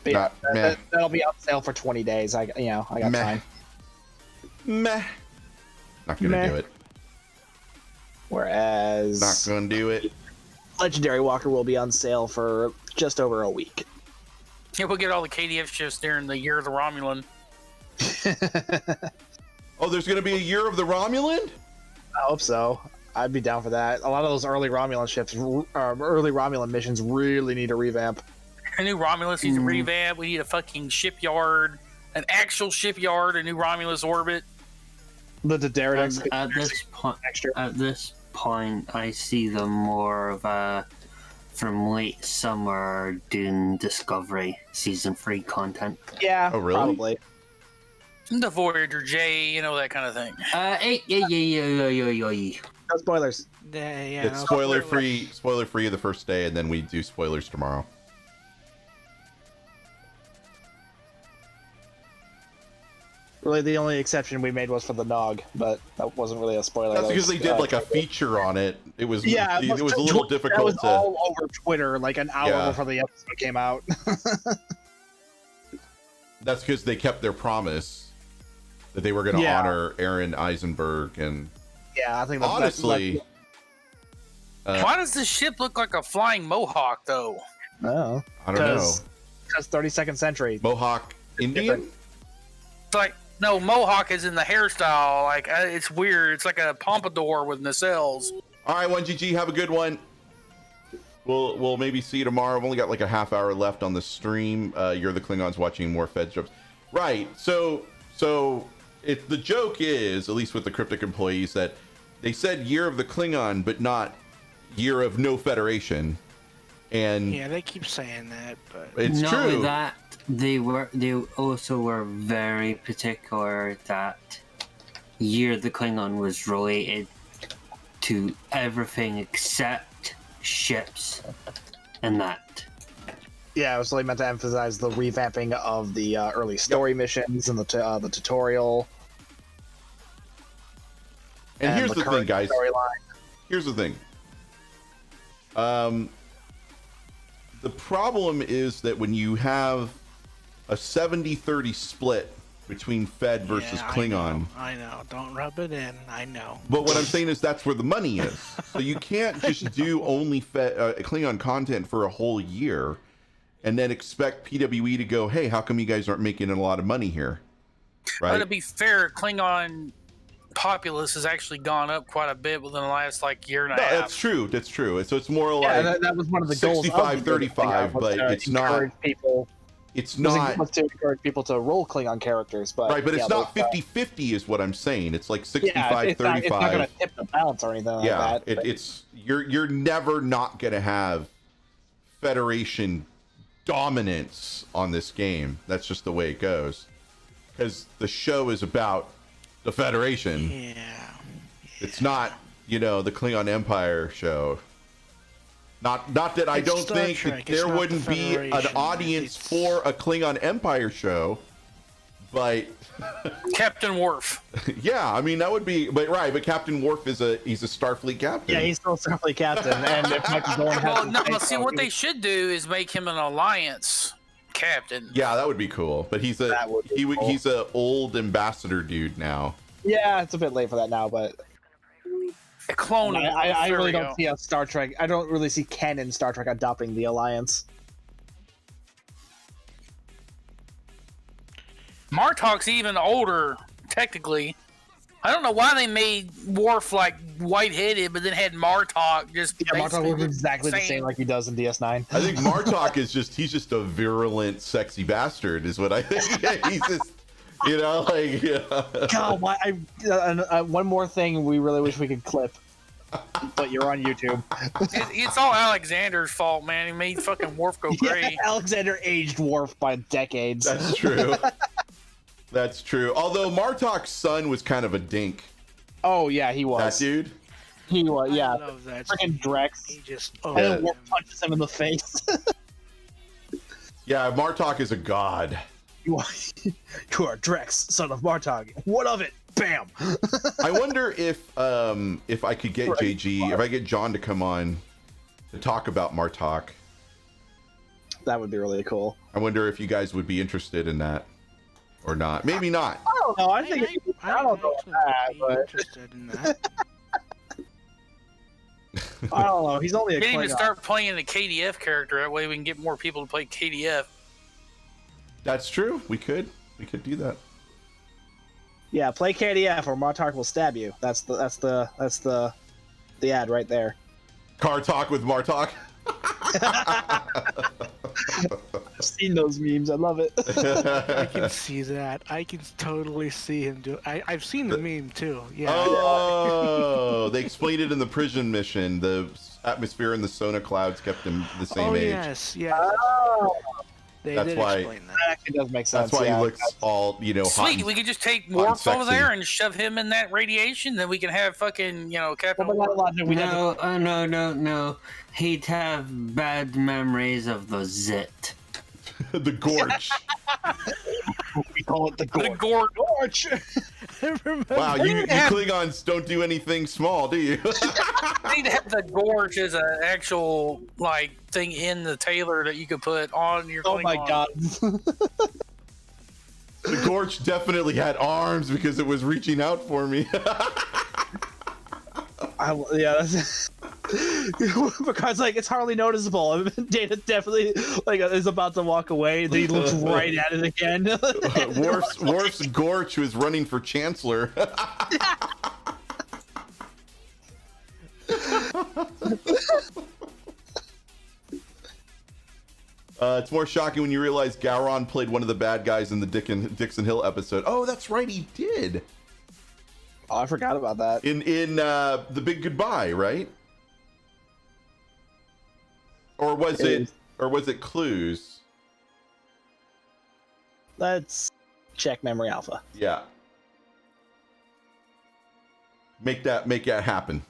Yeah, that'll be on sale for 20 days. I got time. Meh. Not gonna do it. Whereas not gonna do it. Legendary Walker will be on sale for just over a week. Yeah, we'll get all the KDF shifts during the year of the Romulan. Oh, there's gonna be a year of the Romulan? I hope so. I'd be down for that. A lot of those early Romulan ships, early Romulan missions really need a revamp. A new Romulus needs a revamp. We need a fucking shipyard, an actual shipyard, a new Romulus orbit. The Daredevil. At this point, I see them more of a from late summer doing Discovery Season 3 content. Yeah, oh, really? Probably. The Voyager J, you know, that kind of thing. No spoilers. Yeah, it's spoiler free the first day, and then we do spoilers tomorrow. Really, the only exception we made was for the Nog, but that wasn't really a spoiler. That's because they did like a feature on it. It was it was a little difficult. That was all over Twitter, like an hour before the episode came out. That's because they kept their promise that they were going to honor Aaron Eisenberg, and I think honestly, why does this ship look like a flying Mohawk though? Oh, I don't know. Because 32nd century Mohawk Indian. It's like. No, Mohawk is in the hairstyle. Like it's weird. It's like a pompadour with nacelles. All right, 1GG. Have a good one. We'll maybe see you tomorrow. I've only got like a half hour left on the stream. You're the Klingons watching more Fed jobs, right? So the joke is, at least with the Cryptic employees, that they said Year of the Klingon, but not Year of No Federation. And yeah, they keep saying that, but it's not true. Only that, they also were very particular that Year of the Klingon was related to everything except ships and that. Yeah, it was really meant to emphasize the revamping of the early story missions and the tutorial. And here's the thing, guys. Here's the thing. The problem is that when you have a 70-30 split between Fed versus Klingon. I know. Don't rub it in. I know. But what I'm saying is that's where the money is. So you can't just do only Klingon content for a whole year and then expect PWE to go, hey, how come you guys aren't making a lot of money here? Right? But to be fair, Klingon populace has actually gone up quite a bit within the last year and a half. That's true. That's true. So it's more that was one of the goals. 65-35, but it's not. It's not to encourage people to roll Klingon characters, but right. But it's not 50-50 is what I'm saying. It's like 65-35. It's not going to tip the balance or anything like that. It's you're never not going to have Federation dominance on this game. That's just the way it goes. Because the show is about the Federation. Yeah. It's not, the Klingon Empire show. Not that I don't think that there wouldn't be an audience for a Klingon Empire show, but Captain Worf. Yeah, I mean that would be, but Captain Worf he's a Starfleet captain. Yeah, he's still a Starfleet captain, and if Michael Dorn has see what they should do is make him an Alliance captain. Yeah, that would be cool. But he's a old ambassador dude now. Yeah, it's a bit late for that now, but a clone. I really don't see a Star Trek. I don't really see Ken in Star Trek adopting the Alliance. Martok's even older, technically. I don't know why they made Worf white-headed, but then had Martok just. Yeah, Martok looks exactly the same like he does in DS9. I think Martok he's just a virulent, sexy bastard, is what I think. You know, like God, one more thing we really wish we could clip, but you're on YouTube. It's all Alexander's fault, man. He made fucking Worf go gray. Yeah, Alexander aged Worf by decades. That's true. That's true. Although Martok's son was kind of a dink. Oh yeah, he was. That dude. He was. Yeah. I love that. Freaking Drex. He just. And then Worf punches him in the face. Yeah, Martok is a god. You are Drex, son of Martok. What of it? Bam. I wonder if I could get JG, if I get John to come on to talk about Martok. That would be really cool. I wonder if you guys would be interested in that or not. Maybe not. I don't know. I don't know that, but interested in that. I don't know. He's only a Can't even Klingon. start playing the KDF character. That way we can get more people to play KDF. That's true. We could do that. Yeah, play KDF or Martok will stab you. That's the ad right there. Car talk with Martok. I've seen those memes. I love it. I can see that. I can totally see him do. I've seen the meme too. Yeah. Oh, they explained it in the prison mission. The atmosphere and the Sona clouds kept him the same age. Yes, yes. Oh. That's why. Explain that. That actually does make sense. That's why he looks all, hot. Sweet, we could just take Worf over there and shove him in that radiation. Then we can have fucking, Captain. No. He'd have bad memories of the zit. The gorge. We call it the gorge. The gorge. Wow, you Klingons don't do anything small, do you? I need to have the gorge as an actual thing in the tailor that you could put on your. Oh my god. The gorge definitely had arms because it was reaching out for me. That's because it's hardly noticeable. Data definitely is about to walk away. Then he looks right at it again. Worf's gorge was running for chancellor. It's more shocking when you realize Gowron played one of the bad guys in the Dixon Hill episode. Oh, that's right, he did. Oh, I forgot about that. In The Big Goodbye, right? Or was it Clues? Let's check Memory Alpha. Yeah. Make that happen.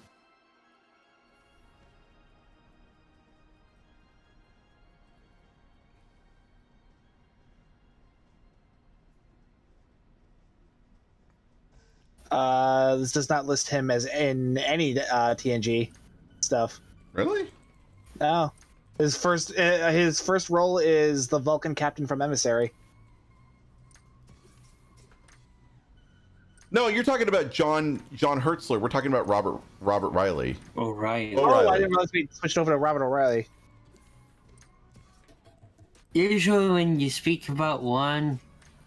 This does not list him as in any TNG stuff. Really? No. His first role is the Vulcan captain from Emissary. No, you're talking about John Hertzler. We're talking about Robert Riley. O'Reilly. Oh, I didn't realize we switched over to Robert O'Reilly. Usually when you speak about one,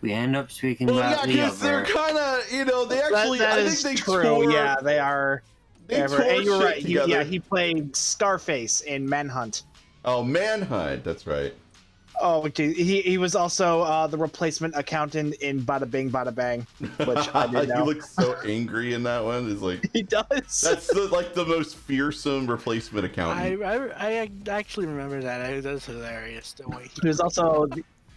we end up speaking about the other. They're kind of, they actually. That I is think they true. tore, Yeah, they are. And you're right. Together. He played Scarface in Manhunt. Oh, Manhunt. That's right. Oh, okay. He was also the replacement accountant in Bada Bing, Bada Bang, which I didn't know. He looks so angry in that one. It's like he does. That's the most fearsome replacement accountant. I actually remember that. That's hilarious. The way he was also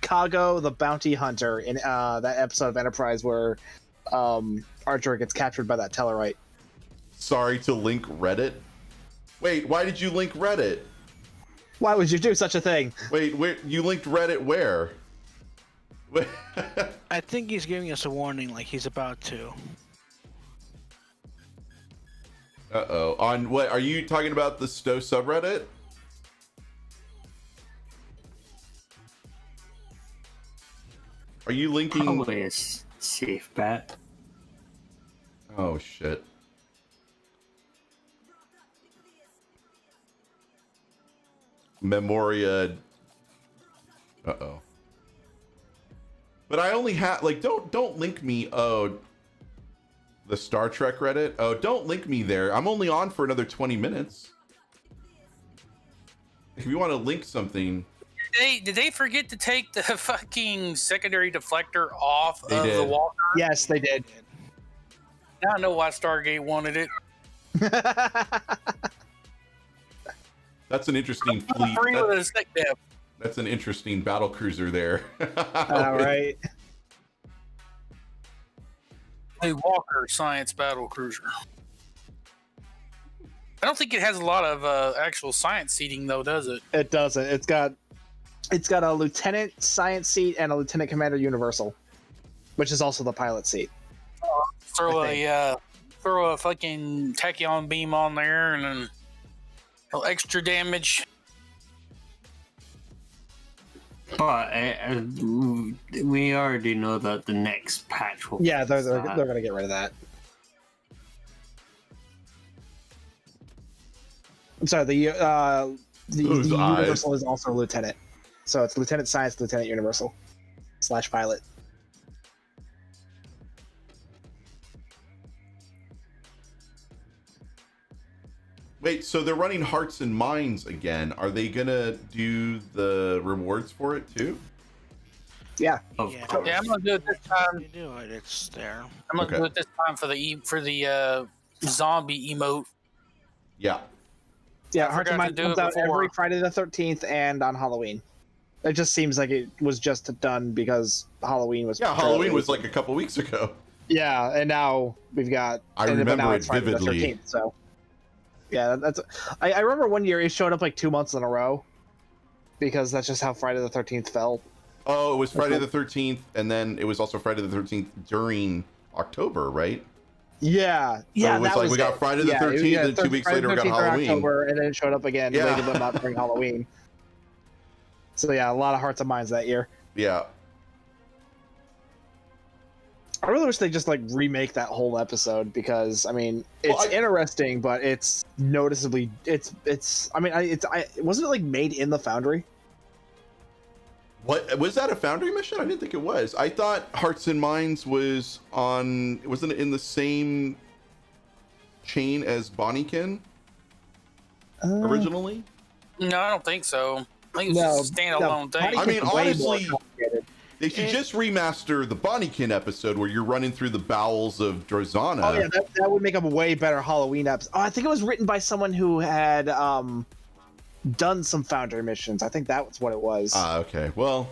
Kago, the bounty hunter, in that episode of Enterprise where Archer gets captured by that Tellarite. Sorry to link Reddit. Wait, why did you link Reddit? Why would you do such a thing? Wait, you linked Reddit where? I think he's giving us a warning, like he's about to. Uh-oh. On what? Are you talking about the Stowe subreddit? Are you linking? Probably a safe bet. Oh, shit. Memoria. Uh-oh. But I only have don't link me. Oh, the Star Trek Reddit. Oh, don't link me there. I'm only on for another 20 minutes. If you want to link something, Did they forget to take the fucking secondary deflector off They of the did. Walker? Yes, they did. Now I know why Stargate wanted it. That's an interesting fleet. That's an interesting battle cruiser there. All right. A Walker science battle cruiser. I don't think it has a lot of actual science seating, though, does it? It doesn't. It's got a lieutenant science seat and a lieutenant commander universal, which is also the pilot seat. Throw a fucking tachyon beam on there and then a little extra damage. But we already know that the next patch will. Yeah, they're gonna get rid of that. I'm sorry. The universal is also lieutenant, so it's lieutenant science, lieutenant universal / pilot. Wait, so they're running Hearts and Minds again. Are they gonna do the rewards for it too? Yeah. Yeah, I'm gonna do it this time. You do it, it's there. I'm gonna do it this time for the zombie emote. Yeah. Yeah, I Hearts and forgot Minds to do comes it out before. every Friday the 13th and on Halloween. It just seems like it was just done because Halloween was. Halloween was like a couple weeks ago. Yeah, and now we've got. I but remember now it it's Friday the vividly. 13th, so. Yeah, that's. I remember one year it showed up like 2 months in a row, because that's just how Friday the 13th fell. Oh, it was Friday the 13th, and then it was also Friday the 13th during October, right? Yeah, So yeah. it was that like was we got it. Friday the 13th, and 2 weeks Friday the later we got 13th or Halloween. October, and then it showed up again Yeah. later, but not during Halloween. So yeah, a lot of Hearts and Minds that year. Yeah. I really wish they just like remake that whole episode, because I mean it's interesting, but it's noticeably it's. I mean, wasn't it like made in the Foundry? What was that, a Foundry mission? I didn't think it was. I thought Hearts and Minds was on. Wasn't it in the same chain as Bonniekin originally? No, I don't think so. I think it's just a standalone thing. I mean, honestly, they should just remaster the Bonniekin episode where you're running through the bowels of Drozana. Oh yeah, that would make a way better Halloween episode. Oh, I think it was written by someone who had done some Foundry missions. I think that was what it was. Okay. Well,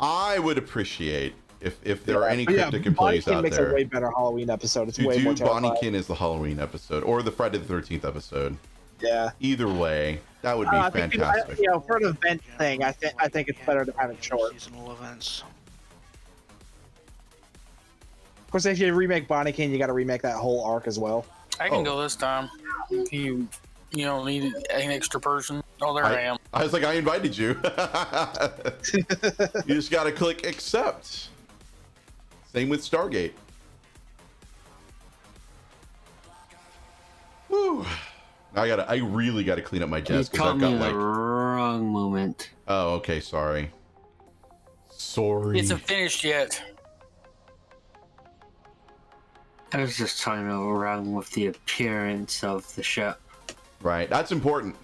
I would appreciate if there are any cryptic Bonniekin employees out makes there. a way better Halloween episode. It's to way do more terrifying. Bonniekin as the Halloween episode or the Friday the 13th episode. Yeah. Either way, that would be I think fantastic. for an event thing, I think it's better to have it short. Seasonal events. Of course, if you remake Bonniekin, you got to remake that whole arc as well. I can go this time. You don't need an extra person. Oh, there I am. I was like, I invited you. You just got to click accept. Same with Stargate. Whew. I really got to clean up my You desk because caught I've me got in the like. wrong moment. Oh, okay. Sorry. Sorry. It isn't finished yet. I was just trying to around with the appearance of the ship. Right. That's important.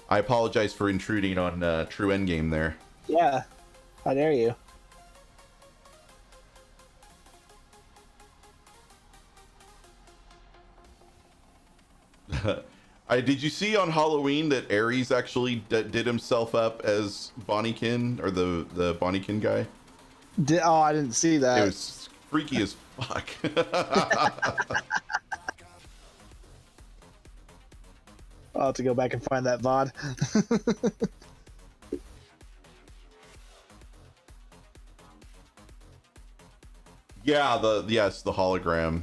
I apologize for intruding on True Endgame there. Yeah. How dare you? Did you see on Halloween that Ares actually did himself up as Bonniekin, or the Bonniekin guy? I didn't see that. It was freaky as fuck. I'll have to go back and find that VOD. Yeah, the hologram.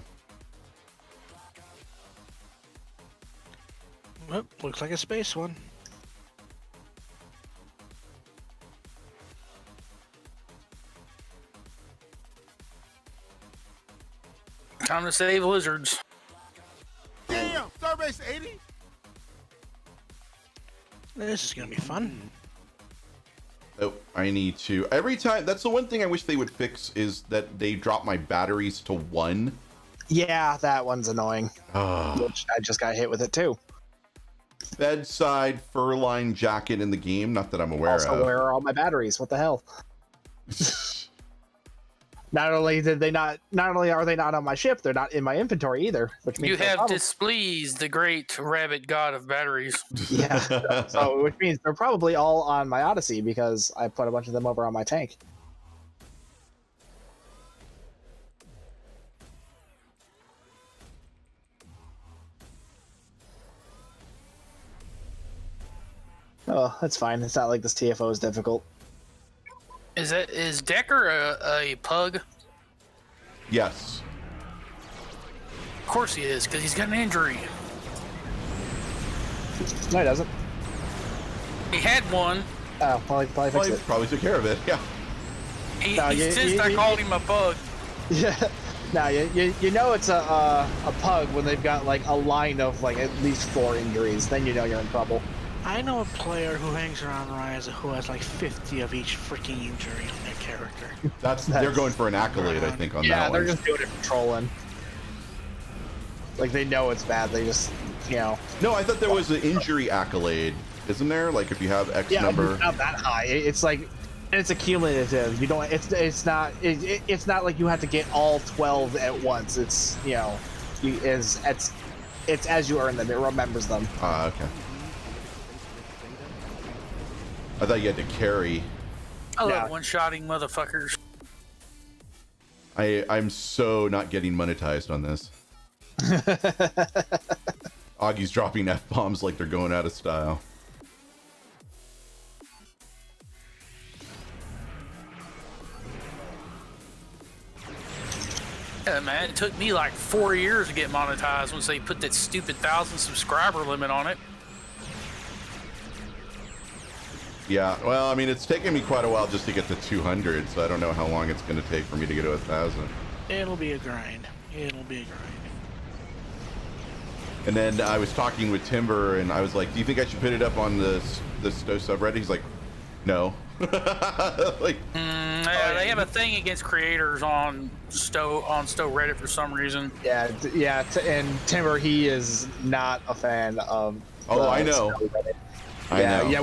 Well, looks like a space one. Time to save lizards. Damn, Starbase 80. This is gonna be fun. Oh, I need to. Every time, that's the one thing I wish they would fix, is that they drop my batteries to 1. Yeah, that one's annoying. Oh. Which I just got hit with it too. bedside fur-lined jacket in the game. Not that I'm aware Also, of. where are all my batteries? What the hell? Not only are they not on my ship, they're not in my inventory either. Which means You have probably, displeased the great rabbit god of batteries. yeah. So which means they're probably all on my Odyssey because I put a bunch of them over on my tank. Oh, that's fine. It's not like this TFO is difficult. Is Decker a pug? Yes. Of course he is, because he's got an injury. No, he doesn't. He had one. Oh, well, he probably fixed it. Probably took care of it. Yeah. He insists I called him a pug. Yeah. No, you know it's a pug when they've got like a line of like at least 4 injuries. Then you know you're in trouble. I know a player who hangs around Ryza who has like 50 of each freaking injury on their character. They're going for an accolade, I think, on that one. Yeah, they're just doing it for trolling. Like they know it's bad. They just, No, I thought there was an injury accolade, isn't there? Like if you have X number. It's not that high. It's like, and it's accumulative. You don't. It's not like you have to get all 12 at once. It's it's as you earn them. It remembers them. Ah, okay. I thought you had to carry. I love one-shotting motherfuckers. I'm so not getting monetized on this. Augie's dropping F-bombs like they're going out of style. Yeah, man, it took me like 4 years to get monetized once they put that stupid 1,000 subscriber limit on it. Yeah, well, I mean, it's taken me quite a while just to get to 200, so I don't know how long it's going to take for me to get to 1,000. It'll be a grind. It'll be a grind. And then I was talking with Timber, and I was like, "Do you think I should put it up on the Stowe subreddit?" He's like, "No." Like, they have a thing against creators on Stowe Reddit for some reason. Yeah, and Timber, he is not a fan of. Oh, I know. I know. Yeah,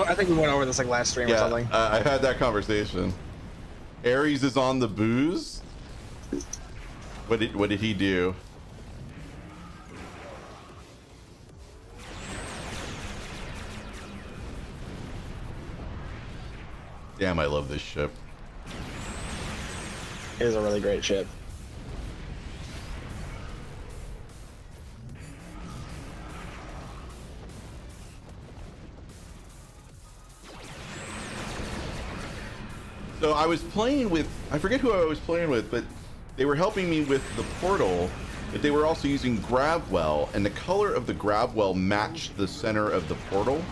I think we went over this like last stream or something. I've had that conversation. Ares is on the booze. What did he do? Damn, I love this ship. It is a really great ship. So I was playing with, I forget who I was playing with, but they were helping me with the portal, but they were also using Gravwell, and the color of the Gravwell matched the center of the portal.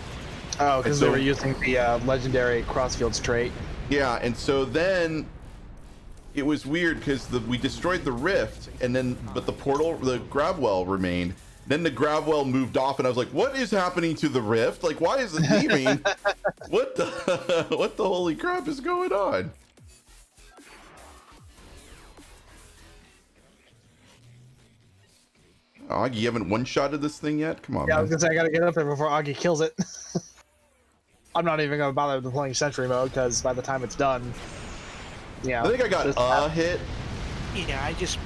Oh, because they were using the legendary Crossfields trait. Yeah, and so then it was weird because we destroyed the rift, and then but the Gravwell remained. Then the Gravwell moved off, and I was like, "What is happening to the rift? Like, why is it leaving? What the holy crap is going on?" Augie, you haven't one-shotted this thing yet? Come on, Yeah, man. I was gonna say I gotta get up there before Augie kills it. I'm not even gonna bother deploying Sentry mode because by the time it's done, I think I got a hit. Yeah, I just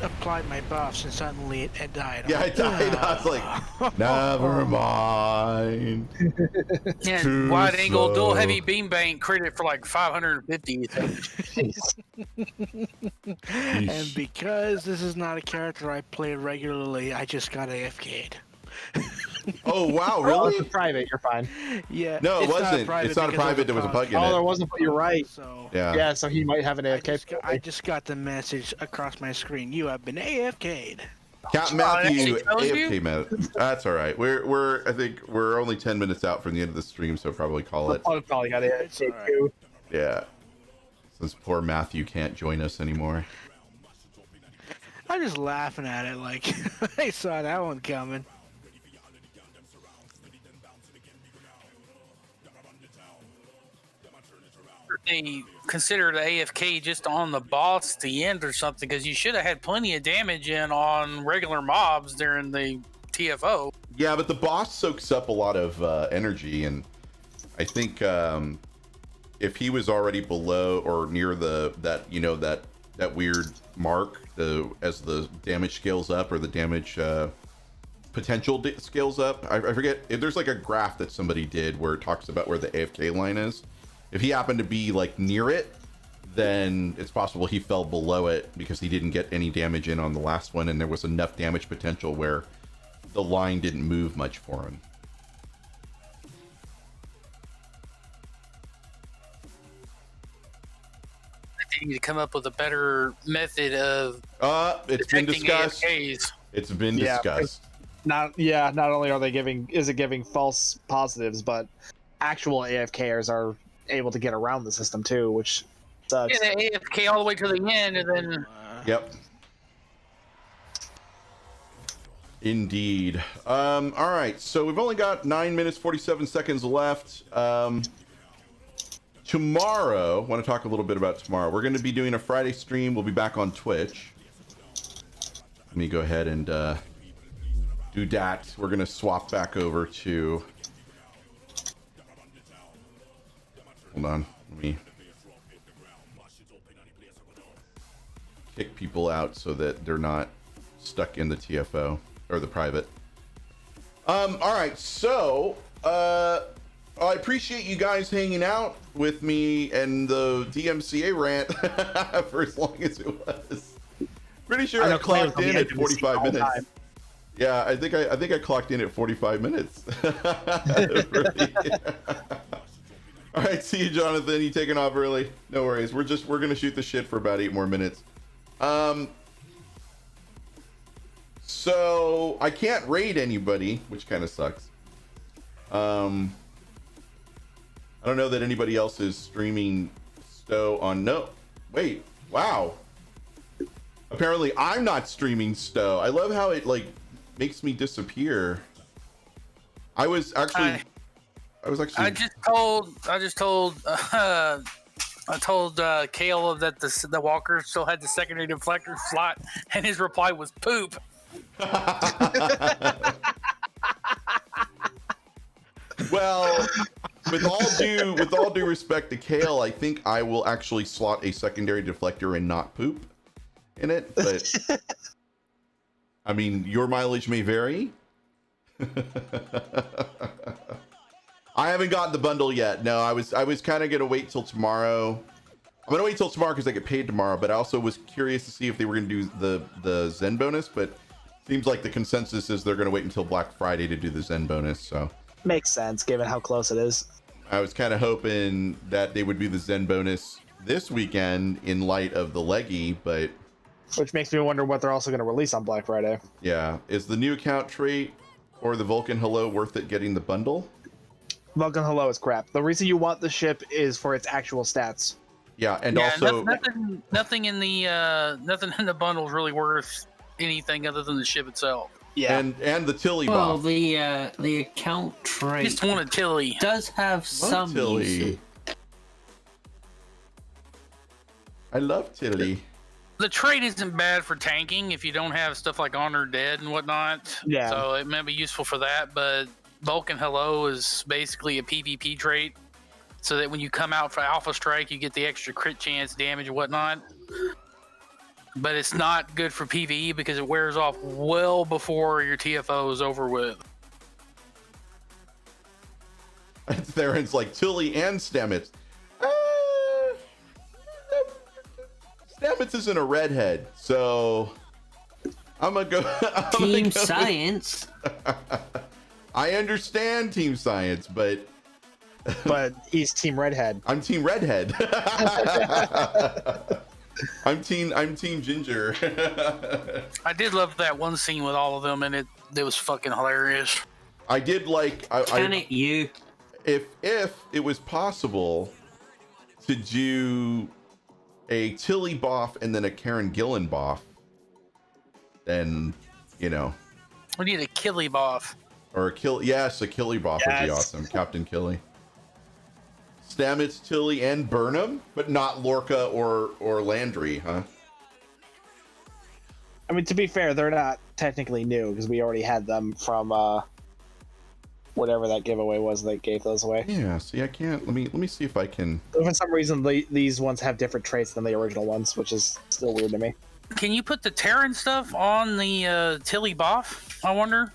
applied my buffs and suddenly it died. Yeah, I died. I was like, never mind. Yeah, Too wide angle, slow. dual heavy beam bank credit for like 550. And because this is not a character I play regularly, I just got AFK'd. Oh wow, Oh, really? it's a private. You're fine. Yeah. No, it it's wasn't. It's not a because private. of There was a the bug in Oh, it. there wasn't. You're right. So Yeah. Yeah, so he might have an AFK. I just got the message across my screen. You have been AFK'd. Captain Matthew, actually tells you? AFK Matt. That's all right. I think we're only 10 minutes out from the end of the stream, so probably call it. Oh, probably got AFK too. Yeah. Since poor Matthew can't join us anymore. I'm just laughing at it like I saw that one coming. They considered AFK just on the boss at the end or something because you should have had plenty of damage in on regular mobs during the TFO. Yeah, but the boss soaks up a lot of energy, and I think if he was already below or near that weird mark, as the damage scales up or the damage potential scales up, I forget. There's like a graph that somebody did where it talks about where the AFK line is. If he happened to be like near it, then it's possible he fell below it because he didn't get any damage in on the last one, and there was enough damage potential where the line didn't move much for him. They need to come up with a better method of it's been discussed. AFKs. It's been discussed. Not only are they giving false positives, but actual AFKers are able to get around the system too, which sucks. Yeah, they AFK all the way to the end, and then. Yep. Indeed. All right. So we've only got 9 minutes 47 seconds left. Tomorrow, I want to talk a little bit about tomorrow. We're going to be doing a Friday stream. We'll be back on Twitch. Let me go ahead and do that. We're going to swap back over to. Hold on. Let me kick people out so that they're not stuck in the TFO or the private. All right. So, I appreciate you guys hanging out with me and the DMCA rant for as long as it was. Pretty sure I clocked in at 45 minutes. Yeah, I think I clocked in at 45 minutes. All right, see you, Jonathan. You taking off early? No worries. We're gonna shoot the shit for about 8 more minutes. So I can't raid anybody, which kind of sucks. I don't know that anybody else is streaming Stowe on. No, wait, wow. Apparently I'm not streaming Stowe. I love how it like makes me disappear. I told Kale that the walker still had the secondary deflector slot, and his reply was poop. Well, with all due respect to Kale, I think I will actually slot a secondary deflector and not poop in it. But I mean, your mileage may vary. I haven't gotten the bundle yet. No, I was kind of gonna wait till tomorrow. I'm gonna wait till tomorrow because I get paid tomorrow. But I also was curious to see if they were gonna do the Zen bonus. But seems like the consensus is they're gonna wait until Black Friday to do the Zen bonus. So makes sense given how close it is. I was kind of hoping that they would do the Zen bonus this weekend in light of the leggy, but which makes me wonder what they're also going to release on Black Friday. Yeah, is the new account trait or the Vulcan Hello worth it getting the bundle? Vulcan Hello is crap. The reason you want the ship is for its actual stats. Yeah, and also nothing in the bundle is really worth anything other than the ship itself. Yeah, and the Tilly well, buff. the account trait just want a Tilly. Does have some use. I love Tilly. The trait isn't bad for tanking if you don't have stuff like Honor Dead and whatnot. Yeah. So it may be useful for that, but Vulcan Hello is basically a PvP trait, so that when you come out for Alpha Strike, you get the extra crit chance, damage, and whatnot. But it's not good for PvE because it wears off well before your TFO is over with. Theron's like Tilly and Stamets. Stamets isn't a redhead, so I'm gonna go. Team Science. I understand Team Science, but he's Team Redhead. I'm Team Redhead. I'm Team Ginger. I did love that one scene with all of them, and it was fucking hilarious. I did like. If it was possible to do a Tilly boff and then a Karen Gillan boff, then you know. We need a Killy boff. Or a Killy, yes, a Killy boff would be awesome. Captain Killy. Stamets, Tilly, and Burnham, but not Lorca or Landry, huh? I mean, to be fair, they're not technically new because we already had them from whatever that giveaway was that gave those away. Yeah, see, I can't. Let me see if I can. For some reason, these ones have different traits than the original ones, which is still weird to me. Can you put the Terran stuff on the Tilly Boff? I wonder.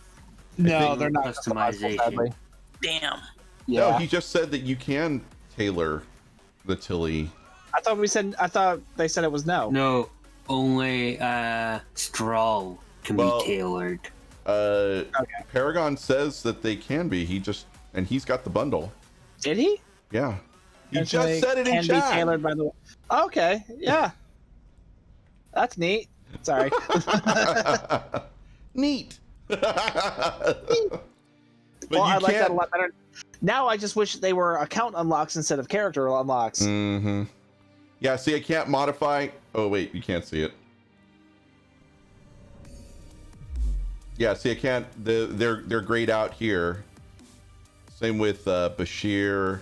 No, they're not customization. sadly. Damn. Yeah. No, he just said that you can tailor the Tilly. I thought they said it was no. No, only Straw can be tailored. Paragon says that they can be. He's got the bundle. Did he? Yeah. He And just they said it in can chat. be tailored by the. Okay, yeah. That's neat. Sorry. Neat. Well, I like that a lot better. Now I just wish they were account unlocks instead of character unlocks. Mm-hmm. Yeah, see, I can't modify. Oh, wait, you can't see it. Yeah, see, I can't. They're grayed out here. Same with Bashir.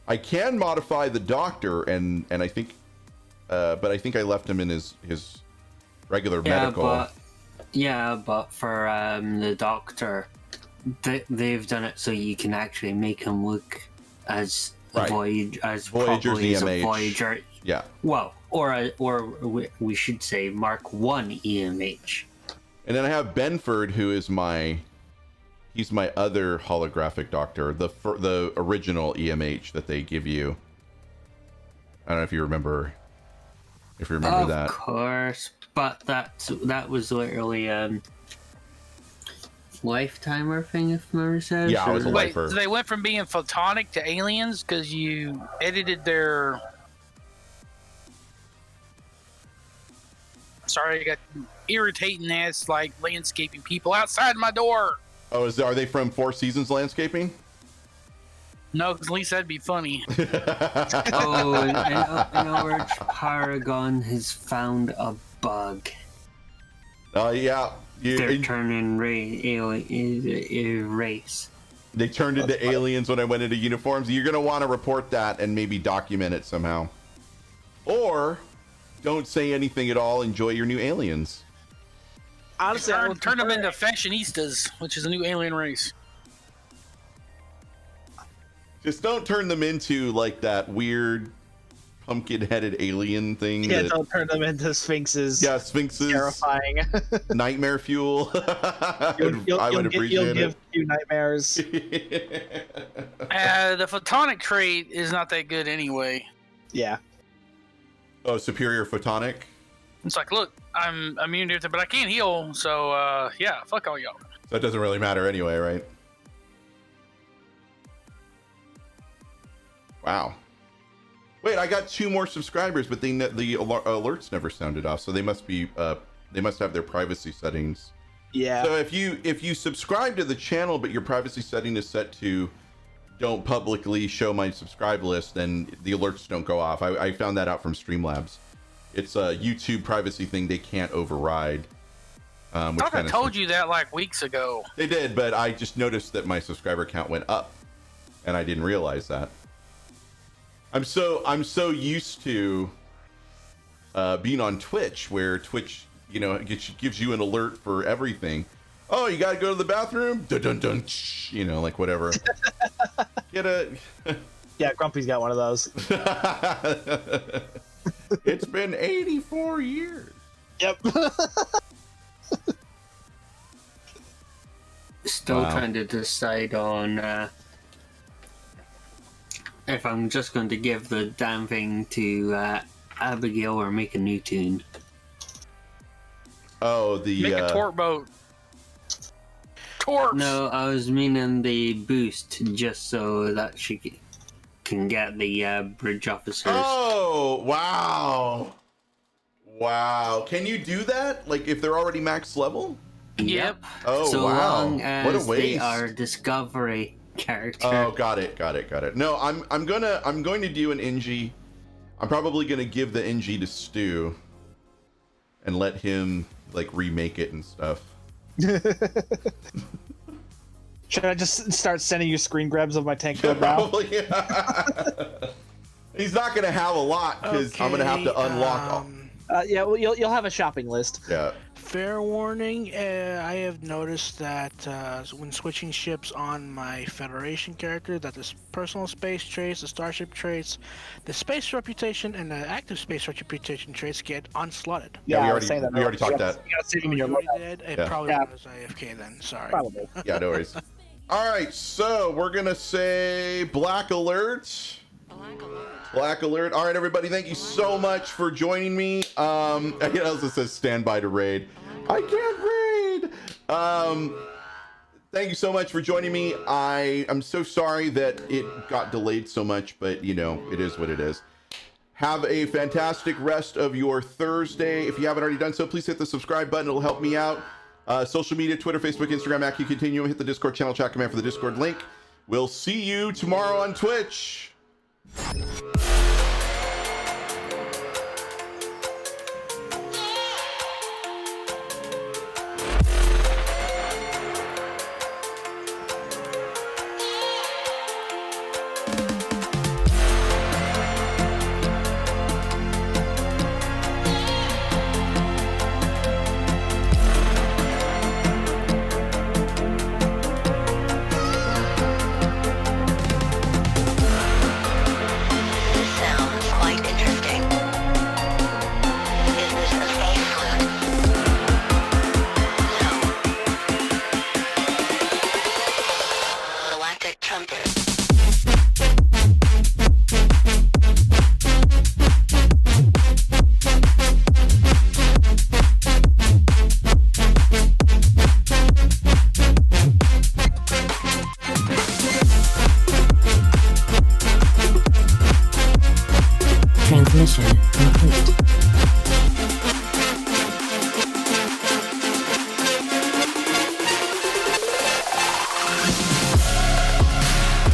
I can modify the doctor, and I think, but I think I left him in his regular medical. But for the doctor, they've done it so you can actually make him look as Voyager's probably as a EMH. Voyager. Yeah. Well, or we should say Mark 1 EMH. And then I have Benford, who is he's my other holographic doctor, the original EMH that they give you. I don't know if you remember. That. Of course, but that was literally lifetimer thing, if memory serves. Yeah, I was a Wait, lifer. so they went from being photonic to aliens because you edited their. Sorry, I got irritating ass like landscaping people outside my door. Oh, are they from Four Seasons Landscaping? No, because at least that'd be funny. Oh, in Orange Paragon has found a bug. Yeah. They're turning race. They turned into aliens when I went into uniforms. You're going to want to report that and maybe document it somehow. Or don't say anything at all. Enjoy your new aliens. Honestly, turn them into fashionistas, which is a new alien race. Just don't turn them into like that weird pumpkin-headed alien thing. Yeah, don't turn them into sphinxes. Yeah, sphinxes. Terrifying. Nightmare fuel. I would appreciate you'll it. give you nightmares. The photonic trait is not that good anyway. Yeah. Oh, superior photonic? It's like, look, I'm immune to it, but I can't heal, so yeah, fuck all y'all. So it doesn't really matter anyway, right? Wow. Wait, I got 2 more subscribers, but the alerts never sounded off, so they must have their privacy settings. Yeah. So if you subscribe to the channel, but your privacy setting is set to don't publicly show my subscribe list, then the alerts don't go off. I found that out from Streamlabs. It's a YouTube privacy thing they can't override. I thought I told you that like weeks ago. They did, but I just noticed that my subscriber count went up, and I didn't realize that. I'm so used to being on Twitch, where Twitch, gives you an alert for everything. Oh, you gotta go to the bathroom? Dun dun dun. Like whatever. Yeah, Grumpy's got one of those. It's been 84 years. Yep. Still trying to decide on if I'm just going to give the damn thing to Abigail or make a new tune. Oh, make a torque boat. Torque. No, I was meaning the boost, just so that she can get the bridge officers. Oh, wow. Wow. Can you do that? Like if they're already max level? Yep. Oh, so wow. long as What a waste. they are Discovery character. Oh, got it. No, I'm going to do an NG. I'm probably going to give the NG to Stu and let him like remake it and stuff. Should I just start sending you screen grabs of my tank code now? Probably, yeah. He's not going to have a lot because I'm going to have to unlock all. Yeah, well, you'll have a shopping list. Yeah. fair warning. I have noticed that when switching ships on my Federation character, that the personal space traits, the starship traits, the space reputation, and the active space reputation traits get unslotted. Yeah, we already talked that. You gotta save them in your already loadout. did? It Yeah. probably was AFK then. Sorry. Probably. Yeah, no worries. All right, so we're gonna say black alert. Black alert. All right, everybody, thank you so much for joining me. It also says stand by to raid. I can't raid. Thank you so much for joining me. I'm so sorry that it got delayed so much, but you know, it is what it is. Have a fantastic rest of your Thursday. If you haven't already done so, please hit the subscribe button. It'll help me out. Social media, Twitter, Facebook, Instagram, AcQ Continuum. Hit the Discord channel, chat command for the Discord link. We'll see you tomorrow on Twitch. Transmission complete.